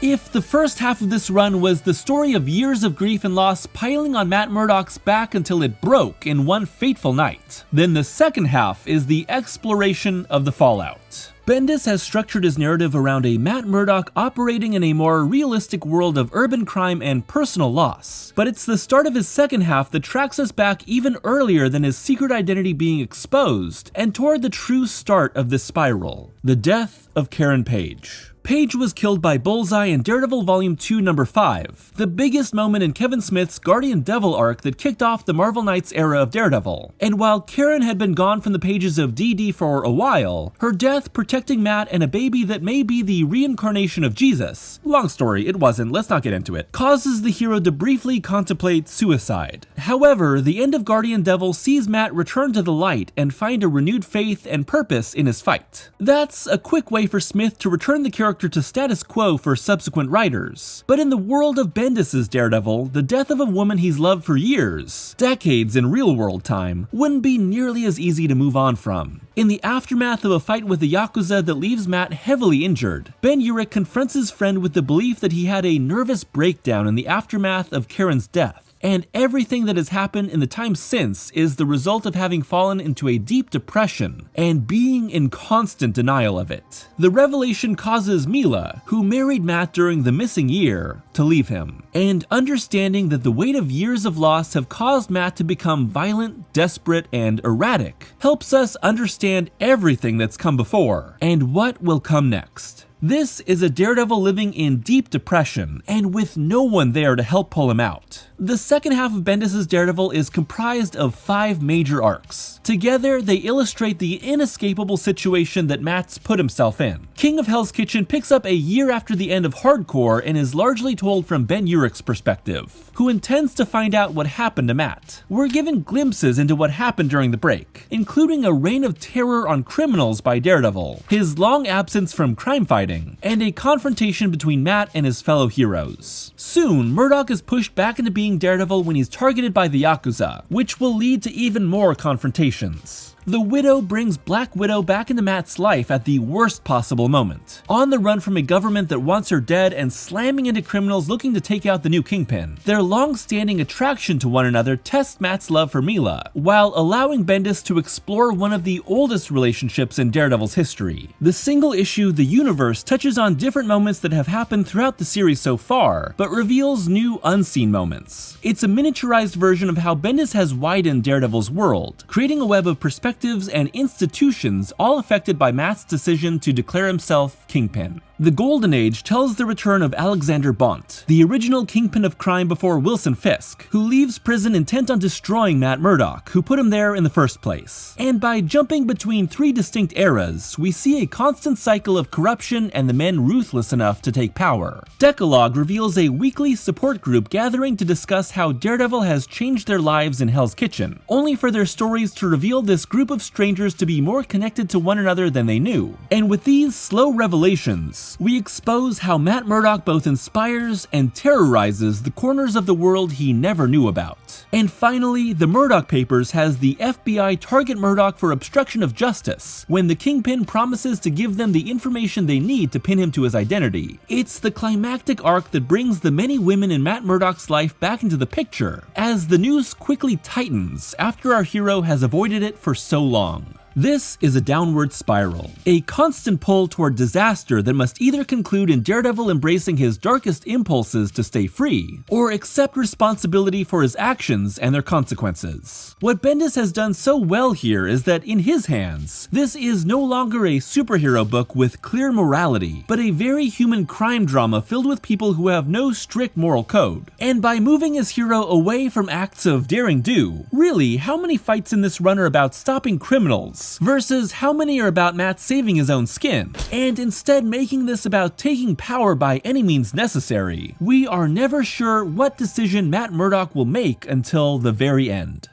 If the first half of this run was the story of years of grief and loss piling on Matt Murdock's back until it broke in one fateful night, then the second half is the exploration of the fallout. Bendis has structured his narrative around a Matt Murdock operating in a more realistic world of urban crime and personal loss, but it's the start of his second half that tracks us back even earlier than his secret identity being exposed, and toward the true start of this spiral, the death of Karen Page. Page was killed by Bullseye in Daredevil Volume 2 number 5, the biggest moment in Kevin Smith's Guardian Devil arc that kicked off the Marvel Knights era of Daredevil. And while Karen had been gone from the pages of DD for a while, her death protecting Matt and a baby that may be the reincarnation of Jesus, long story, it wasn't, let's not get into it, causes the hero to briefly contemplate suicide. However, the end of Guardian Devil sees Matt return to the light and find a renewed faith and purpose in his fight. That's a quick way for Smith to return the character character to status quo for subsequent writers. But in the world of Bendis' Daredevil, the death of a woman he's loved for years, decades in real-world time, wouldn't be nearly as easy to move on from. In the aftermath of a fight with the Yakuza that leaves Matt heavily injured, Ben Urich confronts his friend with the belief that he had a nervous breakdown in the aftermath of Karen's death. And everything that has happened in the time since is the result of having fallen into a deep depression and being in constant denial of it. The revelation causes Mila, who married Matt during the missing year, to leave him. And understanding that the weight of years of loss have caused Matt to become violent, desperate, and erratic helps us understand everything that's come before and what will come next. This is a Daredevil living in deep depression, and with no one there to help pull him out. The second half of Bendis' Daredevil is comprised of 5 major arcs. Together, they illustrate the inescapable situation that Matt's put himself in. King of Hell's Kitchen picks up a year after the end of Hardcore and is largely told from Ben Urich's perspective, who intends to find out what happened to Matt. We're given glimpses into what happened during the break, including a reign of terror on criminals by Daredevil, his long absence from crime fighting, and a confrontation between Matt and his fellow heroes. Soon, Murdock is pushed back into being Daredevil when he's targeted by the Yakuza, which will lead to even more confrontations. The Widow brings Black Widow back into Matt's life at the worst possible moment. On the run from a government that wants her dead and slamming into criminals looking to take out the new Kingpin, their long-standing attraction to one another tests Matt's love for Mila, while allowing Bendis to explore one of the oldest relationships in Daredevil's history. The single issue The Universe touches on different moments that have happened throughout the series so far, but reveals new unseen moments. It's a miniaturized version of how Bendis has widened Daredevil's world, creating a web of perspectives and institutions all affected by Matt's decision to declare himself Kingpin. The Golden Age tells the return of Alexander Bont, the original Kingpin of crime before Wilson Fisk, who leaves prison intent on destroying Matt Murdock, who put him there in the first place. And by jumping between 3 distinct eras, we see a constant cycle of corruption and the men ruthless enough to take power. Decalogue reveals a weekly support group gathering to discuss how Daredevil has changed their lives in Hell's Kitchen, only for their stories to reveal this group of strangers to be more connected to one another than they knew. And with these slow revelations, we expose how Matt Murdock both inspires and terrorizes the corners of the world he never knew about. And finally, the Murdock Papers has the FBI target Murdock for obstruction of justice, when the Kingpin promises to give them the information they need to pin him to his identity. It's the climactic arc that brings the many women in Matt Murdock's life back into the picture, as the news quickly tightens after our hero has avoided it for so long. This is a downward spiral, a constant pull toward disaster that must either conclude in Daredevil embracing his darkest impulses to stay free, or accept responsibility for his actions and their consequences. What Bendis has done so well here is that in his hands, this is no longer a superhero book with clear morality, but a very human crime drama filled with people who have no strict moral code. And by moving his hero away from acts of daring do, really, how many fights in this run are about stopping criminals, versus how many are about Matt saving his own skin, and instead making this about taking power by any means necessary, we are never sure what decision Matt Murdock will make until the very end.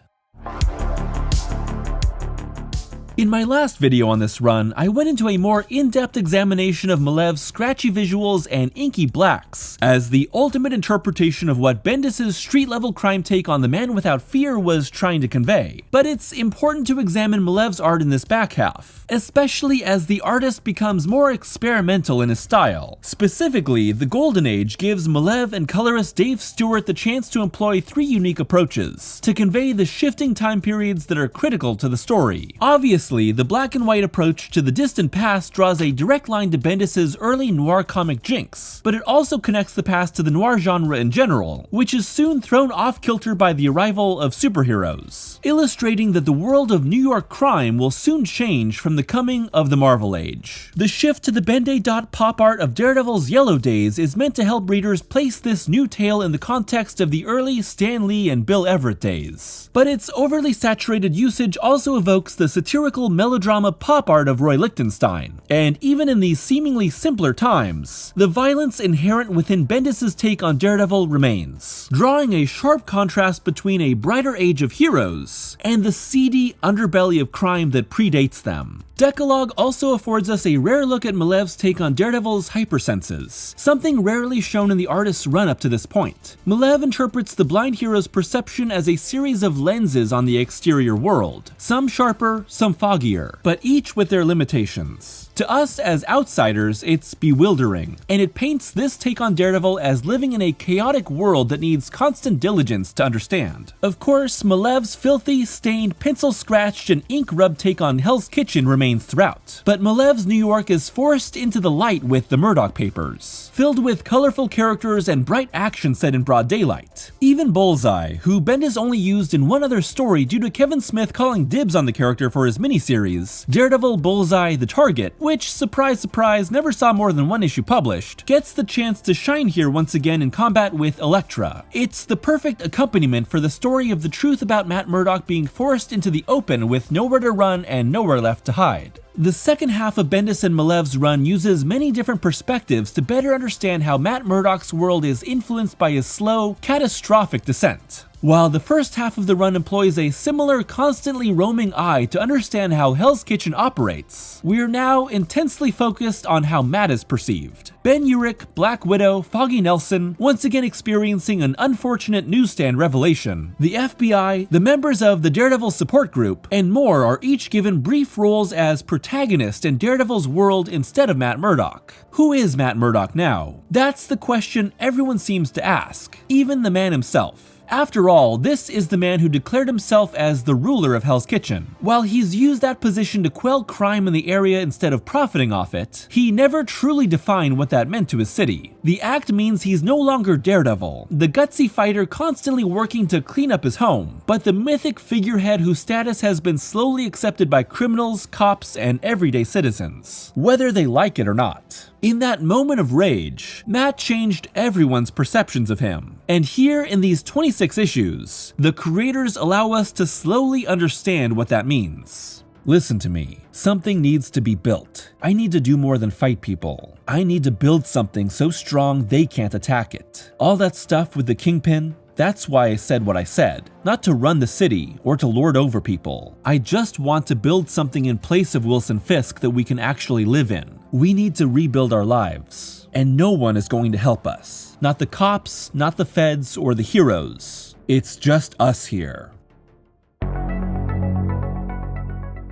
In my last video on this run, I went into a more in-depth examination of Malev's scratchy visuals and inky blacks, as the ultimate interpretation of what Bendis' street-level crime take on The Man Without Fear was trying to convey. But it's important to examine Malev's art in this back half, especially as the artist becomes more experimental in his style. Specifically, the Golden Age gives Malev and colorist Dave Stewart the chance to employ 3 unique approaches to convey the shifting time periods that are critical to the story. Obviously, the black and white approach to the distant past draws a direct line to Bendis' early noir comic Jinx, but it also connects the past to the noir genre in general, which is soon thrown off kilter by the arrival of superheroes, illustrating that the world of New York crime will soon change from the coming of the Marvel Age. The shift to the Ben-Day dot pop art of Daredevil's Yellow Days is meant to help readers place this new tale in the context of the early Stan Lee and Bill Everett days, but its overly saturated usage also evokes the satirical political melodrama pop art of Roy Lichtenstein. And even in these seemingly simpler times, the violence inherent within Bendis' take on Daredevil remains, drawing a sharp contrast between a brighter age of heroes and the seedy underbelly of crime that predates them. Decalogue also affords us a rare look at Malev's take on Daredevil's hypersenses, something rarely shown in the artist's run up to this point. Malev interprets the blind hero's perception as a series of lenses on the exterior world, some sharper, some foggier, but each with their limitations. To us as outsiders, it's bewildering, and it paints this take on Daredevil as living in a chaotic world that needs constant diligence to understand. Of course, Malev's filthy, stained, pencil-scratched, and ink-rubbed take on Hell's Kitchen remains throughout, but Malev's New York is forced into the light with the Murdoch Papers, filled with colorful characters and bright action set in broad daylight. Even Bullseye, who Bendis only used in one other story due to Kevin Smith calling dibs on the character for his miniseries, Daredevil Bullseye the Target, which, surprise surprise, never saw more than one issue published, gets the chance to shine here once again in combat with Elektra. It's the perfect accompaniment for the story of the truth about Matt Murdock being forced into the open with nowhere to run and nowhere left to hide. The second half of Bendis and Malev's run uses many different perspectives to better understand how Matt Murdock's world is influenced by his slow, catastrophic descent, while the first half of the run employs a similar, constantly roaming eye to understand how Hell's Kitchen operates. We're now intensely focused on how Matt is perceived. Ben Urich, Black Widow, Foggy Nelson, once again experiencing an unfortunate newsstand revelation. The FBI, the members of the Daredevil support group, and more are each given brief roles as protagonists in Daredevil's world instead of Matt Murdock. Who is Matt Murdock now? That's the question everyone seems to ask, even the man himself. After all, this is the man who declared himself as the ruler of Hell's Kitchen. While he's used that position to quell crime in the area instead of profiting off it, he never truly defined what that meant to his city. The act means he's no longer Daredevil, the gutsy fighter constantly working to clean up his home, but the mythic figurehead whose status has been slowly accepted by criminals, cops, and everyday citizens, whether they like it or not. In that moment of rage, Matt changed everyone's perceptions of him. And here in these 26 issues, the creators allow us to slowly understand what that means. Listen to me. Something needs to be built. I need to do more than fight people. I need to build something so strong they can't attack it. All that stuff with the Kingpin, that's why I said what I said. Not to run the city or to lord over people. I just want to build something in place of Wilson Fisk that we can actually live in. We need to rebuild our lives. And no one is going to help us. Not the cops, not the feds, or the heroes. It's just us here.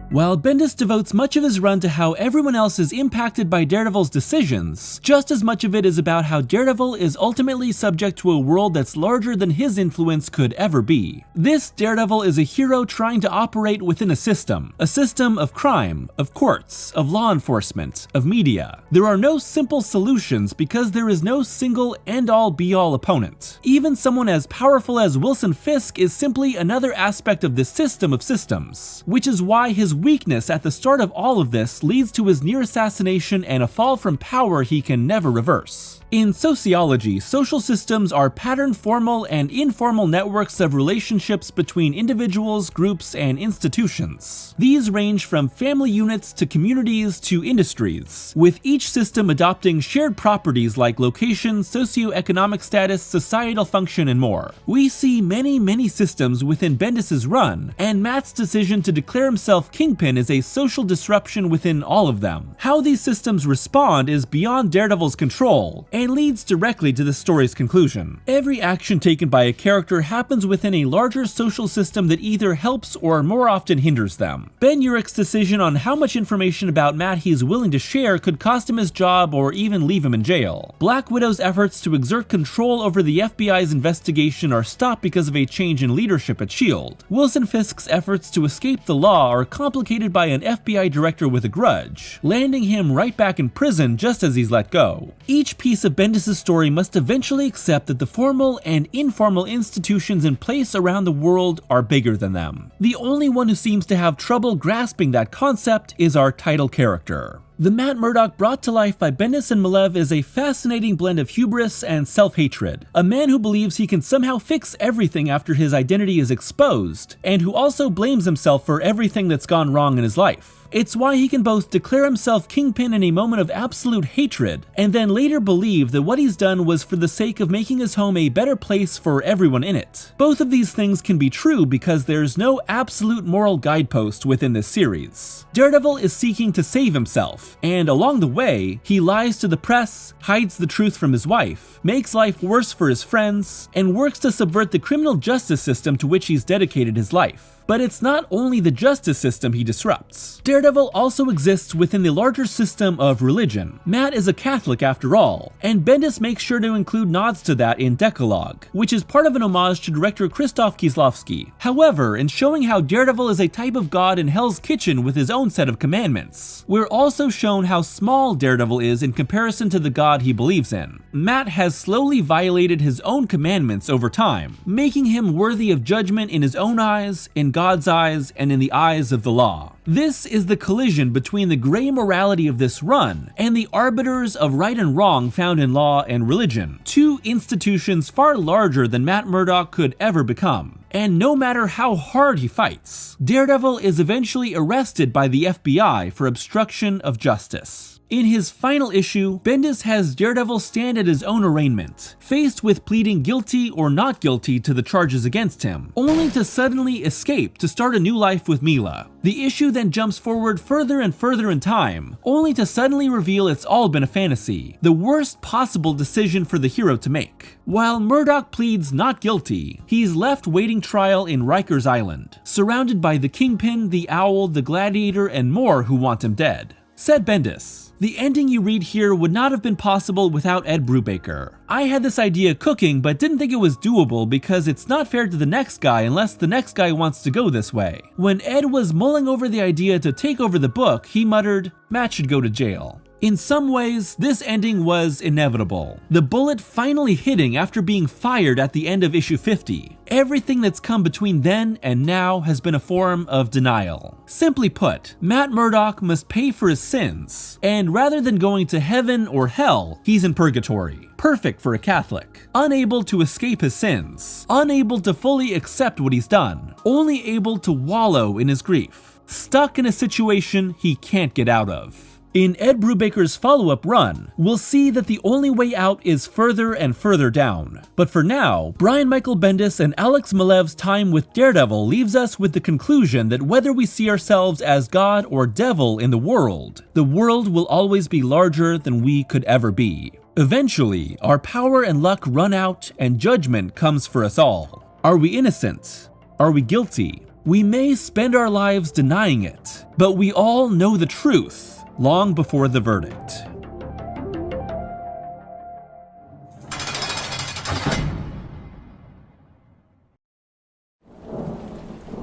While Bendis devotes much of his run to how everyone else is impacted by Daredevil's decisions, just as much of it is about how Daredevil is ultimately subject to a world that's larger than his influence could ever be. This Daredevil is a hero trying to operate within a system of crime, of courts, of law enforcement, of media. There are no simple solutions because there is no single end-all be-all opponent. Even someone as powerful as Wilson Fisk is simply another aspect of this system of systems, which is why his weakness at the start of all of this leads to his near assassination and a fall from power he can never reverse. In sociology, social systems are patterned formal and informal networks of relationships between individuals, groups, and institutions. These range from family units to communities to industries, with each system adopting shared properties like location, socioeconomic status, societal function, and more. We see many systems within Bendis' run, and Matt's decision to declare himself Kingpin is a social disruption within all of them. How these systems respond is beyond Daredevil's control, and leads directly to the story's conclusion. Every action taken by a character happens within a larger social system that either helps or more often hinders them. Ben Urich's decision on how much information about Matt he's willing to share could cost him his job or even leave him in jail. Black Widow's efforts to exert control over the FBI's investigation are stopped because of a change in leadership at S.H.I.E.L.D. Wilson Fisk's efforts to escape the law are complicated by an FBI director with a grudge, landing him right back in prison just as he's let go. Each piece of Bendis' story must eventually accept that the formal and informal institutions in place around the world are bigger than them. The only one who seems to have trouble grasping that concept is our title character. The Matt Murdock brought to life by Bendis and Malev is a fascinating blend of hubris and self-hatred. A man who believes he can somehow fix everything after his identity is exposed, and who also blames himself for everything that's gone wrong in his life. It's why he can both declare himself kingpin in a moment of absolute hatred, and then later believe that what he's done was for the sake of making his home a better place for everyone in it. Both of these things can be true because there's no absolute moral guidepost within this series. Daredevil is seeking to save himself, and along the way, he lies to the press, hides the truth from his wife, makes life worse for his friends, and works to subvert the criminal justice system to which he's dedicated his life. But it's not only the justice system he disrupts. Daredevil also exists within the larger system of religion. Matt is a Catholic after all, and Bendis makes sure to include nods to that in Decalogue, which is part of an homage to director Krzysztof Kieslowski. However, in showing how Daredevil is a type of god in Hell's Kitchen with his own set of commandments, we're also shown how small Daredevil is in comparison to the god he believes in. Matt has slowly violated his own commandments over time, making him worthy of judgment in his own eyes, in God's eyes, and in the eyes of the law. This is the collision between the gray morality of this run and the arbiters of right and wrong found in law and religion, two institutions far larger than Matt Murdock could ever become. And no matter how hard he fights, Daredevil is eventually arrested by the FBI for obstruction of justice. In his final issue, Bendis has Daredevil stand at his own arraignment, faced with pleading guilty or not guilty to the charges against him, only to suddenly escape to start a new life with Mila. The issue then jumps forward further and further in time, only to suddenly reveal it's all been a fantasy, the worst possible decision for the hero to make. While Murdock pleads not guilty, he's left waiting trial in Rikers Island, surrounded by the Kingpin, the Owl, the Gladiator, and more who want him dead. Said Bendis, "The ending you read here would not have been possible without Ed Brubaker. I had this idea cooking but didn't think it was doable because it's not fair to the next guy unless the next guy wants to go this way. When Ed was mulling over the idea to take over the book, he muttered, Matt should go to jail." In some ways, this ending was inevitable. The bullet finally hitting after being fired at the end of issue 50. Everything that's come between then and now has been a form of denial. Simply put, Matt Murdock must pay for his sins, and rather than going to heaven or hell, he's in purgatory. Perfect for a Catholic. Unable to escape his sins, unable to fully accept what he's done, only able to wallow in his grief. Stuck in a situation he can't get out of. In Ed Brubaker's follow-up run, we'll see that the only way out is further and further down. But for now, Brian Michael Bendis and Alex Malev's time with Daredevil leaves us with the conclusion that whether we see ourselves as God or devil in the world will always be larger than we could ever be. Eventually, our power and luck run out and judgment comes for us all. Are we innocent? Are we guilty? We may spend our lives denying it, but we all know the truth long before the verdict.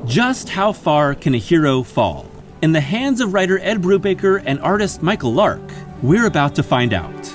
Just how far can a hero fall? In the hands of writer Ed Brubaker and artist Michael Lark, we're about to find out.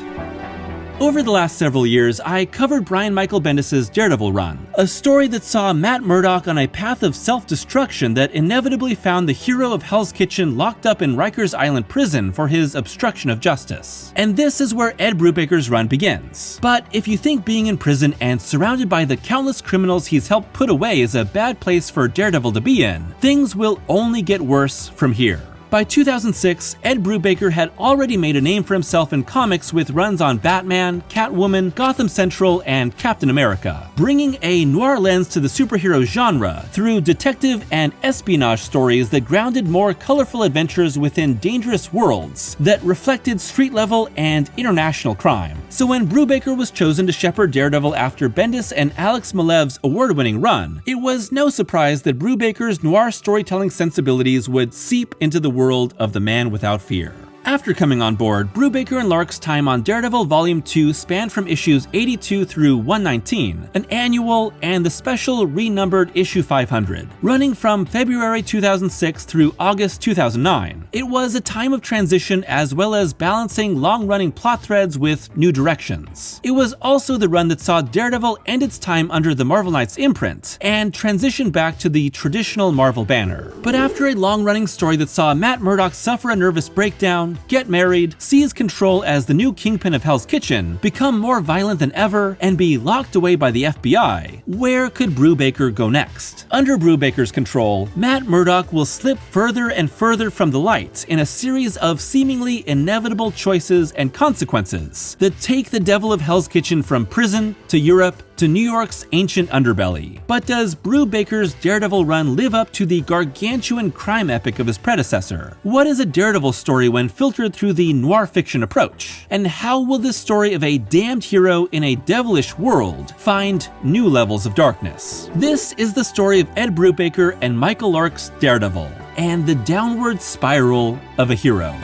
Over the last several years, I covered Brian Michael Bendis' Daredevil run, a story that saw Matt Murdock on a path of self-destruction that inevitably found the hero of Hell's Kitchen locked up in Rikers Island prison for his obstruction of justice. And this is where Ed Brubaker's run begins. But if you think being in prison and surrounded by the countless criminals he's helped put away is a bad place for Daredevil to be in, things will only get worse from here. By 2006, Ed Brubaker had already made a name for himself in comics with runs on Batman, Catwoman, Gotham Central, and Captain America, bringing a noir lens to the superhero genre through detective and espionage stories that grounded more colorful adventures within dangerous worlds that reflected street-level and international crime. So when Brubaker was chosen to shepherd Daredevil after Bendis and Alex Malev's award-winning run, it was no surprise that Brubaker's noir storytelling sensibilities would seep into the world of the Man Without Fear. After coming on board, Brubaker and Lark's time on Daredevil Volume 2 spanned from issues 82 through 119, an annual and the special renumbered issue 500, running from February 2006 through August 2009. It was a time of transition as well as balancing long-running plot threads with new directions. It was also the run that saw Daredevil end its time under the Marvel Knights imprint and transition back to the traditional Marvel banner. But after a long-running story that saw Matt Murdock suffer a nervous breakdown, get married, seize control as the new kingpin of Hell's Kitchen, become more violent than ever, and be locked away by the FBI, where could Brubaker go next? Under Brubaker's control, Matt Murdock will slip further and further from the light in a series of seemingly inevitable choices and consequences that take the devil of Hell's Kitchen from prison to Europe to New York's ancient underbelly. But does Brubaker's Daredevil run live up to the gargantuan crime epic of his predecessor? What is a Daredevil story when filtered through the noir fiction approach? And how will this story of a damned hero in a devilish world find new levels of darkness? This is the story of Ed Brubaker and Michael Lark's Daredevil, and the downward spiral of a hero.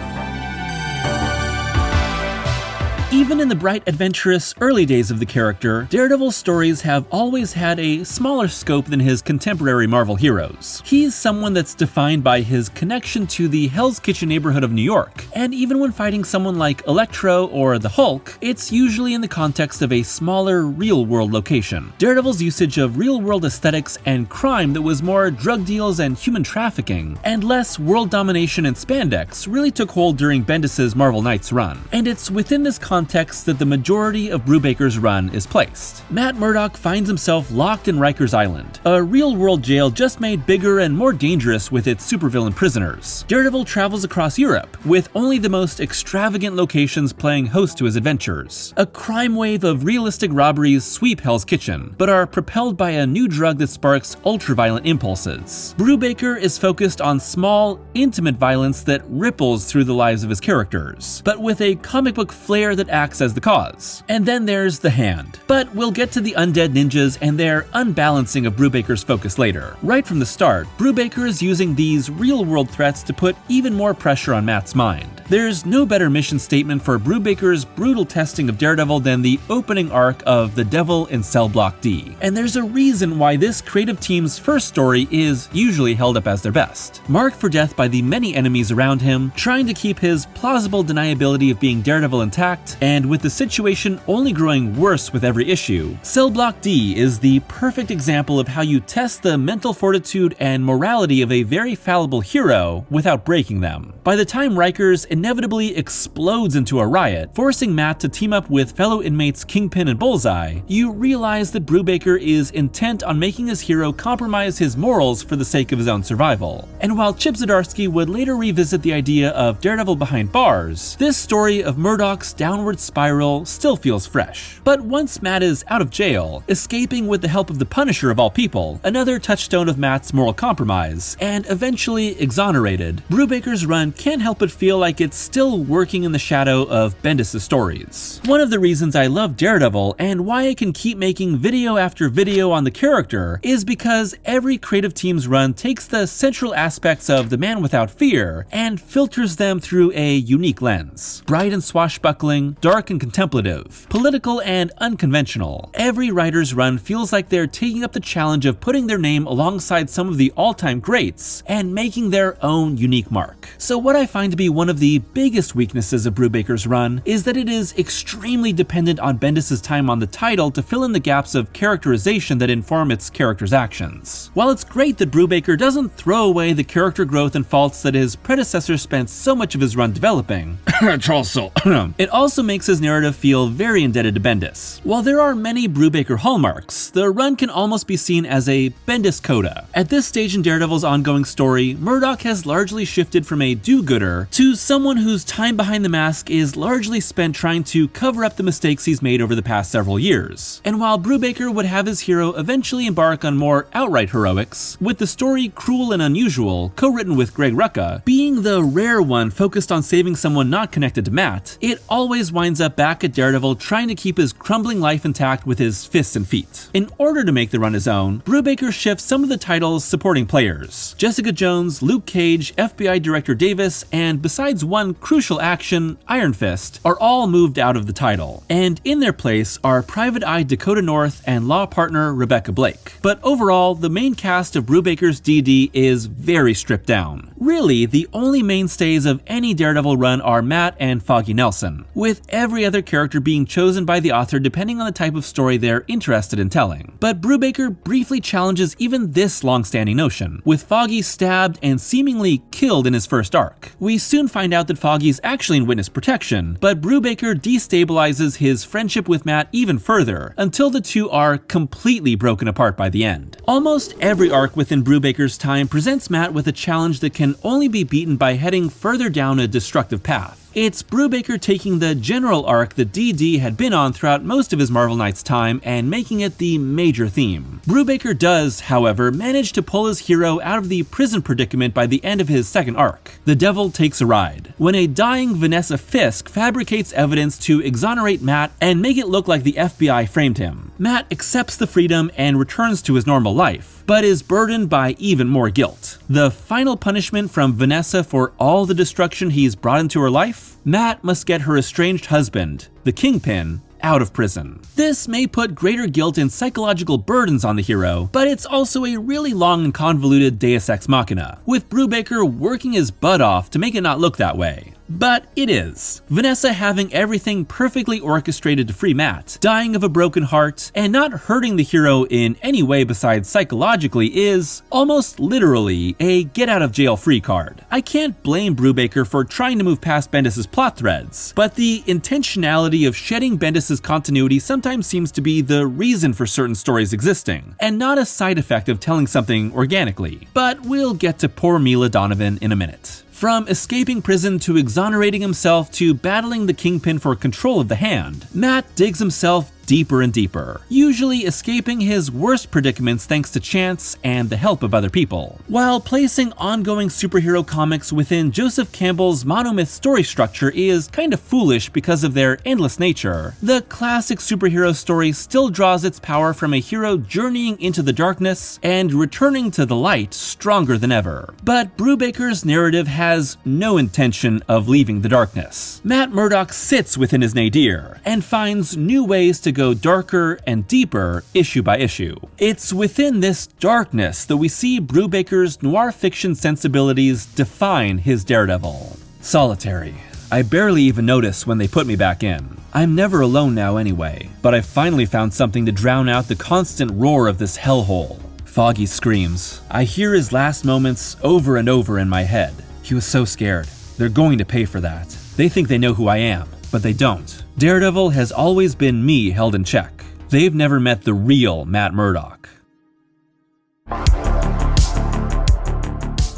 Even in the bright, adventurous early days of the character, Daredevil's stories have always had a smaller scope than his contemporary Marvel heroes. He's someone that's defined by his connection to the Hell's Kitchen neighborhood of New York, and even when fighting someone like Elektra or the Hulk, it's usually in the context of a smaller, real-world location. Daredevil's usage of real-world aesthetics and crime that was more drug deals and human trafficking, and less world domination and spandex really took hold during Bendis' Marvel Knights run, and it's within this context that the majority of Brubaker's run is placed. Matt Murdock finds himself locked in Rikers Island, a real-world jail just made bigger and more dangerous with its supervillain prisoners. Daredevil travels across Europe, with only the most extravagant locations playing host to his adventures. A crime wave of realistic robberies sweep Hell's Kitchen, but are propelled by a new drug that sparks ultra-violent impulses. Brubaker is focused on small, intimate violence that ripples through the lives of his characters, but with a comic book flair that acts as the cause. And then there's the Hand. But we'll get to the undead ninjas and their unbalancing of Brubaker's focus later. Right from the start, Brubaker is using these real-world threats to put even more pressure on Matt's mind. There's no better mission statement for Brubaker's brutal testing of Daredevil than the opening arc of The Devil in Cell Block D. And there's a reason why this creative team's first story is usually held up as their best. Marked for death by the many enemies around him, trying to keep his plausible deniability of being Daredevil intact, and with the situation only growing worse with every issue, Cell Block D is the perfect example of how you test the mental fortitude and morality of a very fallible hero without breaking them. By the time Rikers inevitably explodes into a riot, forcing Matt to team up with fellow inmates Kingpin and Bullseye, you realize that Brubaker is intent on making his hero compromise his morals for the sake of his own survival. And while Chip Zdarsky would later revisit the idea of Daredevil behind bars, this story of Murdock's downward spiral still feels fresh. But once Matt is out of jail, escaping with the help of the Punisher of all people, another touchstone of Matt's moral compromise, and eventually exonerated, Brubaker's run can't help but feel like it's still working in the shadow of Bendis' stories. One of the reasons I love Daredevil and why I can keep making video after video on the character is because every creative team's run takes the central aspects of the man without fear and filters them through a unique lens. Bright and swashbuckling, dark and contemplative, political and unconventional. Every writer's run feels like they're taking up the challenge of putting their name alongside some of the all-time greats and making their own unique mark. So what I find to be one of the biggest weaknesses of Brubaker's run is that it is extremely dependent on Bendis' time on the title to fill in the gaps of characterization that inform its character's actions. While it's great that Brubaker doesn't throw away the character growth and faults that his predecessor spent so much of his run developing, it also makes his narrative feel very indebted to Bendis. While there are many Brubaker hallmarks, the run can almost be seen as a Bendis coda. At this stage in Daredevil's ongoing story, Murdock has largely shifted from a do-gooder to someone whose time behind the mask is largely spent trying to cover up the mistakes he's made over the past several years. And while Brubaker would have his hero eventually embark on more outright heroics, with the story Cruel and Unusual, co-written with Greg Rucka, being the rare one focused on saving someone not connected to Matt, it always winds up back at Daredevil trying to keep his crumbling life intact with his fists and feet. In order to make the run his own, Brubaker shifts some of the title's supporting players. Jessica Jones, Luke Cage, FBI Director Davis, and besides one crucial action, Iron Fist, are all moved out of the title. And in their place are Private Eye Dakota North and law partner Rebecca Blake. But overall, the main cast of Brubaker's DD is very stripped down. Really, the only mainstays of any Daredevil run are Matt and Foggy Nelson, with every other character being chosen by the author depending on the type of story they're interested in telling. But Brubaker briefly challenges even this long-standing notion, with Foggy stabbed and seemingly killed in his first arc. We soon find out that Foggy's actually in witness protection, but Brubaker destabilizes his friendship with Matt even further, until the two are completely broken apart by the end. Almost every arc within Brubaker's time presents Matt with a challenge that can only be beaten by heading further down a destructive path. It's Brubaker taking the general arc that DD had been on throughout most of his Marvel Knights time and making it the major theme. Brubaker does, however, manage to pull his hero out of the prison predicament by the end of his second arc. The Devil Takes a Ride, when a dying Vanessa Fisk fabricates evidence to exonerate Matt and make it look like the FBI framed him. Matt accepts the freedom and returns to his normal life, but is burdened by even more guilt. The final punishment from Vanessa for all the destruction he's brought into her life? Matt must get her estranged husband, the Kingpin, out of prison. This may put greater guilt and psychological burdens on the hero, but it's also a really long and convoluted deus ex machina, with Brubaker working his butt off to make it not look that way. But it is. Vanessa having everything perfectly orchestrated to free Matt, dying of a broken heart, and not hurting the hero in any way besides psychologically is, almost literally, a get-out-of-jail-free card. I can't blame Brubaker for trying to move past Bendis' plot threads, but the intentionality of shedding Bendis' continuity sometimes seems to be the reason for certain stories existing, and not a side effect of telling something organically. But we'll get to poor Mila Donovan in a minute. From escaping prison to exonerating himself to battling the Kingpin for control of the Hand, Matt digs himself deeper and deeper, usually escaping his worst predicaments thanks to chance and the help of other people, while placing ongoing superhero comics within Joseph Campbell's monomyth story structure is kind of foolish because of their endless nature. The classic superhero story still draws its power from a hero journeying into the darkness and returning to the light stronger than ever. But Brubaker's narrative has no intention of leaving the darkness. Matt Murdock sits within his nadir and finds new ways to go darker and deeper issue by issue. It's within this darkness that we see Brubaker's noir fiction sensibilities define his Daredevil. Solitary. I barely even notice when they put me back in. I'm never alone now anyway, but I finally found something to drown out the constant roar of this hellhole. Foggy screams. I hear his last moments over and over in my head. He was so scared. They're going to pay for that. They think they know who I am, but they don't. Daredevil has always been me held in check. They've never met the real Matt Murdock.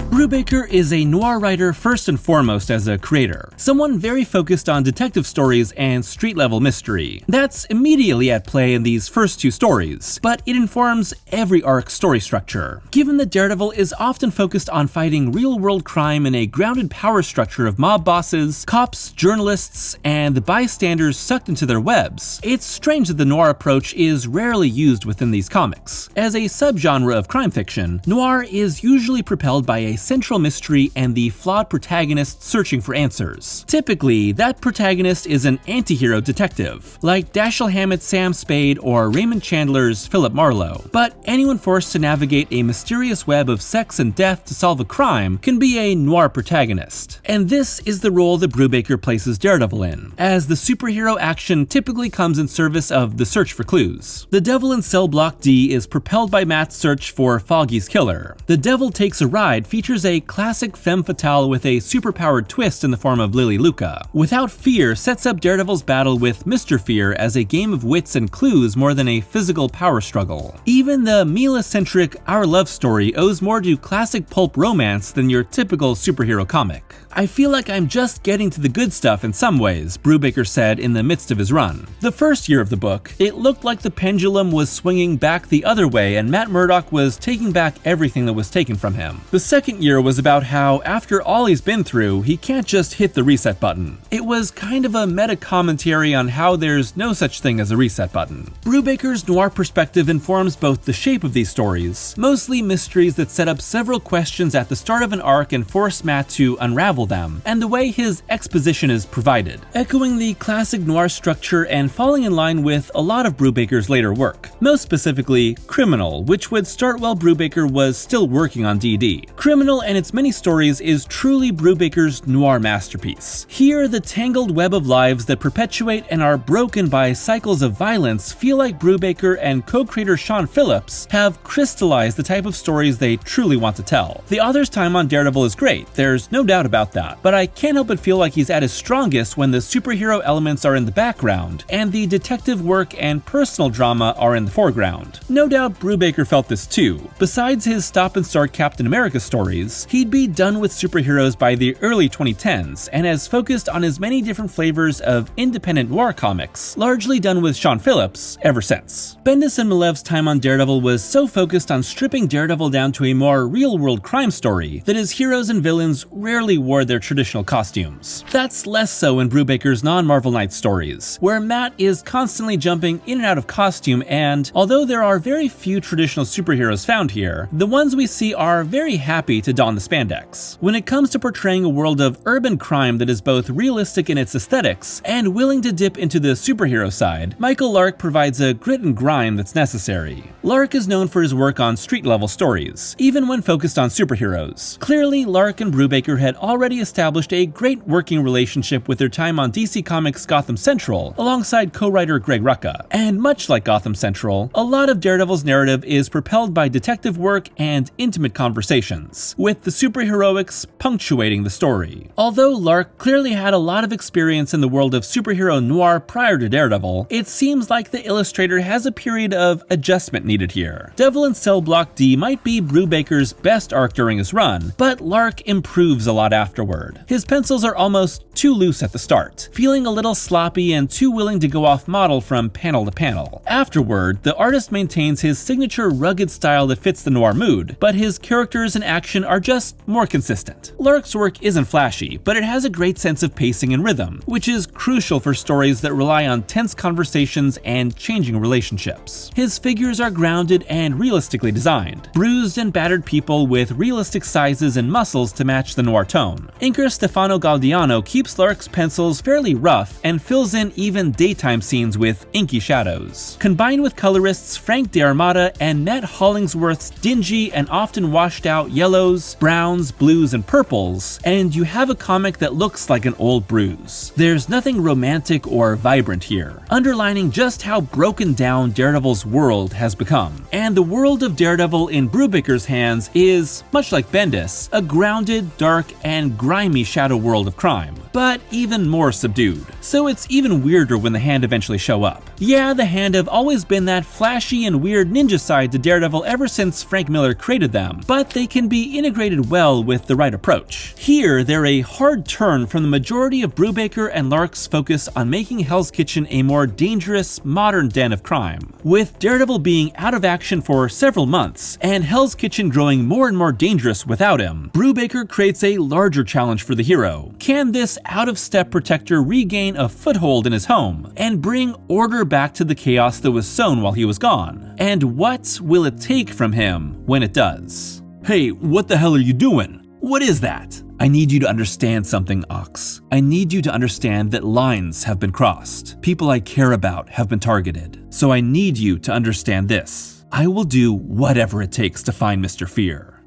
Brubaker is a noir writer first and foremost as a creator, someone very focused on detective stories and street-level mystery. That's immediately at play in these first two stories, but it informs every arc's story structure. Given that Daredevil is often focused on fighting real-world crime in a grounded power structure of mob bosses, cops, journalists, and the bystanders sucked into their webs, it's strange that the noir approach is rarely used within these comics. As a subgenre of crime fiction, noir is usually propelled by a central mystery and the flawed protagonist searching for answers. Typically, that protagonist is an anti-hero detective, like Dashiell Hammett's Sam Spade or Raymond Chandler's Philip Marlowe. But anyone forced to navigate a mysterious web of sex and death to solve a crime can be a noir protagonist. And this is the role that Brubaker places Daredevil in, as the superhero action typically comes in service of the search for clues. The Devil in Cell Block D is propelled by Matt's search for Foggy's killer. The Devil Takes a Ride features a classic femme fatale with a superpowered twist in the form of Lily Luca. Without Fear sets up Daredevil's battle with Mr. Fear as a game of wits and clues more than a physical power struggle. Even the Mila-centric Our Love Story owes more to classic pulp romance than your typical superhero comic. I feel like I'm just getting to the good stuff in some ways, Brubaker said in the midst of his run. The first year of the book, it looked like the pendulum was swinging back the other way and Matt Murdock was taking back everything that was taken from him. The second year was about how, after all he's been through, he can't just hit the reset button. It was kind of a meta-commentary on how there's no such thing as a reset button. Brubaker's noir perspective informs both the shape of these stories, mostly mysteries that set up several questions at the start of an arc and force Matt to unravel them, and the way his exposition is provided, echoing the classic noir structure and falling in line with a lot of Brubaker's later work, most specifically Criminal, which would start while Brubaker was still working on DD. Criminal and its many stories is truly Brubaker's noir masterpiece. Here, the tangled web of lives that perpetuate and are broken by cycles of violence feel like Brubaker and co-creator Sean Phillips have crystallized the type of stories they truly want to tell. The author's time on Daredevil is great, there's no doubt about that, but I can't help but feel like he's at his strongest when the superhero elements are in the background, and the detective work and personal drama are in the foreground. No doubt Brubaker felt this too. Besides his stop-and-start Captain America stories, he'd be done with superheroes by the early 2010s, and has focused on as many different flavors of independent noir comics, largely done with Sean Phillips, ever since. Bendis and Milev's time on Daredevil was so focused on stripping Daredevil down to a more real-world crime story that his heroes and villains rarely wore their traditional costumes. That's less so in Brubaker's non-Marvel Knights stories, where Matt is constantly jumping in and out of costume, and although there are very few traditional superheroes found here, the ones we see are very happy to don the spandex. When it comes to portraying a world of urban crime that is both realistic in its aesthetics and willing to dip into the superhero side, Michael Lark provides a grit and grime that's necessary. Lark is known for his work on street-level stories, even when focused on superheroes. Clearly, Lark and Brubaker had already established a great working relationship with their time on DC Comics' Gotham Central, alongside co-writer Greg Rucka. And much like Gotham Central, a lot of Daredevil's narrative is propelled by detective work and intimate conversations, with the superheroics punctuating the story. Although Lark clearly had a lot of experience in the world of superhero noir prior to Daredevil, it seems like the illustrator has a period of adjustment needed here. Devil in Cell Block D might be Brubaker's best arc during his run, but Lark improves a lot afterward. His pencils are almost too loose at the start, feeling a little sloppy and too willing to go off model from panel to panel. Afterward, the artist maintains his signature rugged style that fits the noir mood, but his characters and action are just more consistent. Lark's work isn't flashy, but it has a great sense of pacing and rhythm, which is crucial for stories that rely on tense conversations and changing relationships. His figures are grounded and realistically designed, bruised and battered people with realistic sizes and muscles to match the noir tone. Inker Stefano Galdiano keeps Lark's pencils fairly rough and fills in even daytime scenes with inky shadows. Combined with colorists Frank D'Armata and Matt Hollingsworth's dingy and often washed out yellows, browns, blues, and purples, and you have a comic that looks like an old bruise. There's nothing romantic or vibrant here, underlining just how broken down Daredevil's world has become. And the world of Daredevil in Brubaker's hands is, much like Bendis, a grounded, dark, and grimy shadow world of crime, but even more subdued. So it's even weirder when the Hand eventually show up. Yeah, the Hand have always been that flashy and weird ninja side to Daredevil ever since Frank Miller created them, but they can be integrated well with the right approach. Here, they're a hard turn from the majority of Brubaker and Lark's focus on making Hell's Kitchen a more dangerous, modern den of crime. With Daredevil being out of action for several months, and Hell's Kitchen growing more and more dangerous without him, Brubaker creates a larger challenge for the hero. Can this out-of-step protector regain a foothold in his home, and bring order back to the chaos that was sown while he was gone? And what will it take from him when it does? Hey, what the hell are you doing? What is that? I need you to understand something, Ox. I need you to understand that lines have been crossed. People I care about have been targeted. So I need you to understand this. I will do whatever it takes to find Mr. Fear.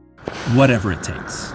Whatever it takes.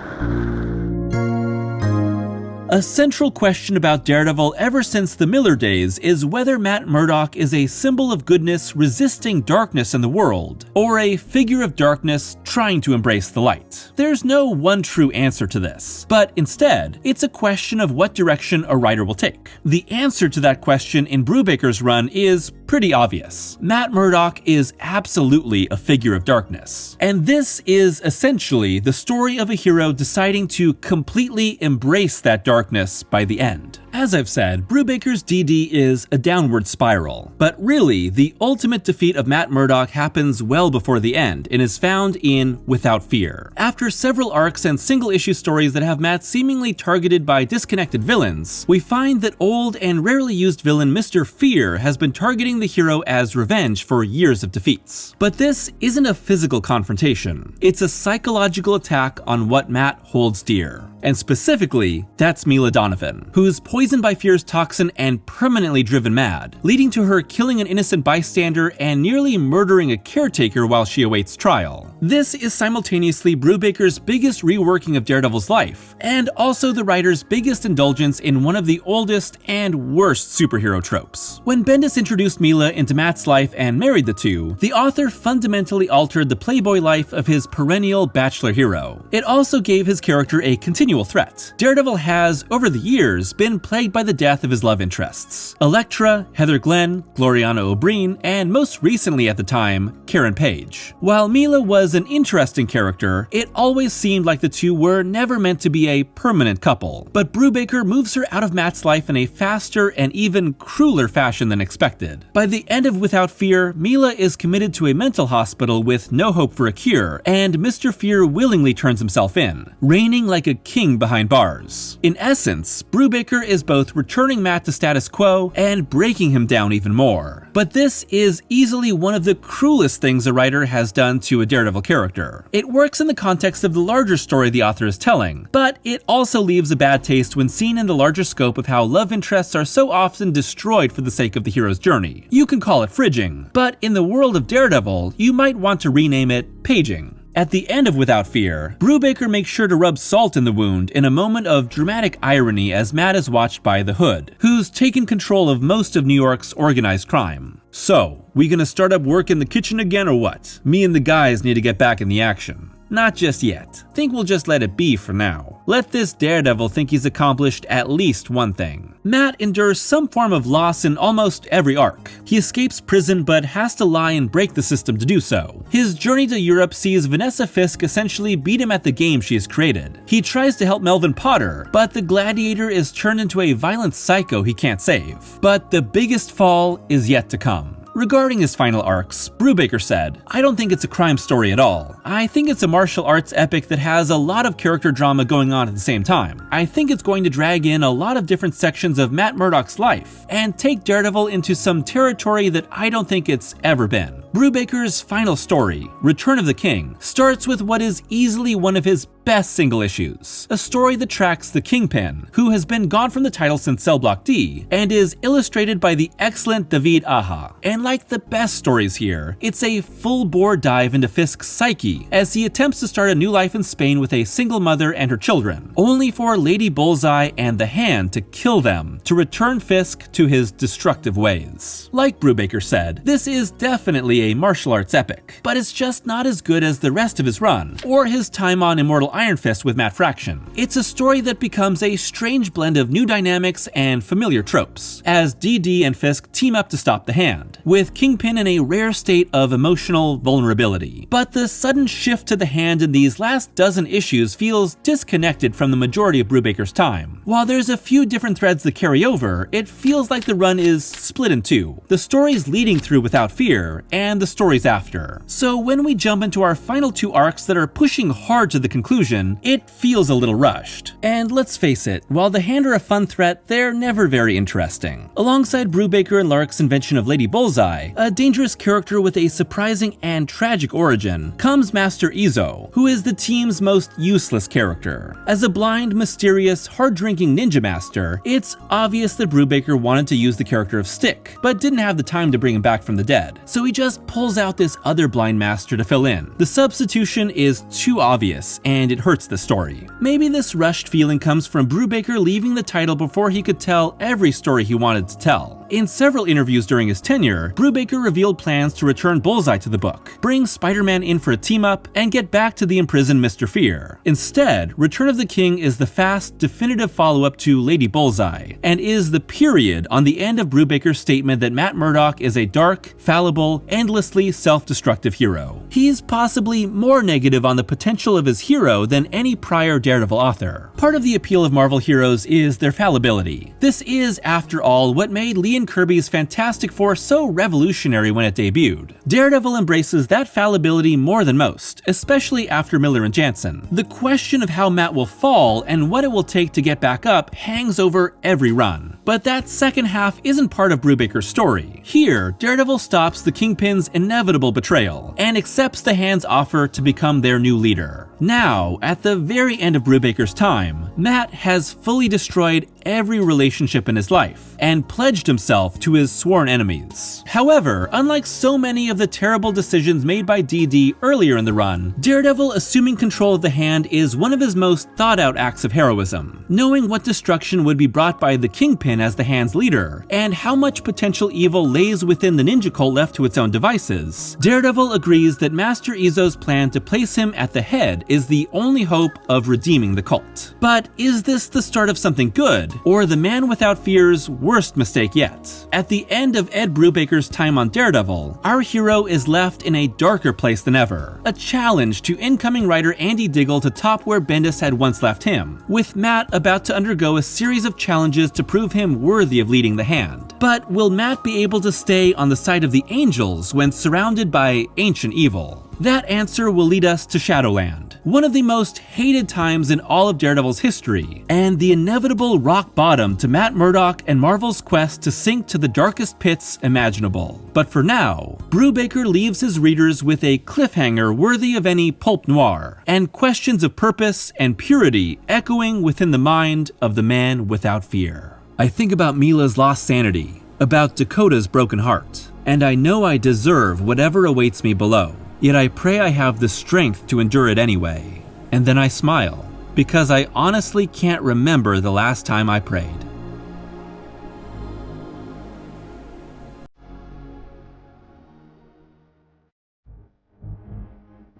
A central question about Daredevil ever since the Miller days is whether Matt Murdock is a symbol of goodness resisting darkness in the world, or a figure of darkness trying to embrace the light. There's no one true answer to this, but instead, it's a question of what direction a writer will take. The answer to that question in Brubaker's run is pretty obvious. Matt Murdock is absolutely a figure of darkness, and this is essentially the story of a hero deciding to completely embrace that darkness by the end. As As I've said, Brubaker's DD is a downward spiral, but really, the ultimate defeat of Matt Murdock happens well before the end and is found in Without Fear. After several arcs and single-issue stories that have Matt seemingly targeted by disconnected villains, we find that old and rarely used villain Mr. Fear has been targeting the hero as revenge for years of defeats. But this isn't a physical confrontation, it's a psychological attack on what Matt holds dear. And specifically, that's Mila Donovan, who's poisoned by Fear's toxin and permanently driven mad, leading to her killing an innocent bystander and nearly murdering a caretaker while she awaits trial. This is simultaneously Brubaker's biggest reworking of Daredevil's life, and also the writer's biggest indulgence in one of the oldest and worst superhero tropes. When Bendis introduced Mila into Matt's life and married the two, the author fundamentally altered the playboy life of his perennial bachelor hero. It also gave his character a continual threat. Daredevil has, over the years, been plagued by the death of his love interests: Elektra, Heather Glenn, Gloriana O'Brien, and most recently at the time, Karen Page. While Mila was an interesting character, it always seemed like the two were never meant to be a permanent couple. But Brubaker moves her out of Matt's life in a faster and even crueler fashion than expected. By the end of Without Fear, Mila is committed to a mental hospital with no hope for a cure, and Mr. Fear willingly turns himself in, reigning like a king behind bars. In essence, Brubaker is both returning Matt to status quo and breaking him down even more. But this is easily one of the cruelest things a writer has done to a Daredevil character. It works in the context of the larger story the author is telling, but it also leaves a bad taste when seen in the larger scope of how love interests are so often destroyed for the sake of the hero's journey. You can call it fridging, but in the world of Daredevil, you might want to rename it paging. At the end of Without Fear, Brubaker makes sure to rub salt in the wound in a moment of dramatic irony as Matt is watched by the Hood, who's taken control of most of New York's organized crime. So, we gonna start up work in the kitchen again or what? Me and the guys need to get back in the action. Not just yet. Think we'll just let it be for now. Let this Daredevil think he's accomplished at least one thing. Matt endures some form of loss in almost every arc. He escapes prison but has to lie and break the system to do so. His journey to Europe sees Vanessa Fisk essentially beat him at the game she has created. He tries to help Melvin Potter, but the gladiator is turned into a violent psycho he can't save. But the biggest fall is yet to come. Regarding his final arcs, Brubaker said, "I don't think it's a crime story at all. I think it's a martial arts epic that has a lot of character drama going on at the same time. I think it's going to drag in a lot of different sections of Matt Murdock's life and take Daredevil into some territory that I don't think it's ever been." Brubaker's final story, Return of the King, starts with what is easily one of his best single issues, a story that tracks the Kingpin, who has been gone from the title since Cell Block D, and is illustrated by the excellent David Aja. And like the best stories here, it's a full-bore dive into Fisk's psyche as he attempts to start a new life in Spain with a single mother and her children, only for Lady Bullseye and the Hand to kill them to return Fisk to his destructive ways. Like Brubaker said, this is definitely a martial arts epic, but it's just not as good as the rest of his run, or his time on Immortal Iron Fist with Matt Fraction. It's a story that becomes a strange blend of new dynamics and familiar tropes, as DD and Fisk team up to stop the Hand, with Kingpin in a rare state of emotional vulnerability. But the sudden shift to the Hand in these last dozen issues feels disconnected from the majority of Brubaker's time. While there's a few different threads that carry over, it feels like the run is split in two, the stories leading through Without Fear, and the stories after. So when we jump into our final two arcs that are pushing hard to the conclusion, it feels a little rushed. And let's face it, while the Hand are a fun threat, they're never very interesting. Alongside Brubaker and Lark's invention of Lady Bullseye, a dangerous character with a surprising and tragic origin, comes Master Izo, who is the team's most useless character. As a blind, mysterious, hard-drinking ninja master, it's obvious that Brubaker wanted to use the character of Stick, but didn't have the time to bring him back from the dead. So he just pulls out this other blind master to fill in. The substitution is too obvious, and it hurts the story. Maybe this rushed feeling comes from Brubaker leaving the title before he could tell every story he wanted to tell. In several interviews during his tenure, Brubaker revealed plans to return Bullseye to the book, bring Spider-Man in for a team-up, and get back to the imprisoned Mr. Fear. Instead, Return of the King is the fast, definitive follow-up to Lady Bullseye, and is the period on the end of Brubaker's statement that Matt Murdock is a dark, fallible, endlessly self-destructive hero. He's possibly more negative on the potential of his hero than any prior Daredevil author. Part of the appeal of Marvel heroes is their fallibility. This is, after all, what made Lee and Kirby's Fantastic Four so revolutionary when it debuted. Daredevil embraces that fallibility more than most, especially after Miller and Jansen. The question of how Matt will fall and what it will take to get back up hangs over every run. But that second half isn't part of Brubaker's story. Here, Daredevil stops the Kingpin's inevitable betrayal and accepts the Hand's offer to become their new leader. Now, at the very end of Brubaker's time, Matt has fully destroyed every relationship in his life and pledged himself to his sworn enemies. However, unlike so many of the terrible decisions made by DD earlier in the run, Daredevil assuming control of the Hand is one of his most thought-out acts of heroism. Knowing what destruction would be brought by the Kingpin as the Hand's leader, and how much potential evil lays within the ninja cult left to its own devices, Daredevil agrees that Master Izo's plan to place him at the head is the only hope of redeeming the cult. But is this the start of something good, or the Man Without Fear's worst mistake yet? At the end of Ed Brubaker's time on Daredevil, our hero is left in a darker place than ever, a challenge to incoming writer Andy Diggle to top where Bendis had once left him, with Matt about to undergo a series of challenges to prove him worthy of leading the Hand. But will Matt be able to stay on the side of the angels when surrounded by ancient evil? That answer will lead us to Shadowland, one of the most hated times in all of Daredevil's history, and the inevitable rock bottom to Matt Murdock and Marvel's quest to sink to the darkest pits imaginable. But for now, Brubaker leaves his readers with a cliffhanger worthy of any pulp noir, and questions of purpose and purity echoing within the mind of the Man Without Fear. I think about Mila's lost sanity, about Dakota's broken heart, and I know I deserve whatever awaits me below. Yet I pray I have the strength to endure it anyway. And then I smile, because I honestly can't remember the last time I prayed.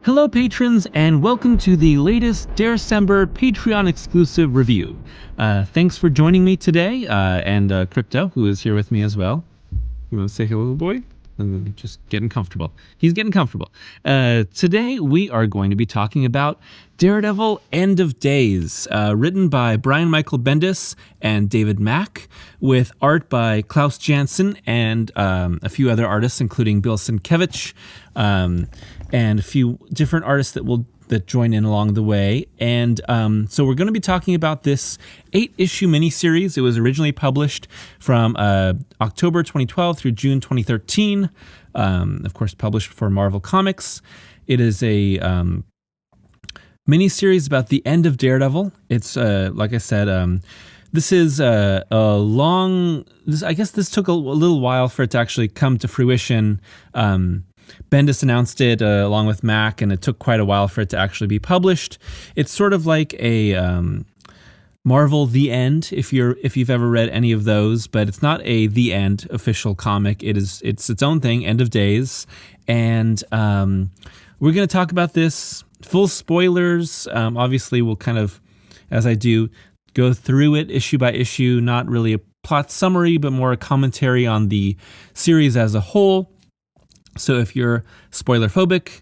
Hello patrons, and welcome to the latest Darecember Patreon exclusive review. Thanks for joining me today, and Crypto, who is here with me as well. You want to say hello, boy? Just getting comfortable. He's getting comfortable. Today we are going to be talking about Daredevil End of Days, written by Brian Michael Bendis and David Mack, with art by Klaus Janson and a few other artists, including Bill Sienkiewicz, and a few different artists that join in along the way. And so we're going to be talking about this 8-issue miniseries. It was originally published from October 2012 through June 2013, of course published for Marvel Comics. It is a miniseries about the end of Daredevil. It's, like I said, this is a long... I guess this took a little while for it to actually come to fruition. Bendis announced it along with Mac, and it took quite a while for it to actually be published. It's sort of like a Marvel The End, if you've ever read any of those, but it's not a The End official comic. It's its own thing, End of Days, and we're going to talk about this. Full spoilers. Obviously, we'll kind of, as I do, go through it issue by issue. Not really a plot summary, but more a commentary on the series as a whole. So if you're spoiler phobic,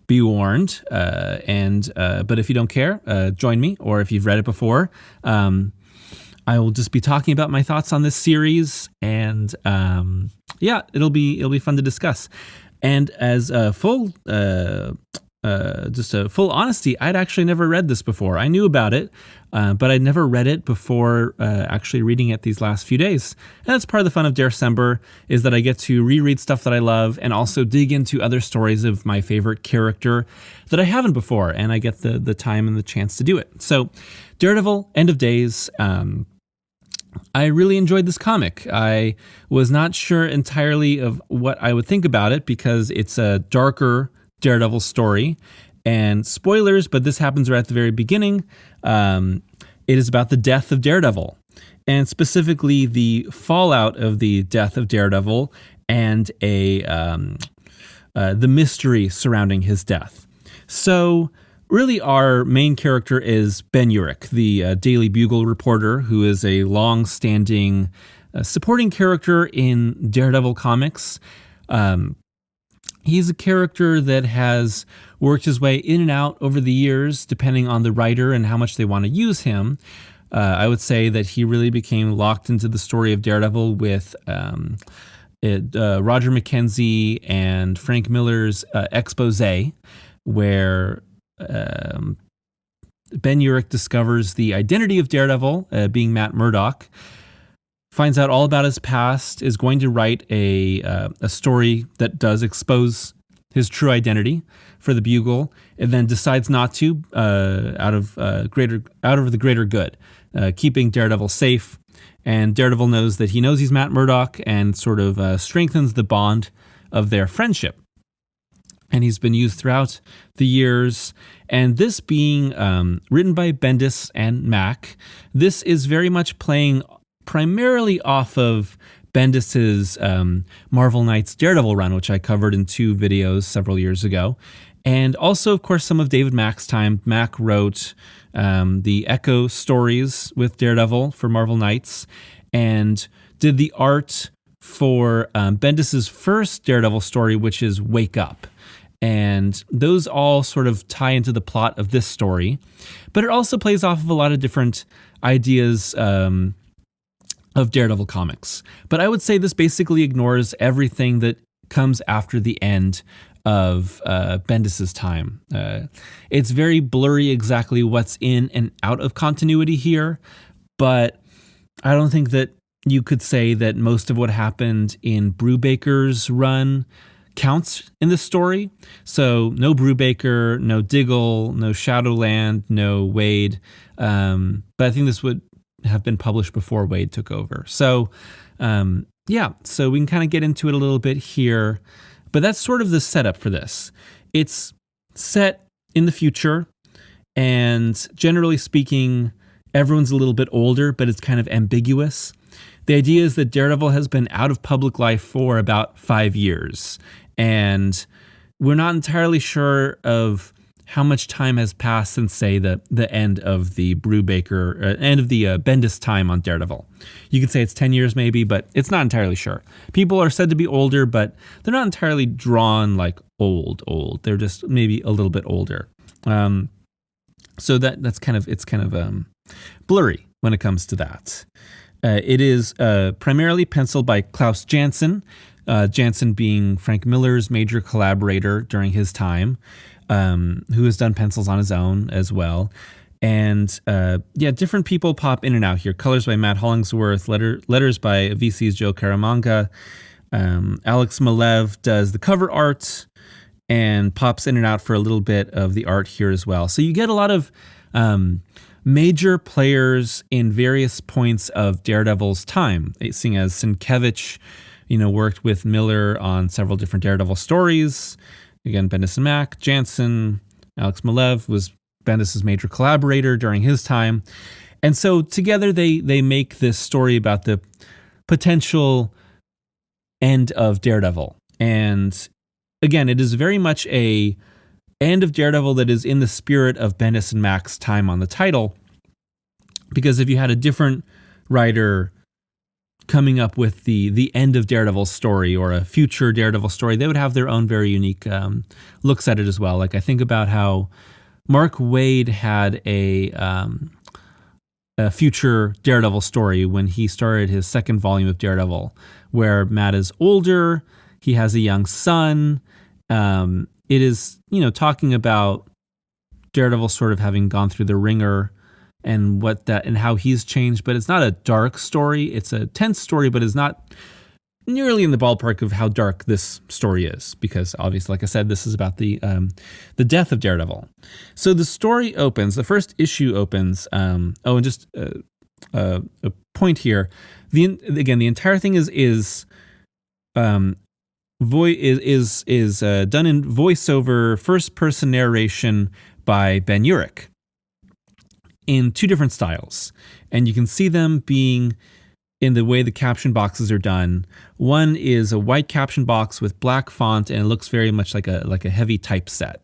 be warned. But if you don't care, join me. Or if you've read it before, I will just be talking about my thoughts on this series, and it'll be fun to discuss. And as a full honesty, I'd actually never read this before. I knew about it, but I'd never read it before actually reading it these last few days. And that's part of the fun of Darecember, is that I get to reread stuff that I love and also dig into other stories of my favorite character that I haven't before, and I get the time and the chance to do it. So Daredevil, End of Days. I really enjoyed this comic. I was not sure entirely of what I would think about it, because it's a darker Daredevil story, and spoilers, but this happens right at the very beginning. It is about the death of Daredevil, and specifically the fallout of the death of Daredevil and the mystery surrounding his death. So really our main character is Ben Urich, the Daily Bugle reporter, who is a long-standing supporting character in Daredevil comics. He's a character that has worked his way in and out over the years, depending on the writer and how much they want to use him. I would say that he really became locked into the story of Daredevil with Roger McKenzie and Frank Miller's expose, where Ben Urich discovers the identity of Daredevil, being Matt Murdock, finds out all about his past, is going to write a story that does expose his true identity for the Bugle, and then decides not to, out of the greater good, keeping Daredevil safe. And Daredevil knows that he knows he's Matt Murdock, and sort of strengthens the bond of their friendship. And he's been used throughout the years. And this being written by Bendis and Mack, this is very much playing primarily off of Bendis's Marvel Knights Daredevil run, which I covered in 2 videos several years ago. And also, of course, some of David Mack's time. Mack wrote the Echo stories with Daredevil for Marvel Knights, and did the art for Bendis's first Daredevil story, which is Wake Up. And those all sort of tie into the plot of this story. But it also plays off of a lot of different ideas of Daredevil comics. But I would say this basically ignores everything that comes after the end of Bendis's time. It's very blurry exactly what's in and out of continuity here, but I don't think that you could say that most of what happened in Brubaker's run counts in this story. So no Brubaker, no Diggle, no Shadowland, no Waid. But I think this would have been published before Waid took over. So so we can kind of get into it a little bit here. But that's sort of the setup for this. It's set in the future, and generally speaking, everyone's a little bit older, but it's kind of ambiguous. The idea is that Daredevil has been out of public life for about 5 years, and we're not entirely sure of how much time has passed since, say, the end of the Brubaker, end of the Bendis time on Daredevil. You could say it's 10 years maybe, but it's not entirely sure. People are said to be older, but they're not entirely drawn like old. They're just maybe a little bit older. So it's kind of blurry when it comes to that. It is primarily penciled by Klaus Janson, Janson being Frank Miller's major collaborator during his time. Who has done pencils on his own as well. And different people pop in and out here. Colors by Matt Hollingsworth, letters by VC's Joe Caramanga. Alex Malev does the cover art and pops in and out for a little bit of the art here as well. So you get a lot of major players in various points of Daredevil's time, seeing as Sienkiewicz, worked with Miller on several different Daredevil stories. Again, Bendis and Mack, Janson, Alex Malev was Bendis' major collaborator during his time. And so together they make this story about the potential end of Daredevil. And again, it is very much a end of Daredevil that is in the spirit of Bendis and Mack's time on the title. Because if you had a different writer coming up with the end of Daredevil story or a future Daredevil story, they would have their own very unique looks at it as well. Like I think about how Mark Waid had a future Daredevil story when he started his second volume of Daredevil, where Matt is older, he has a young son. It is, talking about Daredevil sort of having gone through the ringer and how he's changed, but it's not a dark story. It's a tense story, but it's not nearly in the ballpark of how dark this story is, because obviously, like I said, this is about the death of Daredevil. So the story opens. The first issue opens. And just a point here. The entire thing is done in voiceover, first person narration by Ben Urich. in two different styles. And you can see them being in the way the caption boxes are done. One is a white caption box with black font, and it looks very much like a heavy typeset.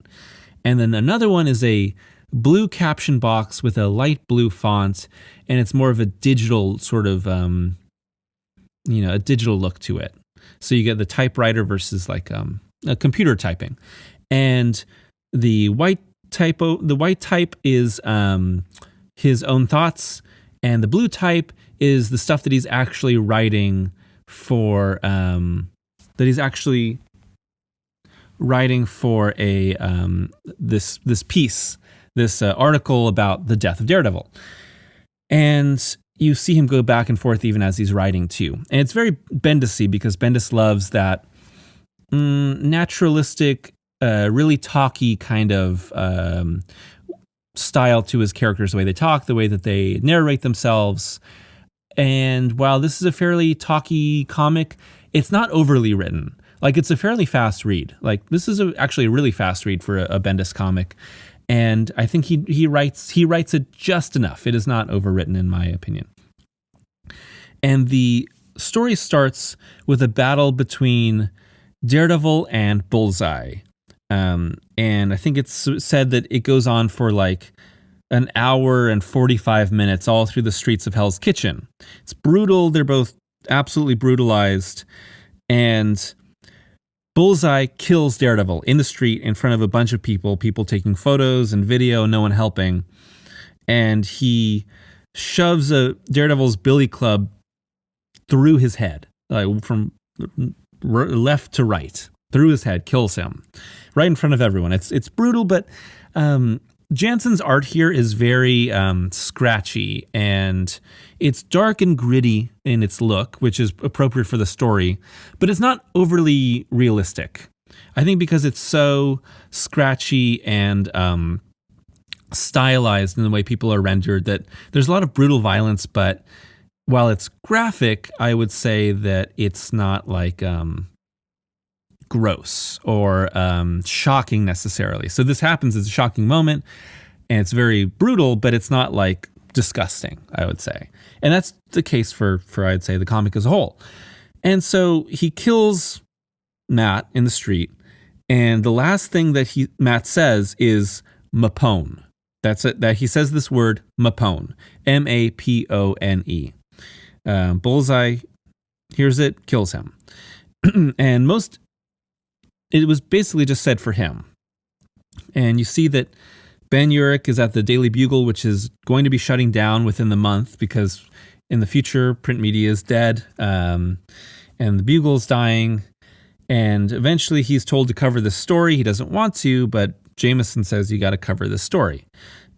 And then another one is a blue caption box with a light blue font, and it's more of a digital sort of, a digital look to it. So you get the typewriter versus like a computer typing. And the white type is his own thoughts, and the blue type is the stuff that he's actually writing for this piece, this article about the death of Daredevil. And you see him go back and forth even as he's writing too. And it's very Bendis-y because Bendis loves that naturalistic, really talky kind of style to his characters, the way they talk, the way that they narrate themselves. And while this is a fairly talky comic, it's not overly written. Like, it's a fairly fast read. Like, this is actually a really fast read for a Bendis comic. And I think he writes it just enough. It is not overwritten, in my opinion. And the story starts with a battle between Daredevil and Bullseye. And I think it's said that it goes on for like an hour and 45 minutes all through the streets of Hell's Kitchen. It's brutal. They're both absolutely brutalized. And Bullseye kills Daredevil in the street in front of a bunch of people taking photos and video, no one helping. And he shoves Daredevil's billy club through his head, like from left to right, through his head, kills him right in front of everyone. It's brutal, but Jansen's art here is very scratchy, and it's dark and gritty in its look, which is appropriate for the story, but it's not overly realistic. I think because it's so scratchy and stylized in the way people are rendered that there's a lot of brutal violence, but while it's graphic, I would say that it's not like gross or shocking necessarily. So this happens, it's a shocking moment, and it's very brutal, but it's not like disgusting, I would say. And that's the case for I'd say the comic as a whole. And so he kills Matt in the street, and the last thing that Matt says is Mapone. That's it. That he says this word Mapone, Mapone. Bullseye hears it, kills him, and it was basically just said for him. And you see that Ben Urich is at the Daily Bugle, which is going to be shutting down within the month because in the future, print media is dead, and the Bugle's dying. And eventually he's told to cover this story. He doesn't want to, but Jameson says you got to cover this story.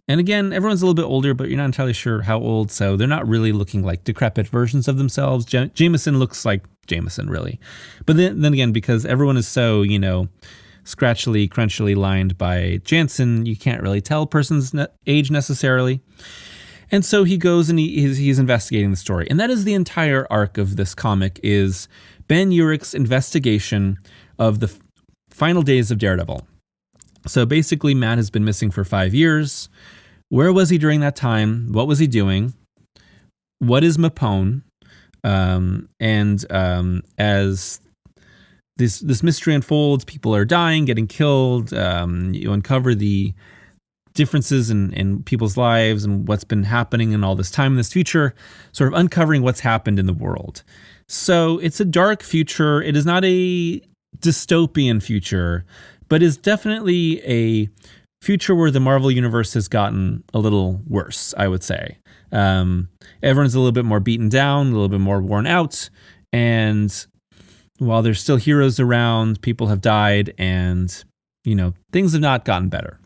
And again, everyone's a little bit older, but you're not entirely sure how old, so they're not really looking like decrepit versions of themselves. Jameson looks like Jameson, really. But then again, because everyone is so, scratchily, crunchily lined by Jansen, you can't really tell a person's age necessarily. And so he goes and he's investigating the story. And that is the entire arc of this comic, is Ben Urich's investigation of the final days of Daredevil. So basically, Matt has been missing for 5 years. Where was he during that time? What was he doing? What is Mapone? As this mystery unfolds, people are dying, getting killed. You uncover the differences in people's lives and what's been happening in all this time in this future, sort of uncovering what's happened in the world. So it's a dark future. It is not a dystopian future, but is definitely a future where the Marvel Universe has gotten a little worse, I would say. Everyone's a little bit more beaten down, a little bit more worn out, and while there's still heroes around, people have died, and, things have not gotten better.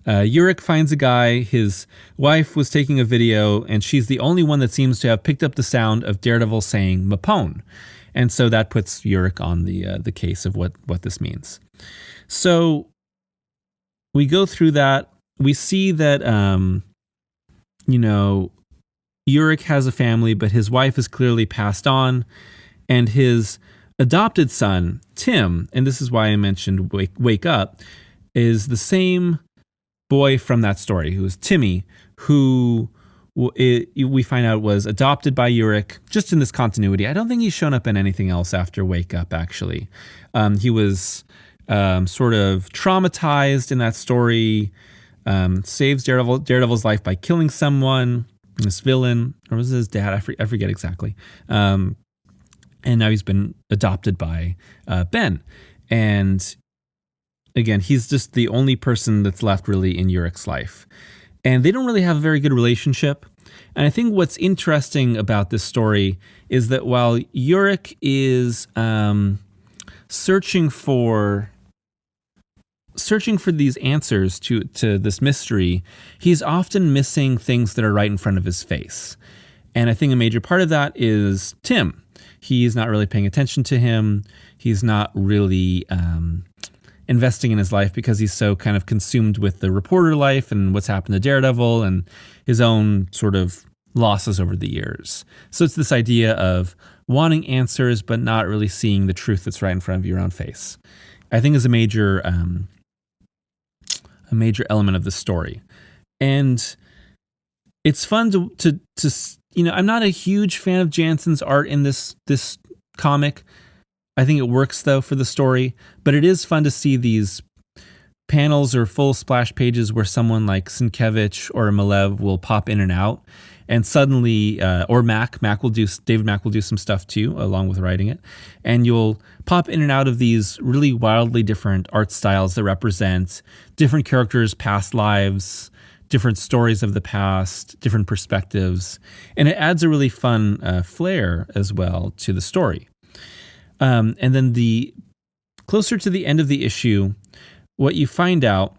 Urich finds a guy. His wife was taking a video, and she's the only one that seems to have picked up the sound of Daredevil saying Mapone. And so that puts Urich on the case of what this means. So we go through that. We see that, Urich has a family, but his wife has clearly passed on. And his adopted son, Tim, and this is why I mentioned Wake Up, is the same boy from that story, who was Timmy, who we find out was adopted by Uric, just in this continuity. I don't think he's shown up in anything else after Wake Up, actually. He was sort of traumatized in that story, saves Daredevil's life by killing someone, this villain, or was it his dad? I forget exactly. And now he's been adopted by Ben. And again, he's just the only person that's left really in Uric's life. And they don't really have a very good relationship. And I think what's interesting about this story is that while Uric is searching for these answers to this mystery, he's often missing things that are right in front of his face. And I think a major part of that is Tim. He's not really paying attention to him. He's not really investing in his life because he's so kind of consumed with the reporter life and what's happened to Daredevil and his own sort of losses over the years. So it's this idea of wanting answers but not really seeing the truth that's right in front of your own face, I think is a major element of the story. And it's fun to I'm not a huge fan of Jansen's art in this comic. I think it works, though, for the story, but it is fun to see these panels or full splash pages where someone like Sienkiewicz or Malev will pop in and out, and suddenly, or David Mack will do some stuff too, along with writing it, and you'll pop in and out of these really wildly different art styles that represent different characters' past lives, different stories of the past, different perspectives, and it adds a really fun flair as well to the story. And then closer to the end of the issue, what you find out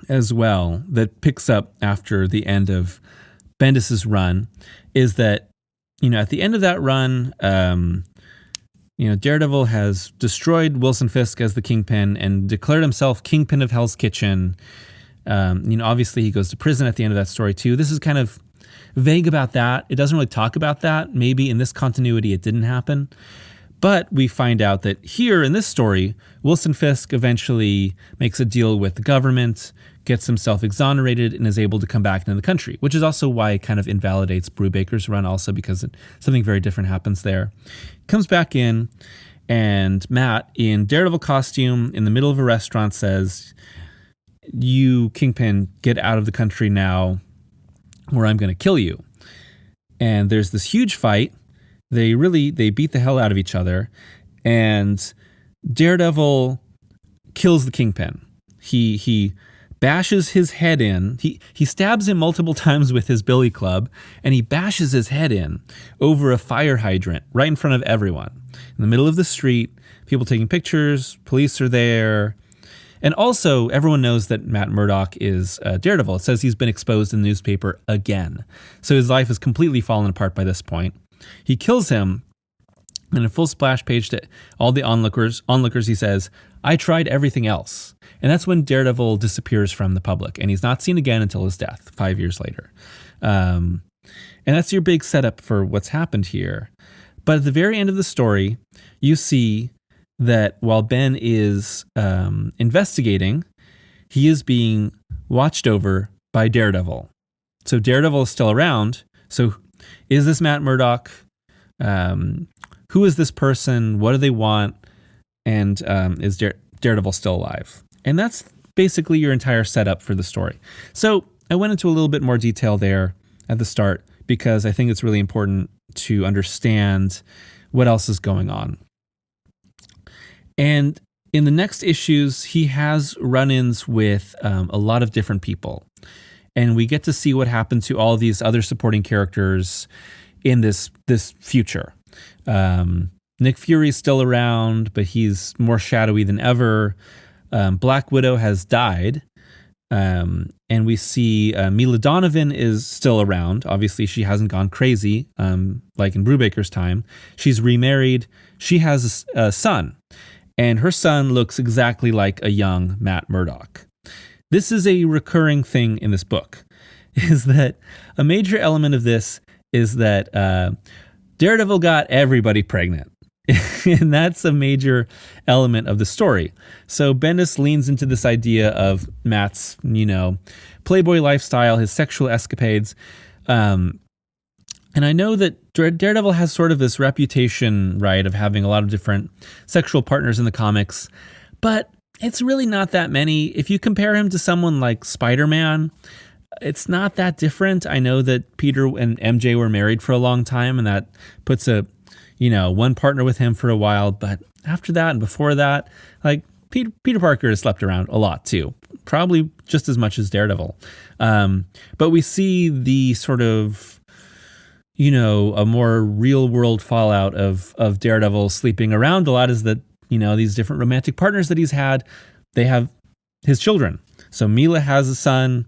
as well that picks up after the end of Bendis's run is that, at the end of that run, Daredevil has destroyed Wilson Fisk as the Kingpin and declared himself Kingpin of Hell's Kitchen. Obviously he goes to prison at the end of that story too. This is kind of vague about that. It doesn't really talk about that. Maybe in this continuity it didn't happen. But we find out that here in this story, Wilson Fisk eventually makes a deal with the government, gets himself exonerated, and is able to come back into the country, which is also why it kind of invalidates Brubaker's run also, because something very different happens there. Comes back in, and Matt, in Daredevil costume, in the middle of a restaurant, says, "You, Kingpin, get out of the country now, or I'm going to kill you." And there's this huge fight. They beat the hell out of each other, and Daredevil kills the Kingpin. He bashes his head in. He stabs him multiple times with his billy club, and he bashes his head in over a fire hydrant right in front of everyone. In the middle of the street, people taking pictures, police are there. And also, everyone knows that Matt Murdock is Daredevil. It says he's been exposed in the newspaper again. So his life has completely fallen apart by this point. He kills him, and a full splash page to all the onlookers, he says, "I tried everything else." And that's when Daredevil disappears from the public, and he's not seen again until his death 5 years later. And that's your big setup for what's happened here. But at the very end of the story, you see that while Ben is investigating, he is being watched over by Daredevil. So Daredevil is still around. So is this Matt Murdock? Who is this person? What do they want? And is Daredevil still alive? And that's basically your entire setup for the story. So I went into a little bit more detail there at the start because I think it's really important to understand what else is going on. And in the next issues, he has run-ins with a lot of different people. And we get to see what happened to all these other supporting characters in this future. Nick Fury's still around, but he's more shadowy than ever. Black Widow has died. And we see Mila Donovan is still around. Obviously, she hasn't gone crazy like in Brubaker's time. She's remarried. She has a son. And her son looks exactly like a young Matt Murdock. This is a recurring thing in this book, is that a major element of this is that Daredevil got everybody pregnant. And that's a major element of the story. So Bendis leans into this idea of Matt's, Playboy lifestyle, his sexual escapades. And I know that Daredevil has sort of this reputation, right, of having a lot of different sexual partners in the comics, but it's really not that many. If you compare him to someone like Spider-Man, it's not that different. I know that Peter and MJ were married for a long time, and that puts one partner with him for a while. But after that and before that, like Peter Parker has slept around a lot too, probably just as much as Daredevil. But we see the sort of, a more real world fallout of Daredevil sleeping around a lot is that, these different romantic partners that he's had, they have his children. So Mila has a son.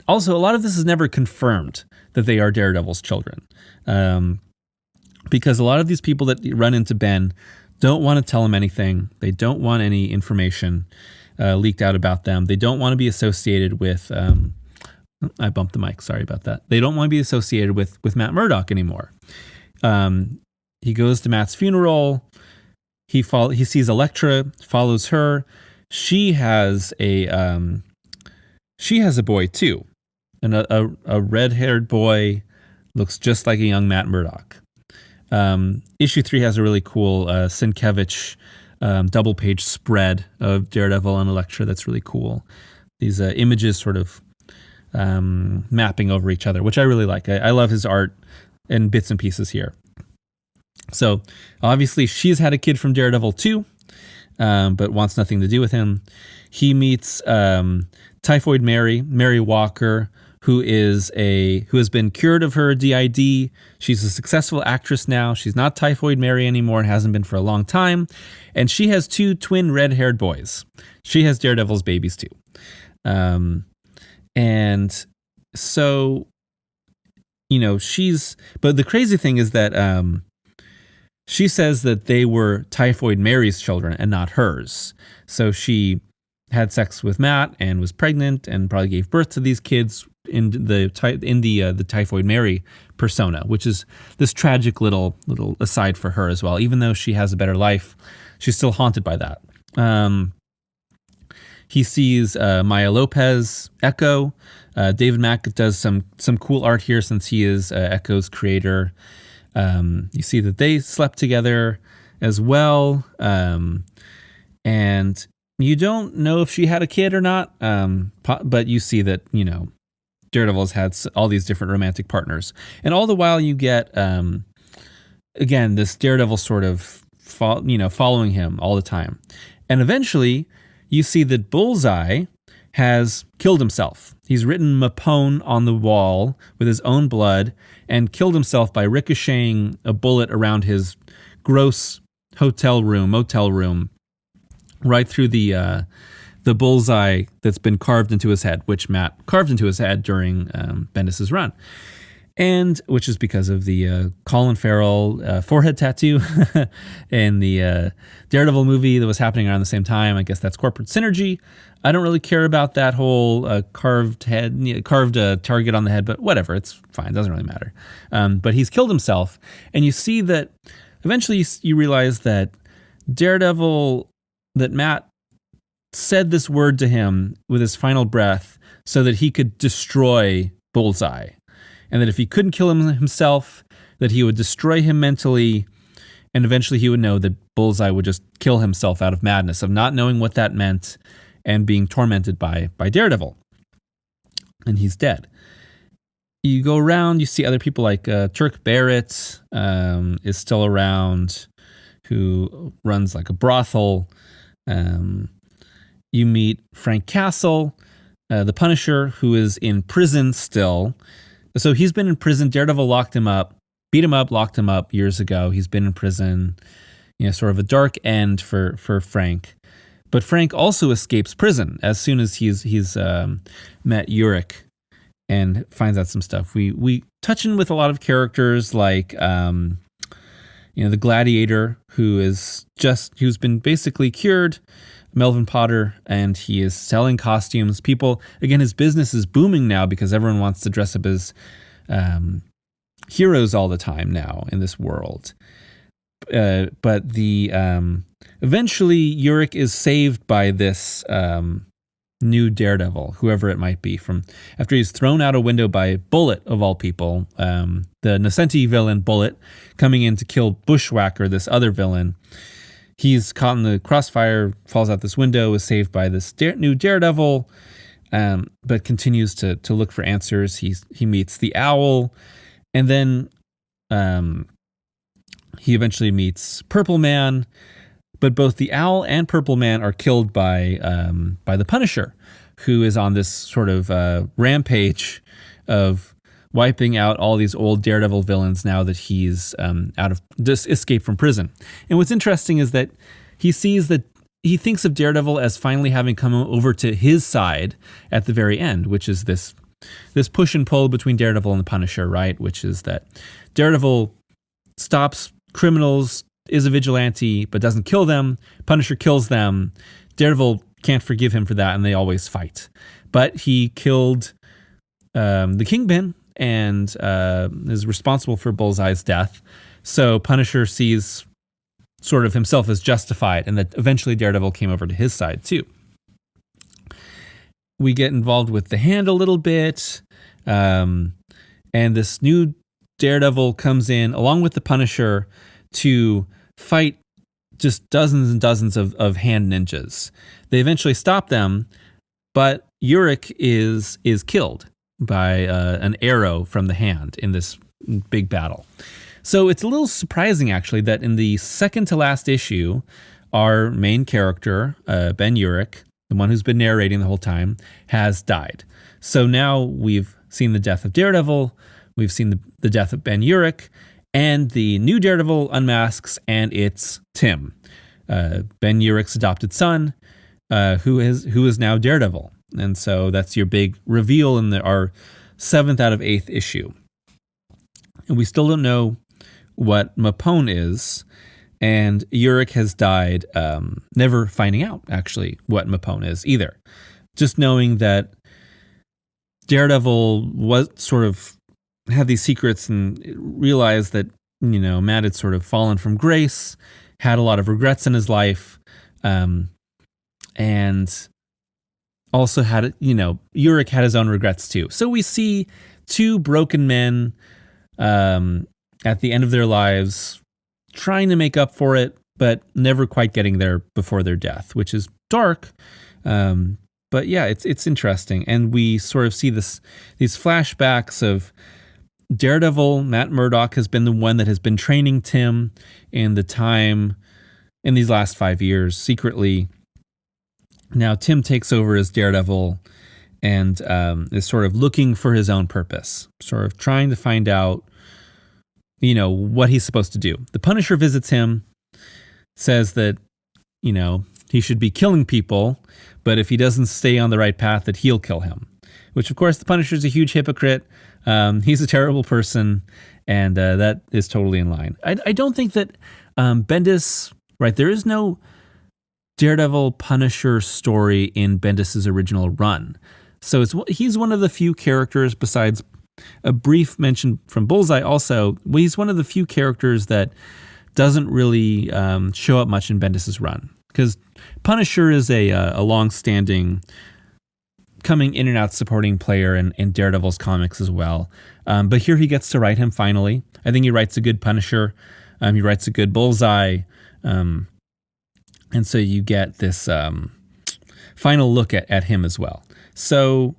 Also, a lot of this is never confirmed that they are Daredevil's children. Because a lot of these people that run into Ben don't want to tell him anything. They don't want any information leaked out about them. They don't want to be associated with, I bumped the mic, sorry about that. They don't want to be associated with Matt Murdock anymore. He goes to Matt's funeral. He sees Elektra, follows her. She has a boy too, and a red-haired boy, looks just like a young Matt Murdock. Issue 3 has a really cool Sienkiewicz double-page spread of Daredevil and Elektra that's really cool. These images sort of mapping over each other, which I really like. I love his art and bits and pieces here. So obviously she's had a kid from Daredevil too, but wants nothing to do with him. He meets Typhoid Mary Walker, who has been cured of her DID. She's a successful actress now. She's not Typhoid Mary anymore and hasn't been for a long time. And she has 2 twin red-haired boys. She has Daredevil's babies too. And so, but the crazy thing is that she says that they were Typhoid Mary's children and not hers. So she had sex with Matt and was pregnant and probably gave birth to these kids in the Typhoid Mary persona, which is this tragic little aside for her as well. Even though she has a better life, she's still haunted by that. He sees Maya Lopez, Echo. David Mack does some cool art here since he is Echo's creator. You see that they slept together as well. And you don't know if she had a kid or not, but you see that, Daredevil's had all these different romantic partners. And all the while you get, again, this Daredevil sort of, following him all the time. And eventually you see that Bullseye has killed himself. He's written Mapone on the wall with his own blood and killed himself by ricocheting a bullet around his gross motel room, right through the bullseye that's been carved into his head, which Matt carved into his head during Bendis' run. And which is because of the Colin Farrell forehead tattoo in the Daredevil movie that was happening around the same time. I guess that's corporate synergy. I don't really care about that whole carved target on the head, but whatever, it's fine. It doesn't really matter. But he's killed himself. And you see that eventually you realize that Daredevil, that Matt said this word to him with his final breath so that he could destroy Bullseye. And that if he couldn't kill him himself, that he would destroy him mentally, and eventually he would know that Bullseye would just kill himself out of madness, of not knowing what that meant and being tormented by Daredevil. And he's dead. You go around, you see other people like Turk Barrett is still around, who runs like a brothel. You meet Frank Castle, the Punisher, who is in prison still. So he's been in prison. Daredevil locked him up, beat him up, locked him up years ago. He's been in prison, sort of a dark end for Frank. But Frank also escapes prison as soon as he's met Urich and finds out some stuff. We touch in with a lot of characters like the Gladiator, who's been basically cured, Melvin Potter, and he is selling costumes. People, again, his business is booming now because everyone wants to dress up as heroes all the time now in this world. But the eventually Uric is saved by this new Daredevil, whoever it might be, from after he's thrown out a window by Bullet, of all people, the Nocenti villain Bullet, coming in to kill Bushwhacker, this other villain. He's caught in the crossfire, falls out this window, is saved by this new Daredevil, but continues to look for answers. He meets the Owl, and then he eventually meets Purple Man. But both the Owl and Purple Man are killed by the Punisher, who is on this sort of rampage of wiping out all these old Daredevil villains now that he's escaped from prison. And what's interesting is that he thinks of Daredevil as finally having come over to his side at the very end, which is this push and pull between Daredevil and the Punisher, right? Which is that Daredevil stops criminals, is a vigilante, but doesn't kill them. Punisher kills them. Daredevil can't forgive him for that, and they always fight. But he killed the Kingpin and is responsible for Bullseye's death. So Punisher sees sort of himself as justified, and that eventually Daredevil came over to his side too. We get involved with the Hand a little bit, and this new Daredevil comes in along with the Punisher to fight just dozens and dozens of hand ninjas. They eventually stop them, but Uric is killed by an arrow from the Hand in this big battle. So it's a little surprising, actually, that in the second to last issue, our main character, Ben Uric, the one who's been narrating the whole time, has died. So now we've seen the death of Daredevil, we've seen the death of Ben Uric, and the new Daredevil unmasks, and it's Tim, Ben Uric's adopted son, who is now Daredevil. And so that's your big reveal in our 7th out of 8th issue. And we still don't know what Mapone is, and Uric has died never finding out, actually, what Mapone is either. Just knowing that Daredevil was sort of had these secrets and realized that, Matt had sort of fallen from grace, had a lot of regrets in his life, and also had, Uric had his own regrets too. So we see two broken men at the end of their lives trying to make up for it, but never quite getting there before their death, which is dark. But yeah, it's interesting. And we sort of see these flashbacks of Daredevil. Matt Murdock has been the one that has been training Tim in these last 5 years secretly. Now Tim takes over as Daredevil and is sort of looking for his own purpose, sort of trying to find out, what he's supposed to do. The Punisher visits him, says that, he should be killing people, but if he doesn't stay on the right path, that he'll kill him. Which, of course, the Punisher's a huge hypocrite. He's a terrible person, and that is totally in line. I don't think that Bendis, right, there is no Daredevil Punisher story in Bendis's original run. So he's one of the few characters, besides a brief mention from Bullseye also, he's one of the few characters that doesn't really show up much in Bendis's run. Because Punisher is a long-standing coming in and out supporting player in Daredevil's comics as well. But here he gets to write him finally. I think he writes a good Punisher. He writes a good Bullseye. And so you get this final look at him as well. So,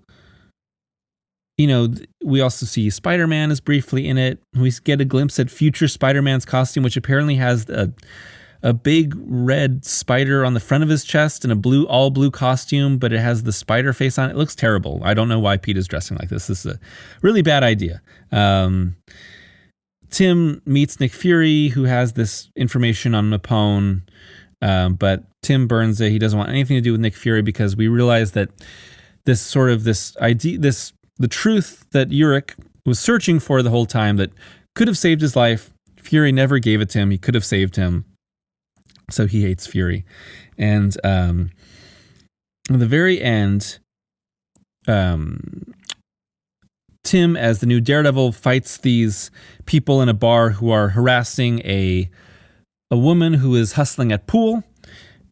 we also see Spider-Man is briefly in it. We get a glimpse at future Spider-Man's costume, which apparently has a big red spider on the front of his chest and a all blue costume, but it has the spider face on it. It looks terrible. I don't know why Pete is dressing like this. This is a really bad idea. Tim meets Nick Fury, who has this information on Mapone, but Tim burns it. He doesn't want anything to do with Nick Fury because we realize that the truth that Uric was searching for the whole time that could have saved his life, Fury never gave it to him. He could have saved him. So he hates Fury. And at the very end, Tim, as the new Daredevil, fights these people in a bar who are harassing a woman who is hustling at pool,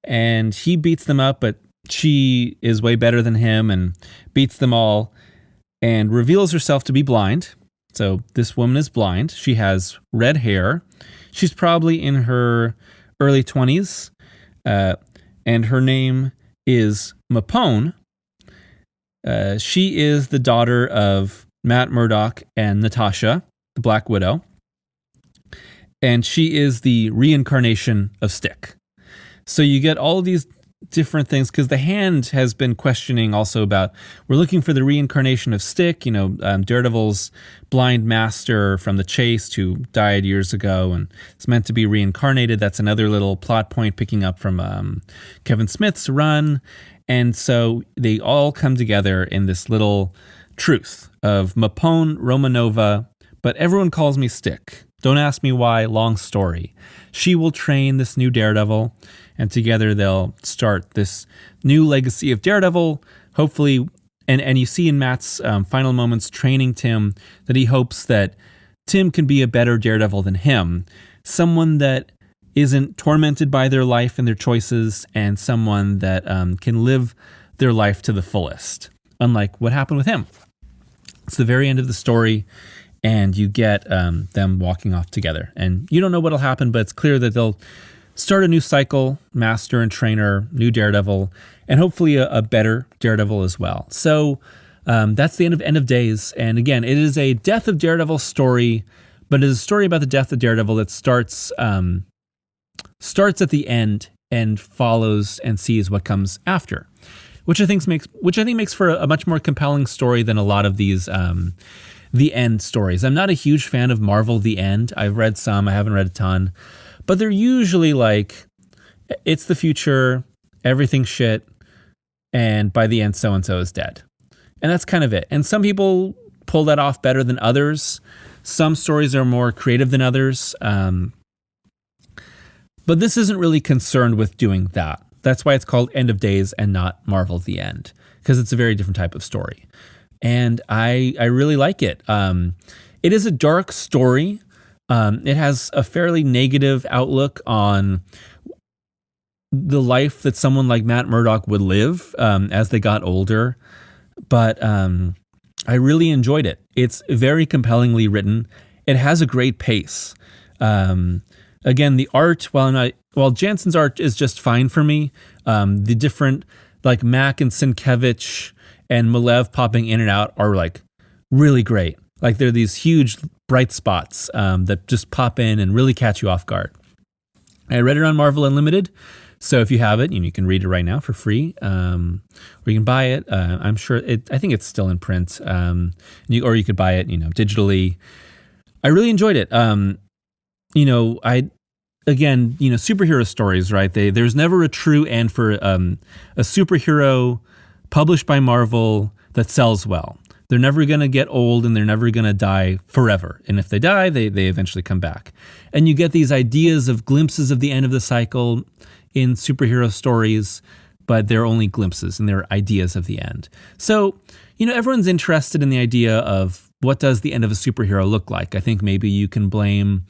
and he beats them up, but she is way better than him and beats them all and reveals herself to be blind. So this woman is blind. She has red hair. She's probably in her early 20s, and her name is Mapone. She is the daughter of Matt Murdock and Natasha, the Black Widow. And she is the reincarnation of Stick. So you get all of these different things, because the Hand has been questioning also about, we're looking for the reincarnation of Stick, Daredevil's blind master from the Chase who died years ago and it's meant to be reincarnated. That's another little plot point picking up from Kevin Smith's run. And so they all come together in this little truth of Mapone Romanova, but everyone calls me Stick. Don't ask me why, long story. She will train this new Daredevil, and together they'll start this new legacy of Daredevil, hopefully. And you see in Matt's final moments training Tim that he hopes that Tim can be a better Daredevil than him, someone that isn't tormented by their life and their choices, and someone that can live their life to the fullest, unlike what happened with him. It's the very end of the story, and you get them walking off together. And you don't know what'll happen, but it's clear that they'll start a new cycle, master and trainer, new Daredevil, and hopefully a better Daredevil as well. So that's the end of Days. And again, it is a Death of Daredevil story, but it is a story about the death of Daredevil that starts at the end and follows and sees what comes after, which I think makes for a much more compelling story than a lot of these The End stories. I'm not a huge fan of Marvel The End. I've read some, I haven't read a ton. But they're usually like, it's the future, everything's shit, and by the end, so-and-so is dead. And that's kind of it. And some people pull that off better than others. Some stories are more creative than others. But this isn't really concerned with doing that. That's why it's called End of Days and not Marvel The End, because it's a very different type of story. And I really like it. It is a dark story. It has a fairly negative outlook on the life that someone like Matt Murdock would live as they got older. But I really enjoyed it. It's very compellingly written. It has a great pace. Again, the art, while Jansen's art is just fine for me, the different, like Mac and Sienkiewicz and Malev popping in and out are like really great. Like they're these huge bright spots that just pop in and really catch you off guard. I read it on Marvel Unlimited, so if you have it, you can read it right now for free, or you can buy it. I'm sure I think it's still in print, or you could buy it, digitally. I really enjoyed it. Superhero stories, right? There's never a true end for a superhero published by Marvel that sells well. They're never going to get old and they're never going to die forever. And if they die, they eventually come back. And you get these ideas of glimpses of the end of the cycle in superhero stories, but they're only glimpses and they're ideas of the end. So, everyone's interested in the idea of what does the end of a superhero look like. I think maybe you can blame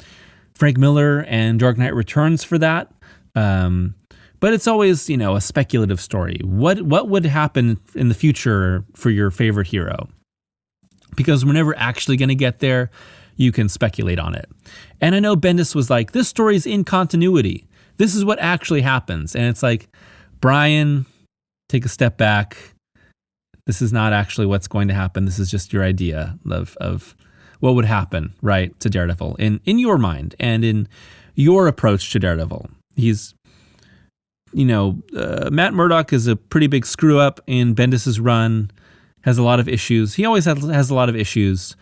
Frank Miller and Dark Knight Returns for that. But it's always, a speculative story. What would happen in the future for your favorite hero? Because we're never actually going to get there. You can speculate on it. And I know Bendis was like, this story's in continuity. This is what actually happens. And it's like, Brian, take a step back. This is not actually what's going to happen. This is just your idea of what would happen, right, to Daredevil in your mind and in your approach to Daredevil. He's, Matt Murdock is a pretty big screw up in Bendis's run, has a lot of issues. He always has a lot of issues,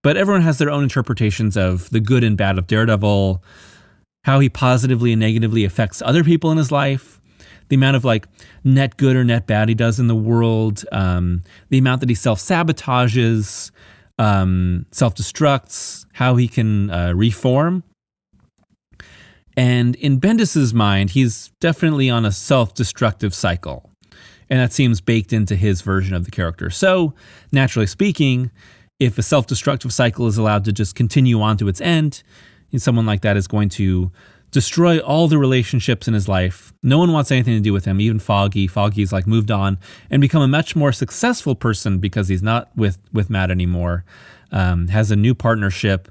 but everyone has their own interpretations of the good and bad of Daredevil, how he positively and negatively affects other people in his life, the amount of net good or net bad he does in the world, the amount that he self-sabotages, self-destructs, how he can reform. And in Bendis's mind, he's definitely on a self-destructive cycle. And that seems baked into his version of the character. So, naturally speaking, if a self-destructive cycle is allowed to just continue on to its end, someone like that is going to destroy all the relationships in his life. No one wants anything to do with him, even Foggy. Foggy's like moved on and become a much more successful person because he's not with Matt anymore. Has a new partnership,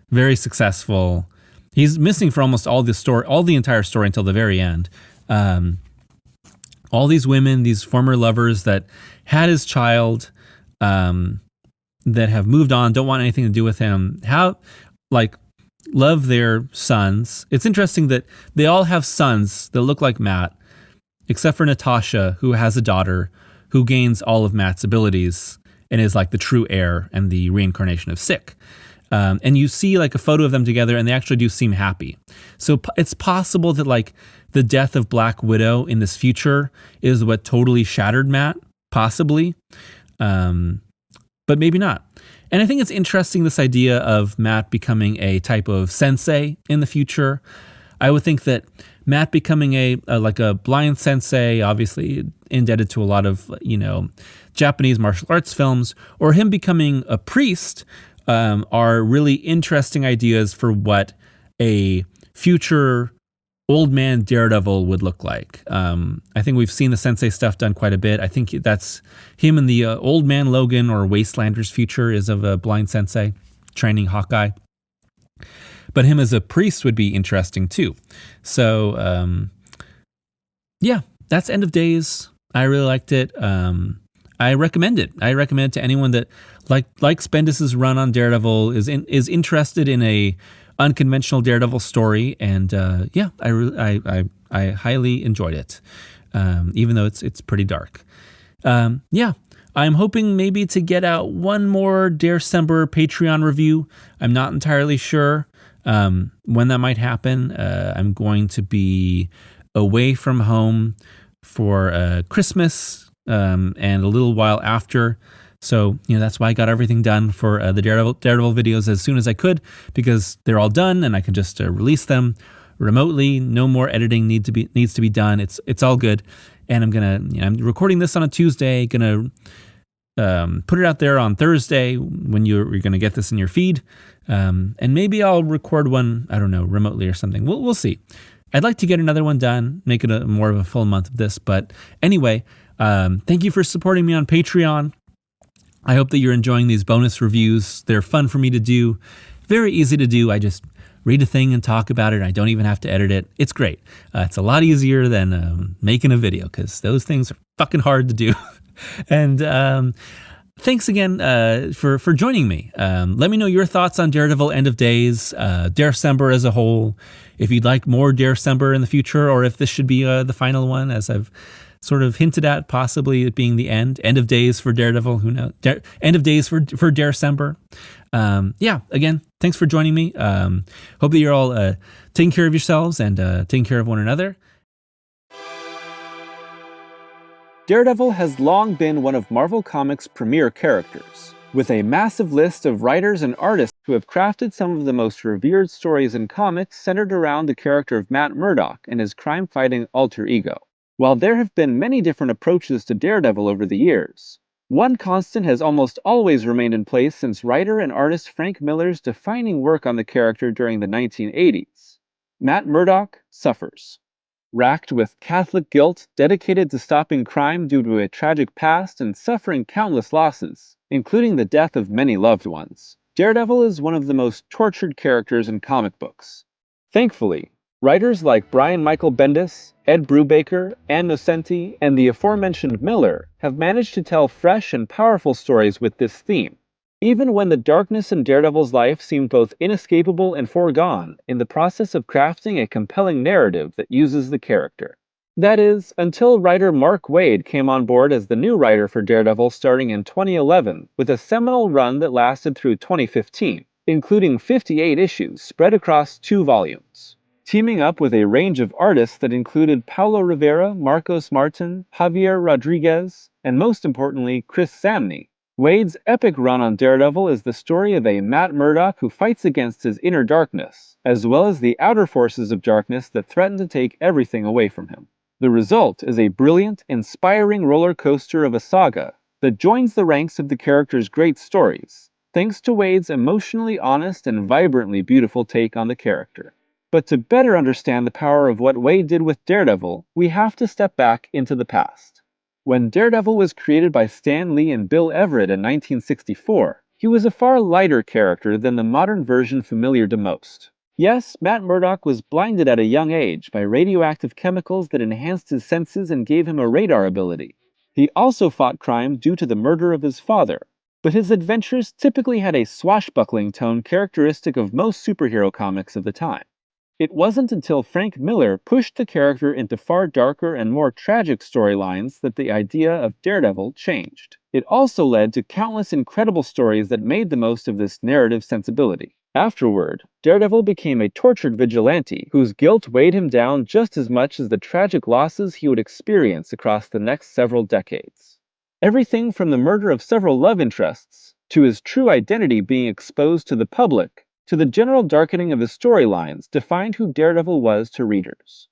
very successful. He's missing for almost all the entire story until the very end. All these women, these former lovers that had his child, that have moved on, don't want anything to do with him, love their sons. It's interesting that they all have sons that look like Matt, except for Natasha, who has a daughter who gains all of Matt's abilities and is like the true heir and the reincarnation of Sick. And you see like a photo of them together and they actually do seem happy. So it's possible that like the death of Black Widow in this future is what totally shattered Matt, possibly. But maybe not. And I think it's interesting, this idea of Matt becoming a type of sensei in the future. I would think that Matt becoming a blind sensei, obviously indebted to a lot of, Japanese martial arts films, or him becoming a priest, are really interesting ideas for what a future old man Daredevil would look like. I think we've seen the sensei stuff done quite a bit. I think that's him in the old man Logan or Wastelander's future is of a blind sensei training Hawkeye. But him as a priest would be interesting too. So, that's End of Days. I really liked it. I recommend it. I recommend it to anyone that likes Bendis's run on Daredevil, is interested in a unconventional Daredevil story, and I highly enjoyed it, even though it's pretty dark. I'm hoping maybe to get out one more Darecember Patreon review. I'm not entirely sure when that might happen. I'm going to be away from home for Christmas and a little while after. So, that's why I got everything done for the Daredevil videos as soon as I could, because they're all done and I can just release them remotely. No more editing needs to be done. It's all good. And I'm recording this on a Tuesday, gonna put it out there on Thursday when you're gonna get this in your feed. And maybe I'll record one, I don't know, remotely or something. We'll see. I'd like to get another one done, make it more of a full month of this. But anyway, thank you for supporting me on Patreon. I hope that you're enjoying these bonus reviews. They're fun for me to do. Very easy to do. I just read a thing and talk about it. And I don't even have to edit it. It's great. It's a lot easier than making a video, because those things are fucking hard to do. And thanks again for joining me. Let me know your thoughts on Daredevil End of Days, Darecember as a whole. If you'd like more Darecember in the future, or if this should be the final one, as I've sort of hinted at, possibly it being the end of days for Daredevil. Who knows? End of days for Darecember. Again, thanks for joining me. Hope that you're all taking care of yourselves and taking care of one another. Daredevil has long been one of Marvel Comics' premier characters, with a massive list of writers and artists who have crafted some of the most revered stories in comics centered around the character of Matt Murdock and his crime-fighting alter ego. While there have been many different approaches to Daredevil over the years, one constant has almost always remained in place since writer and artist Frank Miller's defining work on the character during the 1980s. Matt Murdock suffers. Racked with Catholic guilt, dedicated to stopping crime due to a tragic past, and suffering countless losses, including the death of many loved ones, Daredevil is one of the most tortured characters in comic books. Thankfully, writers like Brian Michael Bendis, Ed Brubaker, Ann Nocenti, and the aforementioned Miller have managed to tell fresh and powerful stories with this theme, even when the darkness in Daredevil's life seemed both inescapable and foregone in the process of crafting a compelling narrative that uses the character. That is, until writer Mark Waid came on board as the new writer for Daredevil starting in 2011 with a seminal run that lasted through 2015, including 58 issues spread across 2 volumes. Teaming up with a range of artists that included Paulo Rivera, Marcos Martin, Javier Rodriguez, and most importantly, Chris Samney, Waid's epic run on Daredevil is the story of a Matt Murdock who fights against his inner darkness, as well as the outer forces of darkness that threaten to take everything away from him. The result is a brilliant, inspiring roller coaster of a saga that joins the ranks of the character's great stories, thanks to Waid's emotionally honest and vibrantly beautiful take on the character. But to better understand the power of what Waid did with Daredevil, we have to step back into the past. When Daredevil was created by Stan Lee and Bill Everett in 1964, he was a far lighter character than the modern version familiar to most. Yes, Matt Murdock was blinded at a young age by radioactive chemicals that enhanced his senses and gave him a radar ability. He also fought crime due to the murder of his father, but his adventures typically had a swashbuckling tone characteristic of most superhero comics of the time. It wasn't until Frank Miller pushed the character into far darker and more tragic storylines that the idea of Daredevil changed. It also led to countless incredible stories that made the most of this narrative sensibility. Afterward, Daredevil became a tortured vigilante whose guilt weighed him down just as much as the tragic losses he would experience across the next several decades. Everything from the murder of several love interests, to his true identity being exposed to the public, to the general darkening of his storylines defined who Daredevil was to readers.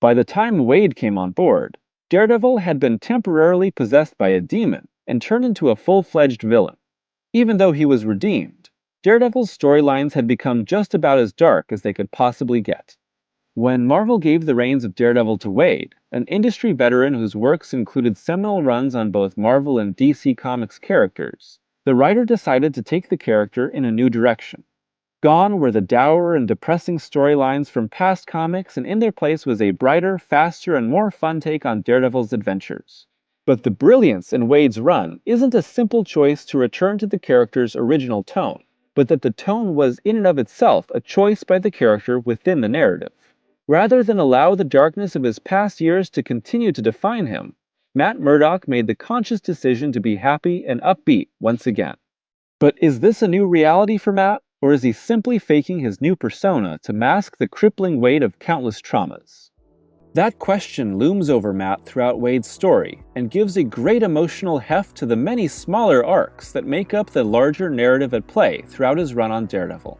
By the time Waid came on board, Daredevil had been temporarily possessed by a demon and turned into a full-fledged villain. Even though he was redeemed, Daredevil's storylines had become just about as dark as they could possibly get. When Marvel gave the reins of Daredevil to Waid, an industry veteran whose works included seminal runs on both Marvel and DC Comics characters, the writer decided to take the character in a new direction. Gone were the dour and depressing storylines from past comics, and in their place was a brighter, faster, and more fun take on Daredevil's adventures. But the brilliance in Waid's run isn't a simple choice to return to the character's original tone, but that the tone was in and of itself a choice by the character within the narrative. Rather than allow the darkness of his past years to continue to define him, Matt Murdock made the conscious decision to be happy and upbeat once again. But is this a new reality for Matt? Or is he simply faking his new persona to mask the crippling weight of countless traumas? That question looms over Matt throughout Waid's story, and gives a great emotional heft to the many smaller arcs that make up the larger narrative at play throughout his run on Daredevil.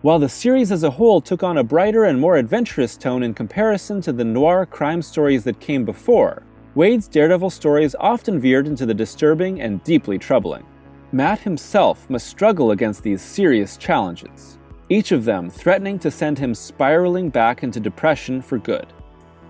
While the series as a whole took on a brighter and more adventurous tone in comparison to the noir crime stories that came before, Waid's Daredevil stories often veered into the disturbing and deeply troubling. Matt himself must struggle against these serious challenges, each of them threatening to send him spiraling back into depression for good.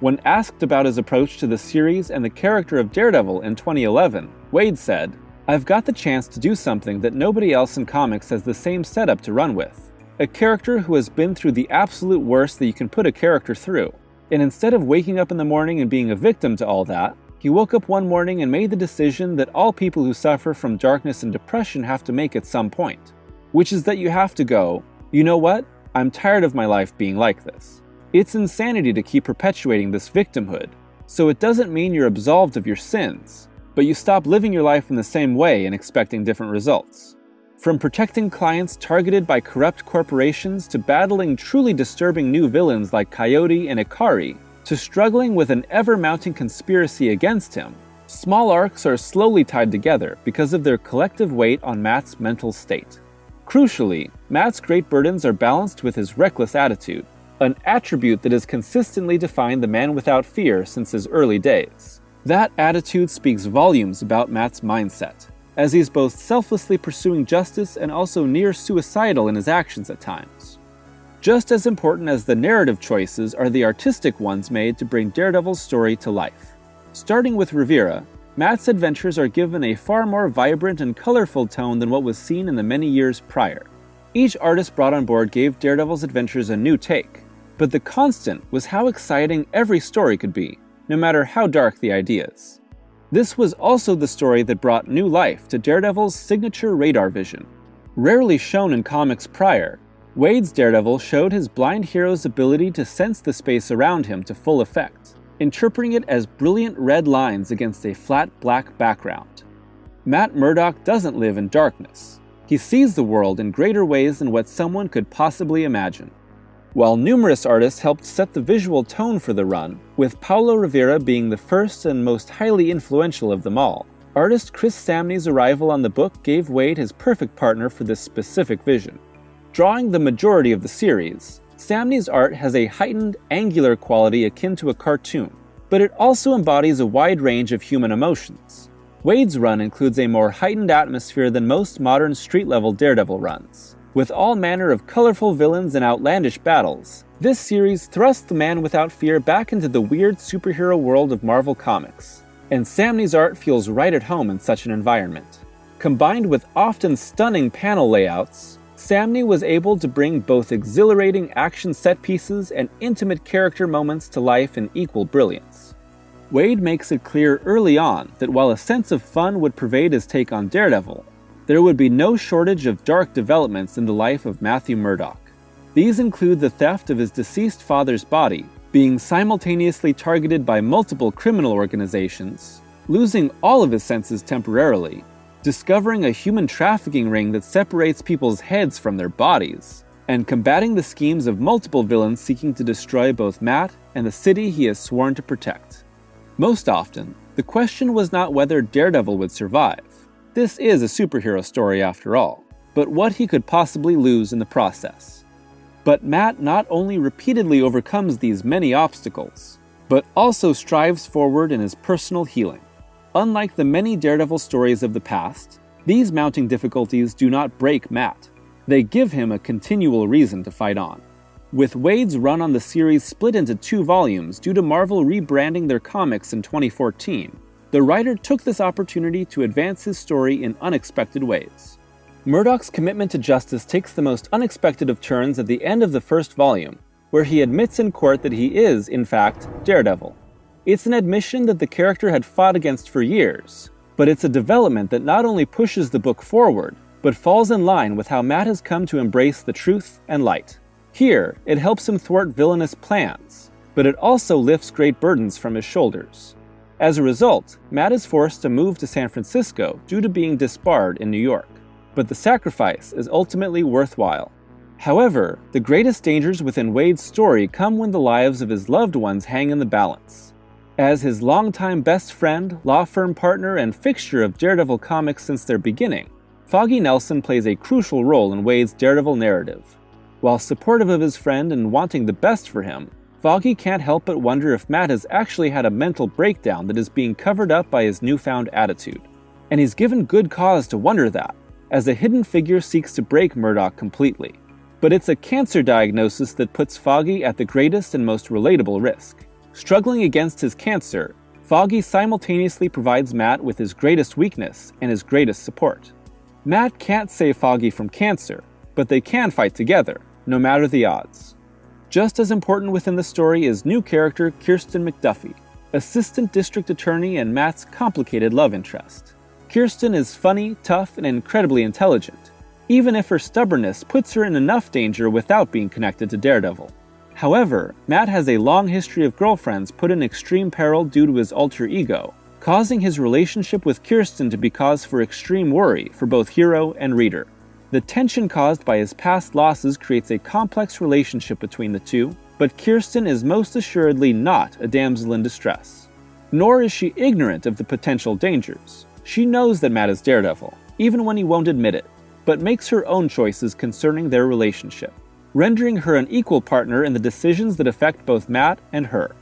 When asked about his approach to the series and the character of Daredevil in 2011, Waid said, "I've got the chance to do something that nobody else in comics has the same setup to run with. A character who has been through the absolute worst that you can put a character through. And instead of waking up in the morning and being a victim to all that, he woke up one morning and made the decision that all people who suffer from darkness and depression have to make at some point. Which is that you have to go, you know what? I'm tired of my life being like this. It's insanity to keep perpetuating this victimhood, so it doesn't mean you're absolved of your sins, but you stop living your life in the same way and expecting different results. From protecting clients targeted by corrupt corporations to battling truly disturbing new villains like Coyote and Ikari, to struggling with an ever-mounting conspiracy against him, small arcs are slowly tied together because of their collective weight on Matt's mental state. Crucially, Matt's great burdens are balanced with his reckless attitude, an attribute that has consistently defined the man without fear since his early days. That attitude speaks volumes about Matt's mindset, as he's both selflessly pursuing justice and also near suicidal in his actions at times. Just as important as the narrative choices are the artistic ones made to bring Daredevil's story to life. Starting with Rivera, Matt's adventures are given a far more vibrant and colorful tone than what was seen in the many years prior. Each artist brought on board gave Daredevil's adventures a new take, but the constant was how exciting every story could be, no matter how dark the ideas. This was also the story that brought new life to Daredevil's signature radar vision. Rarely shown in comics prior, Waid's Daredevil showed his blind hero's ability to sense the space around him to full effect, interpreting it as brilliant red lines against a flat black background. Matt Murdock doesn't live in darkness. He sees the world in greater ways than what someone could possibly imagine. While numerous artists helped set the visual tone for the run, with Paulo Rivera being the first and most highly influential of them all, artist Chris Samnee's arrival on the book gave Waid his perfect partner for this specific vision. Drawing the majority of the series, Samnee's art has a heightened, angular quality akin to a cartoon, but it also embodies a wide range of human emotions. Waid's run includes a more heightened atmosphere than most modern street-level Daredevil runs. With all manner of colorful villains and outlandish battles, this series thrusts the man without fear back into the weird superhero world of Marvel Comics, and Samney's art feels right at home in such an environment. Combined with often stunning panel layouts, Samney was able to bring both exhilarating action set pieces and intimate character moments to life in equal brilliance. Waid makes it clear early on that while a sense of fun would pervade his take on Daredevil, there would be no shortage of dark developments in the life of Matthew Murdock. These include the theft of his deceased father's body, being simultaneously targeted by multiple criminal organizations, losing all of his senses temporarily, discovering a human trafficking ring that separates people's heads from their bodies, and combating the schemes of multiple villains seeking to destroy both Matt and the city he has sworn to protect. Most often, the question was not whether Daredevil would survive. This is a superhero story after all, but what he could possibly lose in the process. But Matt not only repeatedly overcomes these many obstacles, but also strives forward in his personal healing. Unlike the many Daredevil stories of the past, these mounting difficulties do not break Matt. They give him a continual reason to fight on. With Waid's run on the series split into 2 volumes due to Marvel rebranding their comics in 2014, the writer took this opportunity to advance his story in unexpected ways. Murdock's commitment to justice takes the most unexpected of turns at the end of the first volume, where he admits in court that he is, in fact, Daredevil. It's an admission that the character had fought against for years, but it's a development that not only pushes the book forward, but falls in line with how Matt has come to embrace the truth and light. Here, it helps him thwart villainous plans, but it also lifts great burdens from his shoulders. As a result, Matt is forced to move to San Francisco due to being disbarred in New York, but the sacrifice is ultimately worthwhile. However, the greatest dangers within Waid's story come when the lives of his loved ones hang in the balance. As his longtime best friend, law firm partner, and fixture of Daredevil comics since their beginning, Foggy Nelson plays a crucial role in Waid's Daredevil narrative. While supportive of his friend and wanting the best for him, Foggy can't help but wonder if Matt has actually had a mental breakdown that is being covered up by his newfound attitude. And he's given good cause to wonder that, as a hidden figure seeks to break Murdock completely. But it's a cancer diagnosis that puts Foggy at the greatest and most relatable risk. Struggling against his cancer, Foggy simultaneously provides Matt with his greatest weakness and his greatest support. Matt can't save Foggy from cancer, but they can fight together, no matter the odds. Just as important within the story is new character Kirsten McDuffie, assistant district attorney and Matt's complicated love interest. Kirsten is funny, tough, and incredibly intelligent, even if her stubbornness puts her in enough danger without being connected to Daredevil. However, Matt has a long history of girlfriends put in extreme peril due to his alter ego, causing his relationship with Kirsten to be cause for extreme worry for both hero and reader. The tension caused by his past losses creates a complex relationship between the two, but Kirsten is most assuredly not a damsel in distress. Nor is she ignorant of the potential dangers. She knows that Matt is Daredevil, even when he won't admit it, but makes her own choices concerning their relationship, rendering her an equal partner in the decisions that affect both Matt and her.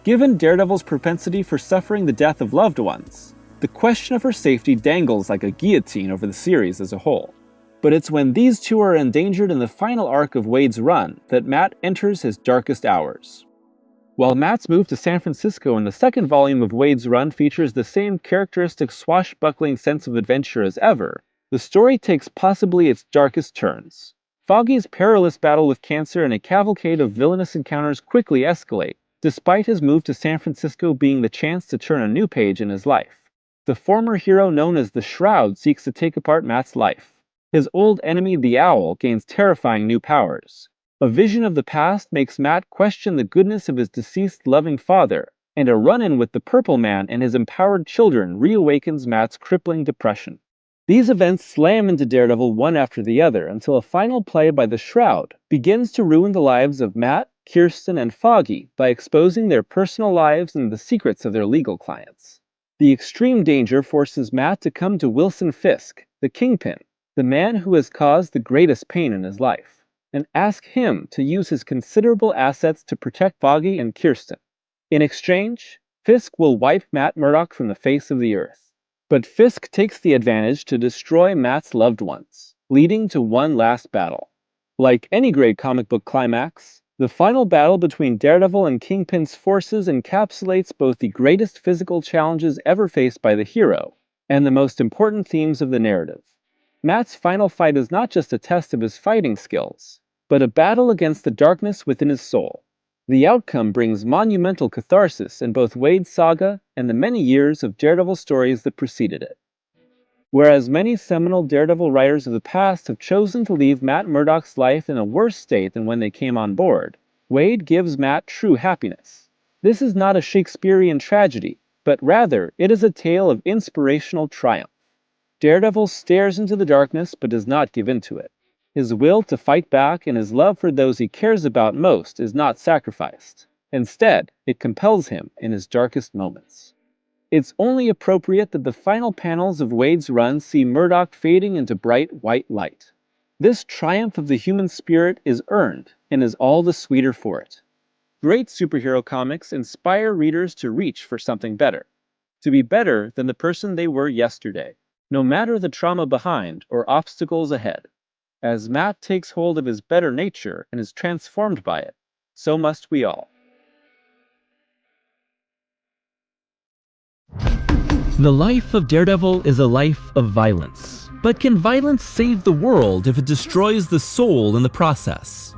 Given Daredevil's propensity for suffering the death of loved ones, the question of her safety dangles like a guillotine over the series as a whole. But it's when these two are endangered in the final arc of Waid's run that Matt enters his darkest hours. While Matt's move to San Francisco in the second volume of Waid's run features the same characteristic swashbuckling sense of adventure as ever, the story takes possibly its darkest turns. Foggy's perilous battle with cancer and a cavalcade of villainous encounters quickly escalate, despite his move to San Francisco being the chance to turn a new page in his life. The former hero known as the Shroud seeks to take apart Matt's life. His old enemy, the Owl, gains terrifying new powers. A vision of the past makes Matt question the goodness of his deceased loving father, and a run-in with the Purple Man and his empowered children reawakens Matt's crippling depression. These events slam into Daredevil one after the other until a final play by the Shroud begins to ruin the lives of Matt, Kirsten, and Foggy by exposing their personal lives and the secrets of their legal clients. The extreme danger forces Matt to come to Wilson Fisk, the Kingpin, the man who has caused the greatest pain in his life, and ask him to use his considerable assets to protect Foggy and Kirsten. In exchange, Fisk will wipe Matt Murdock from the face of the earth. But Fisk takes the advantage to destroy Matt's loved ones, leading to one last battle. Like any great comic book climax, the final battle between Daredevil and Kingpin's forces encapsulates both the greatest physical challenges ever faced by the hero, and the most important themes of the narrative. Matt's final fight is not just a test of his fighting skills, but a battle against the darkness within his soul. The outcome brings monumental catharsis in both Waid's saga and the many years of Daredevil stories that preceded it. Whereas many seminal Daredevil writers of the past have chosen to leave Matt Murdock's life in a worse state than when they came on board, Waid gives Matt true happiness. This is not a Shakespearean tragedy, but rather it is a tale of inspirational triumph. Daredevil stares into the darkness but does not give in to it. His will to fight back and his love for those he cares about most is not sacrificed. Instead, it compels him in his darkest moments. It's only appropriate that the final panels of Waid's run see Murdock fading into bright white light. This triumph of the human spirit is earned and is all the sweeter for it. Great superhero comics inspire readers to reach for something better, to be better than the person they were yesterday, no matter the trauma behind or obstacles ahead. As Matt takes hold of his better nature and is transformed by it, so must we all. The life of Daredevil is a life of violence. But can violence save the world if it destroys the soul in the process?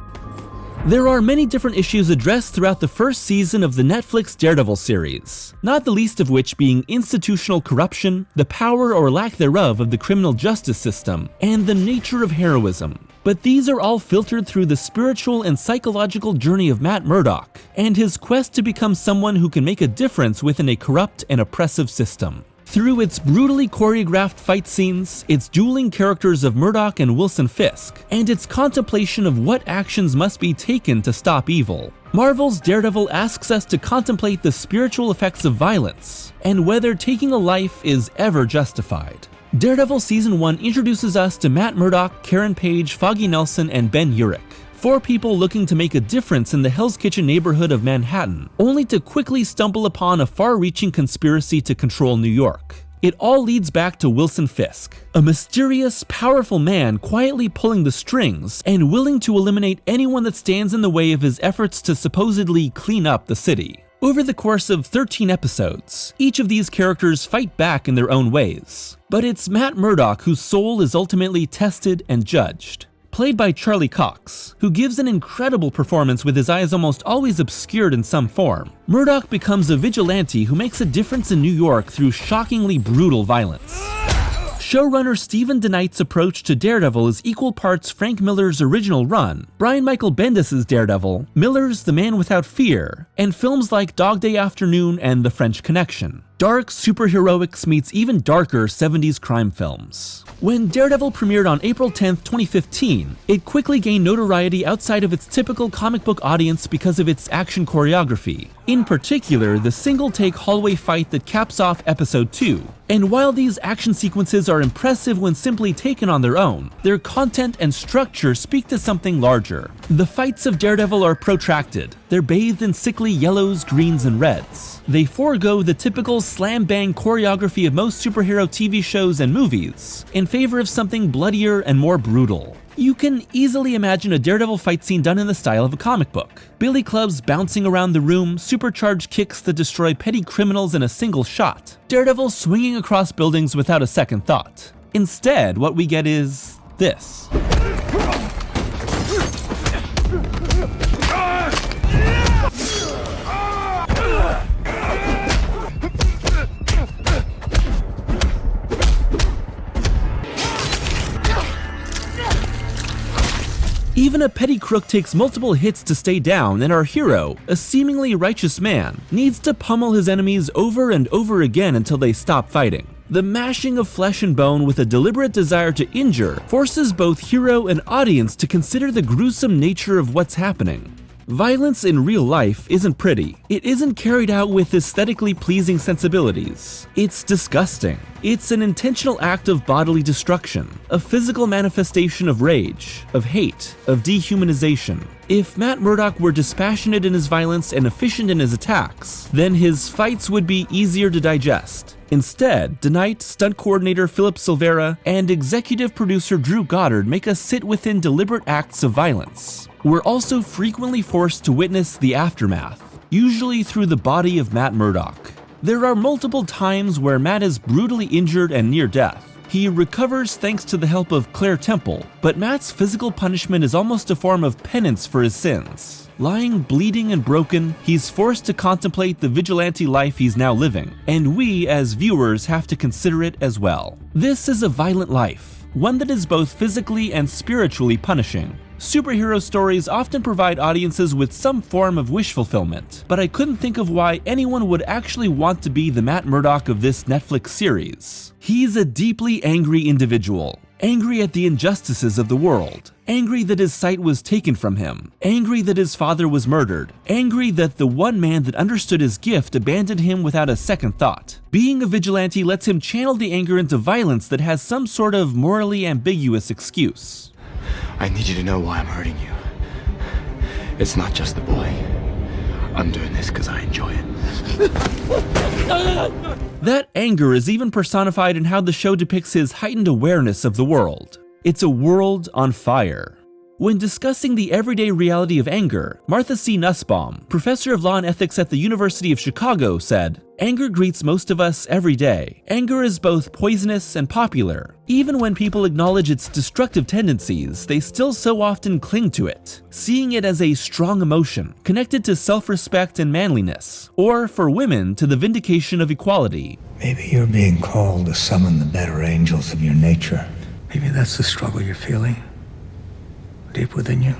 There are many different issues addressed throughout the first season of the Netflix Daredevil series, not the least of which being institutional corruption, the power or lack thereof of the criminal justice system, and the nature of heroism. But these are all filtered through the spiritual and psychological journey of Matt Murdock, and his quest to become someone who can make a difference within a corrupt and oppressive system. Through its brutally choreographed fight scenes, its dueling characters of Murdock and Wilson Fisk, and its contemplation of what actions must be taken to stop evil, Marvel's Daredevil asks us to contemplate the spiritual effects of violence, and whether taking a life is ever justified. Daredevil Season 1 introduces us to Matt Murdock, Karen Page, Foggy Nelson, and Ben Urich. 4 people looking to make a difference in the Hell's Kitchen neighborhood of Manhattan, only to quickly stumble upon a far-reaching conspiracy to control New York. It all leads back to Wilson Fisk, a mysterious, powerful man quietly pulling the strings and willing to eliminate anyone that stands in the way of his efforts to supposedly clean up the city. Over the course of 13 episodes, each of these characters fight back in their own ways, but it's Matt Murdock whose soul is ultimately tested and judged. Played by Charlie Cox, who gives an incredible performance with his eyes almost always obscured in some form. Murdock becomes a vigilante who makes a difference in New York through shockingly brutal violence. Showrunner Stephen DeKnight's approach to Daredevil is equal parts Frank Miller's original run, Brian Michael Bendis' Daredevil, Miller's The Man Without Fear, and films like Dog Day Afternoon and The French Connection. Dark superheroics meets even darker 70s crime films. When Daredevil premiered on April 10, 2015, it quickly gained notoriety outside of its typical comic book audience because of its action choreography. In particular, the single-take hallway fight that caps off Episode 2. And while these action sequences are impressive when simply taken on their own, their content and structure speak to something larger. The fights of Daredevil are protracted. They're bathed in sickly yellows, greens, and reds. They forego the typical slam-bang choreography of most superhero TV shows and movies in favor of something bloodier and more brutal. You can easily imagine a Daredevil fight scene done in the style of a comic book. Billy clubs bouncing around the room, supercharged kicks that destroy petty criminals in a single shot. Daredevil swinging across buildings without a second thought. Instead, what we get is this. Even a petty crook takes multiple hits to stay down, and our hero, a seemingly righteous man, needs to pummel his enemies over and over again until they stop fighting. The mashing of flesh and bone with a deliberate desire to injure forces both hero and audience to consider the gruesome nature of what's happening. Violence in real life isn't pretty. It isn't carried out with aesthetically pleasing sensibilities. It's disgusting. It's an intentional act of bodily destruction, a physical manifestation of rage, of hate, of dehumanization. If Matt Murdock were dispassionate in his violence and efficient in his attacks, then his fights would be easier to digest. Instead, DeKnight, stunt coordinator Philip Silvera, and executive producer Drew Goddard make us sit within deliberate acts of violence. We're also frequently forced to witness the aftermath, usually through the body of Matt Murdock. There are multiple times where Matt is brutally injured and near death. He recovers thanks to the help of Claire Temple, but Matt's physical punishment is almost a form of penance for his sins. Lying bleeding and broken, he's forced to contemplate the vigilante life he's now living, and we as viewers have to consider it as well. This is a violent life, one that is both physically and spiritually punishing. Superhero stories often provide audiences with some form of wish fulfillment, but I couldn't think of why anyone would actually want to be the Matt Murdock of this Netflix series. He's a deeply angry individual, angry at the injustices of the world, angry that his sight was taken from him, angry that his father was murdered, angry that the one man that understood his gift abandoned him without a second thought. Being a vigilante lets him channel the anger into violence that has some sort of morally ambiguous excuse. I need you to know why I'm hurting you. It's not just the boy. I'm doing this because I enjoy it. That anger is even personified in how the show depicts his heightened awareness of the world. It's a world on fire. When discussing the everyday reality of anger, Martha C. Nussbaum, professor of law and ethics at the University of Chicago, said, "Anger greets most of us every day. Anger is both poisonous and popular. Even when people acknowledge its destructive tendencies, they still so often cling to it, seeing it as a strong emotion, connected to self-respect and manliness, or for women, to the vindication of equality." Maybe you're being called to summon the better angels of your nature. Maybe that's the struggle you're feeling deep within you.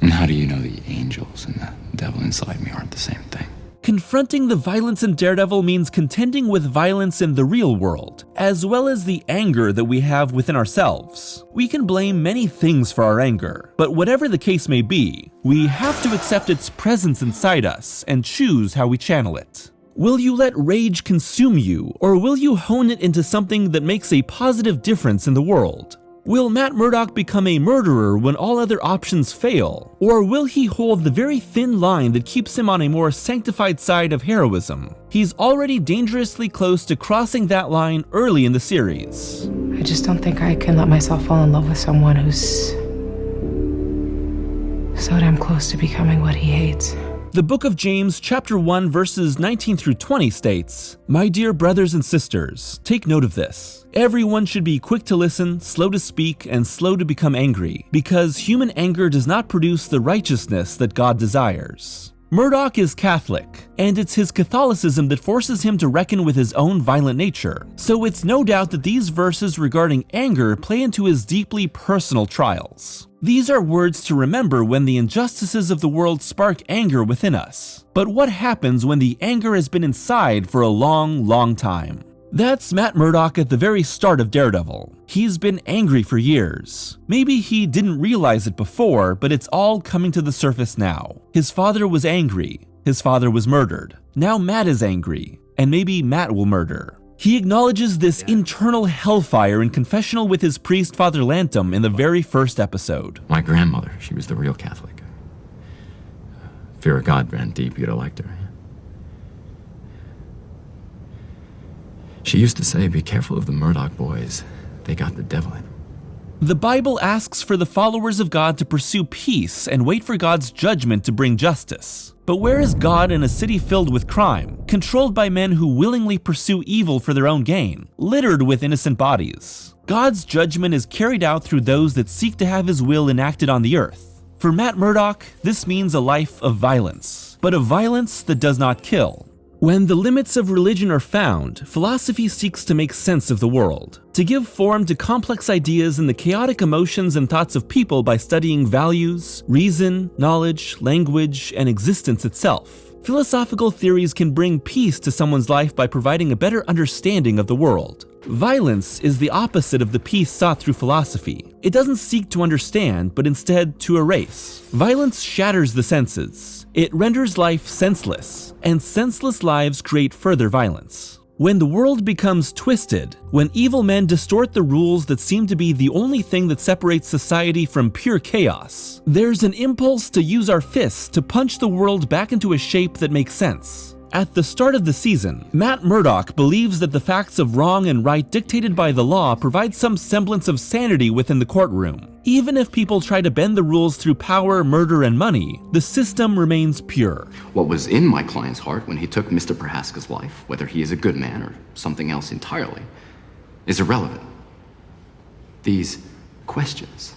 And how do you know the angels and the devil inside me aren't the same thing? Confronting the violence in Daredevil means contending with violence in the real world, as well as the anger that we have within ourselves. We can blame many things for our anger, but whatever the case may be, we have to accept its presence inside us and choose how we channel it. Will you let rage consume you, or will you hone it into something that makes a positive difference in the world? Will Matt Murdock become a murderer when all other options fail? Or will he hold the very thin line that keeps him on a more sanctified side of heroism? He's already dangerously close to crossing that line early in the series. I just don't think I can let myself fall in love with someone who's so damn close to becoming what he hates. The book of James, chapter 1, verses 19 through 20 states, "My dear brothers and sisters, take note of this. Everyone should be quick to listen, slow to speak, and slow to become angry, because human anger does not produce the righteousness that God desires." Murdock is Catholic, and it's his Catholicism that forces him to reckon with his own violent nature. So it's no doubt that these verses regarding anger play into his deeply personal trials. These are words to remember when the injustices of the world spark anger within us. But what happens when the anger has been inside for a long, long time? That's Matt Murdock at the very start of Daredevil. He's been angry for years. Maybe he didn't realize it before, but it's all coming to the surface now. His father was angry. His father was murdered. Now Matt is angry, and maybe Matt will murder. He acknowledges this internal hellfire in confessional with his priest, Father Lantom, in the very first episode. My grandmother, she was the real Catholic. Fear of God ran deep, you'd have liked her. She used to say, be careful of the Murdock boys. They got the devil in them. The Bible asks for the followers of God to pursue peace and wait for God's judgment to bring justice. But where is God in a city filled with crime, controlled by men who willingly pursue evil for their own gain, littered with innocent bodies? God's judgment is carried out through those that seek to have his will enacted on the earth. For Matt Murdock, this means a life of violence, but a violence that does not kill. When the limits of religion are found, philosophy seeks to make sense of the world, to give form to complex ideas and the chaotic emotions and thoughts of people by studying values, reason, knowledge, language, and existence itself. Philosophical theories can bring peace to someone's life by providing a better understanding of the world. Violence is the opposite of the peace sought through philosophy. It doesn't seek to understand, but instead to erase. Violence shatters the senses. It renders life senseless, and senseless lives create further violence. When the world becomes twisted, when evil men distort the rules that seem to be the only thing that separates society from pure chaos, there's an impulse to use our fists to punch the world back into a shape that makes sense. At the start of the season, Matt Murdock believes that the facts of wrong and right dictated by the law provide some semblance of sanity within the courtroom. Even if people try to bend the rules through power, murder, and money, the system remains pure. What was in my client's heart when he took Mr. Prohaska's life, whether he is a good man or something else entirely, is irrelevant. These questions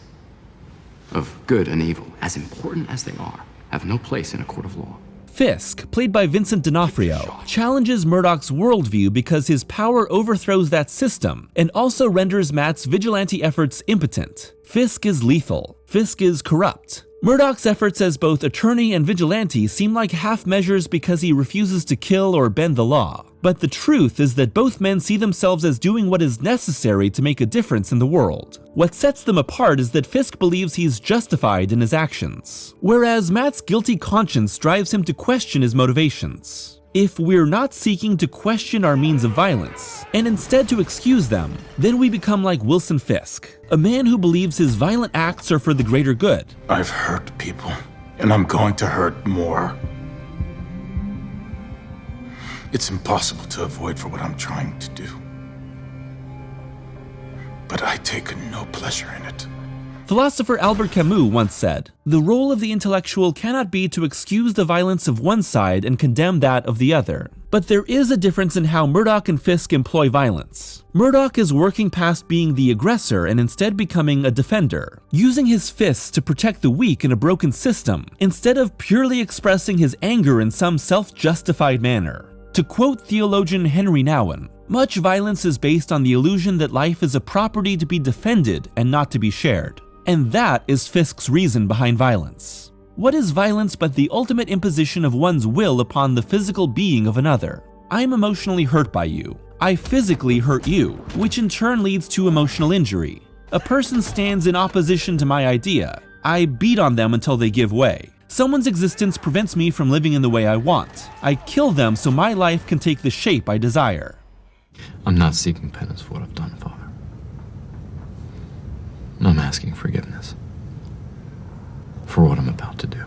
of good and evil, as important as they are, have no place in a court of law. Fisk, played by Vincent D'Onofrio, challenges Murdock's worldview because his power overthrows that system and also renders Matt's vigilante efforts impotent. Fisk is lethal. Fisk is corrupt. Murdock's efforts as both attorney and vigilante seem like half measures because he refuses to kill or bend the law. But the truth is that both men see themselves as doing what is necessary to make a difference in the world. What sets them apart is that Fisk believes he's justified in his actions, whereas Matt's guilty conscience drives him to question his motivations. If we're not seeking to question our means of violence, and instead to excuse them, then we become like Wilson Fisk, a man who believes his violent acts are for the greater good. I've hurt people, and I'm going to hurt more. It's impossible to avoid for what I'm trying to do. But I take no pleasure in it. Philosopher Albert Camus once said, "The role of the intellectual cannot be to excuse the violence of one side and condemn that of the other." But there is a difference in how Murdock and Fisk employ violence. Murdock is working past being the aggressor and instead becoming a defender, using his fists to protect the weak in a broken system, instead of purely expressing his anger in some self-justified manner. To quote theologian Henry Nouwen, "Much violence is based on the illusion that life is a property to be defended and not to be shared." And that is Fisk's reason behind violence. What is violence but the ultimate imposition of one's will upon the physical being of another? I'm emotionally hurt by you. I physically hurt you, which in turn leads to emotional injury. A person stands in opposition to my idea. I beat on them until they give way. Someone's existence prevents me from living in the way I want. I kill them so my life can take the shape I desire. I'm not seeking penance for what I've done, Father. I'm asking forgiveness for what I'm about to do.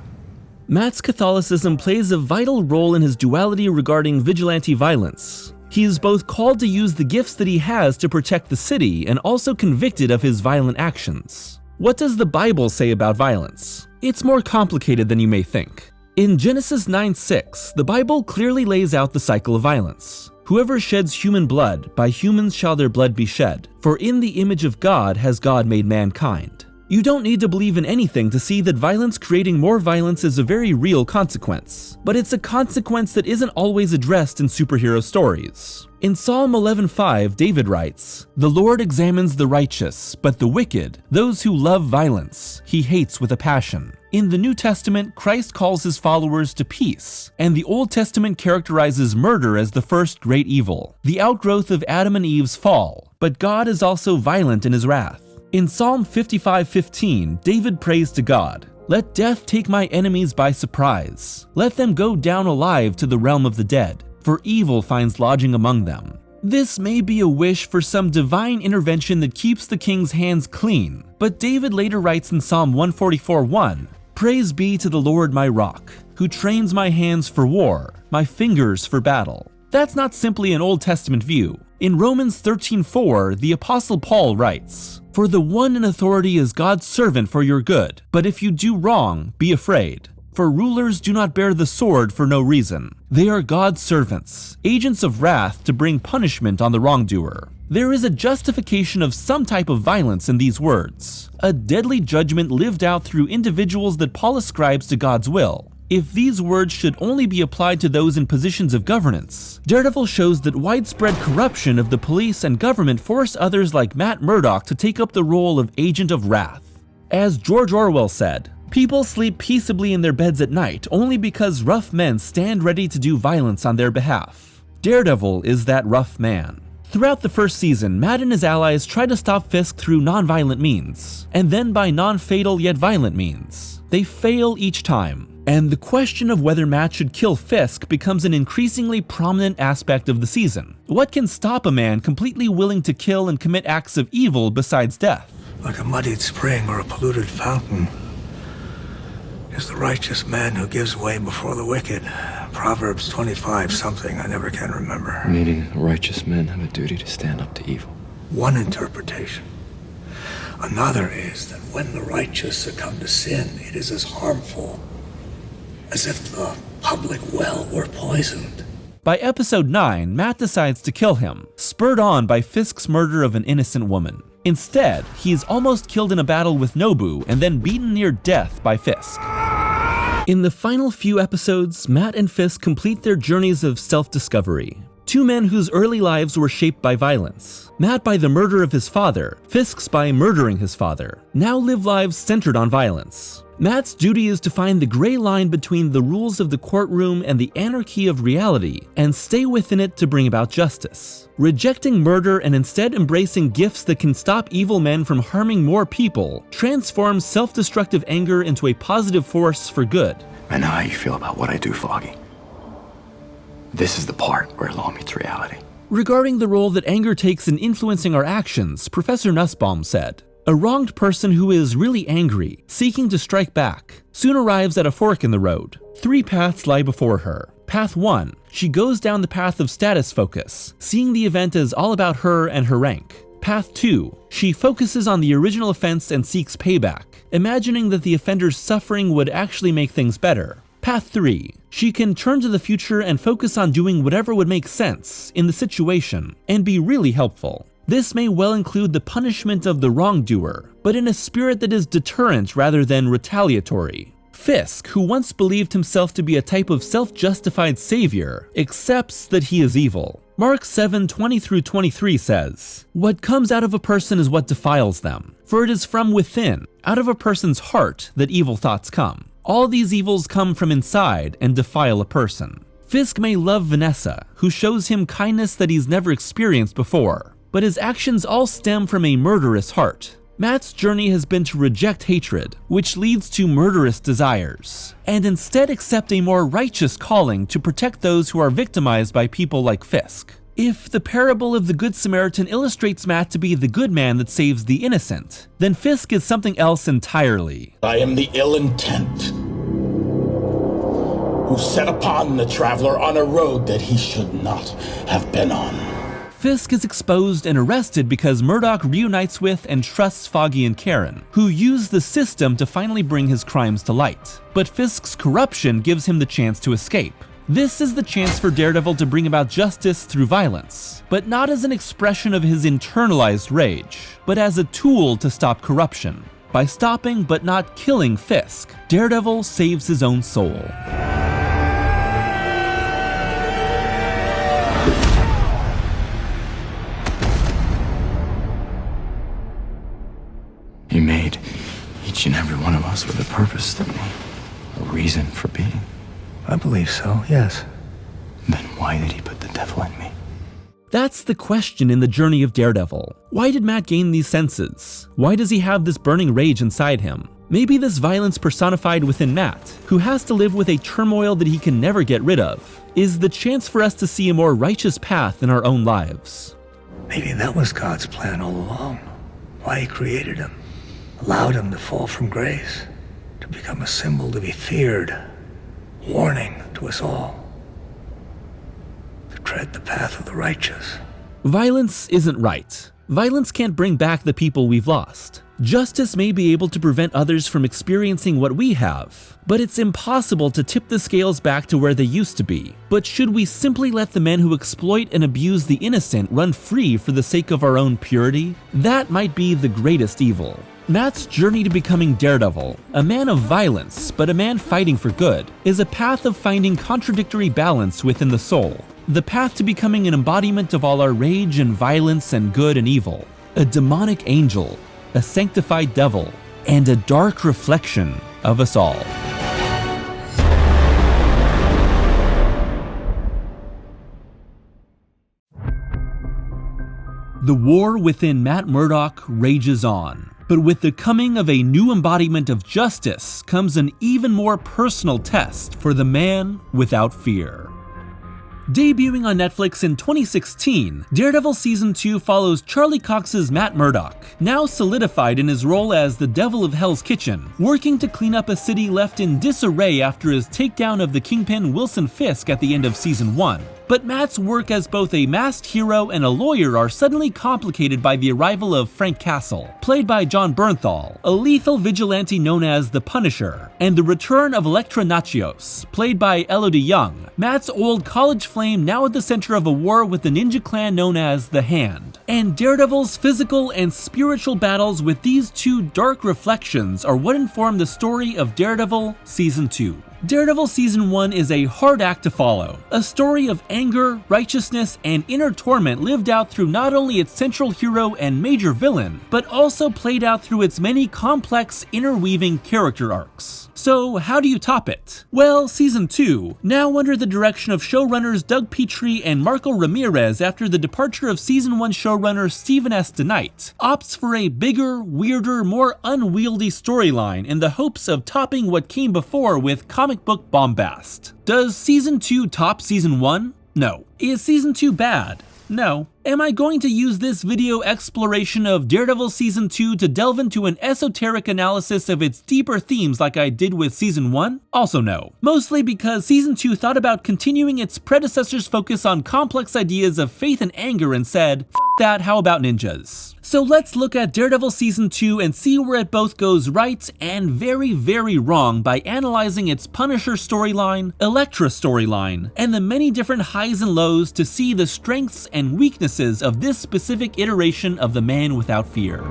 Matt's Catholicism plays a vital role in his duality regarding vigilante violence. He is both called to use the gifts that he has to protect the city and also convicted of his violent actions. What does the Bible say about violence? It's more complicated than you may think. In Genesis 9:6, the Bible clearly lays out the cycle of violence. Whoever sheds human blood, by humans shall their blood be shed, for in the image of God has God made mankind. You don't need to believe in anything to see that violence creating more violence is a very real consequence, but it's a consequence that isn't always addressed in superhero stories. In Psalm 11:5, David writes, "The Lord examines the righteous, but the wicked, those who love violence, he hates with a passion." In the New Testament, Christ calls his followers to peace, and the Old Testament characterizes murder as the first great evil, the outgrowth of Adam and Eve's fall. But God is also violent in his wrath. In Psalm 55:15, David prays to God, "Let death take my enemies by surprise. Let them go down alive to the realm of the dead, for evil finds lodging among them." This may be a wish for some divine intervention that keeps the king's hands clean, but David later writes in Psalm 144:1, "Praise be to the Lord my rock, who trains my hands for war, my fingers for battle." That's not simply an Old Testament view. In Romans 13:4, the Apostle Paul writes, "For the one in authority is God's servant for your good, but if you do wrong, be afraid. For rulers do not bear the sword for no reason. They are God's servants, agents of wrath to bring punishment on the wrongdoer." There is a justification of some type of violence in these words, a deadly judgment lived out through individuals that Paul ascribes to God's will. If these words should only be applied to those in positions of governance, Daredevil shows that widespread corruption of the police and government force others like Matt Murdock to take up the role of agent of wrath. As George Orwell said, "People sleep peaceably in their beds at night only because rough men stand ready to do violence on their behalf." Daredevil is that rough man. Throughout the first season, Matt and his allies try to stop Fisk through non-violent means, and then by non-fatal yet violent means. They fail each time. And the question of whether Matt should kill Fisk becomes an increasingly prominent aspect of the season. What can stop a man completely willing to kill and commit acts of evil besides death? Like a muddied spring or a polluted fountain is the righteous man who gives way before the wicked. Proverbs 25 something, I never can remember. Meaning righteous men have a duty to stand up to evil. One interpretation. Another is that when the righteous succumb to sin, it is as harmful as if the public well were poisoned. By episode 9, Matt decides to kill him, spurred on by Fisk's murder of an innocent woman. Instead, he is almost killed in a battle with Nobu and then beaten near death by Fisk. In the final few episodes, Matt and Fisk complete their journeys of self-discovery. Two men whose early lives were shaped by violence. Matt by the murder of his father, Fisk's by murdering his father, now live lives centered on violence. Matt's duty is to find the gray line between the rules of the courtroom and the anarchy of reality, and stay within it to bring about justice. Rejecting murder and instead embracing gifts that can stop evil men from harming more people transforms self-destructive anger into a positive force for good. I know how you feel about what I do, Foggy. This is the part where law meets reality. Regarding the role that anger takes in influencing our actions, Professor Nussbaum said, "A wronged person who is really angry, seeking to strike back, soon arrives at a fork in the road. 3 paths lie before her. Path 1, she goes down the path of status focus, seeing the event as all about her and her rank. Path 2, she focuses on the original offense and seeks payback, imagining that the offender's suffering would actually make things better. Path 3, she can turn to the future and focus on doing whatever would make sense in the situation and be really helpful. This may well include the punishment of the wrongdoer, but in a spirit that is deterrent rather than retaliatory." Fisk, who once believed himself to be a type of self-justified savior, accepts that he is evil. Mark 7:20-23 says, "What comes out of a person is what defiles them, for it is from within, out of a person's heart, that evil thoughts come. All these evils come from inside and defile a person." Fisk may love Vanessa, who shows him kindness that he's never experienced before, but his actions all stem from a murderous heart. Matt's journey has been to reject hatred, which leads to murderous desires, and instead accept a more righteous calling to protect those who are victimized by people like Fisk. If the parable of the Good Samaritan illustrates Matt to be the good man that saves the innocent, then Fisk is something else entirely. I am the ill intent, who set upon the traveler on a road that he should not have been on. Fisk is exposed and arrested because Murdoch reunites with and trusts Foggy and Karen, who use the system to finally bring his crimes to light. But Fisk's corruption gives him the chance to escape. This is the chance for Daredevil to bring about justice through violence, but not as an expression of his internalized rage, but as a tool to stop corruption. By stopping but not killing Fisk, Daredevil saves his own soul. He made each and every one of us with a purpose, didn't he? A reason for being. I believe so, yes. Then why did he put the devil in me? That's the question in the journey of Daredevil. Why did Matt gain these senses? Why does he have this burning rage inside him? Maybe this violence personified within Matt, who has to live with a turmoil that he can never get rid of, is the chance for us to see a more righteous path in our own lives. Maybe that was God's plan all along. Why he created him. Allowed him to fall from grace, to become a symbol to be feared, warning to us all, to tread the path of the righteous. Violence isn't right. Violence can't bring back the people we've lost. Justice may be able to prevent others from experiencing what we have, but it's impossible to tip the scales back to where they used to be. But should we simply let the men who exploit and abuse the innocent run free for the sake of our own purity? That might be the greatest evil. Matt's journey to becoming Daredevil, a man of violence, but a man fighting for good, is a path of finding contradictory balance within the soul. The path to becoming an embodiment of all our rage and violence and good and evil. A demonic angel, a sanctified devil, and a dark reflection of us all. The war within Matt Murdock rages on. But with the coming of a new embodiment of justice comes an even more personal test for the man without fear. Debuting on Netflix in 2016, Daredevil Season 2 follows Charlie Cox's Matt Murdock, now solidified in his role as the Devil of Hell's Kitchen, working to clean up a city left in disarray after his takedown of the Kingpin Wilson Fisk at the end of Season 1. But Matt's work as both a masked hero and a lawyer are suddenly complicated by the arrival of Frank Castle, played by Jon Bernthal, a lethal vigilante known as the Punisher, and the return of Elektra Assassin, played by Elodie Yung, Matt's old college flame now at the center of a war with the ninja clan known as the Hand. And Daredevil's physical and spiritual battles with these two dark reflections are what inform the story of Daredevil Season 2. Daredevil Season 1 is a hard act to follow, a story of anger, righteousness, and inner torment lived out through not only its central hero and major villain, but also played out through its many complex, interweaving character arcs. So how do you top it? Well, Season 2, now under the direction of showrunners Doug Petrie and Marco Ramirez after the departure of Season 1 showrunner Stephen S. DeKnight, opts for a bigger, weirder, more unwieldy storyline in the hopes of topping what came before with comic book bombast. Does Season 2 top Season 1? No. Is Season 2 bad? No. Am I going to use this video exploration of Daredevil Season 2 to delve into an esoteric analysis of its deeper themes like I did with Season 1? Also no. Mostly because Season 2 thought about continuing its predecessor's focus on complex ideas of faith and anger and said, "F that, how about ninjas?" So let's look at Daredevil Season 2 and see where it both goes right and very, very wrong by analyzing its Punisher storyline, Elektra storyline, and the many different highs and lows to see the strengths and weaknesses of this specific iteration of the Man Without Fear.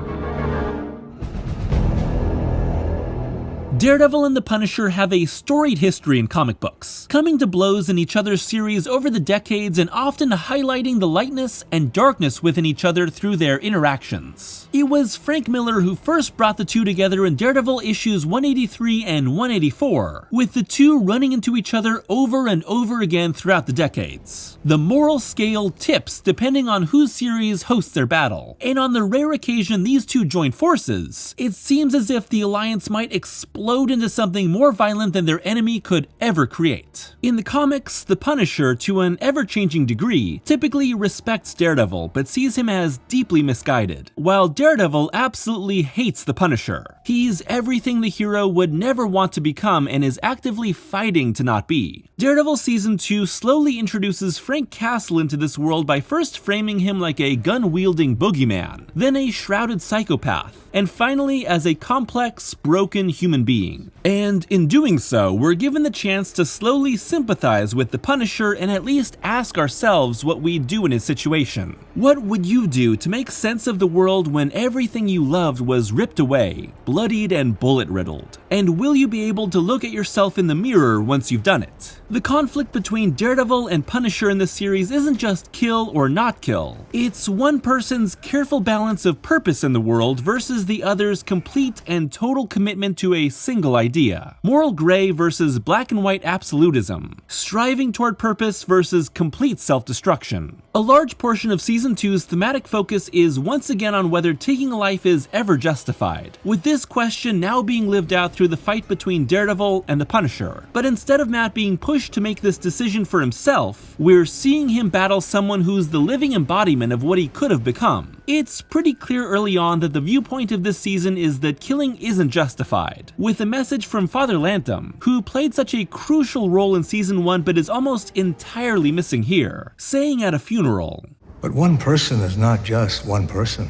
Daredevil and the Punisher have a storied history in comic books, coming to blows in each other's series over the decades and often highlighting the lightness and darkness within each other through their interactions. It was Frank Miller who first brought the two together in Daredevil issues 183 and 184, with the two running into each other over and over again throughout the decades. The moral scale tips depending on whose series hosts their battle, and on the rare occasion these two join forces, it seems as if the alliance might explode into something more violent than their enemy could ever create. In the comics, the Punisher, to an ever-changing degree, typically respects Daredevil but sees him as deeply misguided, while Daredevil absolutely hates the Punisher. He's everything the hero would never want to become and is actively fighting to not be. Daredevil Season 2 slowly introduces Frank Castle into this world by first framing him like a gun-wielding boogeyman, then a shrouded psychopath, and finally as a complex, broken human being. And in doing so, we're given the chance to slowly sympathize with the Punisher and at least ask ourselves what we'd do in his situation. What would you do to make sense of the world when everything you loved was ripped away, bloodied and bullet-riddled? And will you be able to look at yourself in the mirror once you've done it? The conflict between Daredevil and Punisher in this series isn't just kill or not kill. It's one person's careful balance of purpose in the world versus the other's complete and total commitment to a single idea. Moral gray versus black and white absolutism. Striving toward purpose versus complete self-destruction. A large portion of Season 2's thematic focus is once again on whether taking a life is ever justified, with this question now being lived out through the fight between Daredevil and the Punisher. But instead of Matt being pushed to make this decision for himself, we're seeing him battle someone who's the living embodiment of what he could have become. It's pretty clear early on that the viewpoint of this season is that killing isn't justified, with a message from Father Lantham, who played such a crucial role in Season 1 but is almost entirely missing here, saying at a funeral, But one person is not just one person.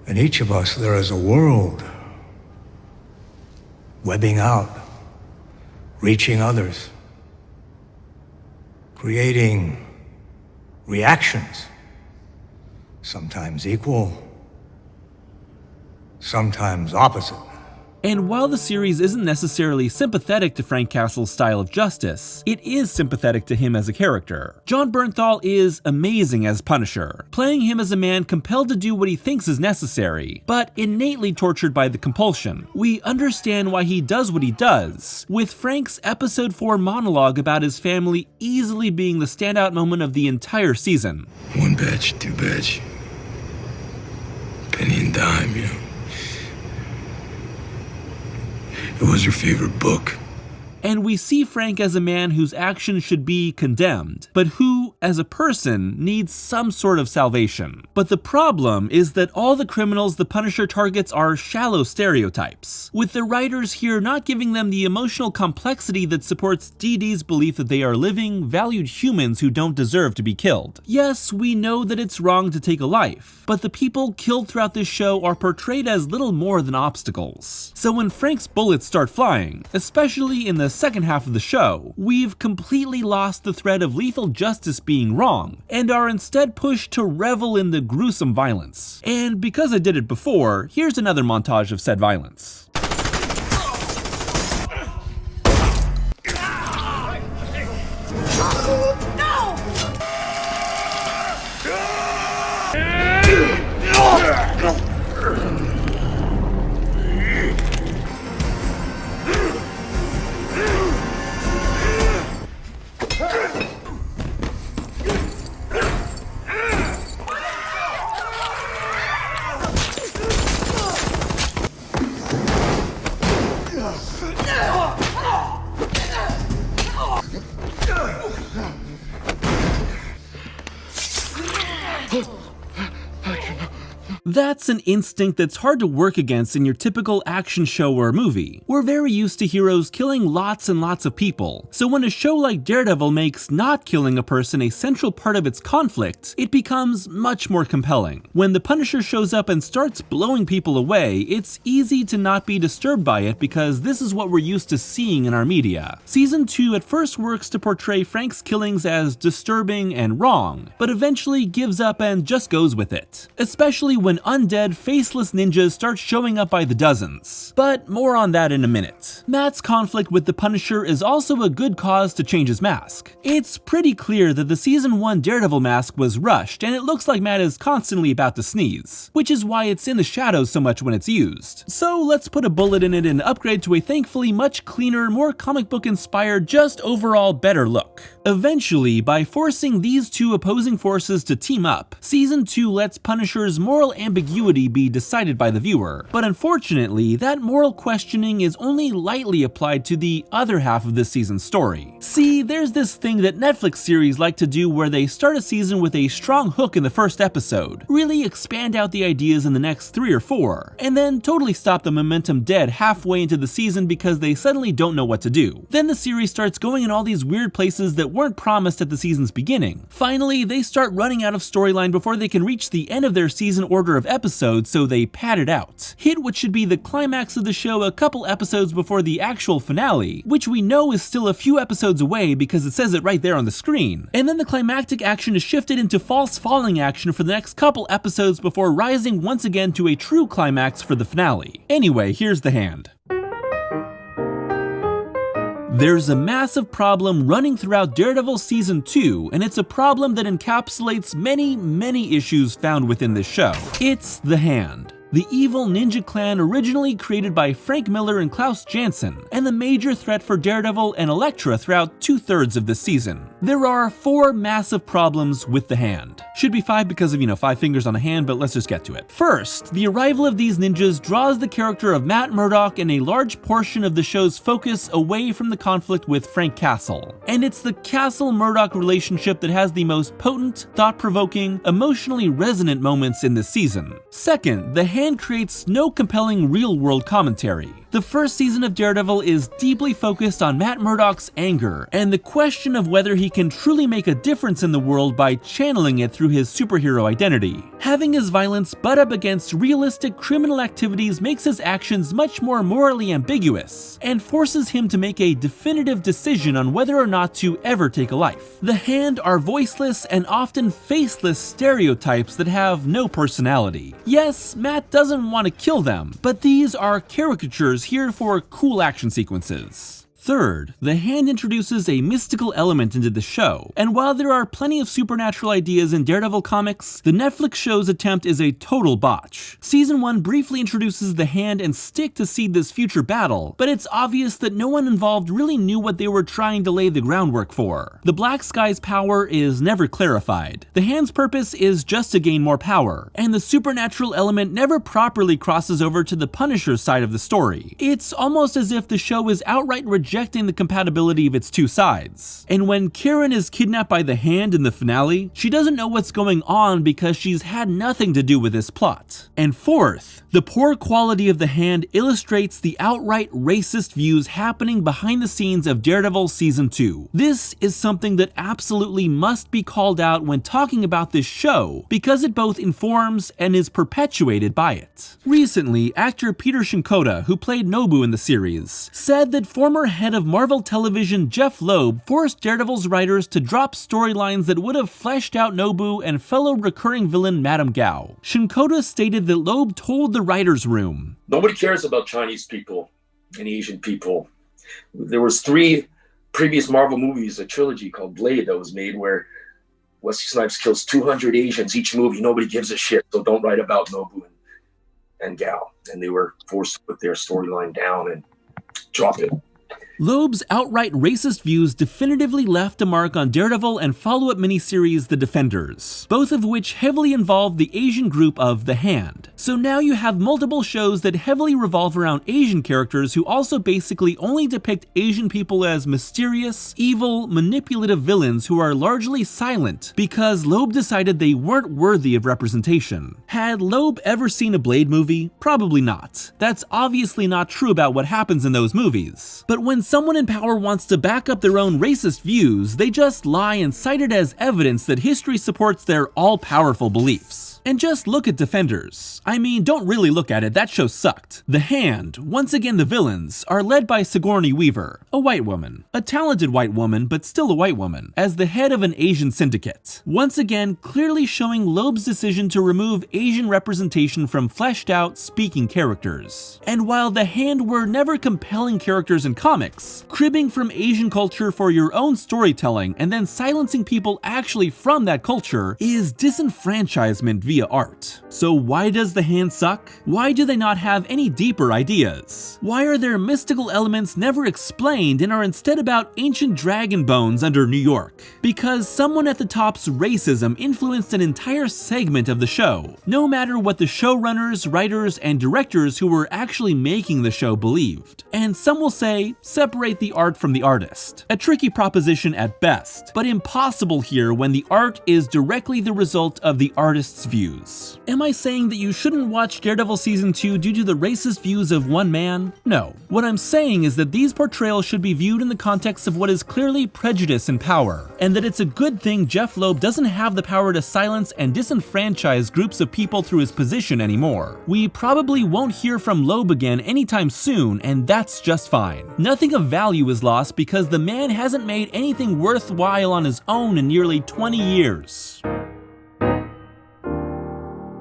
In each of us there is a world, webbing out, reaching others, creating reactions, sometimes equal, sometimes opposite. And while the series isn't necessarily sympathetic to Frank Castle's style of justice, it is sympathetic to him as a character. Jon Bernthal is amazing as Punisher, playing him as a man compelled to do what he thinks is necessary, but innately tortured by the compulsion. We understand why he does what he does, with Frank's Episode 4 monologue about his family easily being the standout moment of the entire season. One batch, two batch. Penny and and dime, you know. It was your favorite book. And we see Frank as a man whose actions should be condemned, but who, as a person, needs some sort of salvation. But the problem is that all the criminals the Punisher targets are shallow stereotypes, with the writers here not giving them the emotional complexity that supports DD's belief that they are living, valued humans who don't deserve to be killed. Yes, we know that it's wrong to take a life, but the people killed throughout this show are portrayed as little more than obstacles. So when Frank's bullets start flying, especially in the second half of the show, we've completely lost the thread of lethal justice being wrong, and are instead pushed to revel in the gruesome violence. And because I did it before, here's another montage of said violence. That's an instinct that's hard to work against in your typical action show or movie. We're very used to heroes killing lots and lots of people, so when a show like Daredevil makes not killing a person a central part of its conflict, it becomes much more compelling. When the Punisher shows up and starts blowing people away, it's easy to not be disturbed by it because this is what we're used to seeing in our media. Season 2 at first works to portray Frank's killings as disturbing and wrong, but eventually gives up and just goes with it. Especially when undead, faceless ninjas start showing up by the dozens. But more on that in a minute. Matt's conflict with the Punisher is also a good cause to change his mask. It's pretty clear that the Season 1 Daredevil mask was rushed, and it looks like Matt is constantly about to sneeze, which is why it's in the shadows so much when it's used. So let's put a bullet in it and upgrade to a thankfully much cleaner, more comic book inspired, just overall better look. Eventually, by forcing these two opposing forces to team up, Season 2 lets Punisher's moral ambiguity be decided by the viewer, but unfortunately, that moral questioning is only lightly applied to the other half of this season's story. See, there's this thing that Netflix series like to do where they start a season with a strong hook in the first episode, really expand out the ideas in the next 3 or 4, and then totally stop the momentum dead halfway into the season because they suddenly don't know what to do. Then the series starts going in all these weird places that weren't promised at the season's beginning. Finally, they start running out of storyline before they can reach the end of their season order of episodes, so they pad it out. Hit what should be the climax of the show a couple episodes before the actual finale, which we know is still a few episodes away because it says it right there on the screen. And then the climactic action is shifted into false falling action for the next couple episodes before rising once again to a true climax for the finale. Anyway, here's the hand. There's a massive problem running throughout Daredevil Season 2, and it's a problem that encapsulates many issues found within this show. It's the Hand. The evil ninja clan originally created by Frank Miller and Klaus Janson, and the major threat for Daredevil and Elektra throughout 2/3 of this season. There are 4 massive problems with the Hand. Should be 5 because of, 5 fingers on a hand, but let's just get to it. First, the arrival of these ninjas draws the character of Matt Murdock and a large portion of the show's focus away from the conflict with Frank Castle. And it's the Castle-Murdock relationship that has the most potent, thought-provoking, emotionally resonant moments in this season. Second, the Hand creates no compelling real-world commentary. The first season of Daredevil is deeply focused on Matt Murdock's anger, and the question of whether he can truly make a difference in the world by channeling it through his superhero identity. Having his violence butt up against realistic criminal activities makes his actions much more morally ambiguous, and forces him to make a definitive decision on whether or not to ever take a life. The Hand are voiceless and often faceless stereotypes that have no personality. Yes, Matt doesn't want to kill them, but these are caricatures here for cool action sequences. Third, the Hand introduces a mystical element into the show, and while there are plenty of supernatural ideas in Daredevil comics, the Netflix show's attempt is a total botch. Season 1 briefly introduces the Hand and Stick to seed this future battle, but it's obvious that no one involved really knew what they were trying to lay the groundwork for. The Black Sky's power is never clarified. The Hand's purpose is just to gain more power, and the supernatural element never properly crosses over to the Punisher's side of the story. It's almost as if the show is outright rejecting the compatibility of its two sides. And when Karen is kidnapped by the Hand in the finale, she doesn't know what's going on because she's had nothing to do with this plot. And fourth, the poor quality of the Hand illustrates the outright racist views happening behind the scenes of Daredevil Season 2. This is something that absolutely must be called out when talking about this show, because it both informs and is perpetuated by it. Recently, actor Peter Shinkota, who played Nobu in the series, said that former head of Marvel Television Jeff Loeb forced Daredevil's writers to drop storylines that would have fleshed out Nobu and fellow recurring villain Madame Gao. Shinkota stated that Loeb told the writer's room, "Nobody cares about Chinese people and Asian people. There was 3 previous Marvel movies, a trilogy called Blade that was made where Wesley Snipes kills 200 Asians each movie. Nobody gives a shit, so don't write about Nobu and Gao." And they were forced to put their storyline down and drop it. Loeb's outright racist views definitively left a mark on Daredevil and follow-up miniseries The Defenders, both of which heavily involve the Asian group of The Hand. So now you have multiple shows that heavily revolve around Asian characters who also basically only depict Asian people as mysterious, evil, manipulative villains who are largely silent because Loeb decided they weren't worthy of representation. Had Loeb ever seen a Blade movie? Probably not. That's obviously not true about what happens in those movies. But when someone in power wants to back up their own racist views, they just lie and cite it as evidence that history supports their all-powerful beliefs. And just look at Defenders. I mean, don't really look at it, that show sucked. The Hand, once again the villains, are led by Sigourney Weaver, a white woman. A talented white woman, but still a white woman, as the head of an Asian syndicate. Once again, clearly showing Loeb's decision to remove Asian representation from fleshed out, speaking characters. And while the Hand were never compelling characters in comics, cribbing from Asian culture for your own storytelling and then silencing people actually from that culture is disenfranchisement via art. So why does the Hand suck? Why do they not have any deeper ideas? Why are their mystical elements never explained and are instead about ancient dragon bones under New York? Because someone at the top's racism influenced an entire segment of the show, no matter what the showrunners, writers, and directors who were actually making the show believed. And some will say, separate the art from the artist. A tricky proposition at best, but impossible here when the art is directly the result of the artist's views. Am I saying that you shouldn't watch Daredevil Season 2 due to the racist views of one man? No. What I'm saying is that these portrayals should be viewed in the context of what is clearly prejudice and power, and that it's a good thing Jeff Loeb doesn't have the power to silence and disenfranchise groups of people through his position anymore. We probably won't hear from Loeb again anytime soon, and that's just fine. Nothing of value is lost because the man hasn't made anything worthwhile on his own in nearly 20 years.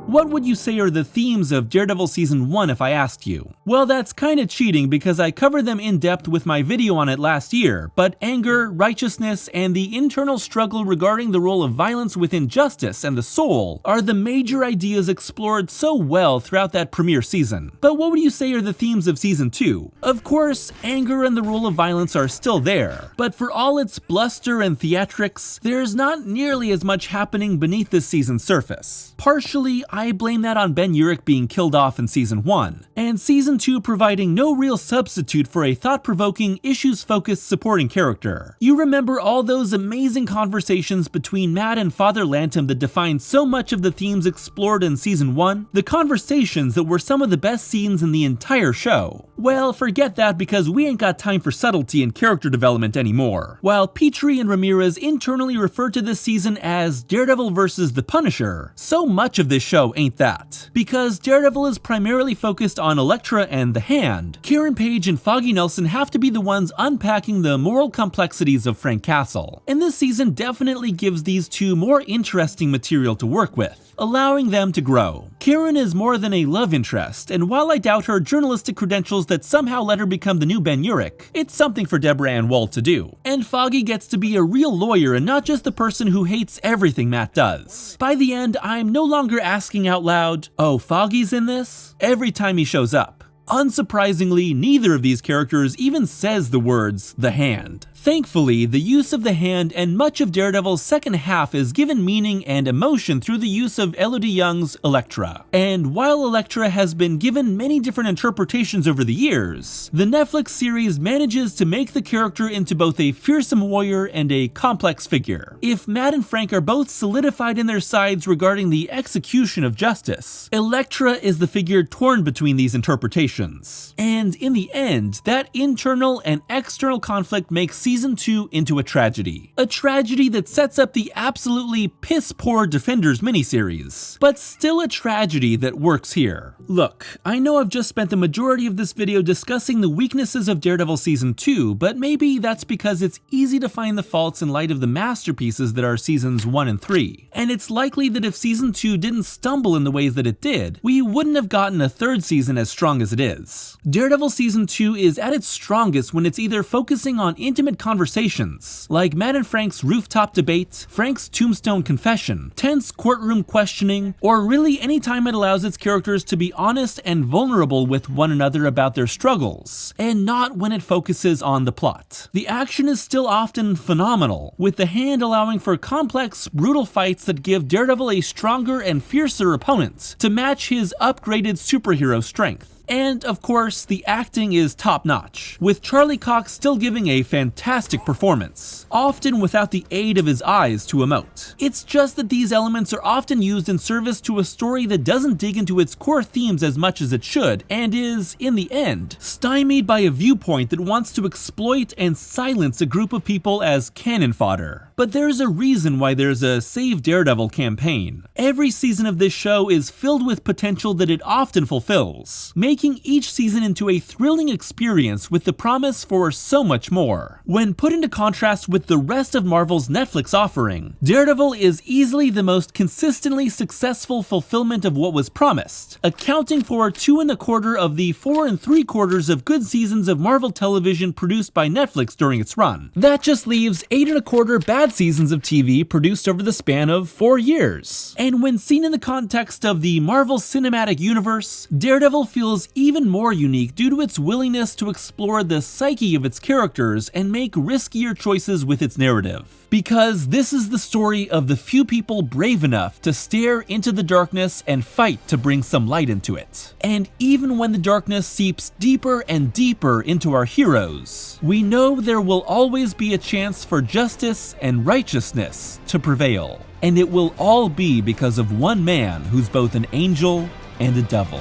What would you say are the themes of Daredevil Season 1 if I asked you? Well, that's kinda cheating because I covered them in depth with my video on it last year, but anger, righteousness, and the internal struggle regarding the role of violence within justice and the soul are the major ideas explored so well throughout that premiere season. But what would you say are the themes of Season 2? Of course, anger and the role of violence are still there, but for all its bluster and theatrics, there's not nearly as much happening beneath this season's surface. Partially, I blame that on Ben Urich being killed off in Season 1, and Season 2 providing no real substitute for a thought-provoking, issues-focused supporting character. You remember all those amazing conversations between Matt and Father Lantom that defined so much of the themes explored in Season 1? The conversations that were some of the best scenes in the entire show. Well, forget that because we ain't got time for subtlety and character development anymore. While Petrie and Ramirez internally refer to this season as Daredevil versus the Punisher, so much of this show ain't that. Because Daredevil is primarily focused on Elektra and the Hand, Karen Page and Foggy Nelson have to be the ones unpacking the moral complexities of Frank Castle. And this season definitely gives these two more interesting material to work with, allowing them to grow. Karen is more than a love interest, and while I doubt her journalistic credentials that somehow let her become the new Ben Urich, it's something for Deborah Ann Woll to do. And Foggy gets to be a real lawyer and not just the person who hates everything Matt does. By the end, I'm no longer asking out loud, "Oh, Foggy's in this?" every time he shows up. Unsurprisingly, neither of these characters even says the words, "the hand." Thankfully, the use of the hand and much of Daredevil's second half is given meaning and emotion through the use of Elodie Young's Elektra. And while Elektra has been given many different interpretations over the years, the Netflix series manages to make the character into both a fearsome warrior and a complex figure. If Matt and Frank are both solidified in their sides regarding the execution of justice, Elektra is the figure torn between these interpretations. And in the end, that internal and external conflict makes Season 2 into a tragedy. A tragedy that sets up the absolutely piss-poor Defenders miniseries, but still a tragedy that works here. Look, I know I've just spent the majority of this video discussing the weaknesses of Daredevil Season 2, but maybe that's because it's easy to find the faults in light of the masterpieces that are Seasons 1 and 3. And it's likely that if Season 2 didn't stumble in the ways that it did, we wouldn't have gotten a third season as strong as it is. Daredevil Season 2 is at its strongest when it's either focusing on intimate conversations, like Matt and Frank's rooftop debate, Frank's tombstone confession, tense courtroom questioning, or really any time it allows its characters to be honest and vulnerable with one another about their struggles, and not when it focuses on the plot. The action is still often phenomenal, with the hand allowing for complex, brutal fights that give Daredevil a stronger and fiercer opponent to match his upgraded superhero strength. And of course, the acting is top-notch, with Charlie Cox still giving a fantastic performance, often without the aid of his eyes to emote. It's just that these elements are often used in service to a story that doesn't dig into its core themes as much as it should, and is, in the end, stymied by a viewpoint that wants to exploit and silence a group of people as cannon fodder. But there's a reason why there's a Save Daredevil campaign. Every season of this show is filled with potential that it often fulfills, making each season into a thrilling experience with the promise for so much more. When put into contrast with the rest of Marvel's Netflix offering, Daredevil is easily the most consistently successful fulfillment of what was promised, accounting for 2 1/4 of the 4 3/4 of good seasons of Marvel television produced by Netflix during its run. That just leaves 8 1/4 bad seasons of TV produced over the span of 4 years. And when seen in the context of the Marvel Cinematic Universe, Daredevil feels even more unique due to its willingness to explore the psyche of its characters and make riskier choices with its narrative. Because this is the story of the few people brave enough to stare into the darkness and fight to bring some light into it. And even when the darkness seeps deeper and deeper into our heroes, we know there will always be a chance for justice and righteousness to prevail. And it will all be because of one man who's both an angel and a devil.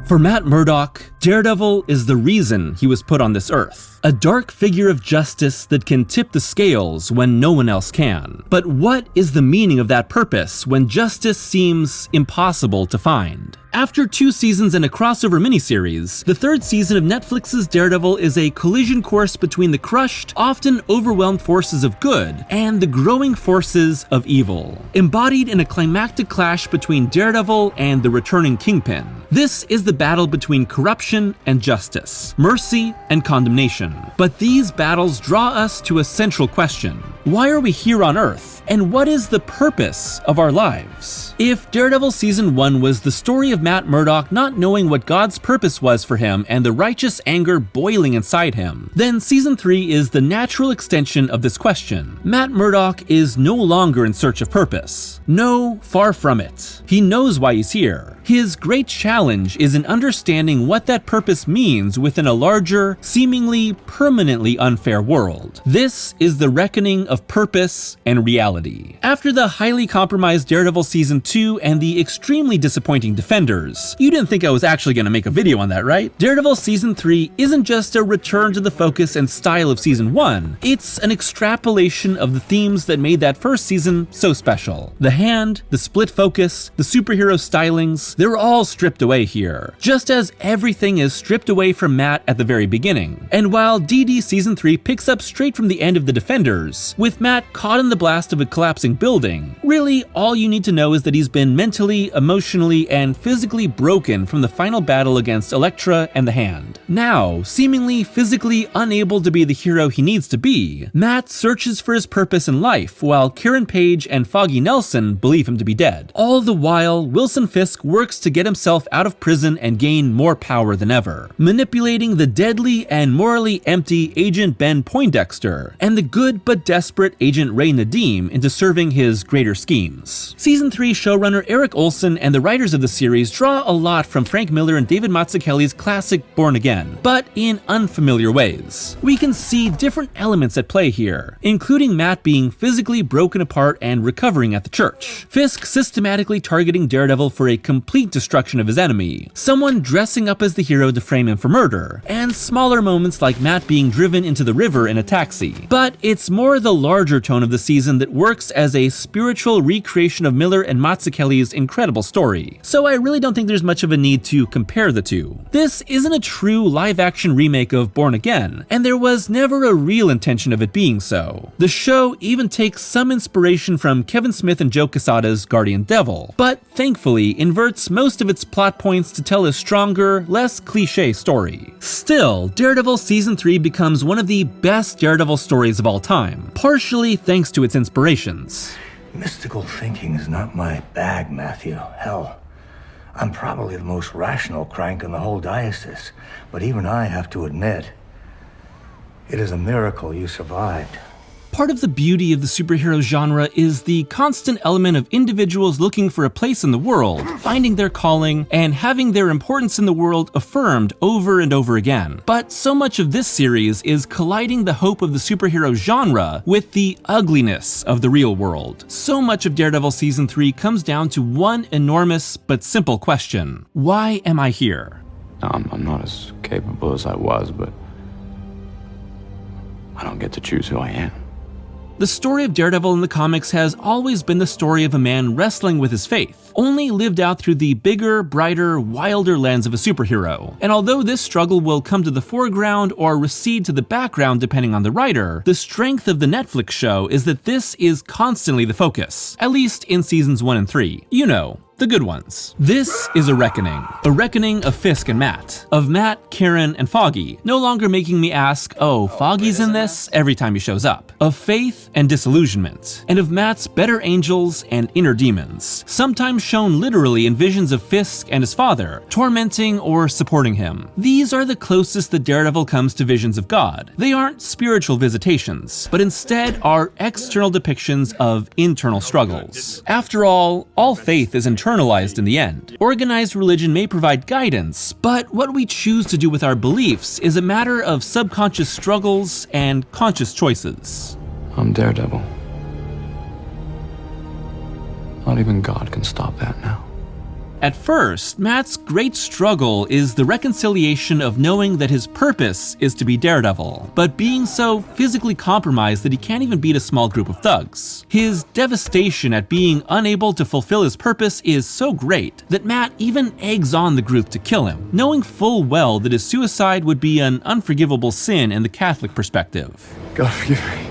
For Matt Murdock, Daredevil is the reason he was put on this earth. A dark figure of justice that can tip the scales when no one else can. But what is the meaning of that purpose when justice seems impossible to find? After 2 seasons and a crossover miniseries, the 3rd season of Netflix's Daredevil is a collision course between the crushed, often overwhelmed forces of good and the growing forces of evil, embodied in a climactic clash between Daredevil and the returning Kingpin. This is the battle between corruption and justice, mercy and condemnation. But these battles draw us to a central question. Why are we here on Earth? And what is the purpose of our lives? If Daredevil Season 1 was the story of Matt Murdock not knowing what God's purpose was for him and the righteous anger boiling inside him, then Season 3 is the natural extension of this question. Matt Murdock is no longer in search of purpose. No, far from it. He knows why he's here. His great challenge is in understanding what that purpose means within a larger, seemingly permanently unfair world. This is the reckoning of purpose and reality. After the highly compromised Daredevil Season 2 and the extremely disappointing Defenders, you didn't think I was actually going to make a video on that, right? Daredevil Season 3 isn't just a return to the focus and style of Season 1, it's an extrapolation of the themes that made that first season so special. The hand, the split focus, the superhero stylings, they're all stripped away here, just as everything is stripped away from Matt at the very beginning. And while DD Season 3 picks up straight from the end of the Defenders, With Matt caught in the blast of a collapsing building, really all you need to know is that he's been mentally, emotionally, and physically broken from the final battle against Elektra and the Hand. Now, seemingly physically unable to be the hero he needs to be, Matt searches for his purpose in life while Karen Page and Foggy Nelson believe him to be dead. All the while, Wilson Fisk works to get himself out of prison and gain more power than ever, manipulating the deadly and morally empty Agent Ben Poindexter and the good but desperate Agent Ray Nadeem into serving his greater schemes. Season 3 showrunner Eric Olson and the writers of the series draw a lot from Frank Miller and David Mazzucchelli's classic Born Again, but in unfamiliar ways. We can see different elements at play here, including Matt being physically broken apart and recovering at the church, Fisk systematically targeting Daredevil for a complete destruction of his enemy, someone dressing up as the hero to frame him for murder, and smaller moments like Matt being driven into the river in a taxi. But it's more the larger tone of the season that works as a spiritual recreation of Miller and Mazzucchelli's incredible story, so I really don't think there's much of a need to compare the two. This isn't a true live-action remake of Born Again, and there was never a real intention of it being so. The show even takes some inspiration from Kevin Smith and Joe Quesada's Guardian Devil, but thankfully inverts most of its plot points to tell a stronger, less cliché story. Still, Daredevil Season 3 becomes one of the best Daredevil stories of all time, partially thanks to its inspirations. Mystical thinking is not my bag, Matthew. Hell, I'm probably the most rational crank in the whole diocese, but even I have to admit, it is a miracle you survived. Part of the beauty of the superhero genre is the constant element of individuals looking for a place in the world, finding their calling, and having their importance in the world affirmed over and over again. But so much of this series is colliding the hope of the superhero genre with the ugliness of the real world. So much of Daredevil Season 3 comes down to one enormous but simple question: why am I here? I'm not as capable as I was, but I don't get to choose who I am. The story of Daredevil in the comics has always been the story of a man wrestling with his faith, only lived out through the bigger, brighter, wilder lens of a superhero. And although this struggle will come to the foreground or recede to the background depending on the writer, the strength of the Netflix show is that this is constantly the focus, at least in seasons 1 and 3. You know, the good ones. This is a reckoning of Fisk and Matt, of Matt, Karen, and Foggy, no longer making me ask, oh, Foggy's in this, every time he shows up, of faith and disillusionment, and of Matt's better angels and inner demons, sometimes shown literally in visions of Fisk and his father, tormenting or supporting him. These are the closest that Daredevil comes to visions of God. They aren't spiritual visitations, but instead are external depictions of internal struggles. After all faith is internalized in the end. Organized religion may provide guidance, but what we choose to do with our beliefs is a matter of subconscious struggles and conscious choices. I'm Daredevil. Not even God can stop that now. At first, Matt's great struggle is the reconciliation of knowing that his purpose is to be Daredevil, but being so physically compromised that he can't even beat a small group of thugs. His devastation at being unable to fulfill his purpose is so great that Matt even eggs on the group to kill him, knowing full well that his suicide would be an unforgivable sin in the Catholic perspective. God forgive me.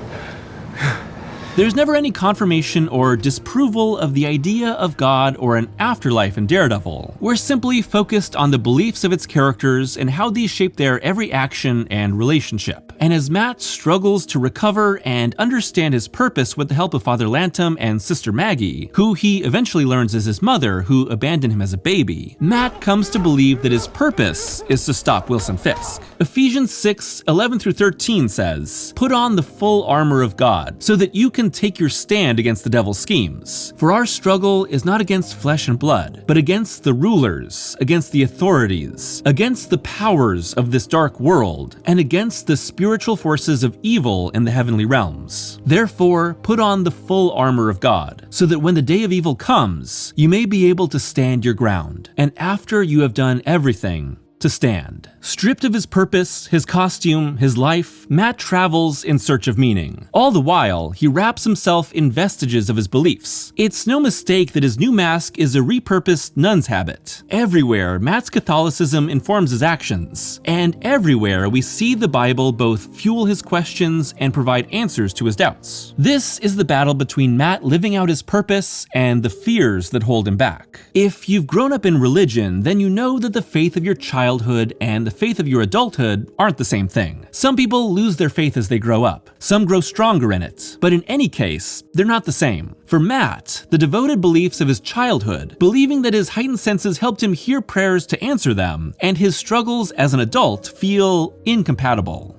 There's never any confirmation or disapproval of the idea of God or an afterlife in Daredevil. We're simply focused on the beliefs of its characters and how these shape their every action and relationship. And as Matt struggles to recover and understand his purpose with the help of Father Lantom and Sister Maggie, who he eventually learns is his mother who abandoned him as a baby, Matt comes to believe that his purpose is to stop Wilson Fisk. Ephesians 6:11-13 says, "Put on the full armor of God, so that you can take your stand against the devil's schemes. For our struggle is not against flesh and blood, but against the rulers, against the authorities, against the powers of this dark world, and against the spiritual forces of evil in the heavenly realms. Therefore, put on the full armor of God, so that when the day of evil comes, you may be able to stand your ground. And after you have done everything, to stand. Stripped of his purpose, his costume, his life, Matt travels in search of meaning. All the while, he wraps himself in vestiges of his beliefs. It's no mistake that his new mask is a repurposed nun's habit. Everywhere, Matt's Catholicism informs his actions, and everywhere we see the Bible both fuel his questions and provide answers to his doubts. This is the battle between Matt living out his purpose and the fears that hold him back. If you've grown up in religion, then you know that the faith of your childhood and the faith of your adulthood aren't the same thing. Some people lose their faith as they grow up. Some grow stronger in it. But in any case, they're not the same. For Matt, the devoted beliefs of his childhood, believing that his heightened senses helped him hear prayers to answer them, and his struggles as an adult feel incompatible.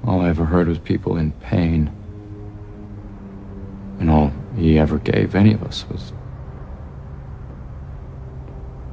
All I ever heard was people in pain. And all he ever gave any of us was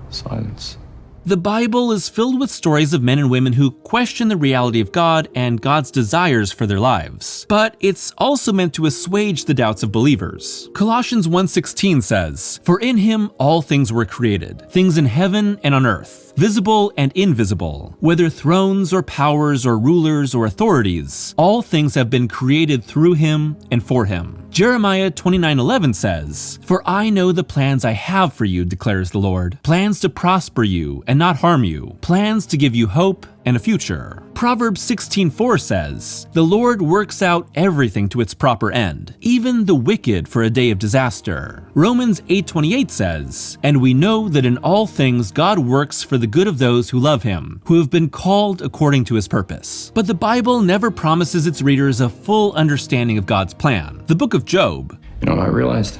silence. The Bible is filled with stories of men and women who question the reality of God and God's desires for their lives. But it's also meant to assuage the doubts of believers. Colossians 1:16 says, "For in him all things were created, things in heaven and on earth, visible and invisible, whether thrones or powers or rulers or authorities, all things have been created through him and for him." Jeremiah 29:11 says, "For I know the plans I have for you, declares the Lord, plans to prosper you and not harm you, plans to give you hope and a future." Proverbs 16:4 says, "The Lord works out everything to its proper end, even the wicked for a day of disaster." Romans 8:28 says, "And we know that in all things God works for the good of those who love him, who have been called according to his purpose." But the Bible never promises its readers a full understanding of God's plan. The book of Job, You know what I realized?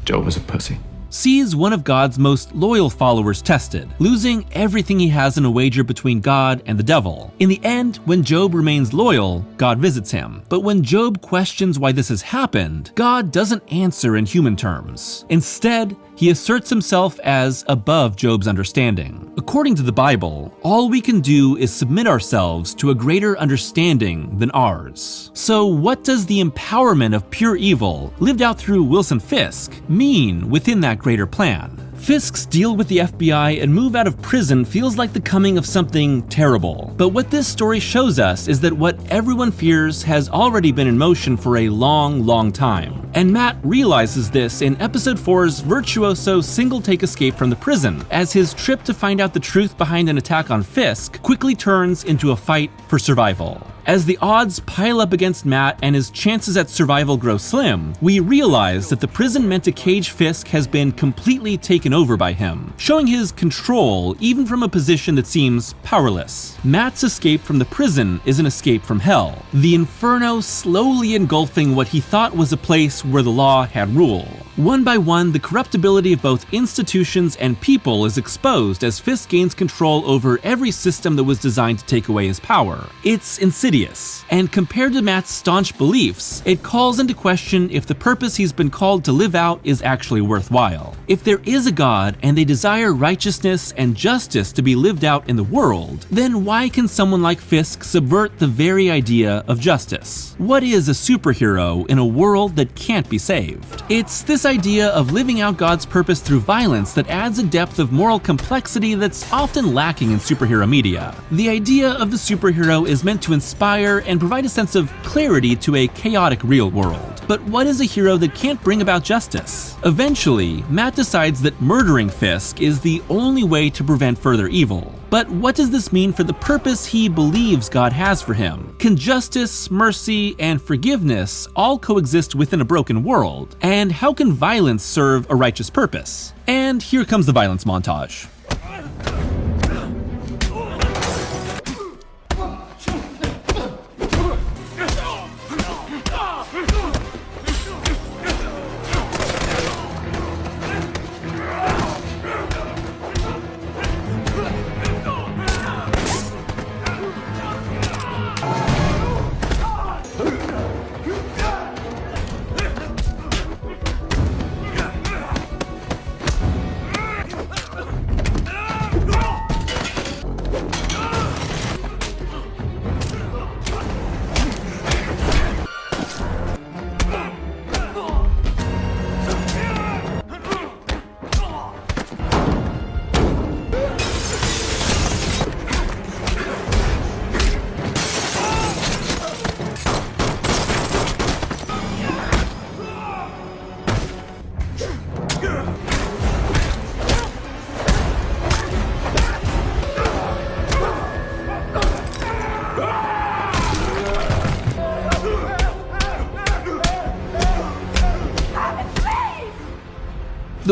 Job was a pussy. sees one of God's most loyal followers tested, losing everything he has in a wager between God and the devil. In the end, when Job remains loyal, God visits him. But when Job questions why this has happened, God doesn't answer in human terms. Instead, he asserts himself as above Job's understanding. According to the Bible, all we can do is submit ourselves to a greater understanding than ours. So what does the empowerment of pure evil, lived out through Wilson Fisk, mean within that greater plan? Fisk's deal with the FBI and move out of prison feels like the coming of something terrible. But what this story shows us is that what everyone fears has already been in motion for a long time. And Matt realizes this in episode 4's virtuoso single-take escape from the prison, as his trip to find out the truth behind an attack on Fisk quickly turns into a fight for survival. As the odds pile up against Matt and his chances at survival grow slim, we realize that the prison meant to cage Fisk has been completely taken over by him, showing his control even from a position that seems powerless. Matt's escape from the prison is an escape from hell, the inferno slowly engulfing what he thought was a place where the law had rule. One by one, the corruptibility of both institutions and people is exposed as Fisk gains control over every system that was designed to take away his power. It's insidious, and compared to Matt's staunch beliefs, it calls into question if the purpose he's been called to live out is actually worthwhile. If there is a God and they desire righteousness and justice to be lived out in the world, then why can someone like Fisk subvert the very idea of justice? What is a superhero in a world that can't be saved? It's this idea of living out God's purpose through violence that adds a depth of moral complexity that's often lacking in superhero media. The idea of the superhero is meant to inspire and provide a sense of clarity to a chaotic real world. But what is a hero that can't bring about justice? Eventually, Matt decides that murdering Fisk is the only way to prevent further evil. But what does this mean for the purpose he believes God has for him? Can justice, mercy, and forgiveness all coexist within a broken world? And how can violence serve a righteous purpose? And here comes the violence montage.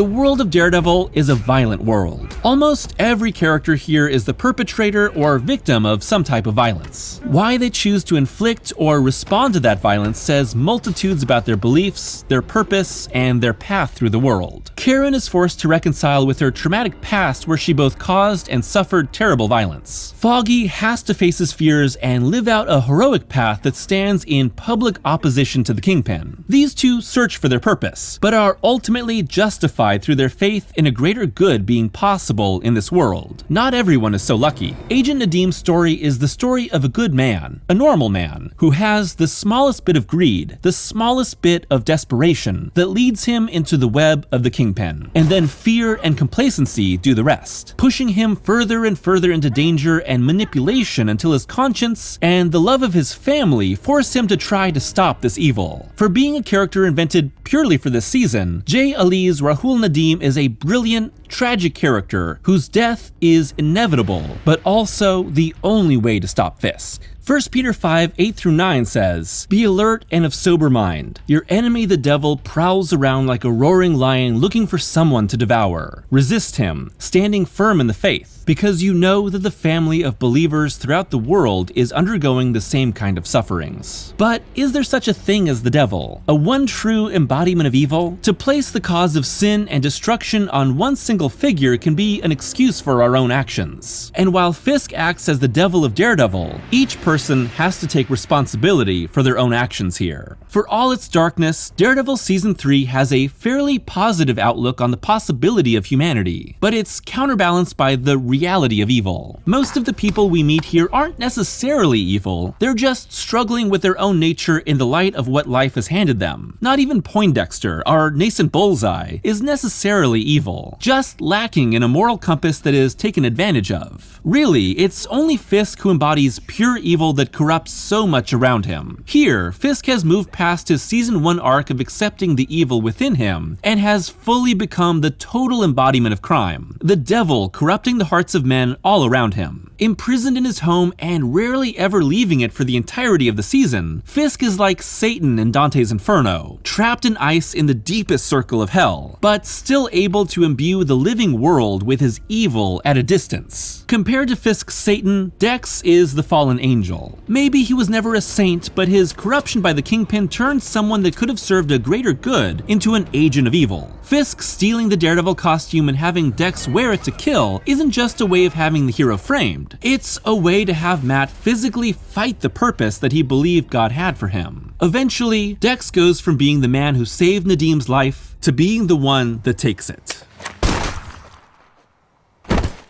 The world of Daredevil is a violent world. Almost every character here is the perpetrator or victim of some type of violence. Why they choose to inflict or respond to that violence says multitudes about their beliefs, their purpose, and their path through the world. Karen is forced to reconcile with her traumatic past where she both caused and suffered terrible violence. Foggy has to face his fears and live out a heroic path that stands in public opposition to the Kingpin. These two search for their purpose, but are ultimately justified through their faith in a greater good being possible in this world. Not everyone is so lucky. Agent Nadim's story is the story of a good man, a normal man, who has the smallest bit of greed, the smallest bit of desperation that leads him into the web of the Kingpin, and then fear and complacency do the rest, pushing him further and further into danger and manipulation until his conscience and the love of his family force him to try to stop this evil. For being a character invented purely for this season, J. Ali's Rahul Nadim is a brilliant, tragic character whose death is inevitable, but also the only way to stop Fisk. 1 Peter 5:8-9 says, "Be alert and of sober mind. Your enemy the devil prowls around like a roaring lion looking for someone to devour. Resist him, standing firm in the faith, because you know that the family of believers throughout the world is undergoing the same kind of sufferings." But is there such a thing as the devil? A one true embodiment of evil? To place the cause of sin and destruction on one single figure can be an excuse for our own actions. And while Fisk acts as the devil of Daredevil, each person has to take responsibility for their own actions here. For all its darkness, Daredevil Season 3 has a fairly positive outlook on the possibility of humanity, but it's counterbalanced by the reality of evil. Most of the people we meet here aren't necessarily evil, they're just struggling with their own nature in the light of what life has handed them. Not even Poindexter, our nascent bullseye, is necessarily evil, just lacking in a moral compass that is taken advantage of. Really, it's only Fisk who embodies pure evil that corrupts so much around him. Here, Fisk has moved past his Season 1 arc of accepting the evil within him, and has fully become the total embodiment of crime. The devil corrupting the hearts of men all around him. Imprisoned in his home and rarely ever leaving it for the entirety of the season, Fisk is like Satan in Dante's Inferno, trapped in ice in the deepest circle of hell, but still able to imbue the living world with his evil at a distance. Compared to Fisk's Satan, Dex is the fallen angel. Maybe he was never a saint, but his corruption by the Kingpin turned someone that could have served a greater good into an agent of evil. Fisk stealing the Daredevil costume and having Dex wear it to kill isn't just a way of having the hero framed. It's a way to have Matt physically fight the purpose that he believed God had for him. Eventually, Dex goes from being the man who saved Nadim's life to being the one that takes it.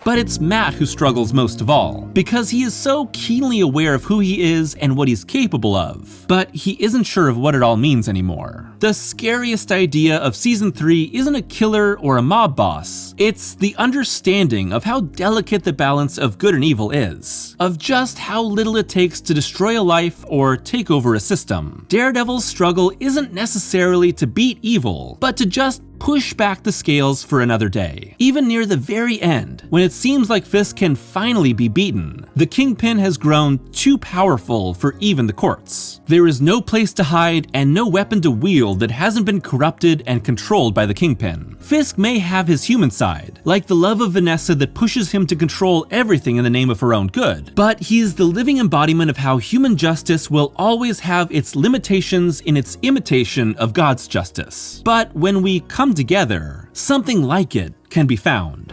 But it's Matt who struggles most of all, because he is so keenly aware of who he is and what he's capable of, but he isn't sure of what it all means anymore. The scariest idea of Season 3 isn't a killer or a mob boss, it's the understanding of how delicate the balance of good and evil is, of just how little it takes to destroy a life or take over a system. Daredevil's struggle isn't necessarily to beat evil, but to just push back the scales for another day. Even near the very end, when it seems like Fisk can finally be beaten, the Kingpin has grown too powerful for even the courts. There is no place to hide and no weapon to wield that hasn't been corrupted and controlled by the Kingpin. Fisk may have his human side, like the love of Vanessa that pushes him to control everything in the name of her own good, but he's the living embodiment of how human justice will always have its limitations in its imitation of God's justice. But when we come together, something like it can be found.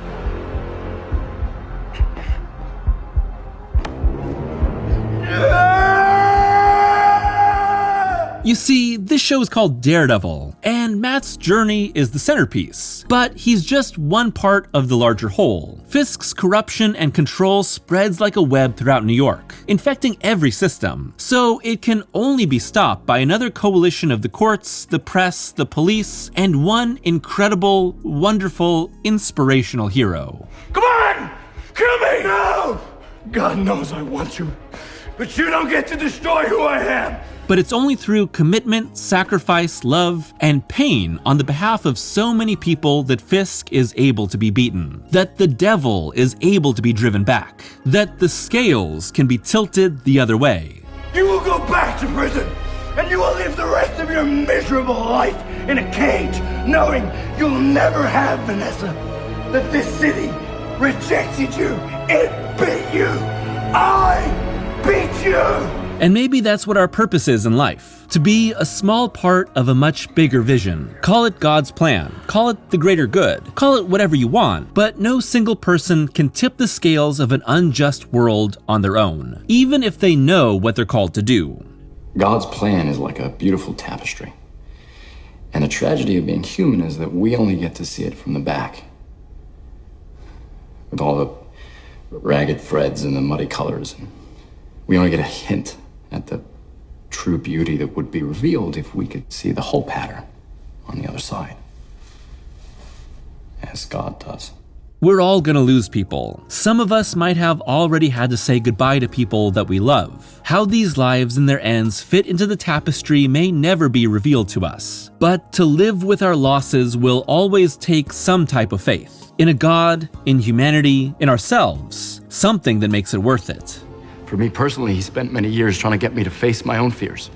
You see, this show is called Daredevil, and Matt's journey is the centerpiece, but he's just one part of the larger whole. Fisk's corruption and control spreads like a web throughout New York, infecting every system, so it can only be stopped by another coalition of the courts, the press, the police, and one incredible, wonderful, inspirational hero. Come on! Kill me! No! God knows I want you, but you don't get to destroy who I am! But it's only through commitment, sacrifice, love, and pain on the behalf of so many people that Fisk is able to be beaten, that the devil is able to be driven back, that the scales can be tilted the other way. You will go back to prison, and you will live the rest of your miserable life in a cage, knowing you'll never have Vanessa. That this city rejected you. It beat you. I beat you. And maybe that's what our purpose is in life. To be a small part of a much bigger vision. Call it God's plan. Call it the greater good. Call it whatever you want. But no single person can tip the scales of an unjust world on their own, even if they know what they're called to do. God's plan is like a beautiful tapestry. And the tragedy of being human is that we only get to see it from the back. With all the ragged threads and the muddy colors. We only get a hint at the true beauty that would be revealed if we could see the whole pattern on the other side. As God does. We're all gonna lose people. Some of us might have already had to say goodbye to people that we love. How these lives and their ends fit into the tapestry may never be revealed to us. But to live with our losses will always take some type of faith. In a God, in humanity, in ourselves. Something that makes it worth it. For me personally, he spent many years trying to get me to face my own fears.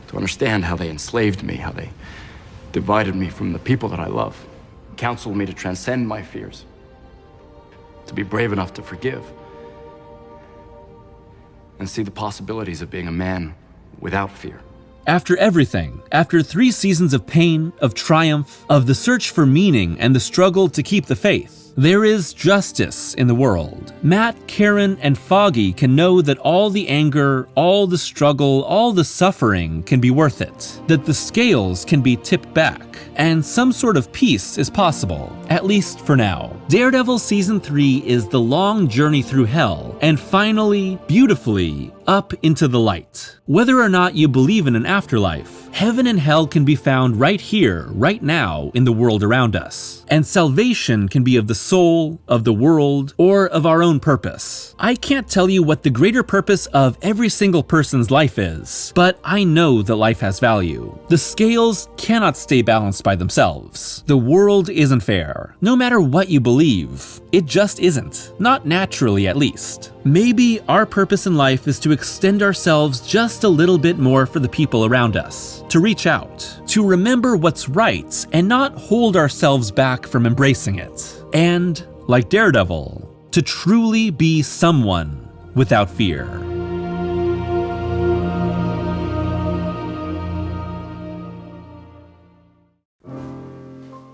To understand how they enslaved me, how they divided me from the people that I love. Counseled me to transcend my fears. To be brave enough to forgive. And see the possibilities of being a man without fear. After everything, after 3 seasons of pain, of triumph, of the search for meaning and the struggle to keep the faith, there is justice in the world. Matt, Karen, and Foggy can know that all the anger, all the struggle, all the suffering can be worth it. That the scales can be tipped back, and some sort of peace is possible, at least for now. Daredevil Season 3 is the long journey through hell, and finally, beautifully, up into the light. Whether or not you believe in an afterlife, heaven and hell can be found right here, right now, in the world around us. And salvation can be of the soul, of the world, or of our own purpose. I can't tell you what the greater purpose of every single person's life is, but I know that life has value. The scales cannot stay balanced by themselves. The world isn't fair. No matter what you believe, it just isn't. Not naturally, at least. Maybe our purpose in life is to extend ourselves just a little bit more for the people around us, to reach out, to remember what's right and not hold ourselves back from embracing it. And, like Daredevil, to truly be someone without fear.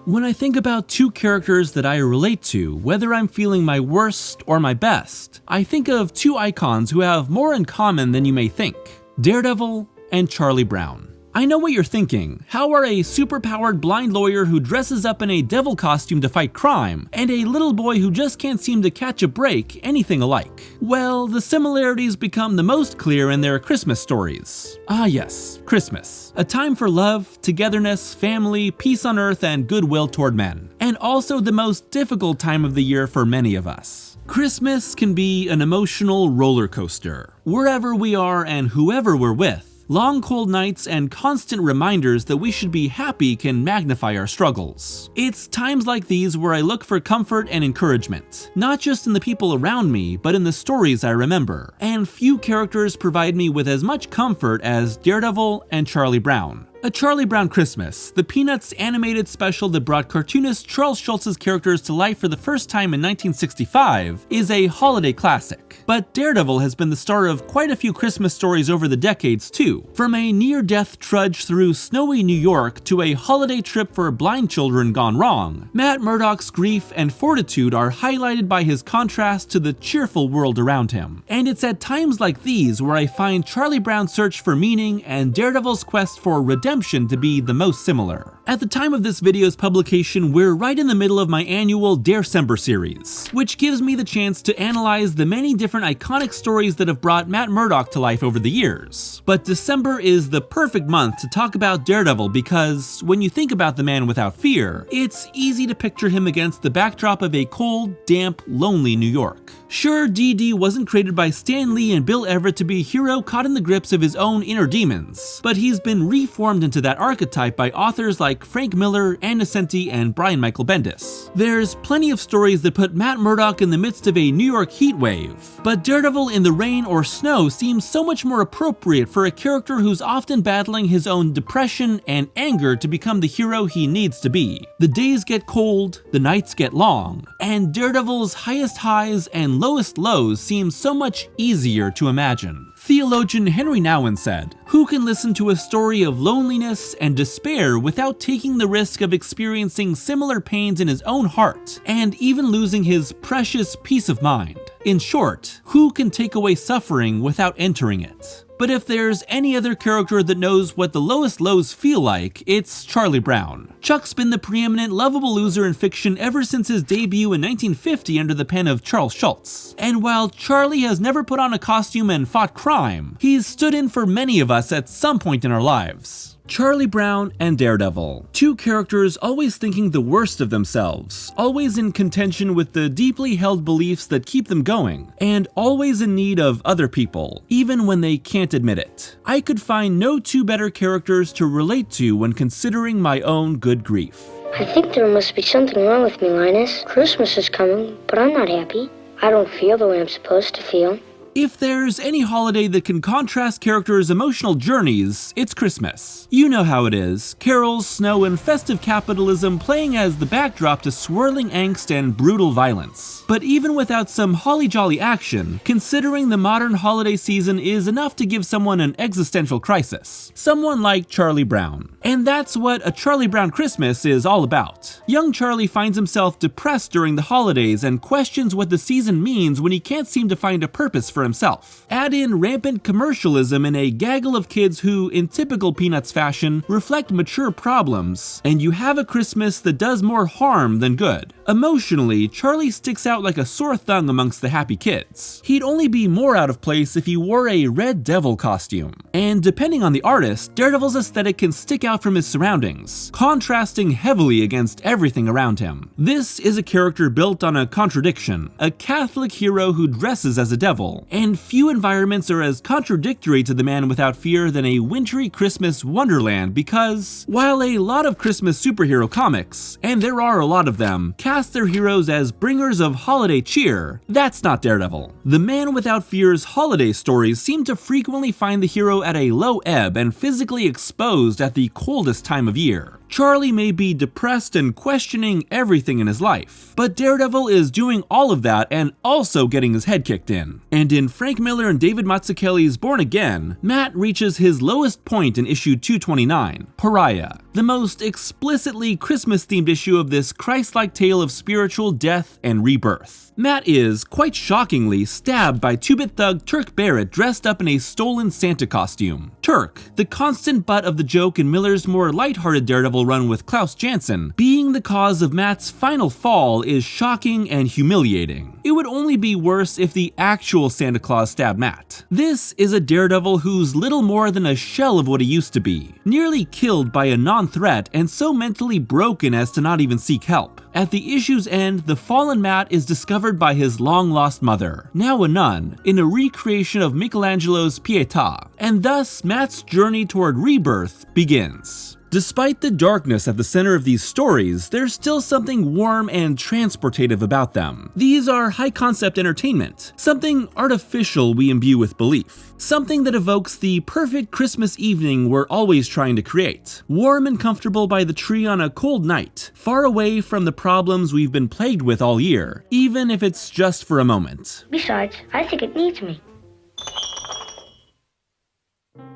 When I think about 2 characters that I relate to, whether I'm feeling my worst or my best, I think of 2 icons who have more in common than you may think. Daredevil and Charlie Brown. I know what you're thinking. How are a superpowered blind lawyer who dresses up in a devil costume to fight crime, and a little boy who just can't seem to catch a break anything alike? Well, the similarities become the most clear in their Christmas stories. Ah yes, Christmas. A time for love, togetherness, family, peace on earth, and goodwill toward men. And also the most difficult time of the year for many of us. Christmas can be an emotional roller coaster. Wherever we are and whoever we're with, long cold nights and constant reminders that we should be happy can magnify our struggles. It's times like these where I look for comfort and encouragement, not just in the people around me, but in the stories I remember. And few characters provide me with as much comfort as Daredevil and Charlie Brown. A Charlie Brown Christmas, the Peanuts animated special that brought cartoonist Charles Schulz's characters to life for the first time in 1965, is a holiday classic. But Daredevil has been the star of quite a few Christmas stories over the decades too. From a near-death trudge through snowy New York to a holiday trip for blind children gone wrong, Matt Murdock's grief and fortitude are highlighted by his contrast to the cheerful world around him. And it's at times like these where I find Charlie Brown's search for meaning and Daredevil's quest for redemption to be the most similar. At the time of this video's publication, we're right in the middle of my annual Darecember series, which gives me the chance to analyze the many different iconic stories that have brought Matt Murdock to life over the years. But December is the perfect month to talk about Daredevil because, when you think about the man without fear, it's easy to picture him against the backdrop of a cold, damp, lonely New York. Sure, DD wasn't created by Stan Lee and Bill Everett to be a hero caught in the grips of his own inner demons, but he's been reformed into that archetype by authors like Frank Miller, Ann Nocenti, and Brian Michael Bendis. There's plenty of stories that put Matt Murdock in the midst of a New York heat wave, but Daredevil in the rain or snow seems so much more appropriate for a character who's often battling his own depression and anger to become the hero he needs to be. The days get cold, the nights get long, and Daredevil's highest highs and lowest lows seem so much easier to imagine. Theologian Henry Nouwen said, "Who can listen to a story of loneliness and despair without taking the risk of experiencing similar pains in his own heart, and even losing his precious peace of mind? In short, who can take away suffering without entering it?" But if there's any other character that knows what the lowest lows feel like, it's Charlie Brown. Chuck's been the preeminent lovable loser in fiction ever since his debut in 1950 under the pen of Charles Schulz. And while Charlie has never put on a costume and fought crime, he's stood in for many of us at some point in our lives. Charlie Brown and Daredevil, two characters always thinking the worst of themselves, always in contention with the deeply held beliefs that keep them going, and always in need of other people, even when they can't admit it. I could find no two better characters to relate to when considering my own good grief. I think there must be something wrong with me, Linus. Christmas is coming, but I'm not happy. I don't feel the way I'm supposed to feel. If there's any holiday that can contrast characters' emotional journeys, it's Christmas. You know how it is. Carols, snow, and festive capitalism playing as the backdrop to swirling angst and brutal violence. But even without some holly-jolly action, considering the modern holiday season is enough to give someone an existential crisis. Someone like Charlie Brown. And that's what A Charlie Brown Christmas is all about. Young Charlie finds himself depressed during the holidays and questions what the season means when he can't seem to find a purpose for himself. Add in rampant commercialism and a gaggle of kids who, in typical Peanuts fashion, reflect mature problems, and you have a Christmas that does more harm than good. Emotionally, Charlie sticks out like a sore thumb amongst the happy kids. He'd only be more out of place if he wore a Red Devil costume. And depending on the artist, Daredevil's aesthetic can stick out from his surroundings, contrasting heavily against everything around him. This is a character built on a contradiction, a Catholic hero who dresses as a devil, and few environments are as contradictory to the man without fear than a wintry Christmas wonderland because, while a lot of Christmas superhero comics, and there are a lot of them, cast their heroes as bringers of holiday cheer, that's not Daredevil. The Man Without Fear's holiday stories seem to frequently find the hero at a low ebb and physically exposed at the coldest time of year. Charlie may be depressed and questioning everything in his life, but Daredevil is doing all of that and also getting his head kicked in. And in Frank Miller and David Mazzucchelli's Born Again, Matt reaches his lowest point in issue 229, Pariah, the most explicitly Christmas-themed issue of this Christ-like tale of spiritual death and rebirth. Matt is, quite shockingly, stabbed by two-bit thug Turk Barrett dressed up in a stolen Santa costume. Turk, the constant butt of the joke in Miller's more lighthearted Daredevil run with Klaus Janson, being the cause of Matt's final fall is shocking and humiliating. It would only be worse if the actual Santa Claus stabbed Matt. This is a Daredevil who's little more than a shell of what he used to be, nearly killed by a non-threat and so mentally broken as to not even seek help. At the issue's end, the fallen Matt is discovered by his long-lost mother, now a nun, in a recreation of Michelangelo's Pietà, and thus Matt's journey toward rebirth begins. Despite the darkness at the center of these stories, there's still something warm and transportative about them. These are high-concept entertainment, something artificial we imbue with belief, something that evokes the perfect Christmas evening we're always trying to create, warm and comfortable by the tree on a cold night, far away from the problems we've been plagued with all year, even if it's just for a moment. Besides, I think it needs me.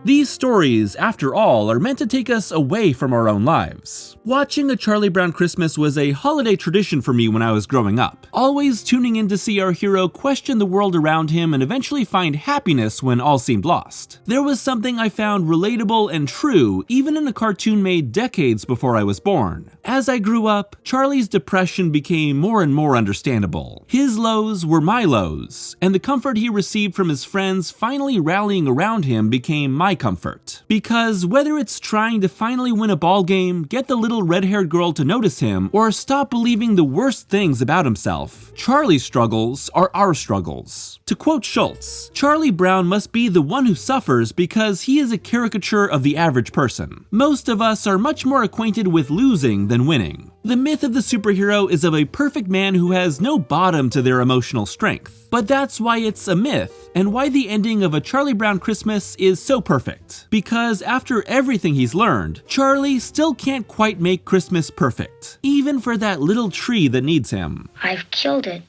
These stories, after all, are meant to take us away from our own lives. Watching A Charlie Brown Christmas was a holiday tradition for me when I was growing up, always tuning in to see our hero question the world around him and eventually find happiness when all seemed lost. There was something I found relatable and true, even in a cartoon made decades before I was born. As I grew up, Charlie's depression became more and more understandable. His lows were my lows, and the comfort he received from his friends finally rallying around him became my my comfort. Because whether it's trying to finally win a ball game, get the little red-haired girl to notice him, or stop believing the worst things about himself, Charlie's struggles are our struggles. To quote Schultz, Charlie Brown must be the one who suffers because he is a caricature of the average person. Most of us are much more acquainted with losing than winning. The myth of the superhero is of a perfect man who has no bottom to their emotional strength. But that's why it's a myth, and why the ending of A Charlie Brown Christmas is so perfect. Because after everything he's learned, Charlie still can't quite make Christmas perfect, even for that little tree that needs him. I've killed it.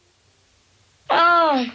Oh,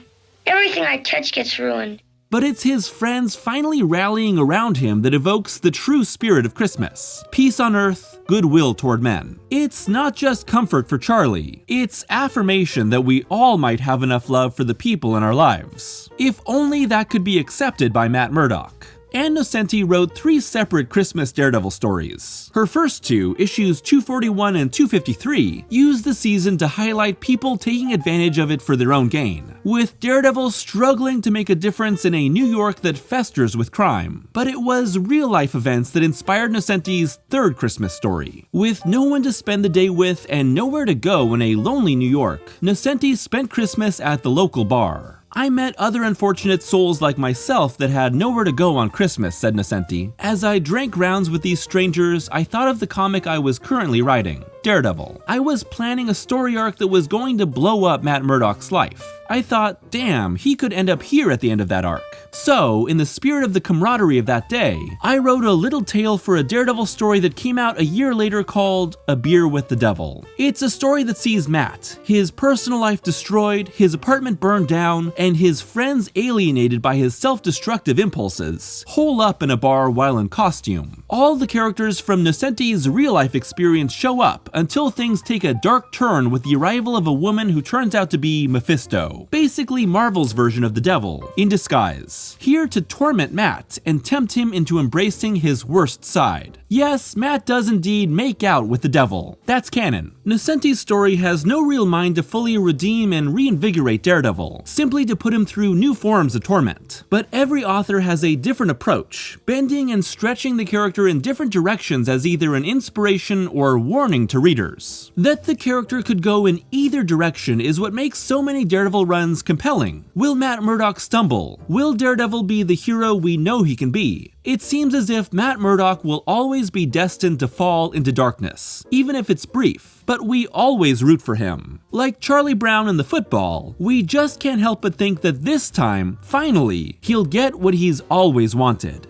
everything I touch gets ruined. But it's his friends finally rallying around him that evokes the true spirit of Christmas. Peace on earth, goodwill toward men. It's not just comfort for Charlie, it's affirmation that we all might have enough love for the people in our lives. If only that could be accepted by Matt Murdock. Ann Nocenti wrote 3 separate Christmas Daredevil stories. Her first 2, issues 241 and 253, used the season to highlight people taking advantage of it for their own gain, with Daredevil struggling to make a difference in a New York that festers with crime. But it was real-life events that inspired Nocenti's 3rd Christmas story. With no one to spend the day with and nowhere to go in a lonely New York, Nocenti spent Christmas at the local bar. I met other unfortunate souls like myself that had nowhere to go on Christmas, said Nocenti. As I drank rounds with these strangers, I thought of the comic I was currently writing, Daredevil. I was planning a story arc that was going to blow up Matt Murdock's life. I thought, damn, he could end up here at the end of that arc. So, in the spirit of the camaraderie of that day, I wrote a little tale for a Daredevil story that came out a year later called A Beer with the Devil. It's a story that sees Matt, his personal life destroyed, his apartment burned down, and his friends alienated by his self-destructive impulses, hole up in a bar while in costume. All the characters from Nocenti's real-life experience show up until things take a dark turn with the arrival of a woman who turns out to be Mephisto, basically Marvel's version of the devil, in disguise, here to torment Matt and tempt him into embracing his worst side. Yes, Matt does indeed make out with the devil. That's canon. Nocenti's story has no real mind to fully redeem and reinvigorate Daredevil, simply to put him through new forms of torment. But every author has a different approach, bending and stretching the character in different directions as either an inspiration or warning to readers. That the character could go in either direction is what makes so many Daredevil runs compelling. Will Matt Murdock stumble? Will Daredevil be the hero we know he can be? It seems as if Matt Murdock will always be destined to fall into darkness, even if it's brief, but we always root for him. Like Charlie Brown in the football, we just can't help but think that this time, finally, he'll get what he's always wanted.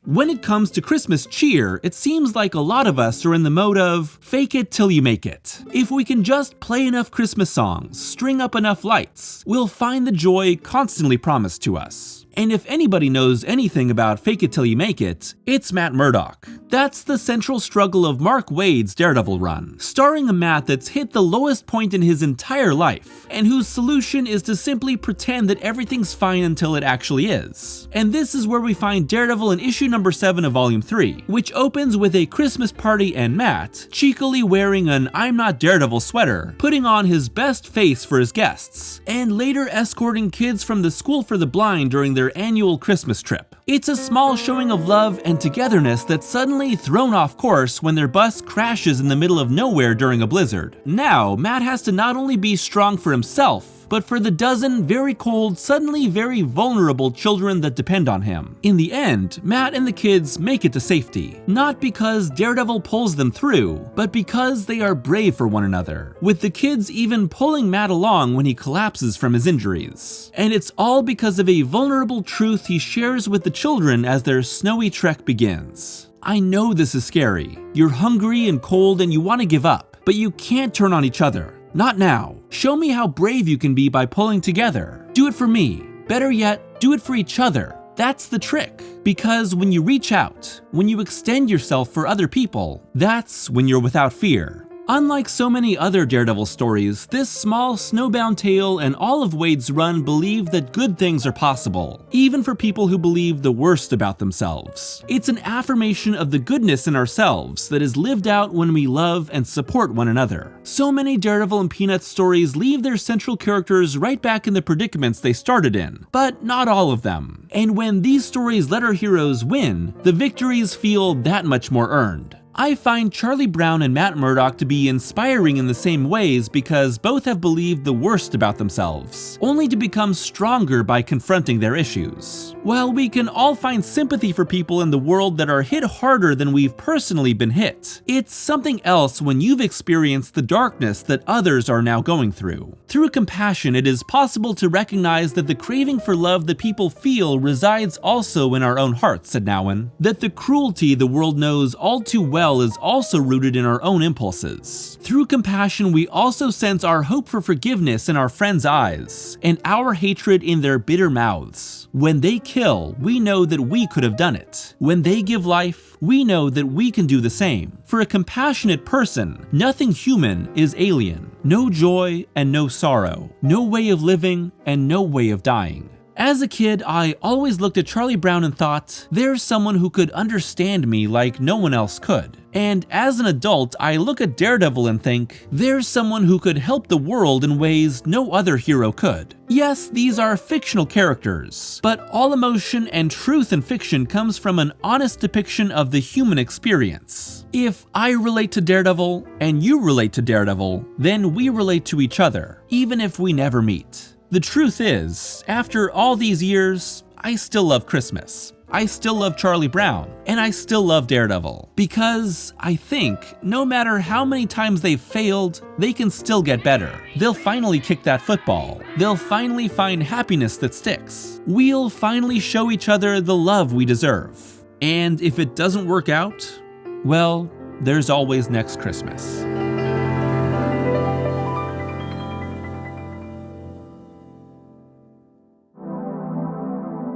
When it comes to Christmas cheer, it seems like a lot of us are in the mode of fake it till you make it. If we can just play enough Christmas songs, string up enough lights, we'll find the joy constantly promised to us. And if anybody knows anything about fake it till you make it, it's Matt Murdock. That's the central struggle of Mark Waid's Daredevil run, starring a Matt that's hit the lowest point in his entire life, and whose solution is to simply pretend that everything's fine until it actually is. And this is where we find Daredevil in issue number 7 of volume 3, which opens with a Christmas party and Matt, cheekily wearing an I'm Not Daredevil sweater, putting on his best face for his guests, and later escorting kids from the School for the Blind during their annual Christmas trip. It's a small showing of love and togetherness that's suddenly thrown off course when their bus crashes in the middle of nowhere during a blizzard. Now, Matt has to not only be strong for himself, but for the dozen very cold, suddenly very vulnerable children that depend on him. In the end, Matt and the kids make it to safety, not because Daredevil pulls them through, but because they are brave for one another, with the kids even pulling Matt along when he collapses from his injuries. And it's all because of a vulnerable truth he shares with the children as their snowy trek begins. I know this is scary. You're hungry and cold and you want to give up, but you can't turn on each other. Not now. Show me how brave you can be by pulling together. Do it for me. Better yet, do it for each other. That's the trick. Because when you reach out, when you extend yourself for other people, that's when you're without fear. Unlike so many other Daredevil stories, this small snowbound tale and all of Waid's run believe that good things are possible, even for people who believe the worst about themselves. It's an affirmation of the goodness in ourselves that is lived out when we love and support one another. So many Daredevil and Peanuts stories leave their central characters right back in the predicaments they started in, but not all of them. And when these stories let our heroes win, the victories feel that much more earned. I find Charlie Brown and Matt Murdock to be inspiring in the same ways because both have believed the worst about themselves, only to become stronger by confronting their issues. While we can all find sympathy for people in the world that are hit harder than we've personally been hit, it's something else when you've experienced the darkness that others are now going through. Through compassion, it is possible to recognize that the craving for love that people feel resides also in our own hearts, said Nowen. That the cruelty the world knows all too well is also rooted in our own impulses. Through compassion, we also sense our hope for forgiveness in our friends' eyes, and our hatred in their bitter mouths. When they kill, we know that we could have done it. When they give life, we know that we can do the same. For a compassionate person, nothing human is alien. No joy and no sorrow. No way of living and no way of dying. As a kid, I always looked at Charlie Brown and thought, there's someone who could understand me like no one else could. And as an adult, I look at Daredevil and think, there's someone who could help the world in ways no other hero could. Yes, these are fictional characters, but all emotion and truth in fiction comes from an honest depiction of the human experience. If I relate to Daredevil and you relate to Daredevil, then we relate to each other, even if we never meet. The truth is, after all these years, I still love Christmas. I still love Charlie Brown, and I still love Daredevil, because I think no matter how many times they've failed, they can still get better. They'll finally kick that football. They'll finally find happiness that sticks. We'll finally show each other the love we deserve. And if it doesn't work out, well, there's always next Christmas.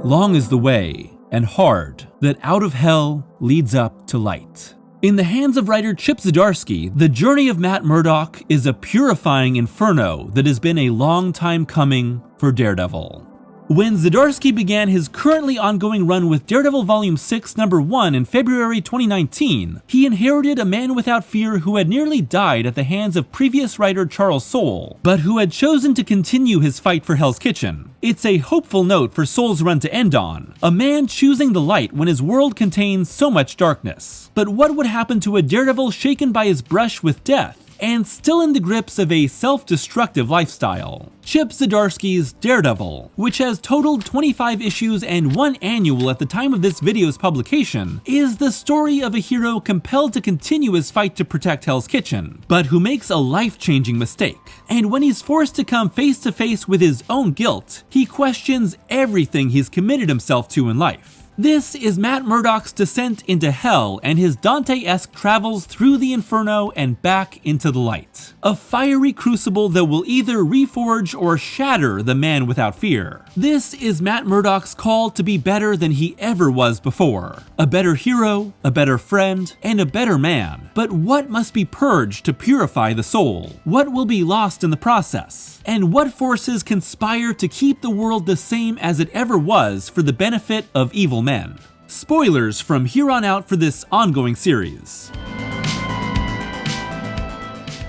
Long is the way, and hard, that out of hell leads up to light. In the hands of writer Chip Zdarsky, the journey of Matt Murdock is a purifying inferno that has been a long time coming for Daredevil. When Zdarsky began his currently ongoing run with Daredevil Volume 6 Number 1 in February 2019, he inherited a man without fear who had nearly died at the hands of previous writer Charles Soule, but who had chosen to continue his fight for Hell's Kitchen. It's a hopeful note for Soule's run to end on, a man choosing the light when his world contains so much darkness. But what would happen to a Daredevil shaken by his brush with death, and still in the grips of a self-destructive lifestyle? Chip Zdarsky's Daredevil, which has totaled 25 issues and 1 annual at the time of this video's publication, is the story of a hero compelled to continue his fight to protect Hell's Kitchen, but who makes a life-changing mistake. And when he's forced to come face to face with his own guilt, he questions everything he's committed himself to in life. This is Matt Murdock's descent into hell and his Dante-esque travels through the inferno and back into the light. A fiery crucible that will either reforge or shatter the man without fear. This is Matt Murdock's call to be better than he ever was before. A better hero, a better friend, and a better man. But what must be purged to purify the soul? What will be lost in the process? And what forces conspire to keep the world the same as it ever was for the benefit of evil men? Spoilers from here on out for this ongoing series.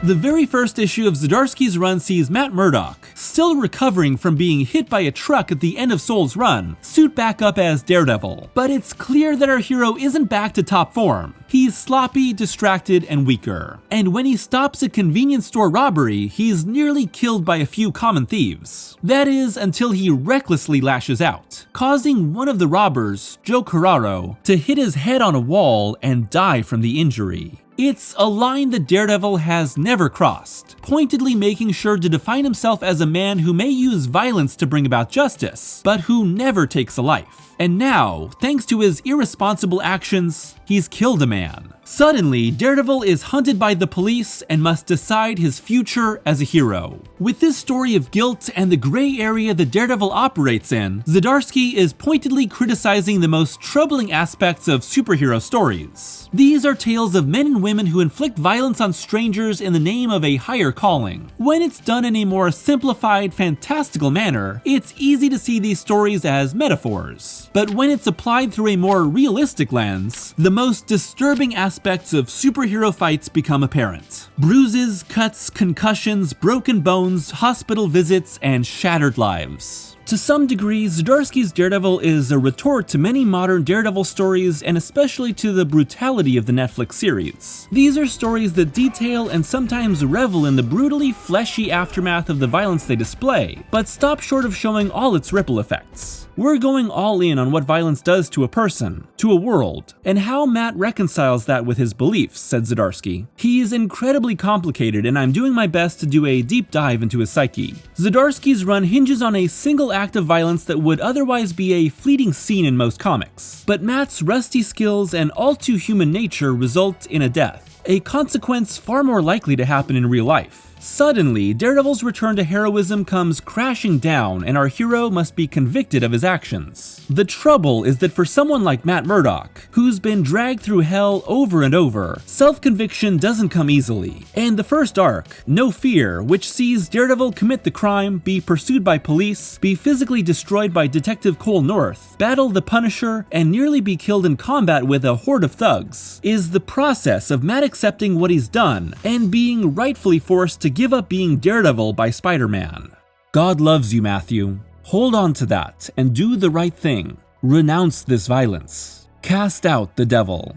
The very first issue of Zdarsky's run sees Matt Murdock, still recovering from being hit by a truck at the end of Soule's run, suit back up as Daredevil. But it's clear that our hero isn't back to top form. He's sloppy, distracted, and weaker. And when he stops a convenience store robbery, he's nearly killed by a few common thieves. That is, until he recklessly lashes out, causing one of the robbers, Joe Carraro, to hit his head on a wall and die from the injury. It's a line that Daredevil has never crossed, pointedly making sure to define himself as a man who may use violence to bring about justice, but who never takes a life. And now, thanks to his irresponsible actions, he's killed a man. Suddenly, Daredevil is hunted by the police and must decide his future as a hero. With this story of guilt and the gray area that Daredevil operates in, Zdarsky is pointedly criticizing the most troubling aspects of superhero stories. These are tales of men and women who inflict violence on strangers in the name of a higher calling. When it's done in a more simplified, fantastical manner, it's easy to see these stories as metaphors. But when it's applied through a more realistic lens, the most disturbing aspects of superhero fights become apparent. Bruises, cuts, concussions, broken bones, hospital visits, and shattered lives. To some degree, Zdarsky's Daredevil is a retort to many modern Daredevil stories and especially to the brutality of the Netflix series. These are stories that detail and sometimes revel in the brutally fleshy aftermath of the violence they display, but stop short of showing all its ripple effects. We're going all in on what violence does to a person, to a world, and how Matt reconciles that with his beliefs, said Zdarsky. He's incredibly complicated and I'm doing my best to do a deep dive into his psyche. Zdarsky's run hinges on a single act of violence that would otherwise be a fleeting scene in most comics. But Matt's rusty skills and all too human nature result in a death, a consequence far more likely to happen in real life. Suddenly, Daredevil's return to heroism comes crashing down and our hero must be convicted of his actions. The trouble is that for someone like Matt Murdock, who's been dragged through hell over and over, self-conviction doesn't come easily. And the first arc, No Fear, which sees Daredevil commit the crime, be pursued by police, be physically destroyed by Detective Cole North, battle the Punisher, and nearly be killed in combat with a horde of thugs, is the process of Matt accepting what he's done and being rightfully forced to give up being Daredevil by Spider-Man. God loves you, Matthew. Hold on to that and do the right thing. Renounce this violence. Cast out the devil.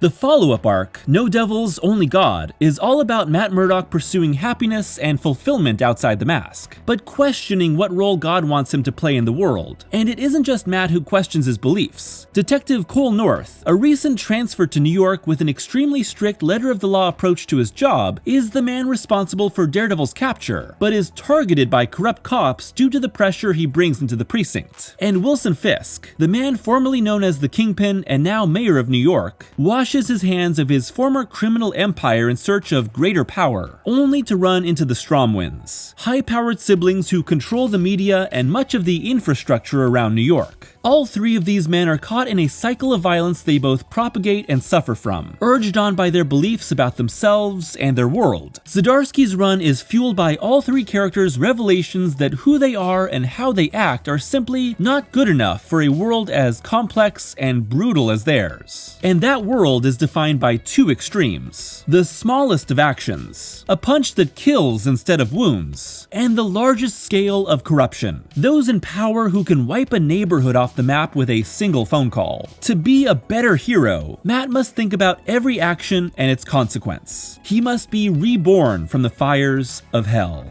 The follow-up arc, No Devils, Only God, is all about Matt Murdock pursuing happiness and fulfillment outside the mask, but questioning what role God wants him to play in the world. And it isn't just Matt who questions his beliefs. Detective Cole North, a recent transfer to New York with an extremely strict letter-of-the-law approach to his job, is the man responsible for Daredevil's capture, but is targeted by corrupt cops due to the pressure he brings into the precinct. And Wilson Fisk, the man formerly known as the Kingpin and now mayor of New York, washes his hands of his former criminal empire in search of greater power, only to run into the Stromwinds, high-powered siblings who control the media and much of the infrastructure around New York. All three of these men are caught in a cycle of violence they both propagate and suffer from, urged on by their beliefs about themselves and their world. Zdarsky's run is fueled by all three characters' revelations that who they are and how they act are simply not good enough for a world as complex and brutal as theirs. And that world is defined by two extremes: the smallest of actions, a punch that kills instead of wounds, and the largest scale of corruption, those in power who can wipe a neighborhood off the map with a single phone call. To be a better hero, Matt must think about every action and its consequence. He must be reborn from the fires of hell.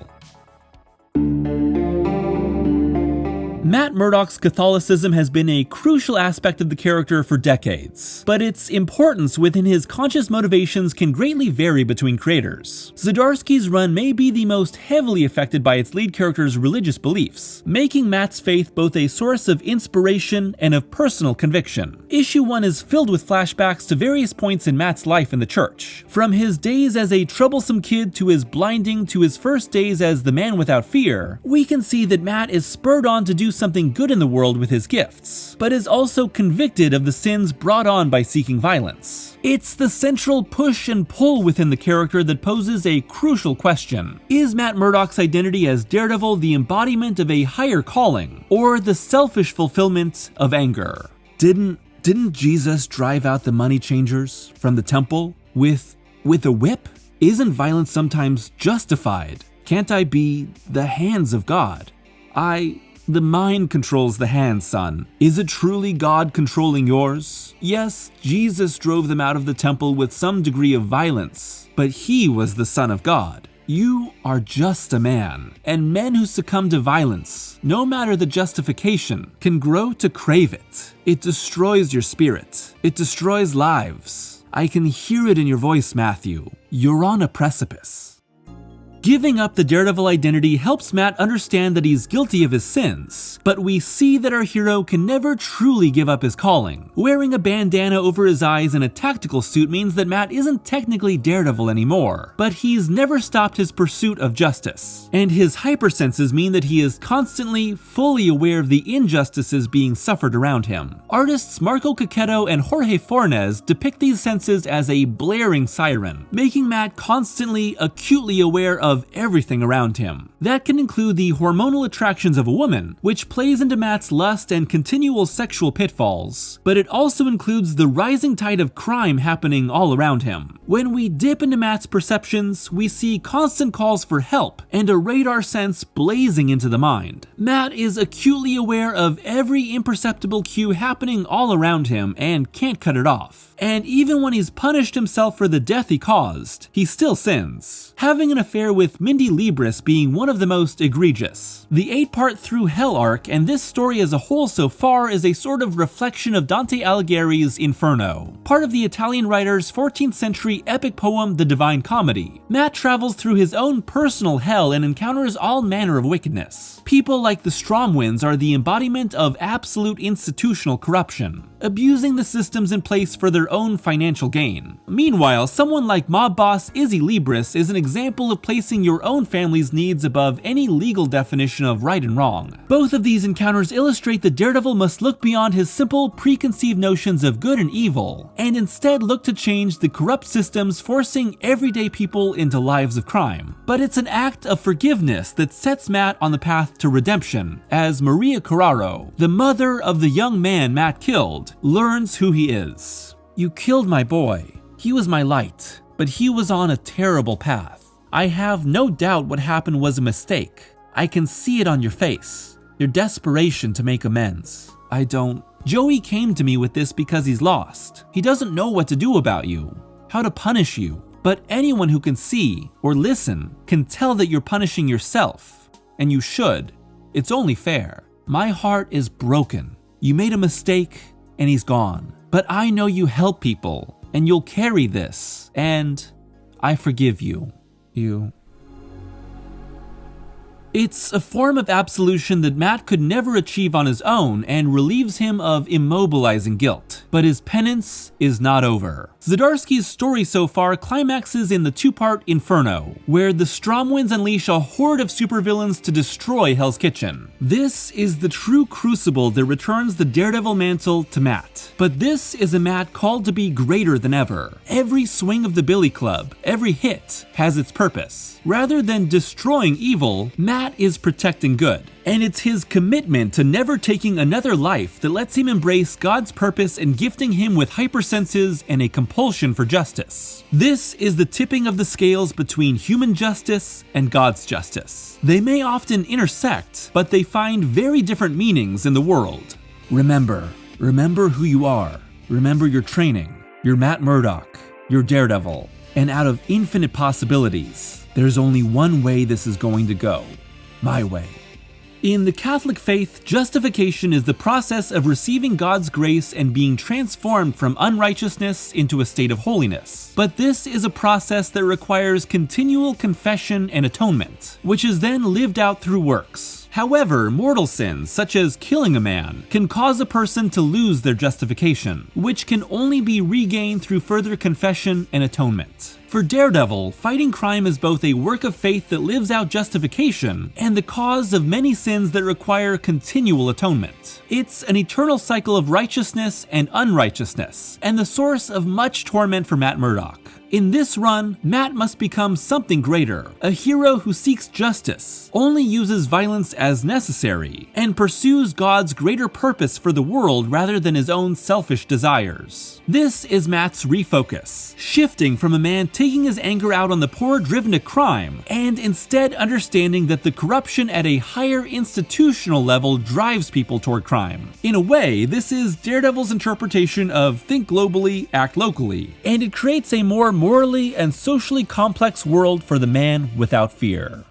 Matt Murdock's Catholicism has been a crucial aspect of the character for decades, but its importance within his conscious motivations can greatly vary between creators. Zdarsky's run may be the most heavily affected by its lead character's religious beliefs, making Matt's faith both a source of inspiration and of personal conviction. Issue 1 is filled with flashbacks to various points in Matt's life in the church, from his days as a troublesome kid to his blinding to his first days as the man without fear. We can see that Matt is spurred on to do something good in the world with his gifts, but is also convicted of the sins brought on by seeking violence. It's the central push and pull within the character that poses a crucial question. Is Matt Murdock's identity as Daredevil the embodiment of a higher calling, or the selfish fulfillment of anger? Didn't Jesus drive out the money changers from the temple with a whip? Isn't violence sometimes justified? Can't I be the hands of God? The mind controls the hands, son. Is it truly God controlling yours? Yes, Jesus drove them out of the temple with some degree of violence, but he was the Son of God. You are just a man, and men who succumb to violence, no matter the justification, can grow to crave it. It destroys your spirit. It destroys lives. I can hear it in your voice, Matthew. You're on a precipice. Giving up the Daredevil identity helps Matt understand that he's guilty of his sins, but we see that our hero can never truly give up his calling. Wearing a bandana over his eyes and a tactical suit means that Matt isn't technically Daredevil anymore, but he's never stopped his pursuit of justice. And his hypersenses mean that he is constantly, fully aware of the injustices being suffered around him. Artists Marco Cacchetto and Jorge Fornes depict these senses as a blaring siren, making Matt constantly, acutely aware of everything around him. That can include the hormonal attractions of a woman, which plays into Matt's lust and continual sexual pitfalls, but it also includes the rising tide of crime happening all around him. When we dip into Matt's perceptions, we see constant calls for help and a radar sense blazing into the mind. Matt is acutely aware of every imperceptible cue happening all around him and can't cut it off. And even when he's punished himself for the death he caused, he still sins, having an affair with Mindy Libris being one of the most egregious. The 8-part Through Hell arc and this story as a whole so far is a sort of reflection of Dante Alighieri's Inferno, part of the Italian writer's 14th century epic poem The Divine Comedy. Matt travels through his own personal hell and encounters all manner of wickedness. People like the Stromwinds are the embodiment of absolute institutional corruption, abusing the systems in place for their own financial gain. Meanwhile, someone like mob boss Izzy Libris is an example of placing your own family's needs above any legal definition of right and wrong. Both of these encounters illustrate that Daredevil must look beyond his simple, preconceived notions of good and evil, and instead look to change the corrupt systems forcing everyday people into lives of crime. But it's an act of forgiveness that sets Matt on the path to redemption, as Maria Carraro, the mother of the young man Matt killed, learns who he is. "You killed my boy. He was my light, but he was on a terrible path. I have no doubt what happened was a mistake. I can see it on your face, your desperation to make amends. Joey came to me with this because he's lost. He doesn't know what to do about you, how to punish you, but anyone who can see or listen can tell that you're punishing yourself, and you should. It's only fair. My heart is broken. You made a mistake, and he's gone. But I know you help people, and you'll carry this, and I forgive you. It's a form of absolution that Matt could never achieve on his own and relieves him of immobilizing guilt. But his penance is not over. Zdarsky's story so far climaxes in the 2-part Inferno, where the Stromwinds unleash a horde of supervillains to destroy Hell's Kitchen. This is the true crucible that returns the Daredevil mantle to Matt. But this is a Matt called to be greater than ever. Every swing of the Billy Club, every hit, has its purpose. Rather than destroying evil, Matt is protecting good. And it's his commitment to never taking another life that lets him embrace God's purpose in gifting him with hypersenses and a compulsion for justice. This is the tipping of the scales between human justice and God's justice. They may often intersect, but they find very different meanings in the world. Remember who you are. Remember your training. You're Matt Murdock. You're Daredevil. And out of infinite possibilities, there's only one way this is going to go. My way. In the Catholic faith, justification is the process of receiving God's grace and being transformed from unrighteousness into a state of holiness. But this is a process that requires continual confession and atonement, which is then lived out through works. However, mortal sins, such as killing a man, can cause a person to lose their justification, which can only be regained through further confession and atonement. For Daredevil, fighting crime is both a work of faith that lives out justification and the cause of many sins that require continual atonement. It's an eternal cycle of righteousness and unrighteousness, and the source of much torment for Matt Murdock. In this run, Matt must become something greater, a hero who seeks justice, only uses violence as necessary, and pursues God's greater purpose for the world rather than his own selfish desires. This is Matt's refocus, shifting from a man taking his anger out on the poor driven to crime, and instead understanding that the corruption at a higher institutional level drives people toward crime. In a way, this is Daredevil's interpretation of think globally, act locally, and it creates a more morally and socially complex world for the man without fear.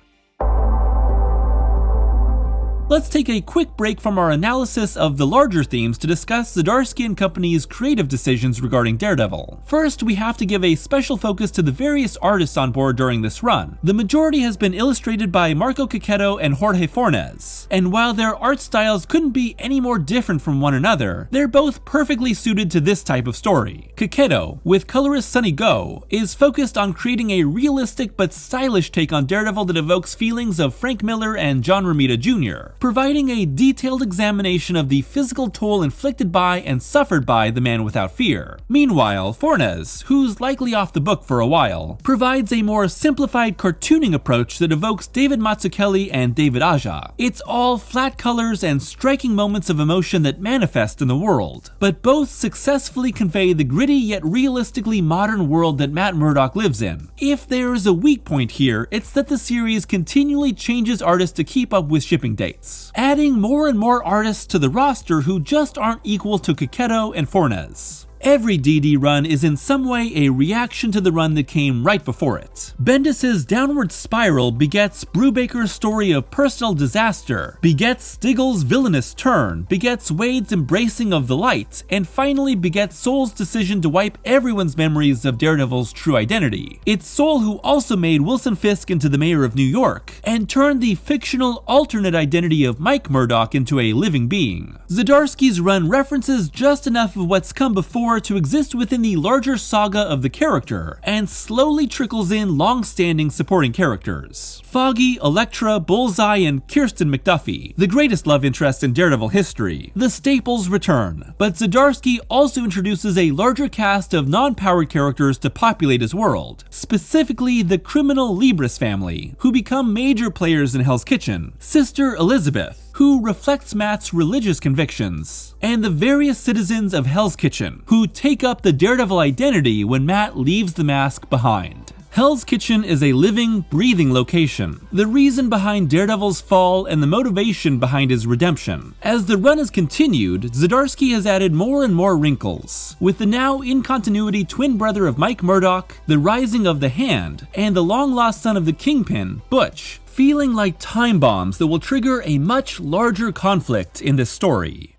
Let's take a quick break from our analysis of the larger themes to discuss Zdarsky and Company's creative decisions regarding Daredevil. First, we have to give a special focus to the various artists on board during this run. The majority has been illustrated by Marco Cacchetto and Jorge Fornes, and while their art styles couldn't be any more different from one another, they're both perfectly suited to this type of story. Cacchetto, with colorist Sonny Go, is focused on creating a realistic but stylish take on Daredevil that evokes feelings of Frank Miller and John Romita Jr., providing a detailed examination of the physical toll inflicted by and suffered by the man without fear. Meanwhile, Fornes, who's likely off the book for a while, provides a more simplified cartooning approach that evokes David Mazzucchelli and David Aja. It's all flat colors and striking moments of emotion that manifest in the world, but both successfully convey the gritty yet realistically modern world that Matt Murdock lives in. If there's a weak point here, it's that the series continually changes artists to keep up with shipping dates, adding more and more artists to the roster who just aren't equal to Cacchetto and Fornes. Every DD run is in some way a reaction to the run that came right before it. Bendis' Downward Spiral begets Brubaker's story of personal disaster, begets Stigl's villainous turn, begets Waid's embracing of the light, and finally begets Soul's decision to wipe everyone's memories of Daredevil's true identity. It's Soul who also made Wilson Fisk into the mayor of New York, and turned the fictional alternate identity of Mike Murdock into a living being. Zdarsky's run references just enough of what's come before to exist within the larger saga of the character, and slowly trickles in long-standing supporting characters. Foggy, Elektra, Bullseye, and Kirsten McDuffie, the greatest love interest in Daredevil history. The staples return, but Zdarsky also introduces a larger cast of non-powered characters to populate his world, specifically the criminal Libris family, who become major players in Hell's Kitchen, Sister Elizabeth, who reflects Matt's religious convictions, and the various citizens of Hell's Kitchen, who take up the Daredevil identity when Matt leaves the mask behind. Hell's Kitchen is a living, breathing location, the reason behind Daredevil's fall and the motivation behind his redemption. As the run has continued, Zdarsky has added more and more wrinkles, with the now in-continuity twin brother of Mike Murdock, the rising of the Hand, and the long-lost son of the Kingpin, Butch, feeling like time bombs that will trigger a much larger conflict in this story.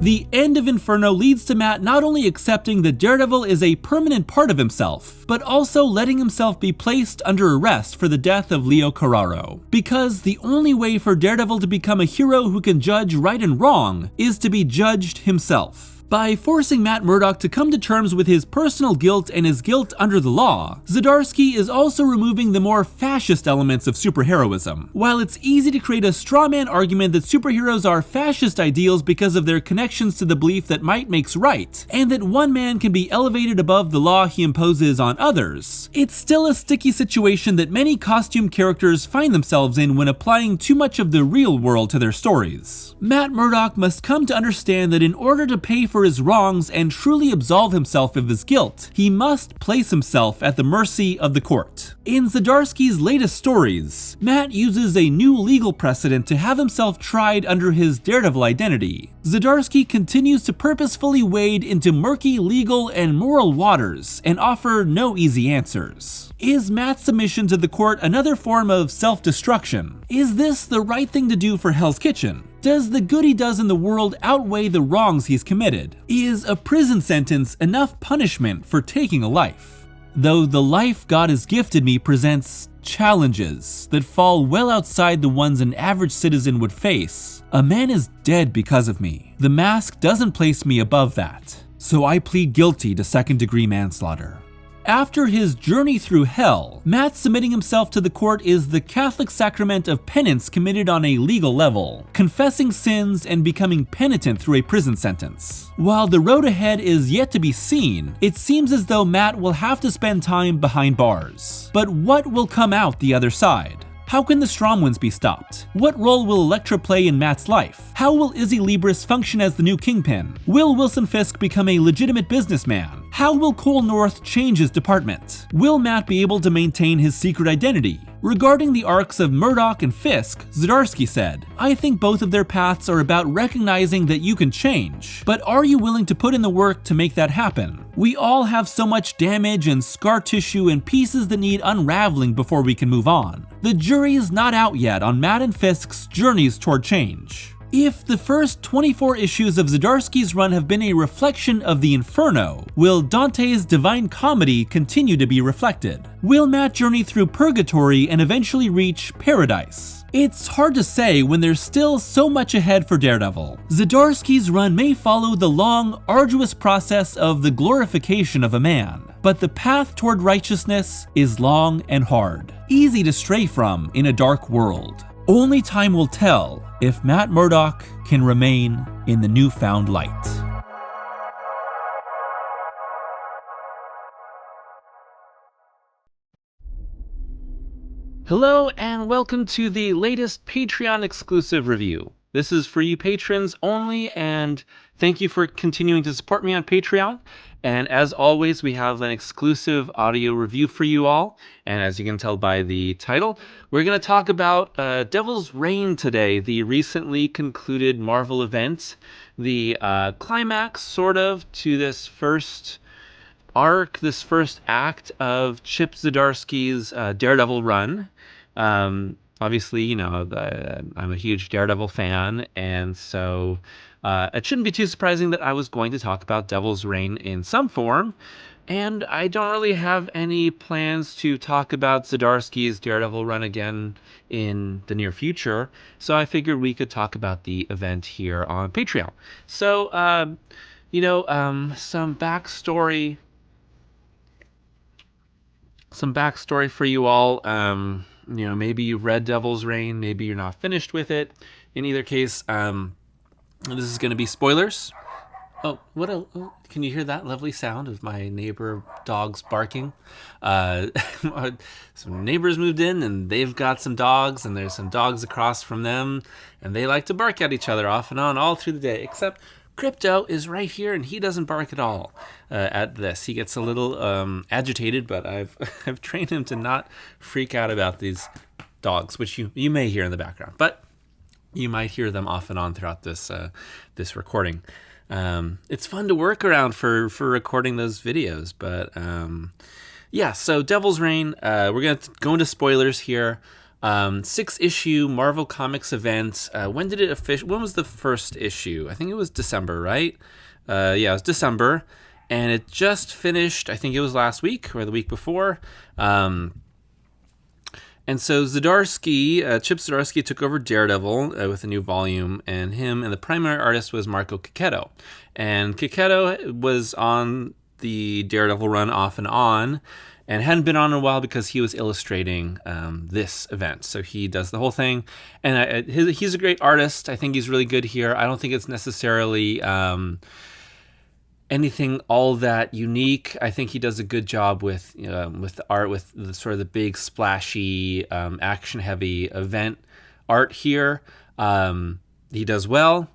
The end of Inferno leads to Matt not only accepting that Daredevil is a permanent part of himself, but also letting himself be placed under arrest for the death of Leo Carraro. Because the only way for Daredevil to become a hero who can judge right and wrong is to be judged himself. By forcing Matt Murdock to come to terms with his personal guilt and his guilt under the law, Zdarsky is also removing the more fascist elements of superheroism. While it's easy to create a straw man argument that superheroes are fascist ideals because of their connections to the belief that might makes right, and that one man can be elevated above the law he imposes on others, it's still a sticky situation that many costume characters find themselves in when applying too much of the real world to their stories. Matt Murdock must come to understand that in order to pay for his wrongs and truly absolve himself of his guilt, he must place himself at the mercy of the court. In Zdarsky's latest stories, Matt uses a new legal precedent to have himself tried under his Daredevil identity. Zdarsky continues to purposefully wade into murky legal and moral waters and offer no easy answers. Is Matt's submission to the court another form of self-destruction? Is this the right thing to do for Hell's Kitchen? Does the good he does in the world outweigh the wrongs he's committed? Is a prison sentence enough punishment for taking a life? Though the life God has gifted me presents challenges that fall well outside the ones an average citizen would face, a man is dead because of me. The mask doesn't place me above that, so I plead guilty to second-degree manslaughter. After his journey through hell, Matt submitting himself to the court is the Catholic sacrament of penance committed on a legal level, confessing sins and becoming penitent through a prison sentence. While the road ahead is yet to be seen, it seems as though Matt will have to spend time behind bars. But what will come out the other side? How can the Stromwinds be stopped? What role will Elektra play in Matt's life? How will Izzy Libris function as the new Kingpin? Will Wilson Fisk become a legitimate businessman? How will Cole North change his department? Will Matt be able to maintain his secret identity? Regarding the arcs of Murdoch and Fisk, Zdarsky said, "I think both of their paths are about recognizing that you can change, but are you willing to put in the work to make that happen? We all have so much damage and scar tissue and pieces that need unraveling before we can move on. The jury is not out yet on Matt and Fisk's journeys toward change." If the first 24 issues of Zdarsky's run have been a reflection of the Inferno, will Dante's Divine Comedy continue to be reflected? Will Matt journey through Purgatory and eventually reach Paradise? It's hard to say when there's still so much ahead for Daredevil. Zdarsky's run may follow the long, arduous process of the glorification of a man, but the path toward righteousness is long and hard, easy to stray from in a dark world. Only time will tell if Matt Murdock can remain in the newfound light. Hello and welcome to the latest Patreon exclusive review. This is for you patrons only, and thank you for continuing to support me on Patreon. And as always, we have an exclusive audio review for you all. And as you can tell by the title, we're going to talk about Devil's Reign today, the recently concluded Marvel event, the climax, sort of, to this first arc, this first act of Chip Zdarsky's Daredevil run. Obviously, you know, I'm a huge Daredevil fan, and so it shouldn't be too surprising that I was going to talk about Devil's Reign in some form, and I don't really have any plans to talk about Zdarsky's Daredevil run again in the near future, so I figured we could talk about the event here on Patreon. So, some backstory for you all. Maybe you've read Devil's Reign, maybe you're not finished with it. In either case, this is going to be spoilers. Oh, can you hear that lovely sound of my neighbor dogs barking? Some neighbors moved in and they've got some dogs, and there's some dogs across from them, and they like to bark at each other off and on all through the day, except Crypto is right here and he doesn't bark at all at this. He gets a little agitated, but I've trained him to not freak out about these dogs, which you may hear in the background, but you might hear them off and on throughout this recording. It's fun to work around for recording those videos, but so Devil's Reign, we're going to go into spoilers here. 6-issue Marvel Comics event. When was the first issue? I think it was December, right? It was December, and it just finished. I think it was last week or the week before. And so Chip Zdarsky took over Daredevil with a new volume, and the primary artist was Marco Checchetto. And Checchetto was on the Daredevil run off and on, and hadn't been on in a while because he was illustrating this event. So he does the whole thing. And he's a great artist. I think he's really good here. I don't think it's necessarily anything all that unique. I think he does a good job with the art, with the sort of the big, splashy, action-heavy event art here. He does well.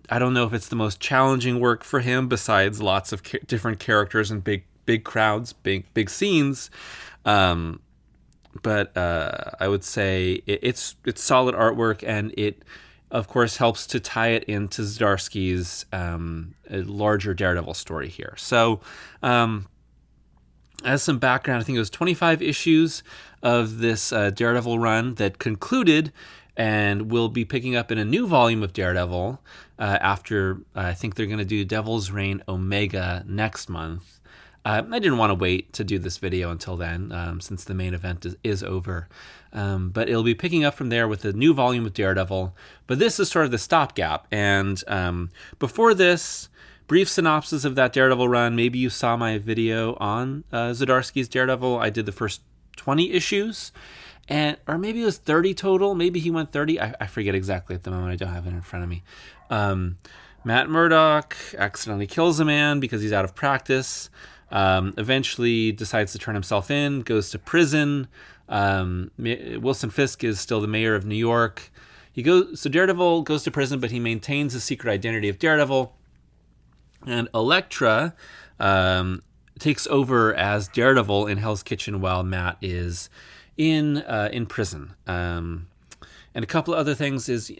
I don't know if it's the most challenging work for him, besides lots of different characters and big crowds, big scenes, but I would say it's solid artwork, and it of course helps to tie it into Zdarsky's larger Daredevil story here. So as some background, I think it was 25 issues of this Daredevil run that concluded, and we'll be picking up in a new volume of Daredevil after I think they're going to do Devil's Reign Omega next month. I didn't want to wait to do this video until then, since the main event is over. But it'll be picking up from there with a new volume of Daredevil. But this is sort of the stopgap. And before this, brief synopsis of that Daredevil run. Maybe you saw my video on Zdarsky's Daredevil. I did the first 20 issues. Or maybe it was 30 total. Maybe he went 30. I forget exactly at the moment. I don't have it in front of me. Matt Murdock accidentally kills a man because he's out of practice. Eventually decides to turn himself in, goes to prison. Wilson Fisk is still the mayor of New York. So Daredevil goes to prison, but he maintains the secret identity of Daredevil. And Elektra takes over as Daredevil in Hell's Kitchen while Matt is in prison. And a couple of other things is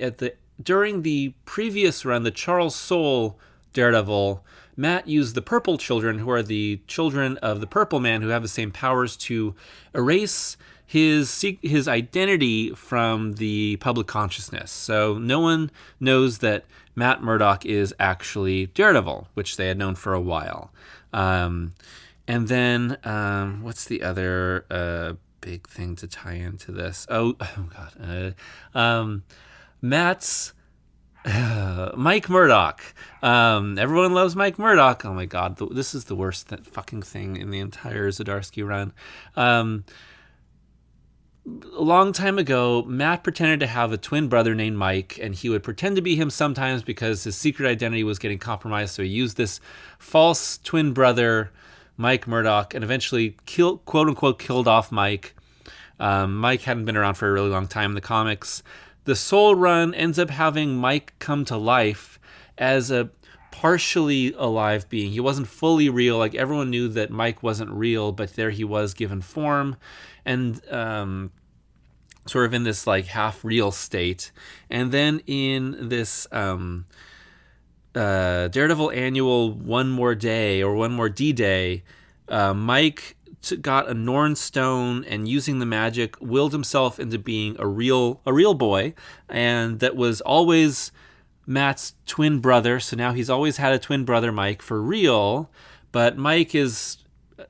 during the previous run, the Charles Soule Daredevil, Matt used the Purple Children, who are the children of the Purple Man, who have the same powers, to erase his identity from the public consciousness. So no one knows that Matt Murdock is actually Daredevil, which they had known for a while. And then what's the other big thing to tie into this? Oh God. Matt's Mike Murdock. Everyone loves Mike Murdock. Oh my God, this is the worst fucking thing in the entire Zdarsky run. A long time ago, Matt pretended to have a twin brother named Mike, and he would pretend to be him sometimes because his secret identity was getting compromised. So he used this false twin brother, Mike Murdock, and eventually quote unquote killed off Mike. Mike hadn't been around for a really long time in the comics. The Soul run ends up having Mike come to life as a partially alive being. He wasn't fully real. Like, everyone knew that Mike wasn't real, but there he was given form and sort of in this like half real state. And then in this Daredevil annual One More Day or One More D-Day, Mike got a Norn stone and, using the magic, willed himself into being a real boy, and that was always Matt's twin brother. So now he's always had a twin brother, Mike, for real, but Mike is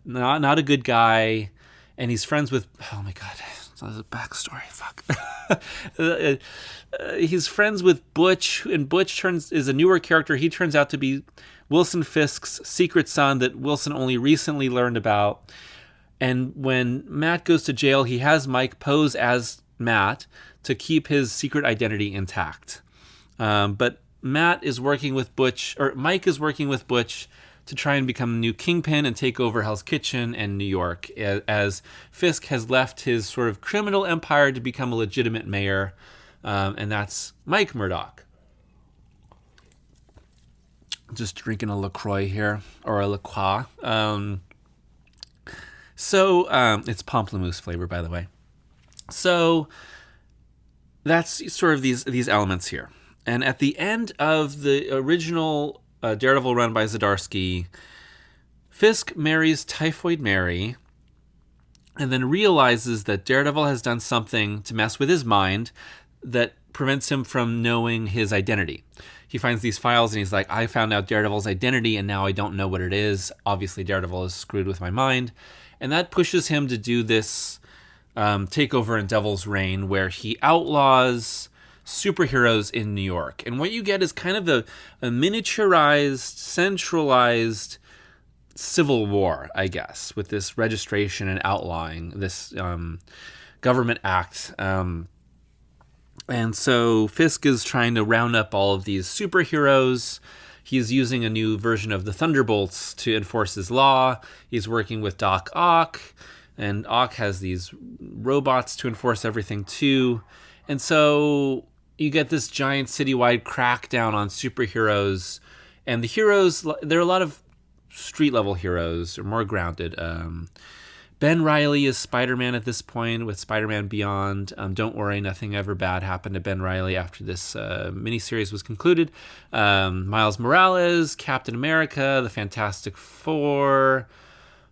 not a good guy, and he's friends with, oh my God, that's a backstory, fuck. He's friends with Butch, and Butch is a newer character. He turns out to be Wilson Fisk's secret son that Wilson only recently learned about. And when Matt goes to jail, he has Mike pose as Matt to keep his secret identity intact. But Mike is working with Butch to try and become the new Kingpin and take over Hell's Kitchen and New York, as Fisk has left his sort of criminal empire to become a legitimate mayor. And that's Mike Murdock. Just drinking a LaCroix here, or a LaCroix. So it's pamplemousse flavor, by the way. So that's sort of these elements here. And at the end of the original Daredevil run by Zdarsky, Fisk marries Typhoid Mary and then realizes that Daredevil has done something to mess with his mind that prevents him from knowing his identity. He finds these files and he's like, I found out Daredevil's identity and now I don't know what it is. Obviously, Daredevil is screwed with my mind. And that pushes him to do this takeover in Devil's Reign, where he outlaws superheroes in New York. And what you get is kind of a miniaturized, centralized civil war, I guess, with this registration and outlawing, this government act. And so Fisk is trying to round up all of these superheroes. He's using a new version of the Thunderbolts to enforce his law. He's working with Doc Ock, and Ock has these robots to enforce everything too. And so you get this giant citywide crackdown on superheroes. And the heroes, there are a lot of street-level heroes, or more grounded. Ben Reilly is Spider-Man at this point with Spider-Man Beyond. Don't worry, nothing ever bad happened to Ben Reilly after this miniseries was concluded. Miles Morales, Captain America, the Fantastic Four.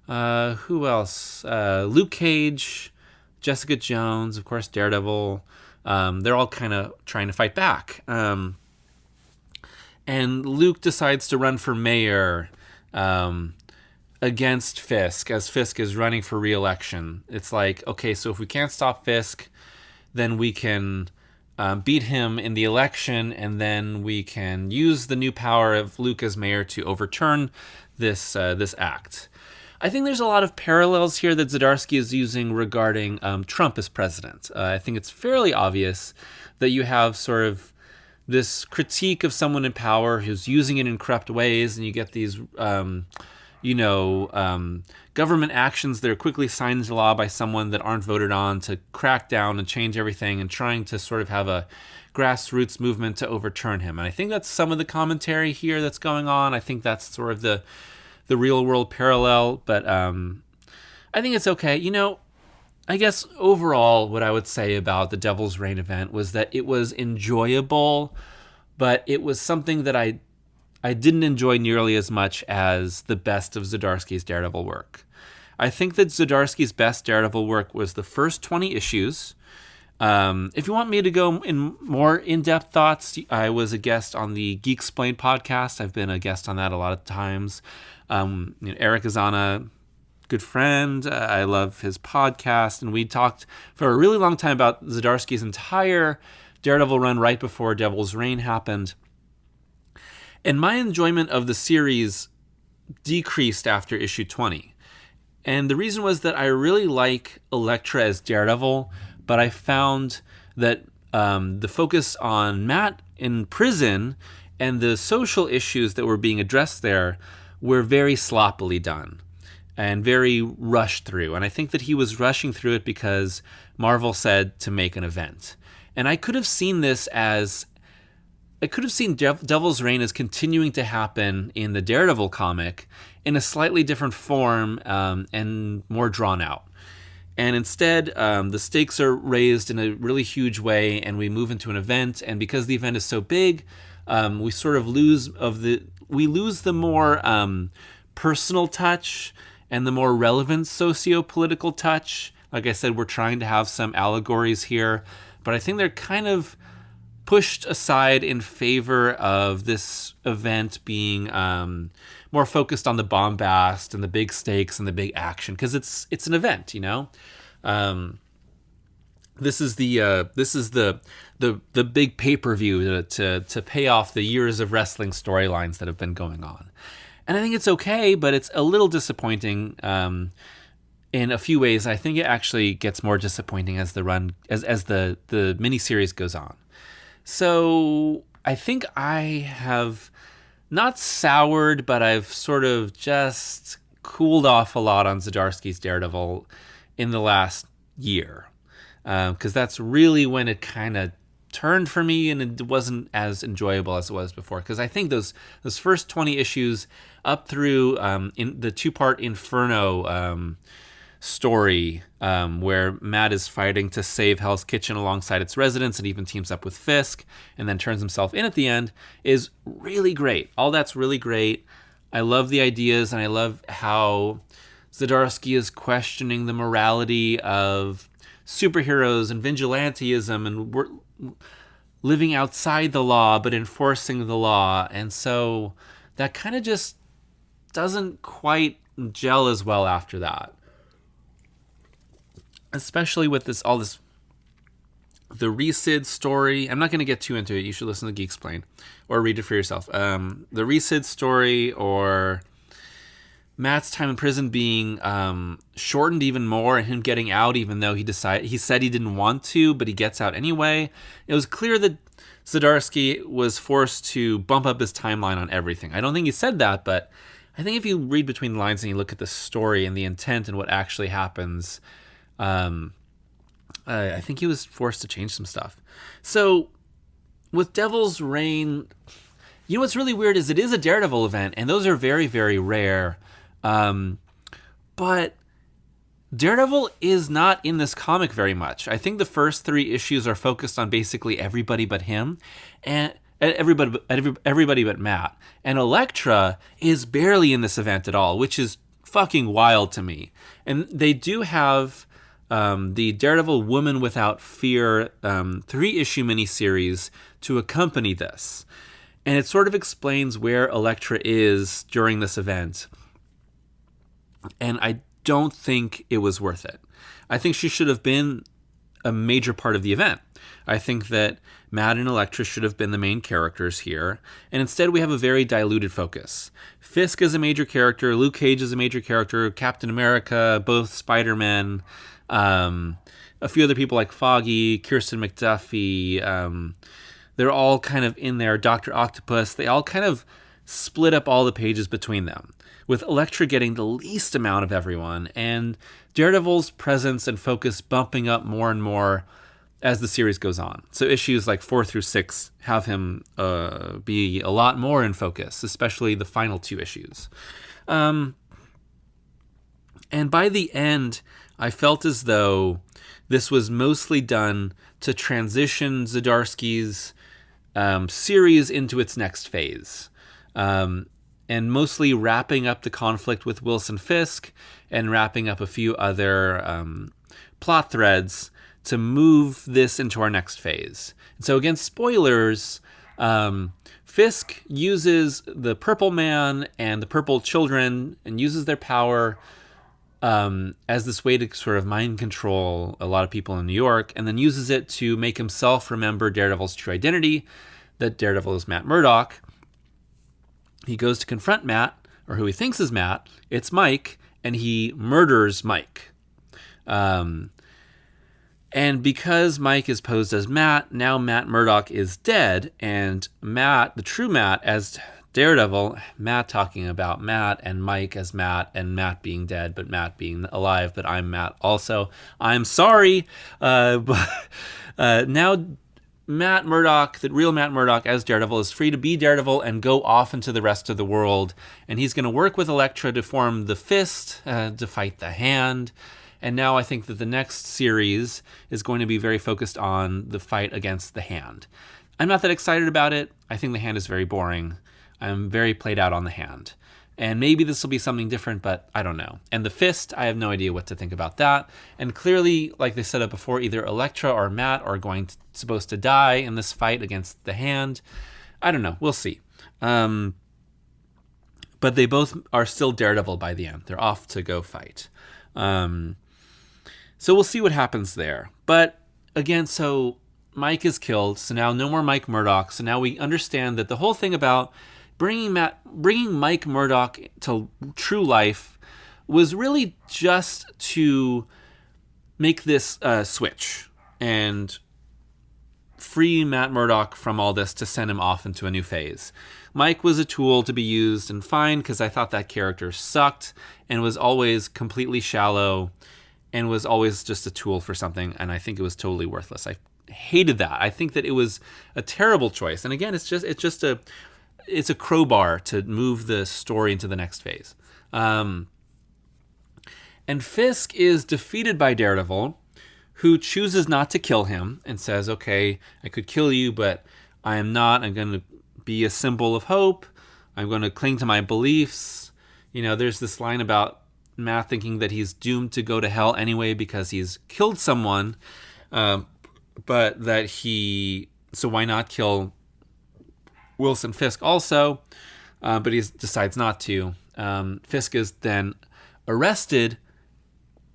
Who else? Luke Cage, Jessica Jones, of course, Daredevil. They're all kind of trying to fight back. And Luke decides to run for mayor against Fisk, as Fisk is running for re-election. It's like, okay, so if we can't stop Fisk, then we can beat him in the election, and then we can use the new power of Luke as mayor to overturn this act. I think there's a lot of parallels here that Zdarsky is using regarding Trump as president. I think it's fairly obvious that you have sort of this critique of someone in power who's using it in corrupt ways, and you get these government actions that are quickly signed into law by someone that aren't voted on to crack down and change everything, and trying to sort of have a grassroots movement to overturn him. And I think that's some of the commentary here that's going on. I think that's sort of the real world parallel, but I think it's okay. I guess overall what I would say about the Devil's Reign event was that it was enjoyable, but it was something that I didn't enjoy nearly as much as the best of Zdarsky's Daredevil work. I think that Zdarsky's best Daredevil work was the first 20 issues. If you want me to go in more in-depth thoughts, I was a guest on the Geek-Splained podcast. I've been a guest on that a lot of times. Eric is on a good friend. I love his podcast, and we talked for a really long time about Zdarsky's entire Daredevil run right before Devil's Reign happened. And my enjoyment of the series decreased after issue 20. And the reason was that I really like Elektra as Daredevil, but I found that the focus on Matt in prison and the social issues that were being addressed there were very sloppily done and very rushed through. And I think that he was rushing through it because Marvel said to make an event. And I could have seen Devil's Reign as continuing to happen in the Daredevil comic in a slightly different form and more drawn out. And instead, the stakes are raised in a really huge way, and we move into an event. And because the event is so big, we sort of lose the more personal touch and the more relevant socio-political touch. Like I said, we're trying to have some allegories here, but I think they're kind of pushed aside in favor of this event being more focused on the bombast and the big stakes and the big action, because it's an event, This is the big pay-per-view to pay off the years of wrestling storylines that have been going on, and I think it's okay, but it's a little disappointing in a few ways. I think it actually gets more disappointing as the miniseries goes on. So I think I have not soured, but I've sort of just cooled off a lot on Zdarsky's Daredevil in the last year. Because that's really when it kind of turned for me, and it wasn't as enjoyable as it was before. Because I think those first 20 issues up through in the 2-part Inferno story where Matt is fighting to save Hell's Kitchen alongside its residents and even teams up with Fisk and then turns himself in at the end is really great. All that's really great. I love the ideas, and I love how Zdarsky is questioning the morality of superheroes and vigilantism and living outside the law but enforcing the law. And so that kind of just doesn't quite gel as well after that. Especially with the Rites story. I'm not going to get too into it. You should listen to Geek-Splained or read it for yourself. The Rites story, or Matt's time in prison being shortened even more, and him getting out even though he said he didn't want to, but he gets out anyway. It was clear that Zdarsky was forced to bump up his timeline on everything. I don't think he said that, but I think if you read between the lines and you look at the story and the intent and what actually happens, I think he was forced to change some stuff. So with Devil's Reign, what's really weird is it is a Daredevil event, and those are very, very rare. But Daredevil is not in this comic very much. I think the first 3 issues are focused on basically everybody but him, and everybody but Matt. And Elektra is barely in this event at all, which is fucking wild to me. And they do have the Daredevil Woman Without Fear 3-issue miniseries to accompany this. And it sort of explains where Elektra is during this event. And I don't think it was worth it. I think she should have been a major part of the event. I think that Matt and Elektra should have been the main characters here, and instead we have a very diluted focus. Fisk is a major character, Luke Cage is a major character, Captain America, both Spider-Men, a few other people like Foggy, Kirsten McDuffie, they're all kind of in there, Dr. Octopus, they all kind of split up all the pages between them, with Elektra getting the least amount of everyone, and Daredevil's presence and focus bumping up more and more as the series goes on. So issues like 4 through 6 have him be a lot more in focus, especially the final 2 issues. And by the end, I felt as though this was mostly done to transition Zdarsky's series into its next phase. And mostly wrapping up the conflict with Wilson Fisk and wrapping up a few other plot threads to move this into our next phase. And so again, spoilers, Fisk uses the Purple Man and the Purple Children and uses their power as this way to sort of mind control a lot of people in New York, and then uses it to make himself remember Daredevil's true identity, that Daredevil is Matt Murdock. He goes to confront Matt, or who he thinks is Matt. It's Mike, and he murders Mike. And because Mike is posed as Matt, now Matt Murdock is dead, and Matt, the true Matt, as Daredevil, Matt talking about Matt, and Mike as Matt, and Matt being dead, but Matt being alive, but I'm Matt also. I'm sorry. But now Matt Murdock, the real Matt Murdock as Daredevil, is free to be Daredevil and go off into the rest of the world. And he's going to work with Elektra to form the Fist, to fight the Hand. And now I think that the next series is going to be very focused on the fight against the Hand. I'm not that excited about it. I think the Hand is very boring. I'm very played out on the Hand. And maybe this will be something different, but I don't know. And the Fist, I have no idea what to think about that. And clearly, like they said it before, either Elektra or Matt are supposed to die in this fight against the Hand. I don't know. We'll see. But they both are still Daredevil by the end. They're off to go fight. So we'll see what happens there. But again, so Mike is killed. So now no more Mike Murdock. So now we understand that the whole thing about bringing Mike Murdock to true life was really just to make this switch and free Matt Murdock from all this to send him off into a new phase. Mike was a tool to be used, and fine, because I thought that character sucked and was always completely shallow and was always just a tool for something, and I think it was totally worthless. I hated that. I think that it was a terrible choice. And again, it's a crowbar to move the story into the next phase. And Fisk is defeated by Daredevil, who chooses not to kill him and says, okay, I could kill you, but I am not. I'm going to be a symbol of hope. I'm going to cling to my beliefs. You know, there's this line about Matt thinking that he's doomed to go to hell anyway because he's killed someone, but that so why not kill Wilson Fisk also, but he decides not to. Fisk is then arrested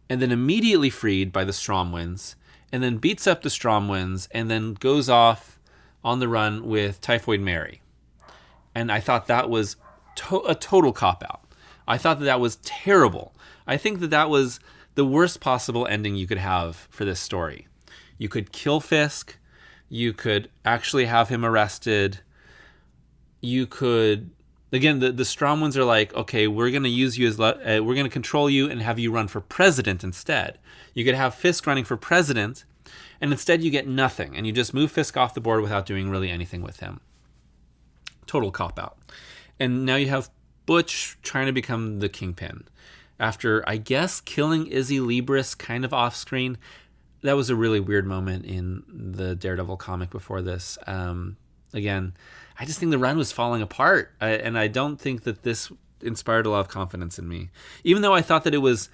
and then immediately freed by the Stromwinds, and then beats up the Stromwinds, and then goes off on the run with Typhoid Mary. And I thought that was a total cop-out. I thought that was terrible. I think that was the worst possible ending you could have for this story. You could kill Fisk. You could actually have him arrested. You could, again, the Stromwinds are like, okay, we're going to use you we're going to control you and have you run for president instead. You could have Fisk running for president, and instead you get nothing, and you just move Fisk off the board without doing really anything with him. Total cop-out. And now you have Butch trying to become the Kingpin. After, I guess, killing Izzy Libris kind of off-screen. That was a really weird moment in the Daredevil comic before this. Again, I just think the run was falling apart, and I don't think that this inspired a lot of confidence in me. Even though I thought that it was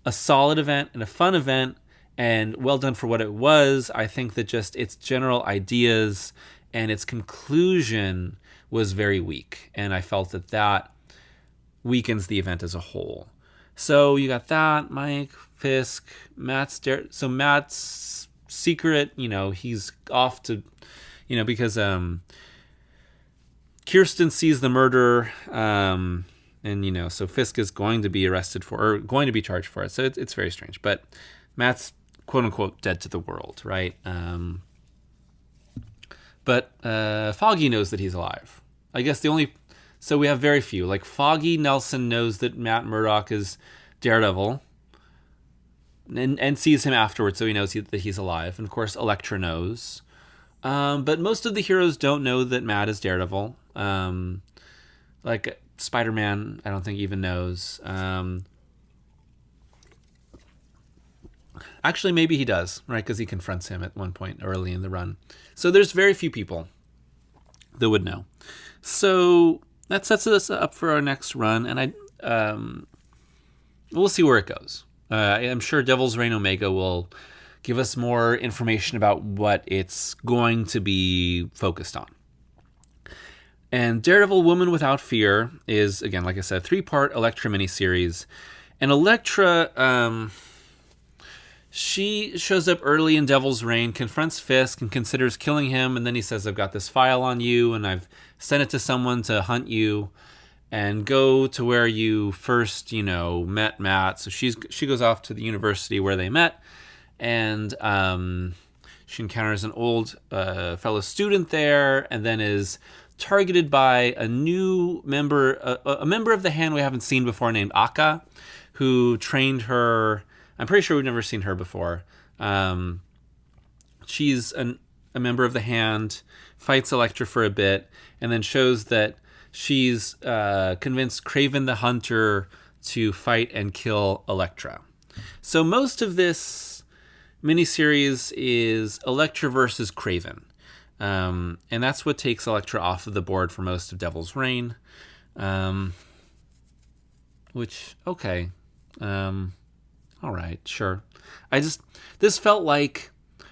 a solid event and a fun event and well done for what it was, I think that just its general ideas and its conclusion was very weak, and I felt that weakens the event as a whole. So you got that, Mike, Fisk, Matt's secret, he's off to, because Kirsten sees the murder, and so Fisk is going to be arrested or going to be charged for it. So it's very strange. But Matt's quote unquote dead to the world, right? But Foggy knows that he's alive. I guess the only So we have very few. Like Foggy Nelson knows that Matt Murdock is Daredevil and sees him afterwards, so he knows that he's alive. And of course, Elektra knows. But most of the heroes don't know that Matt is Daredevil. Like Spider-Man, I don't think even knows. Actually, maybe he does, right? Because he confronts him at one point early in the run. So there's very few people that would know. So that sets us up for our next run, and we'll see where it goes. I'm sure Devil's Reign Omega will give us more information about what it's going to be focused on. And Daredevil Woman Without Fear is, again, like I said, 3-part Elektra miniseries. And Elektra, she shows up early in Devil's Reign, confronts Fisk, and considers killing him. And then he says, I've got this file on you, and I've sent it to someone to hunt you and go to where you first, met Matt. So she goes off to the university where they met, and she encounters an old fellow student there, and then is targeted by a new member, a member of the Hand we haven't seen before, named Akka, who trained her. I'm pretty sure we've never seen her before. She's a member of the Hand, fights Elektra for a bit, and then shows that she's convinced Kraven the Hunter to fight and kill Elektra. So most of this miniseries is Elektra versus Kraven. And that's what takes Elektra off of the board for most of Devil's Reign. Which, okay. All right, sure. This felt like,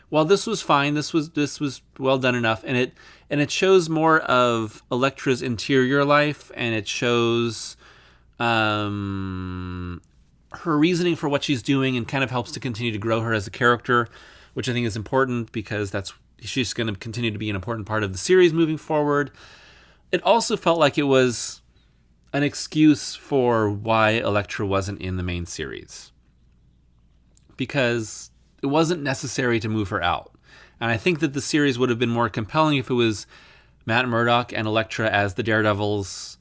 while this was fine, this was well done enough, and it shows more of Elektra's interior life, and it shows her reasoning for what she's doing, and kind of helps to continue to grow her as a character, which I think is important because she's going to continue to be an important part of the series moving forward. It also felt like it was an excuse for why Elektra wasn't in the main series, because it wasn't necessary to move her out. And I think that the series would have been more compelling if it was Matt Murdock and Elektra as the Daredevils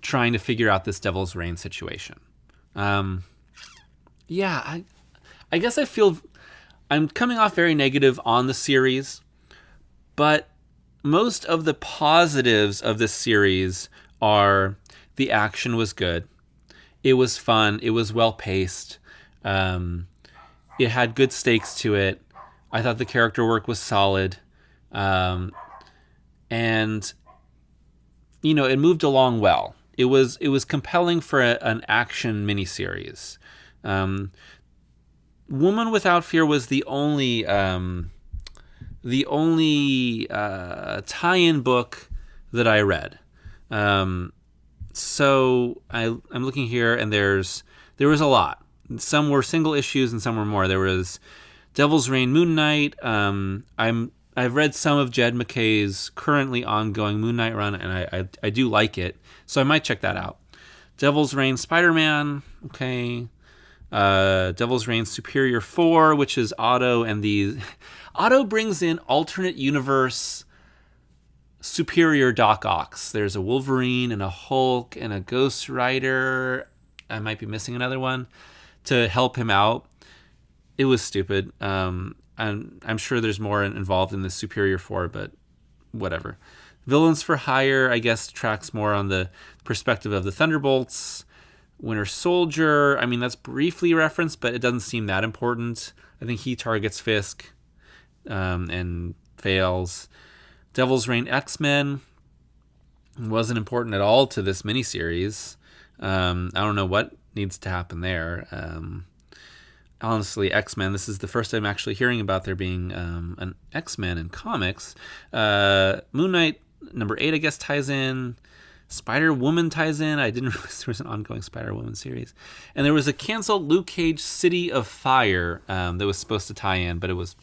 trying to figure out this Devil's Reign situation. I guess I feel I'm coming off very negative on the series, but most of the positives of this series are the action was good. It was fun. It was well paced. It had good stakes to it. I thought the character work was solid. And, it moved along well. It was compelling for an action miniseries. Woman Without Fear was the only tie-in book that I read. So I'm looking here, and there was a lot. Some were single issues and some were more. There was Devil's Reign Moon Knight. I've read some of Jed McKay's currently ongoing Moon Knight run, and I do like it, so I might check that out. Devil's Reign Spider-Man, okay. Devil's Reign Superior 4, which is Otto, and Otto brings in alternate universe Superior Doc Ock. There's a Wolverine and a Hulk and a Ghost Rider. I might be missing another one to help him out. It was stupid. And I'm sure there's more involved in the Superior 4, but whatever. Villains for Hire, I guess, tracks more on the perspective of the Thunderbolts. Winter Soldier, that's briefly referenced, but it doesn't seem that important. I think he targets Fisk and fails. Devil's Reign X-Men wasn't important at all to this miniseries. I don't know what needs to happen there. Honestly, X-Men, this is the first time actually hearing about there being an X-Men in comics. Moon Knight number 8, I guess, ties in. Spider-Woman ties in. I didn't realize there was an ongoing Spider-Woman series. And there was a canceled Luke Cage City of Fire that was supposed to tie in, but it was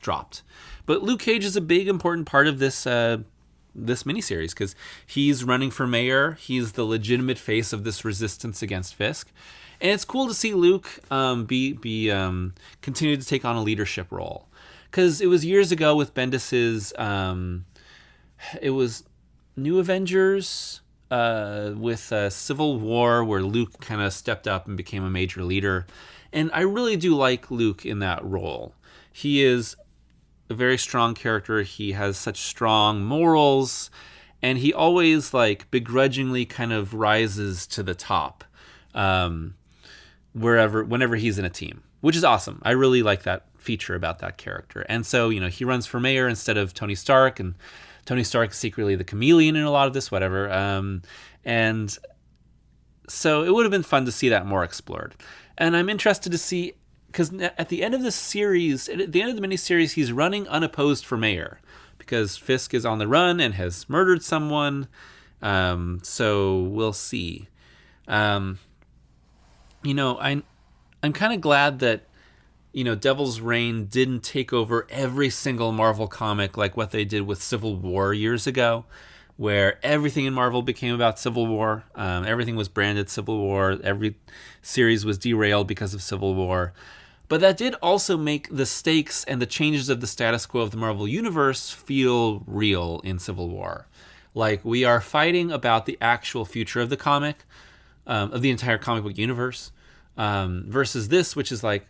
dropped. But Luke Cage is a big, important part of this miniseries because he's running for mayor. He's the legitimate face of this resistance against Fisk. And it's cool to see Luke continue to take on a leadership role. Because it was years ago with Bendis's, it was New Avengers, with Civil War, where Luke kind of stepped up and became a major leader. And I really do like Luke in that role. He is a very strong character. He has such strong morals, and he always like begrudgingly kind of rises to the top whenever he's in a team, which is awesome. I really like that feature about that character. And so, he runs for mayor instead of Tony Stark, and Tony Stark is secretly the chameleon in a lot of this, whatever. And so it would have been fun to see that more explored. And I'm interested to see, because at the end of the series, at the end of the miniseries, he's running unopposed for mayor because Fisk is on the run and has murdered someone. So we'll see. I'm kind of glad that, Devil's Reign didn't take over every single Marvel comic like what they did with Civil War years ago, where everything in Marvel became about Civil War. Everything was branded Civil War. Every series was derailed because of Civil War. But that did also make the stakes and the changes of the status quo of the Marvel Universe feel real in Civil War. Like, we are fighting about the actual future of the comic, of the entire comic book universe, versus this, which is like,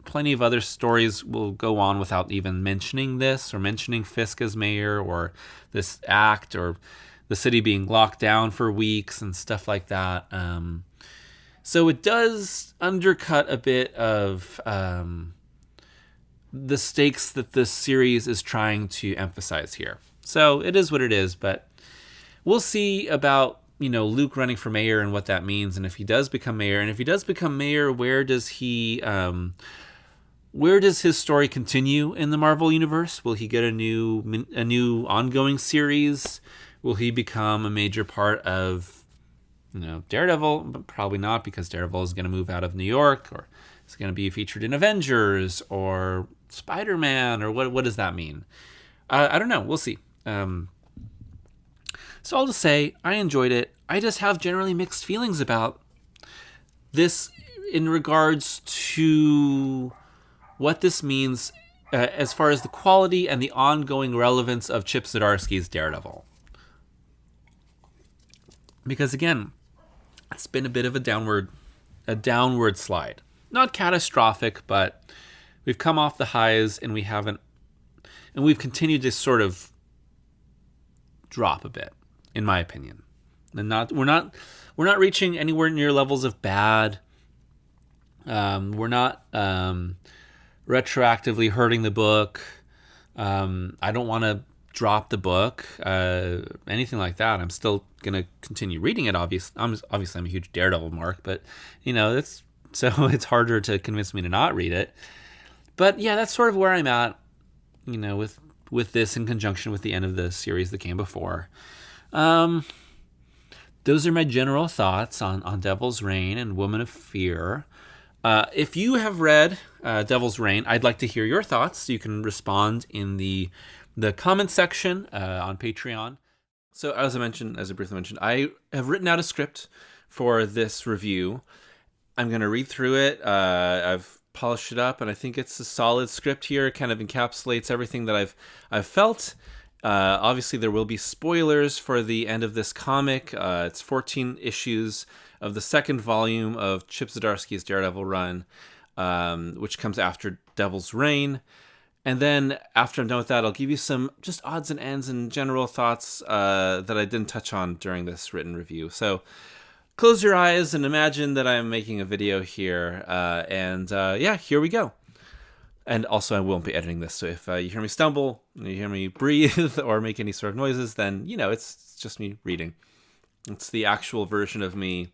plenty of other stories will go on without even mentioning this or mentioning Fisk as mayor or this act or the city being locked down for weeks and stuff like that. So it does undercut a bit of the stakes that this series is trying to emphasize here. So it is what it is, but we'll see about, Luke running for mayor and what that means, and if he does become mayor. And if he does become mayor, where does his story continue in the Marvel Universe? Will he get a new ongoing series? Will he become a major part of, Daredevil? But probably not, because Daredevil is going to move out of New York, or is going to be featured in Avengers or Spider-Man, or what does that mean? I don't know. We'll see. So I'll just say I enjoyed it. I just have generally mixed feelings about this in regards to what this means as far as the quality and the ongoing relevance of Chip Zdarsky's Daredevil. Because again, it's been a bit of a downward slide. Not catastrophic, but we've come off the highs and we've continued to sort of drop a bit, in my opinion. And we're not reaching anywhere near levels of bad. We're not retroactively hurting the book. I don't want to drop the book, anything like that. I'm still gonna continue reading it. Obviously, I'm a huge Daredevil mark, but it's harder to convince me to not read it. But yeah, that's sort of where I'm at. With this in conjunction with the end of the series that came before. Those are my general thoughts on Devil's Reign and Woman of Fear. If you have read Devil's Reign, I'd like to hear your thoughts. You can respond in the comment section on Patreon. So as I briefly mentioned, I have written out a script for this review. I'm going to read through it. I've polished it up, and I think it's a solid script here. It kind of encapsulates everything that I've felt. Obviously, there will be spoilers for the end of this comic. It's 14 issues of the second volume of Chip Zdarsky's Daredevil run, which comes after Devil's Reign. And then after I'm done with that, I'll give you some just odds and ends and general thoughts that I didn't touch on during this written review. So close your eyes and imagine that I'm making a video here. Yeah, here we go. And also, I won't be editing this, so if you hear me stumble, you hear me breathe, or make any sort of noises, then, it's just me reading. It's the actual version of me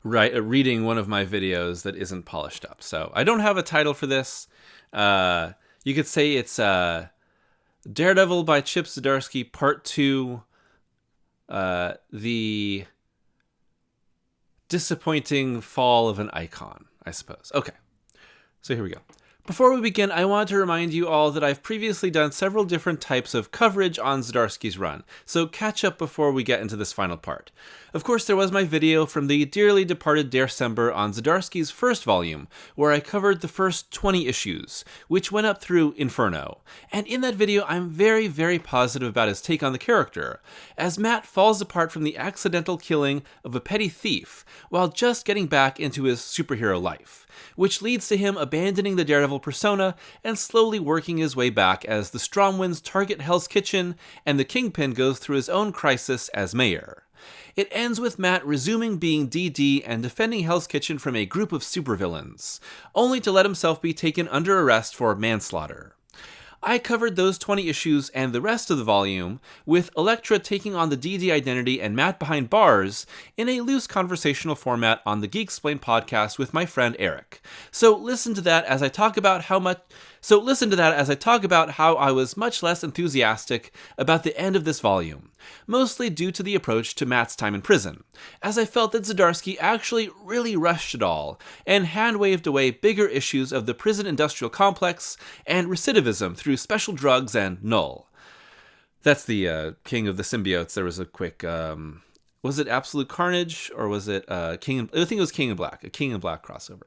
reading one of my videos that isn't polished up. So I don't have a title for this. You could say it's Daredevil by Chip Zdarsky Part 2, the disappointing fall of an icon, I suppose. Okay, so here we go. Before we begin, I want to remind you all that I've previously done several different types of coverage on Zdarsky's run, so catch up before we get into this final part. Of course, there was my video from the dearly departed December on Zdarsky's first volume, where I covered the first 20 issues, which went up through Inferno. And in that video, I'm very, very positive about his take on the character, as Matt falls apart from the accidental killing of a petty thief, while just getting back into his superhero life, which leads to him abandoning the Daredevil persona and slowly working his way back as the Stromwinds target Hell's Kitchen and the Kingpin goes through his own crisis as mayor. It ends with Matt resuming being DD and defending Hell's Kitchen from a group of supervillains, only to let himself be taken under arrest for manslaughter. I covered those 20 issues and the rest of the volume, with Elektra taking on the DD identity and Matt behind bars, in a loose conversational format on the Geek-Explained podcast with my friend Eric. So listen to that as I talk about how I was much less enthusiastic about the end of this volume, mostly due to the approach to Matt's time in prison, as I felt that Zdarsky actually really rushed it all and hand-waved away bigger issues of the prison industrial complex and recidivism through special drugs and Null. That's the King of the Symbiotes. There was a quick, was it Absolute Carnage or was it I think it was King in Black, a King in Black crossover.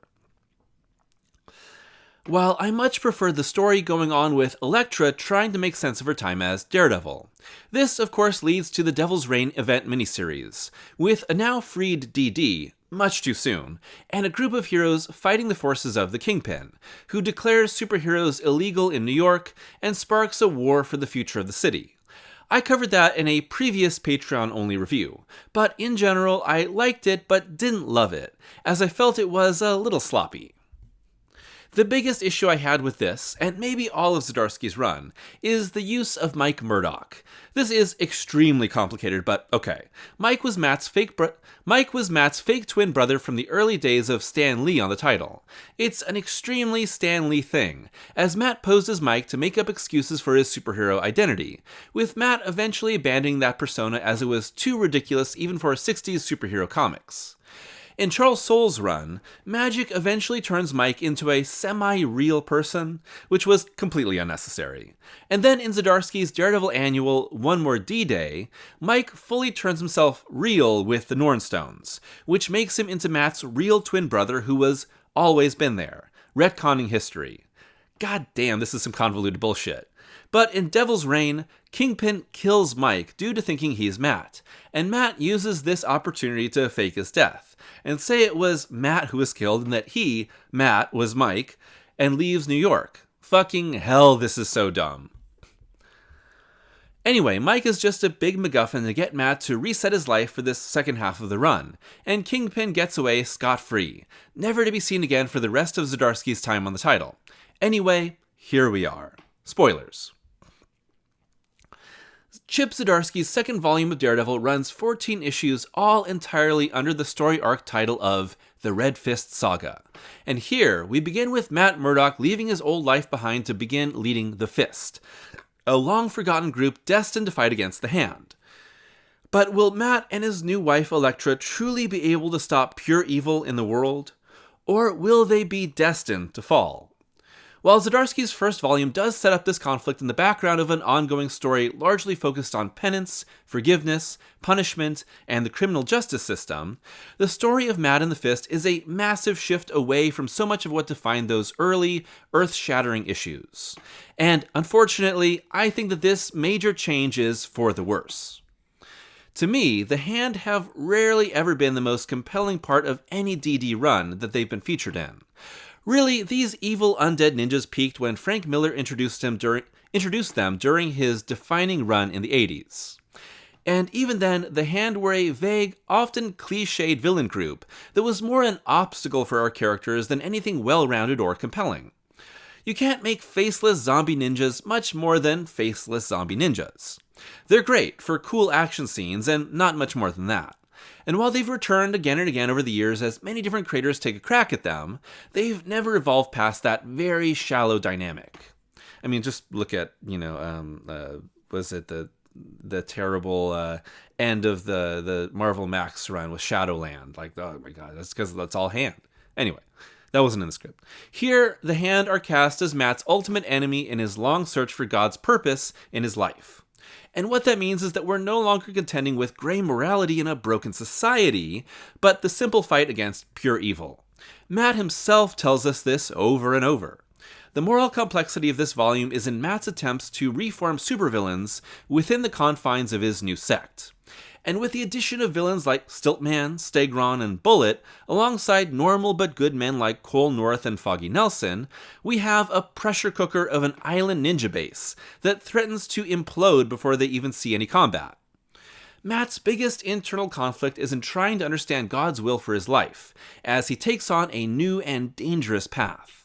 While I much prefer the story going on with Elektra trying to make sense of her time as Daredevil. This, of course, leads to the Devil's Reign event miniseries, with a now freed DD, much too soon, and a group of heroes fighting the forces of the Kingpin, who declares superheroes illegal in New York and sparks a war for the future of the city. I covered that in a previous Patreon-only review, but in general I liked it but didn't love it, as I felt it was a little sloppy. The biggest issue I had with this, and maybe all of Zdarsky's run, is the use of Mike Murdock. This is extremely complicated, but okay. Mike was Matt's fake twin brother from the early days of Stan Lee on the title. It's an extremely Stan Lee thing, as Matt posed as Mike to make up excuses for his superhero identity, with Matt eventually abandoning that persona as it was too ridiculous even for 60s superhero comics. In Charles Soule's run, magic eventually turns Mike into a semi-real person, which was completely unnecessary. And then in Zdarsky's Daredevil Annual One More D-Day, Mike fully turns himself real with the Nornstones, which makes him into Matt's real twin brother who was always been there, retconning history. God damn, this is some convoluted bullshit. But in Devil's Reign, Kingpin kills Mike due to thinking he's Matt, and Matt uses this opportunity to fake his death, and say it was Matt who was killed and that he, Matt, was Mike, and leaves New York. Fucking hell, this is so dumb. Anyway, Mike is just a big MacGuffin to get Matt to reset his life for this second half of the run, and Kingpin gets away scot-free, never to be seen again for the rest of Zdarsky's time on the title. Anyway, here we are. Spoilers. Chip Zdarsky's second volume of Daredevil runs 14 issues, all entirely under the story arc title of The Red Fist Saga. And here, we begin with Matt Murdock leaving his old life behind to begin leading the Fist, a long-forgotten group destined to fight against the Hand. But will Matt and his new wife Elektra truly be able to stop pure evil in the world? Or will they be destined to fall? While Zdarsky's first volume does set up this conflict in the background of an ongoing story largely focused on penance, forgiveness, punishment, and the criminal justice system, the story of Matt and the Fist is a massive shift away from so much of what defined those early, earth-shattering issues. And unfortunately, I think that this major change is for the worse. To me, the Hand have rarely ever been the most compelling part of any DD run that they've been featured in. Really, these evil undead ninjas peaked when Frank Miller introduced them during his defining run in the 80s. And even then, the Hand were a vague, often cliched villain group that was more an obstacle for our characters than anything well-rounded or compelling. You can't make faceless zombie ninjas much more than faceless zombie ninjas. They're great for cool action scenes and not much more than that. And while they've returned again and again over the years as many different creators take a crack at them, they've never evolved past that very shallow dynamic. I mean, just look at, was it the terrible end of the Marvel Max run with Shadowland? Like, oh my god, that's because that's all Hand. Anyway, That wasn't in the script. Here, the Hand are cast as Matt's ultimate enemy in his long search for God's purpose in his life. And what that means is that we're no longer contending with gray morality in a broken society, but the simple fight against pure evil. Matt himself tells us this over and over. The moral complexity of this volume is in Matt's attempts to reform supervillains within the confines of his new sect. And with the addition of villains like Stiltman, Stegron, and Bullet, alongside normal but good men like Cole North and Foggy Nelson, we have a pressure cooker of an island ninja base that threatens to implode before they even see any combat. Matt's biggest internal conflict is in trying to understand God's will for his life, as he takes on a new and dangerous path.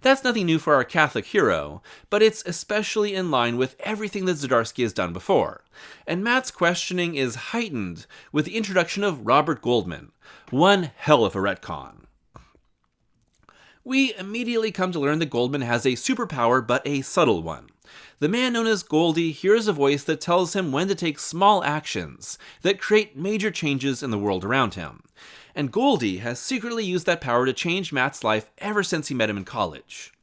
That's nothing new for our Catholic hero, but it's especially in line with everything that Zdarsky has done before. And Matt's questioning is heightened with the introduction of Robert Goldman, one hell of a retcon. We immediately come to learn that Goldman has a superpower, but a subtle one. The man known as Goldie hears a voice that tells him when to take small actions that create major changes in the world around him. And Goldie has secretly used that power to change Matt's life ever since he met him in college.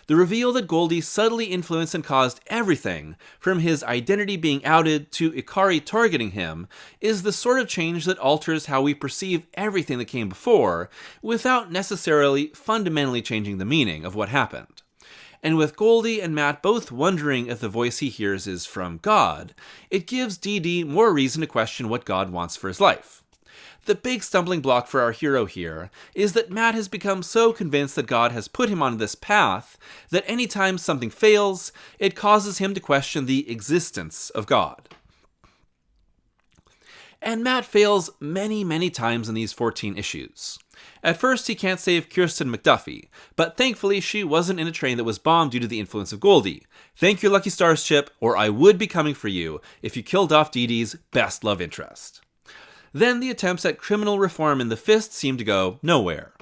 The reveal that Goldie subtly influenced and caused everything, from his identity being outed to Ikari targeting him, is the sort of change that alters how we perceive everything that came before, without necessarily fundamentally changing the meaning of what happened. And with Goldie and Matt both wondering if the voice he hears is from God, it gives DD more reason to question what God wants for his life. The big stumbling block for our hero here is that Matt has become so convinced that God has put him on this path that anytime something fails, it causes him to question the existence of God. And Matt fails many, many times in these 14 issues. At first, he can't save Kirsten McDuffie, but thankfully she wasn't in a train that was bombed due to the influence of Goldie. Thank your lucky stars, Chip, or I would be coming for you if you killed off DD's best love interest. Then the attempts at criminal reform in the Fist seem to go nowhere.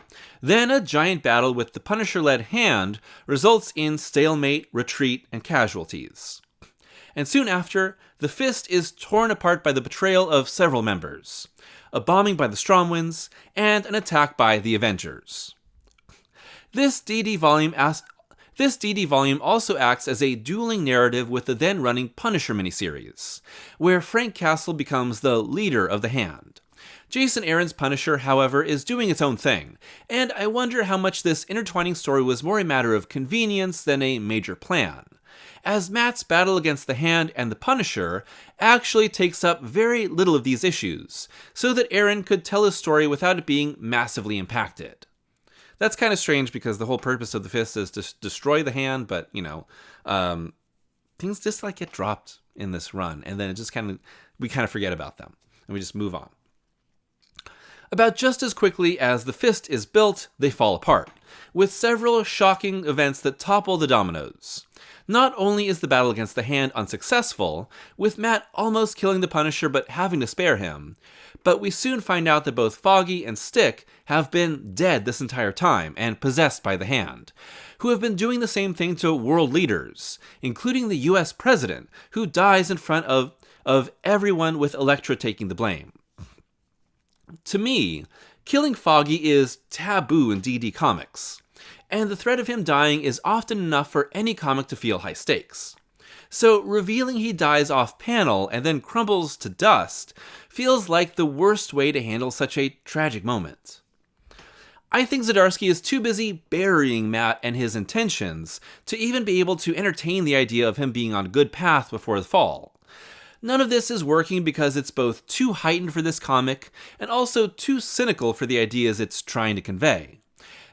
Then a giant battle with the Punisher-led Hand results in stalemate, retreat, and casualties. And soon after, the Fist is torn apart by the betrayal of several members, a bombing by the Stromwinds, and an attack by the Avengers. This DD volume also acts as a dueling narrative with the then-running Punisher miniseries, where Frank Castle becomes the leader of the Hand. Jason Aaron's Punisher, however, is doing its own thing, and I wonder how much this intertwining story was more a matter of convenience than a major plan, as Matt's battle against the Hand and the Punisher actually takes up very little of these issues, so that Aaron could tell his story without it being massively impacted. That's kind of strange because the whole purpose of the Fist is to destroy the Hand, but, things just get dropped in this run, and then we kind of forget about them, and we just move on. About just as quickly as the Fist is built, they fall apart, with several shocking events that topple the dominoes. Not only is the battle against the Hand unsuccessful, with Matt almost killing the Punisher but having to spare him, but we soon find out that both Foggy and Stick have been dead this entire time and possessed by the Hand, who have been doing the same thing to world leaders, including the US president, who dies in front of everyone with Elektra taking the blame. To me, killing Foggy is taboo in DD Comics, and the threat of him dying is often enough for any comic to feel high stakes. So revealing he dies off-panel and then crumbles to dust feels like the worst way to handle such a tragic moment. I think Zdarsky is too busy burying Matt and his intentions to even be able to entertain the idea of him being on a good path before the fall. None of this is working because it's both too heightened for this comic and also too cynical for the ideas it's trying to convey.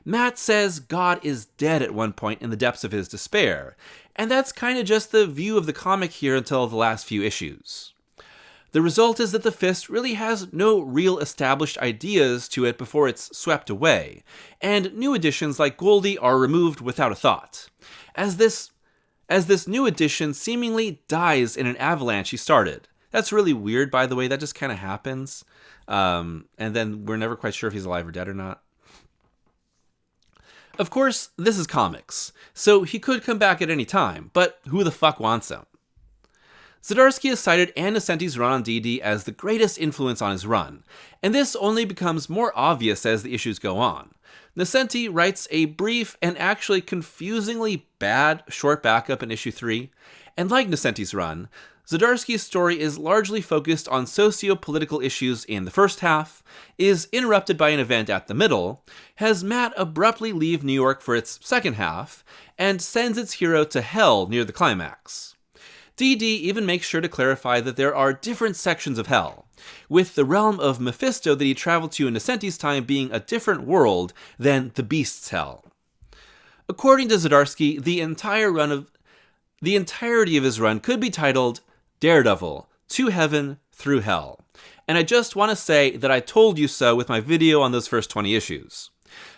Matt says God is dead at one point in the depths of his despair, and that's kind of just the view of the comic here until the last few issues. The result is that the Fist really has no real established ideas to it before it's swept away, and new additions like Goldie are removed without a thought, as this new addition seemingly dies in an avalanche he started. That's really weird, by the way, that just kind of happens, and then we're never quite sure if he's alive or dead or not. Of course, this is comics, so he could come back at any time, but who the fuck wants him? Zdarsky has cited Ann Nocenti's run on DD as the greatest influence on his run, and this only becomes more obvious as the issues go on. Nocenti writes a brief and actually confusingly bad short backup in issue 3, and like Nocenti's run, Zdarsky's story is largely focused on socio-political issues in the first half, is interrupted by an event at the middle, has Matt abruptly leave New York for its second half, and sends its hero to hell near the climax. DD even makes sure to clarify that there are different sections of hell, with the realm of Mephisto that he traveled to in Nocenti's time being a different world than the Beast's hell. According to Zdarsky, the entirety of his run could be titled Daredevil, To Heaven, Through Hell. And I just want to say that I told you so with my video on those first 20 issues.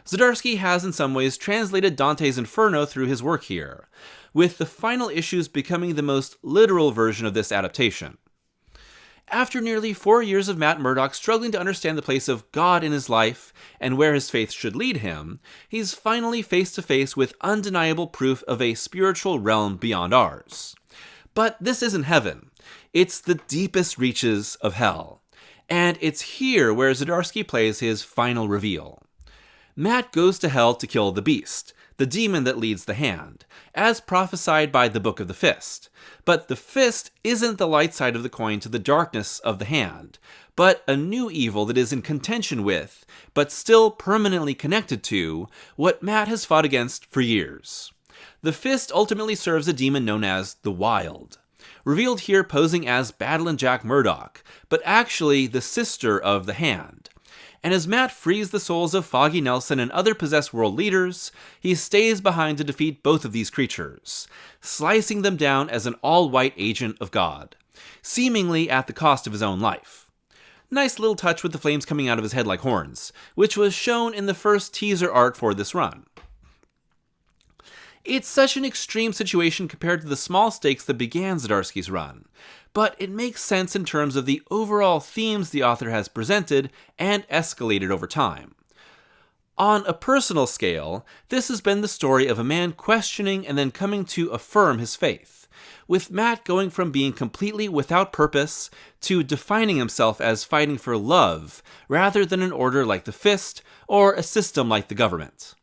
Zdarsky has in some ways translated Dante's Inferno through his work here, with the final issues becoming the most literal version of this adaptation. After nearly 4 years of Matt Murdock struggling to understand the place of God in his life and where his faith should lead him, he's finally face to face with undeniable proof of a spiritual realm beyond ours. But this isn't heaven. It's the deepest reaches of hell. And it's here where Zdarsky plays his final reveal. Matt goes to hell to kill the Beast, the demon that leads the Hand, as prophesied by the Book of the Fist. But the Fist isn't the light side of the coin to the darkness of the Hand, but a new evil that is in contention with, but still permanently connected to, what Matt has fought against for years. The Fist ultimately serves a demon known as the Wild, revealed here posing as Battling Jack Murdock, but actually the sister of the Hand. And as Matt frees the souls of Foggy Nelson and other possessed world leaders, he stays behind to defeat both of these creatures, slicing them down as an all-white agent of God, seemingly at the cost of his own life. Nice little touch with the flames coming out of his head like horns, which was shown in the first teaser art for this run. It's such an extreme situation compared to the small stakes that began Zdarsky's run, but it makes sense in terms of the overall themes the author has presented and escalated over time. On a personal scale, this has been the story of a man questioning and then coming to affirm his faith, with Matt going from being completely without purpose to defining himself as fighting for love rather than an order like the Fist or a system like the government.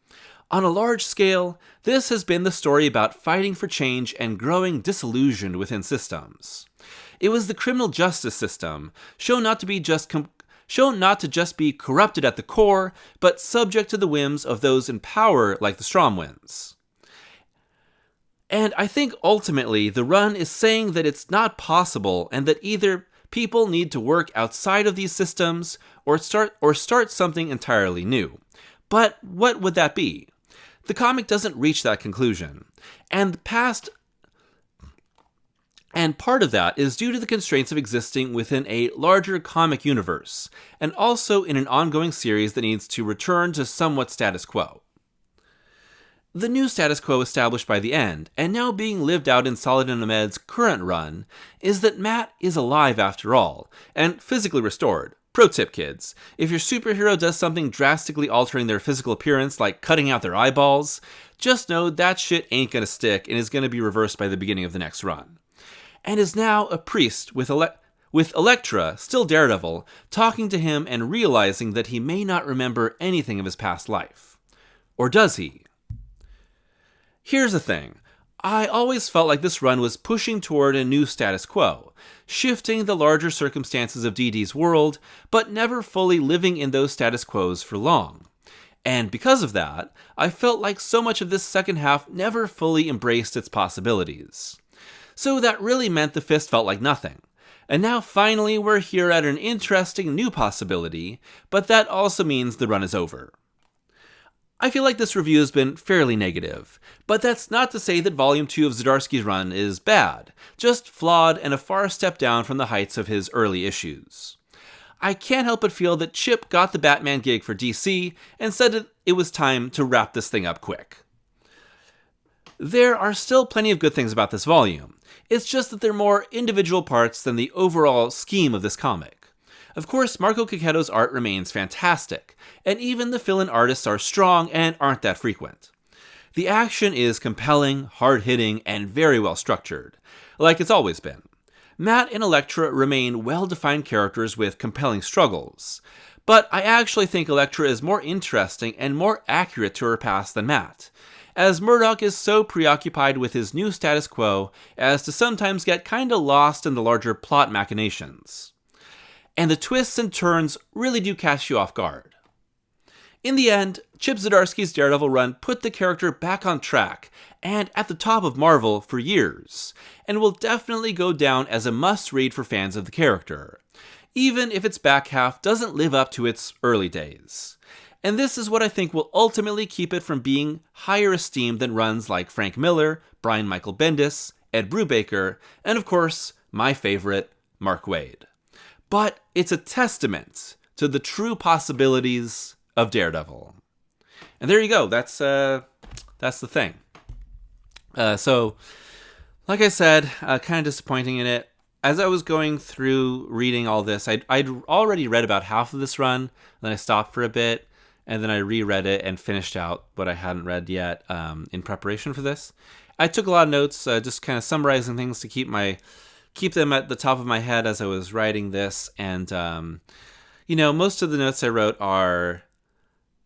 On a large scale, this has been the story about fighting for change and growing disillusioned within systems. It was the criminal justice system, shown not to just be corrupted at the core, but subject to the whims of those in power like the Stromwinds. And I think ultimately the run is saying that it's not possible and that either people need to work outside of these systems or start something entirely new. But what would that be? The comic doesn't reach that conclusion, and part of that is due to the constraints of existing within a larger comic universe, and also in an ongoing series that needs to return to somewhat status quo. The new status quo established by the end, and now being lived out in Saladin Ahmed's current run, is that Matt is alive after all, and physically restored. Pro tip, kids, if your superhero does something drastically altering their physical appearance, like cutting out their eyeballs, just know that shit ain't gonna stick and is gonna be reversed by the beginning of the next run. And is now a priest with Elektra, still Daredevil, talking to him and realizing that he may not remember anything of his past life. Or does he? Here's the thing. I always felt like this run was pushing toward a new status quo, shifting the larger circumstances of DD's world, but never fully living in those status quos for long. And because of that, I felt like so much of this second half never fully embraced its possibilities. So that really meant the Fist felt like nothing. And now finally we're here at an interesting new possibility, but that also means the run is over. I feel like this review has been fairly negative, but that's not to say that Volume 2 of Zdarsky's run is bad, just flawed and a far step down from the heights of his early issues. I can't help but feel that Chip got the Batman gig for DC and said that it was time to wrap this thing up quick. There are still plenty of good things about this volume, it's just that they're more individual parts than the overall scheme of this comic. Of course, Marco Cecchetto's art remains fantastic, and even the fill-in artists are strong and aren't that frequent. The action is compelling, hard-hitting, and very well structured, like it's always been. Matt and Elektra remain well-defined characters with compelling struggles, but I actually think Elektra is more interesting and more accurate to her past than Matt, as Murdoch is so preoccupied with his new status quo as to sometimes get kinda lost in the larger plot machinations. And the twists and turns really do catch you off guard. In the end, Chip Zdarsky's Daredevil run put the character back on track and at the top of Marvel for years, and will definitely go down as a must-read for fans of the character, even if its back half doesn't live up to its early days. And this is what I think will ultimately keep it from being higher esteemed than runs like Frank Miller, Brian Michael Bendis, Ed Brubaker, and of course, my favorite, Mark Waid. But it's a testament to the true possibilities of Daredevil. And there you go, that's the thing. So, like I said, kind of disappointing in it. As I was going through reading all this, I'd already read about half of this run, then I stopped for a bit, and then I reread it and finished out what I hadn't read yet in preparation for this. I took a lot of notes, just kind of summarizing things to keep them at the top of my head as I was writing this. And, most of the notes I wrote are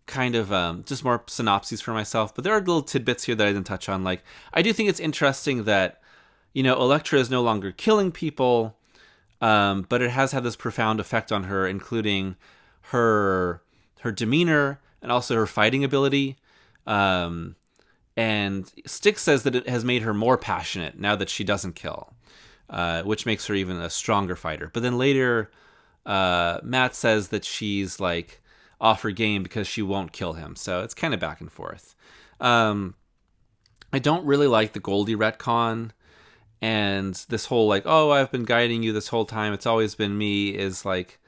kind of just more synopses for myself, but there are little tidbits here that I didn't touch on. Like, I do think it's interesting that, Elektra is no longer killing people, but it has had this profound effect on her, including her demeanor and also her fighting ability. And Styx says that it has made her more passionate now that she doesn't kill, which makes her even a stronger fighter. But then later, Matt says that she's like off her game because she won't kill him. So it's kind of back and forth. I don't really like the Goldie retcon, and this whole like, oh, I've been guiding you this whole time, it's always been me, is like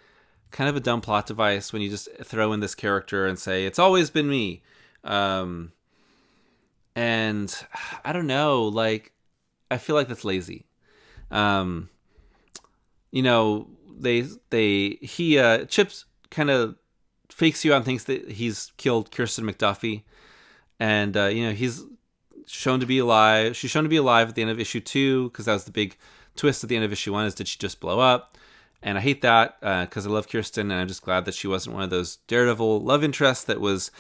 kind of a dumb plot device when you just throw in this character and say, it's always been me. And I don't know, like, I feel like that's lazy. Chips kind of fakes you out and thinks that he's killed Kirsten McDuffie. And, he's shown to be alive. She's shown to be alive at the end of issue 2, because that was the big twist at the end of issue 1, is did she just blow up? And I hate that, because I love Kirsten, and I'm just glad that she wasn't one of those Daredevil love interests that was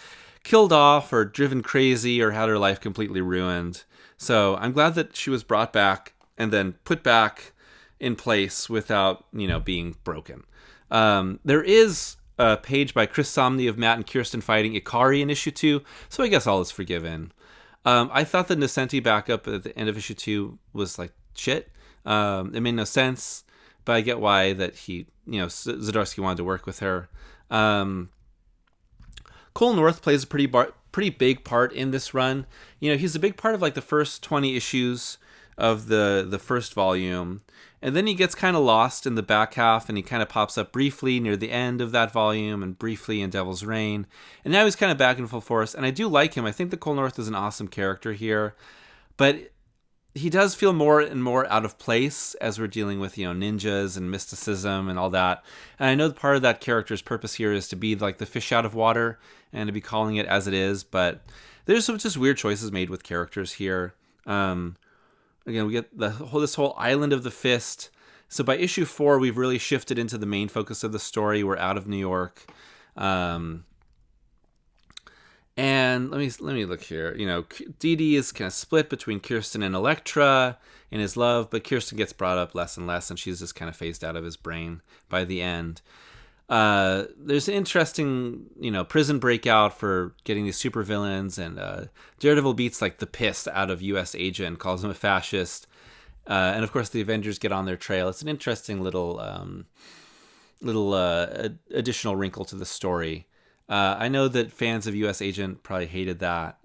killed off or driven crazy or had her life completely ruined. So I'm glad that she was brought back and then put back in place without, being broken. There is a page by Chris Somney of Matt and Kirsten fighting Ikari in issue 2, so I guess all is forgiven. I thought the Nocenti backup at the end of issue 2 was like shit. It made no sense, but I get why that he, Zdarsky wanted to work with her. Cole North plays a pretty big part in this run. He's a big part of like the first 20 issues of the first volume, and then he gets kind of lost in the back half, and he kind of pops up briefly near the end of that volume and briefly in Devil's Reign, and now he's kind of back in full force, and I do like him. I think that Cole North is an awesome character here, but he does feel more and more out of place as we're dealing with, ninjas and mysticism and all that. And I know part of that character's purpose here is to be like the fish out of water and to be calling it as it is, but there's some just weird choices made with characters here. Again, we get this whole Island of the Fist. So by issue 4, we've really shifted into the main focus of the story. We're out of New York. And let me look here. DD is kind of split between Kirsten and Elektra in his love, but Kirsten gets brought up less and less, and she's just kind of phased out of his brain by the end. There's an interesting, prison breakout for getting these supervillains, and Daredevil beats like the piss out of U.S. Agent, calls him a fascist, and of course the Avengers get on their trail. It's an interesting little additional wrinkle to the story. I know that fans of U.S. Agent probably hated that.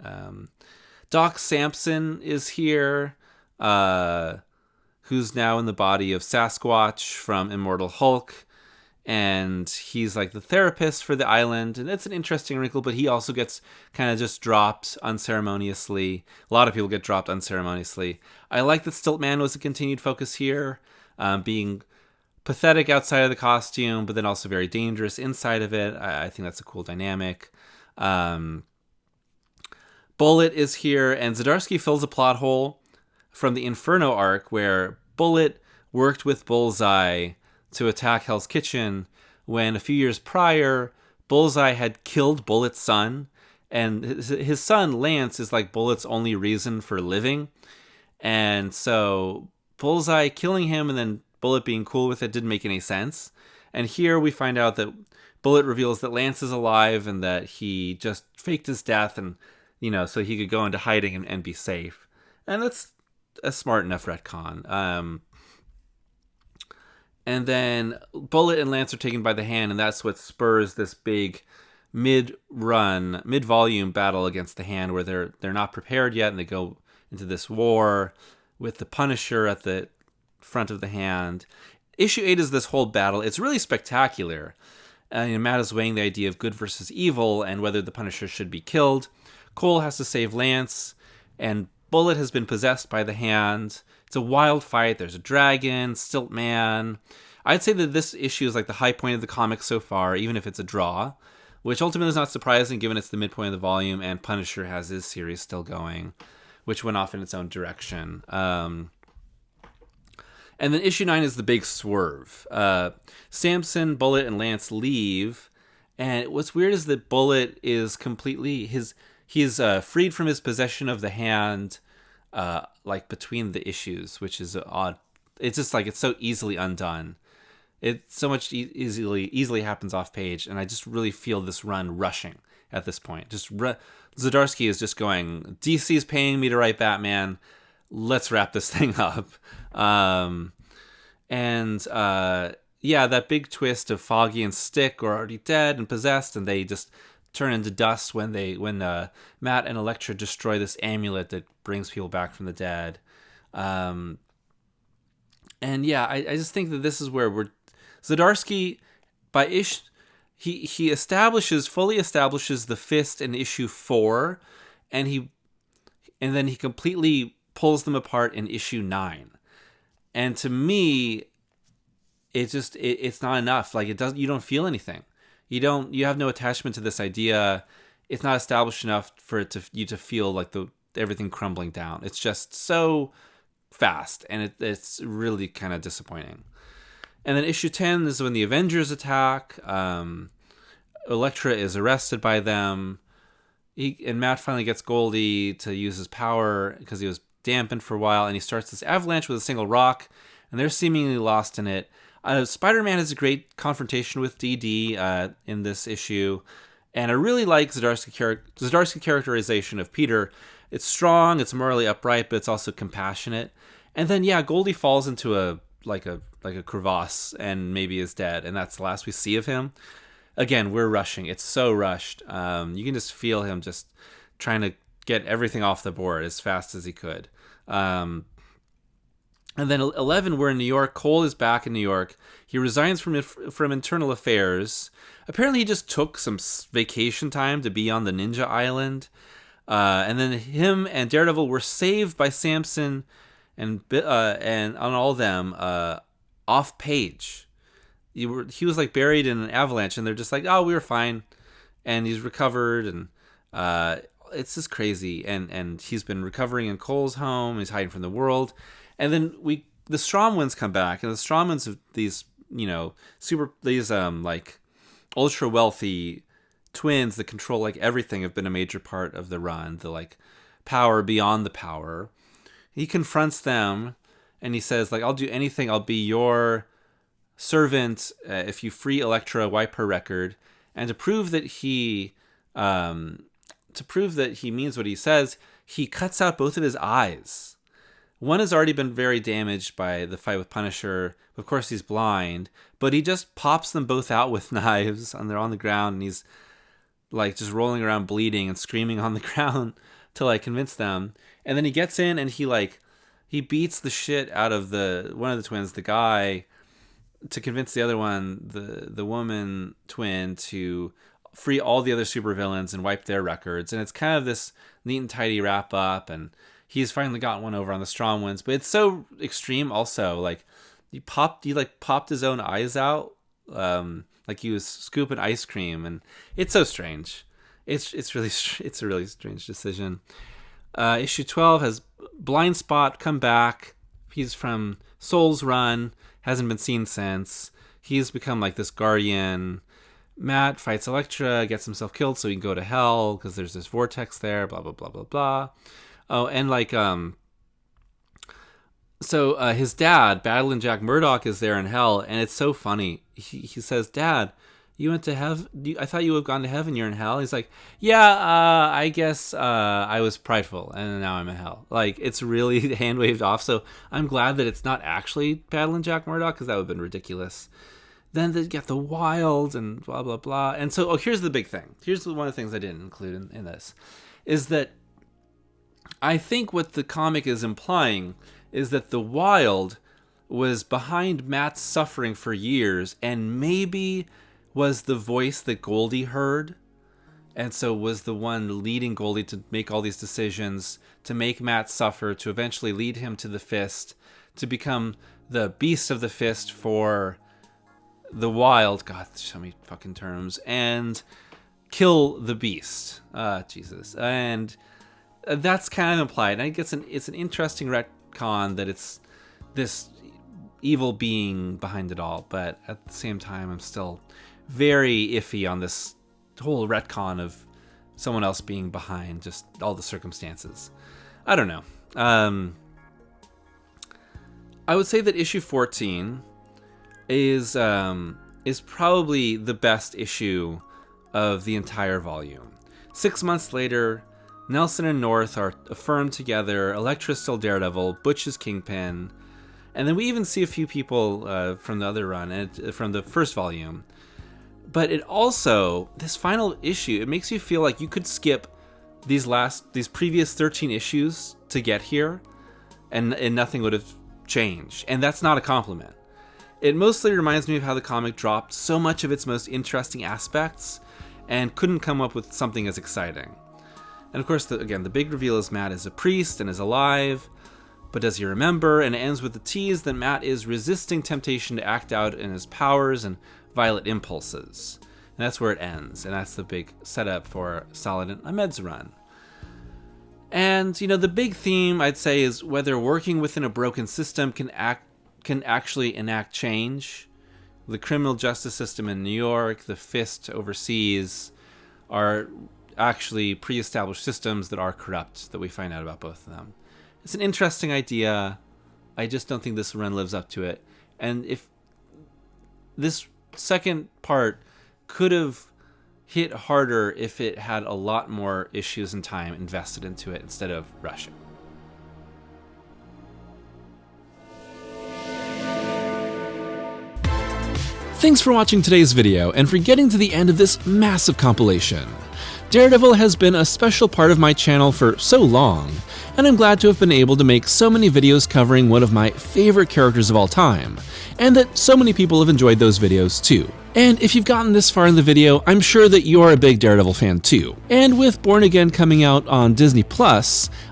Doc Samson is here, who's now in the body of Sasquatch from Immortal Hulk. And he's like the therapist for the island, and it's an interesting wrinkle, but he also gets kind of just dropped unceremoniously. A lot of people get dropped unceremoniously. I like that Stiltman was a continued focus here, being pathetic outside of the costume, but then also very dangerous inside of it. I think that's a cool dynamic. Bullet is here, and Zdarsky fills a plot hole from the Inferno arc where Bullet worked with Bullseye to attack Hell's Kitchen when a few years prior, Bullseye had killed Bullet's son. And his son, Lance, is like Bullet's only reason for living. And so Bullseye killing him and then Bullet being cool with it didn't make any sense. And here we find out that Bullet reveals that Lance is alive and that he just faked his death and, so he could go into hiding and be safe. And that's a smart enough retcon. And then Bullet and Lance are taken by the hand, and that's what spurs this big mid-volume battle against the Hand, where they're not prepared yet, and they go into this war with the Punisher at the front of the Hand. Issue 8 is this whole battle. It's really spectacular. Matt is weighing the idea of good versus evil and whether the Punisher should be killed. Cole has to save Lance, and Bullet has been possessed by the Hand. It's a wild fight. There's a dragon, Stilt Man. I'd say that this issue is like the high point of the comic so far, even if it's a draw, which ultimately is not surprising given it's the midpoint of the volume, and Punisher has his series still going, which went off in its own direction. And then issue 9 is the big swerve. Samson, Bullet, and Lance leave, and what's weird is that Bullet is completely he's freed from his possession of the Hand, like between the issues, which is odd. It's just like it's so easily undone. It so much easily happens off page, and I just really feel this run rushing at this point. Zdarsky is just going, DC's paying me to write Batman. Let's wrap this thing up. That big twist of Foggy and Stick are already dead and possessed, and they just turn into dust when Matt and Elektra destroy this amulet that brings people back from the dead. I just think that this is where Zdarsky, he fully establishes the Fist in issue 4, and then he completely pulls them apart in issue 9. And to me, it's not enough. Like you don't feel anything. You have no attachment to this idea. It's not established enough for you to feel like everything crumbling down. It's just so fast, and it's really kind of disappointing. And then issue 10 is when the Avengers attack. Elektra is arrested by them. And Matt finally gets Goldie to use his power because he was dampened for a while, and he starts this avalanche with a single rock, and they're seemingly lost in it. Spider-Man has a great confrontation with DD in this issue, and I really like Zdarsky characterization of Peter. It's strong, it's morally upright, but it's also compassionate. And then Goldie falls into a crevasse and maybe is dead, and that's the last we see of him. Again, we're rushing. It's so rushed. You can just feel him just trying to get everything off the board as fast as he could. And then 11, we're in New York. Cole is back in New York. He resigns from Internal Affairs. Apparently, he just took some vacation time to be on the Ninja Island. And then him and Daredevil were saved by Samson and on all of them off page. He was like buried in an avalanche, and they're just like, oh, we were fine, and he's recovered, and it's just crazy. And he's been recovering in Cole's home. He's hiding from the world. And then the Stromwinds come back, and the Stromwinds of these, like ultra wealthy twins that control like everything have been a major part of the run. The like power beyond the power. He confronts them, and he says like, "I'll do anything. I'll be your servant if you free Elektra, wipe her record." And to prove that he means what he says, he cuts out both of his eyes. One has already been very damaged by the fight with Punisher. Of course, he's blind, but he just pops them both out with knives, and they're on the ground, and he's like just rolling around bleeding and screaming on the ground to like convince them. And then he gets in, and he beats the shit out of one of the twins, the guy, to convince the other one, the woman twin, to free all the other supervillains and wipe their records. And it's kind of this neat and tidy wrap up, and he's finally gotten one over on the Stromwinds. But it's so extreme also. Like he popped his own eyes out, like he was scooping ice cream, and it's so strange. It's a really strange decision. Issue 12 has Blind Spot come back. He's from Soul's run, hasn't been seen since. He's become like this guardian. Matt fights Elektra, gets himself killed so he can go to hell because there's this vortex there, blah, blah, blah, blah, blah. Oh, and like, his dad, Battling Jack Murdoch, is there in hell, and it's so funny. He says, Dad, you went to heaven? I thought you would have gone to heaven, you're in hell? He's like, yeah, I guess I was prideful, and now I'm in hell. Like, it's really hand-waved off, so I'm glad that it's not actually Battling Jack Murdoch, because that would have been ridiculous. Then they get the wild and blah, blah, blah. And so, here's the big thing. Here's one of the things I didn't include in this, is that I think what the comic is implying is that the wild was behind Matt's suffering for years and maybe was the voice that Goldie heard, and so was the one leading Goldie to make all these decisions, to make Matt suffer, to eventually lead him to the fist, to become the beast of the fist for the wild, God, so many fucking terms, and kill the beast. Jesus. And that's kind of implied. I think it's an interesting retcon that it's this evil being behind it all, but at the same time, I'm still very iffy on this whole retcon of someone else being behind just all the circumstances. I don't know. I would say that issue 14 is probably the best issue of the entire volume. 6 months later, Nelson and North are affirmed together, Elektra's still Daredevil, Butch is Kingpin, and then we even see a few people from the other run, from the first volume. But it also, this final issue, it makes you feel like you could skip these previous 13 issues to get here, and nothing would have changed. And that's not a compliment. It mostly reminds me of how the comic dropped so much of its most interesting aspects and couldn't come up with something as exciting. And of course, the big reveal is Matt is a priest and is alive, but does he remember? And it ends with the tease that Matt is resisting temptation to act out in his powers and violent impulses. And that's where it ends, and that's the big setup for Saladin Ahmed's run. And, the big theme, I'd say, is whether working within a broken system can actually enact change. The criminal justice system in New York, the Fist overseas, are actually pre-established systems that are corrupt, that we find out about both of them. It's an interesting idea. I just don't think this run lives up to it. And if this second part could have hit harder if it had a lot more issues and time invested into it instead of rushing. Thanks for watching today's video and for getting to the end of this massive compilation. Daredevil has been a special part of my channel for so long, and I'm glad to have been able to make so many videos covering one of my favorite characters of all time, and that so many people have enjoyed those videos too. And if you've gotten this far in the video, I'm sure that you're a big Daredevil fan too. And with Born Again coming out on Disney+,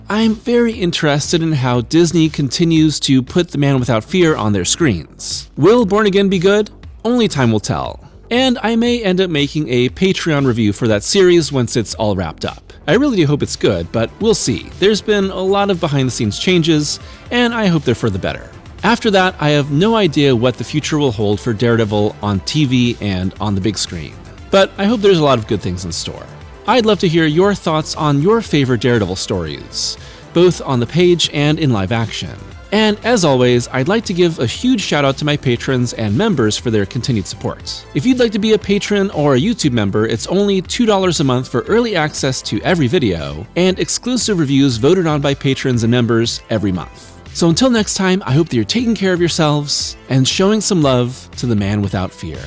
I'm very interested in how Disney continues to put The Man Without Fear on their screens. Will Born Again be good? Only time will tell. And I may end up making a Patreon review for that series once it's all wrapped up. I really do hope it's good, but we'll see. There's been a lot of behind-the-scenes changes, and I hope they're for the better. After that, I have no idea what the future will hold for Daredevil on TV and on the big screen. But I hope there's a lot of good things in store. I'd love to hear your thoughts on your favorite Daredevil stories, both on the page and in live action. And as always, I'd like to give a huge shout out to my patrons and members for their continued support. If you'd like to be a patron or a YouTube member, it's only $2 a month for early access to every video and exclusive reviews voted on by patrons and members every month. So until next time, I hope that you're taking care of yourselves and showing some love to The Man Without Fear.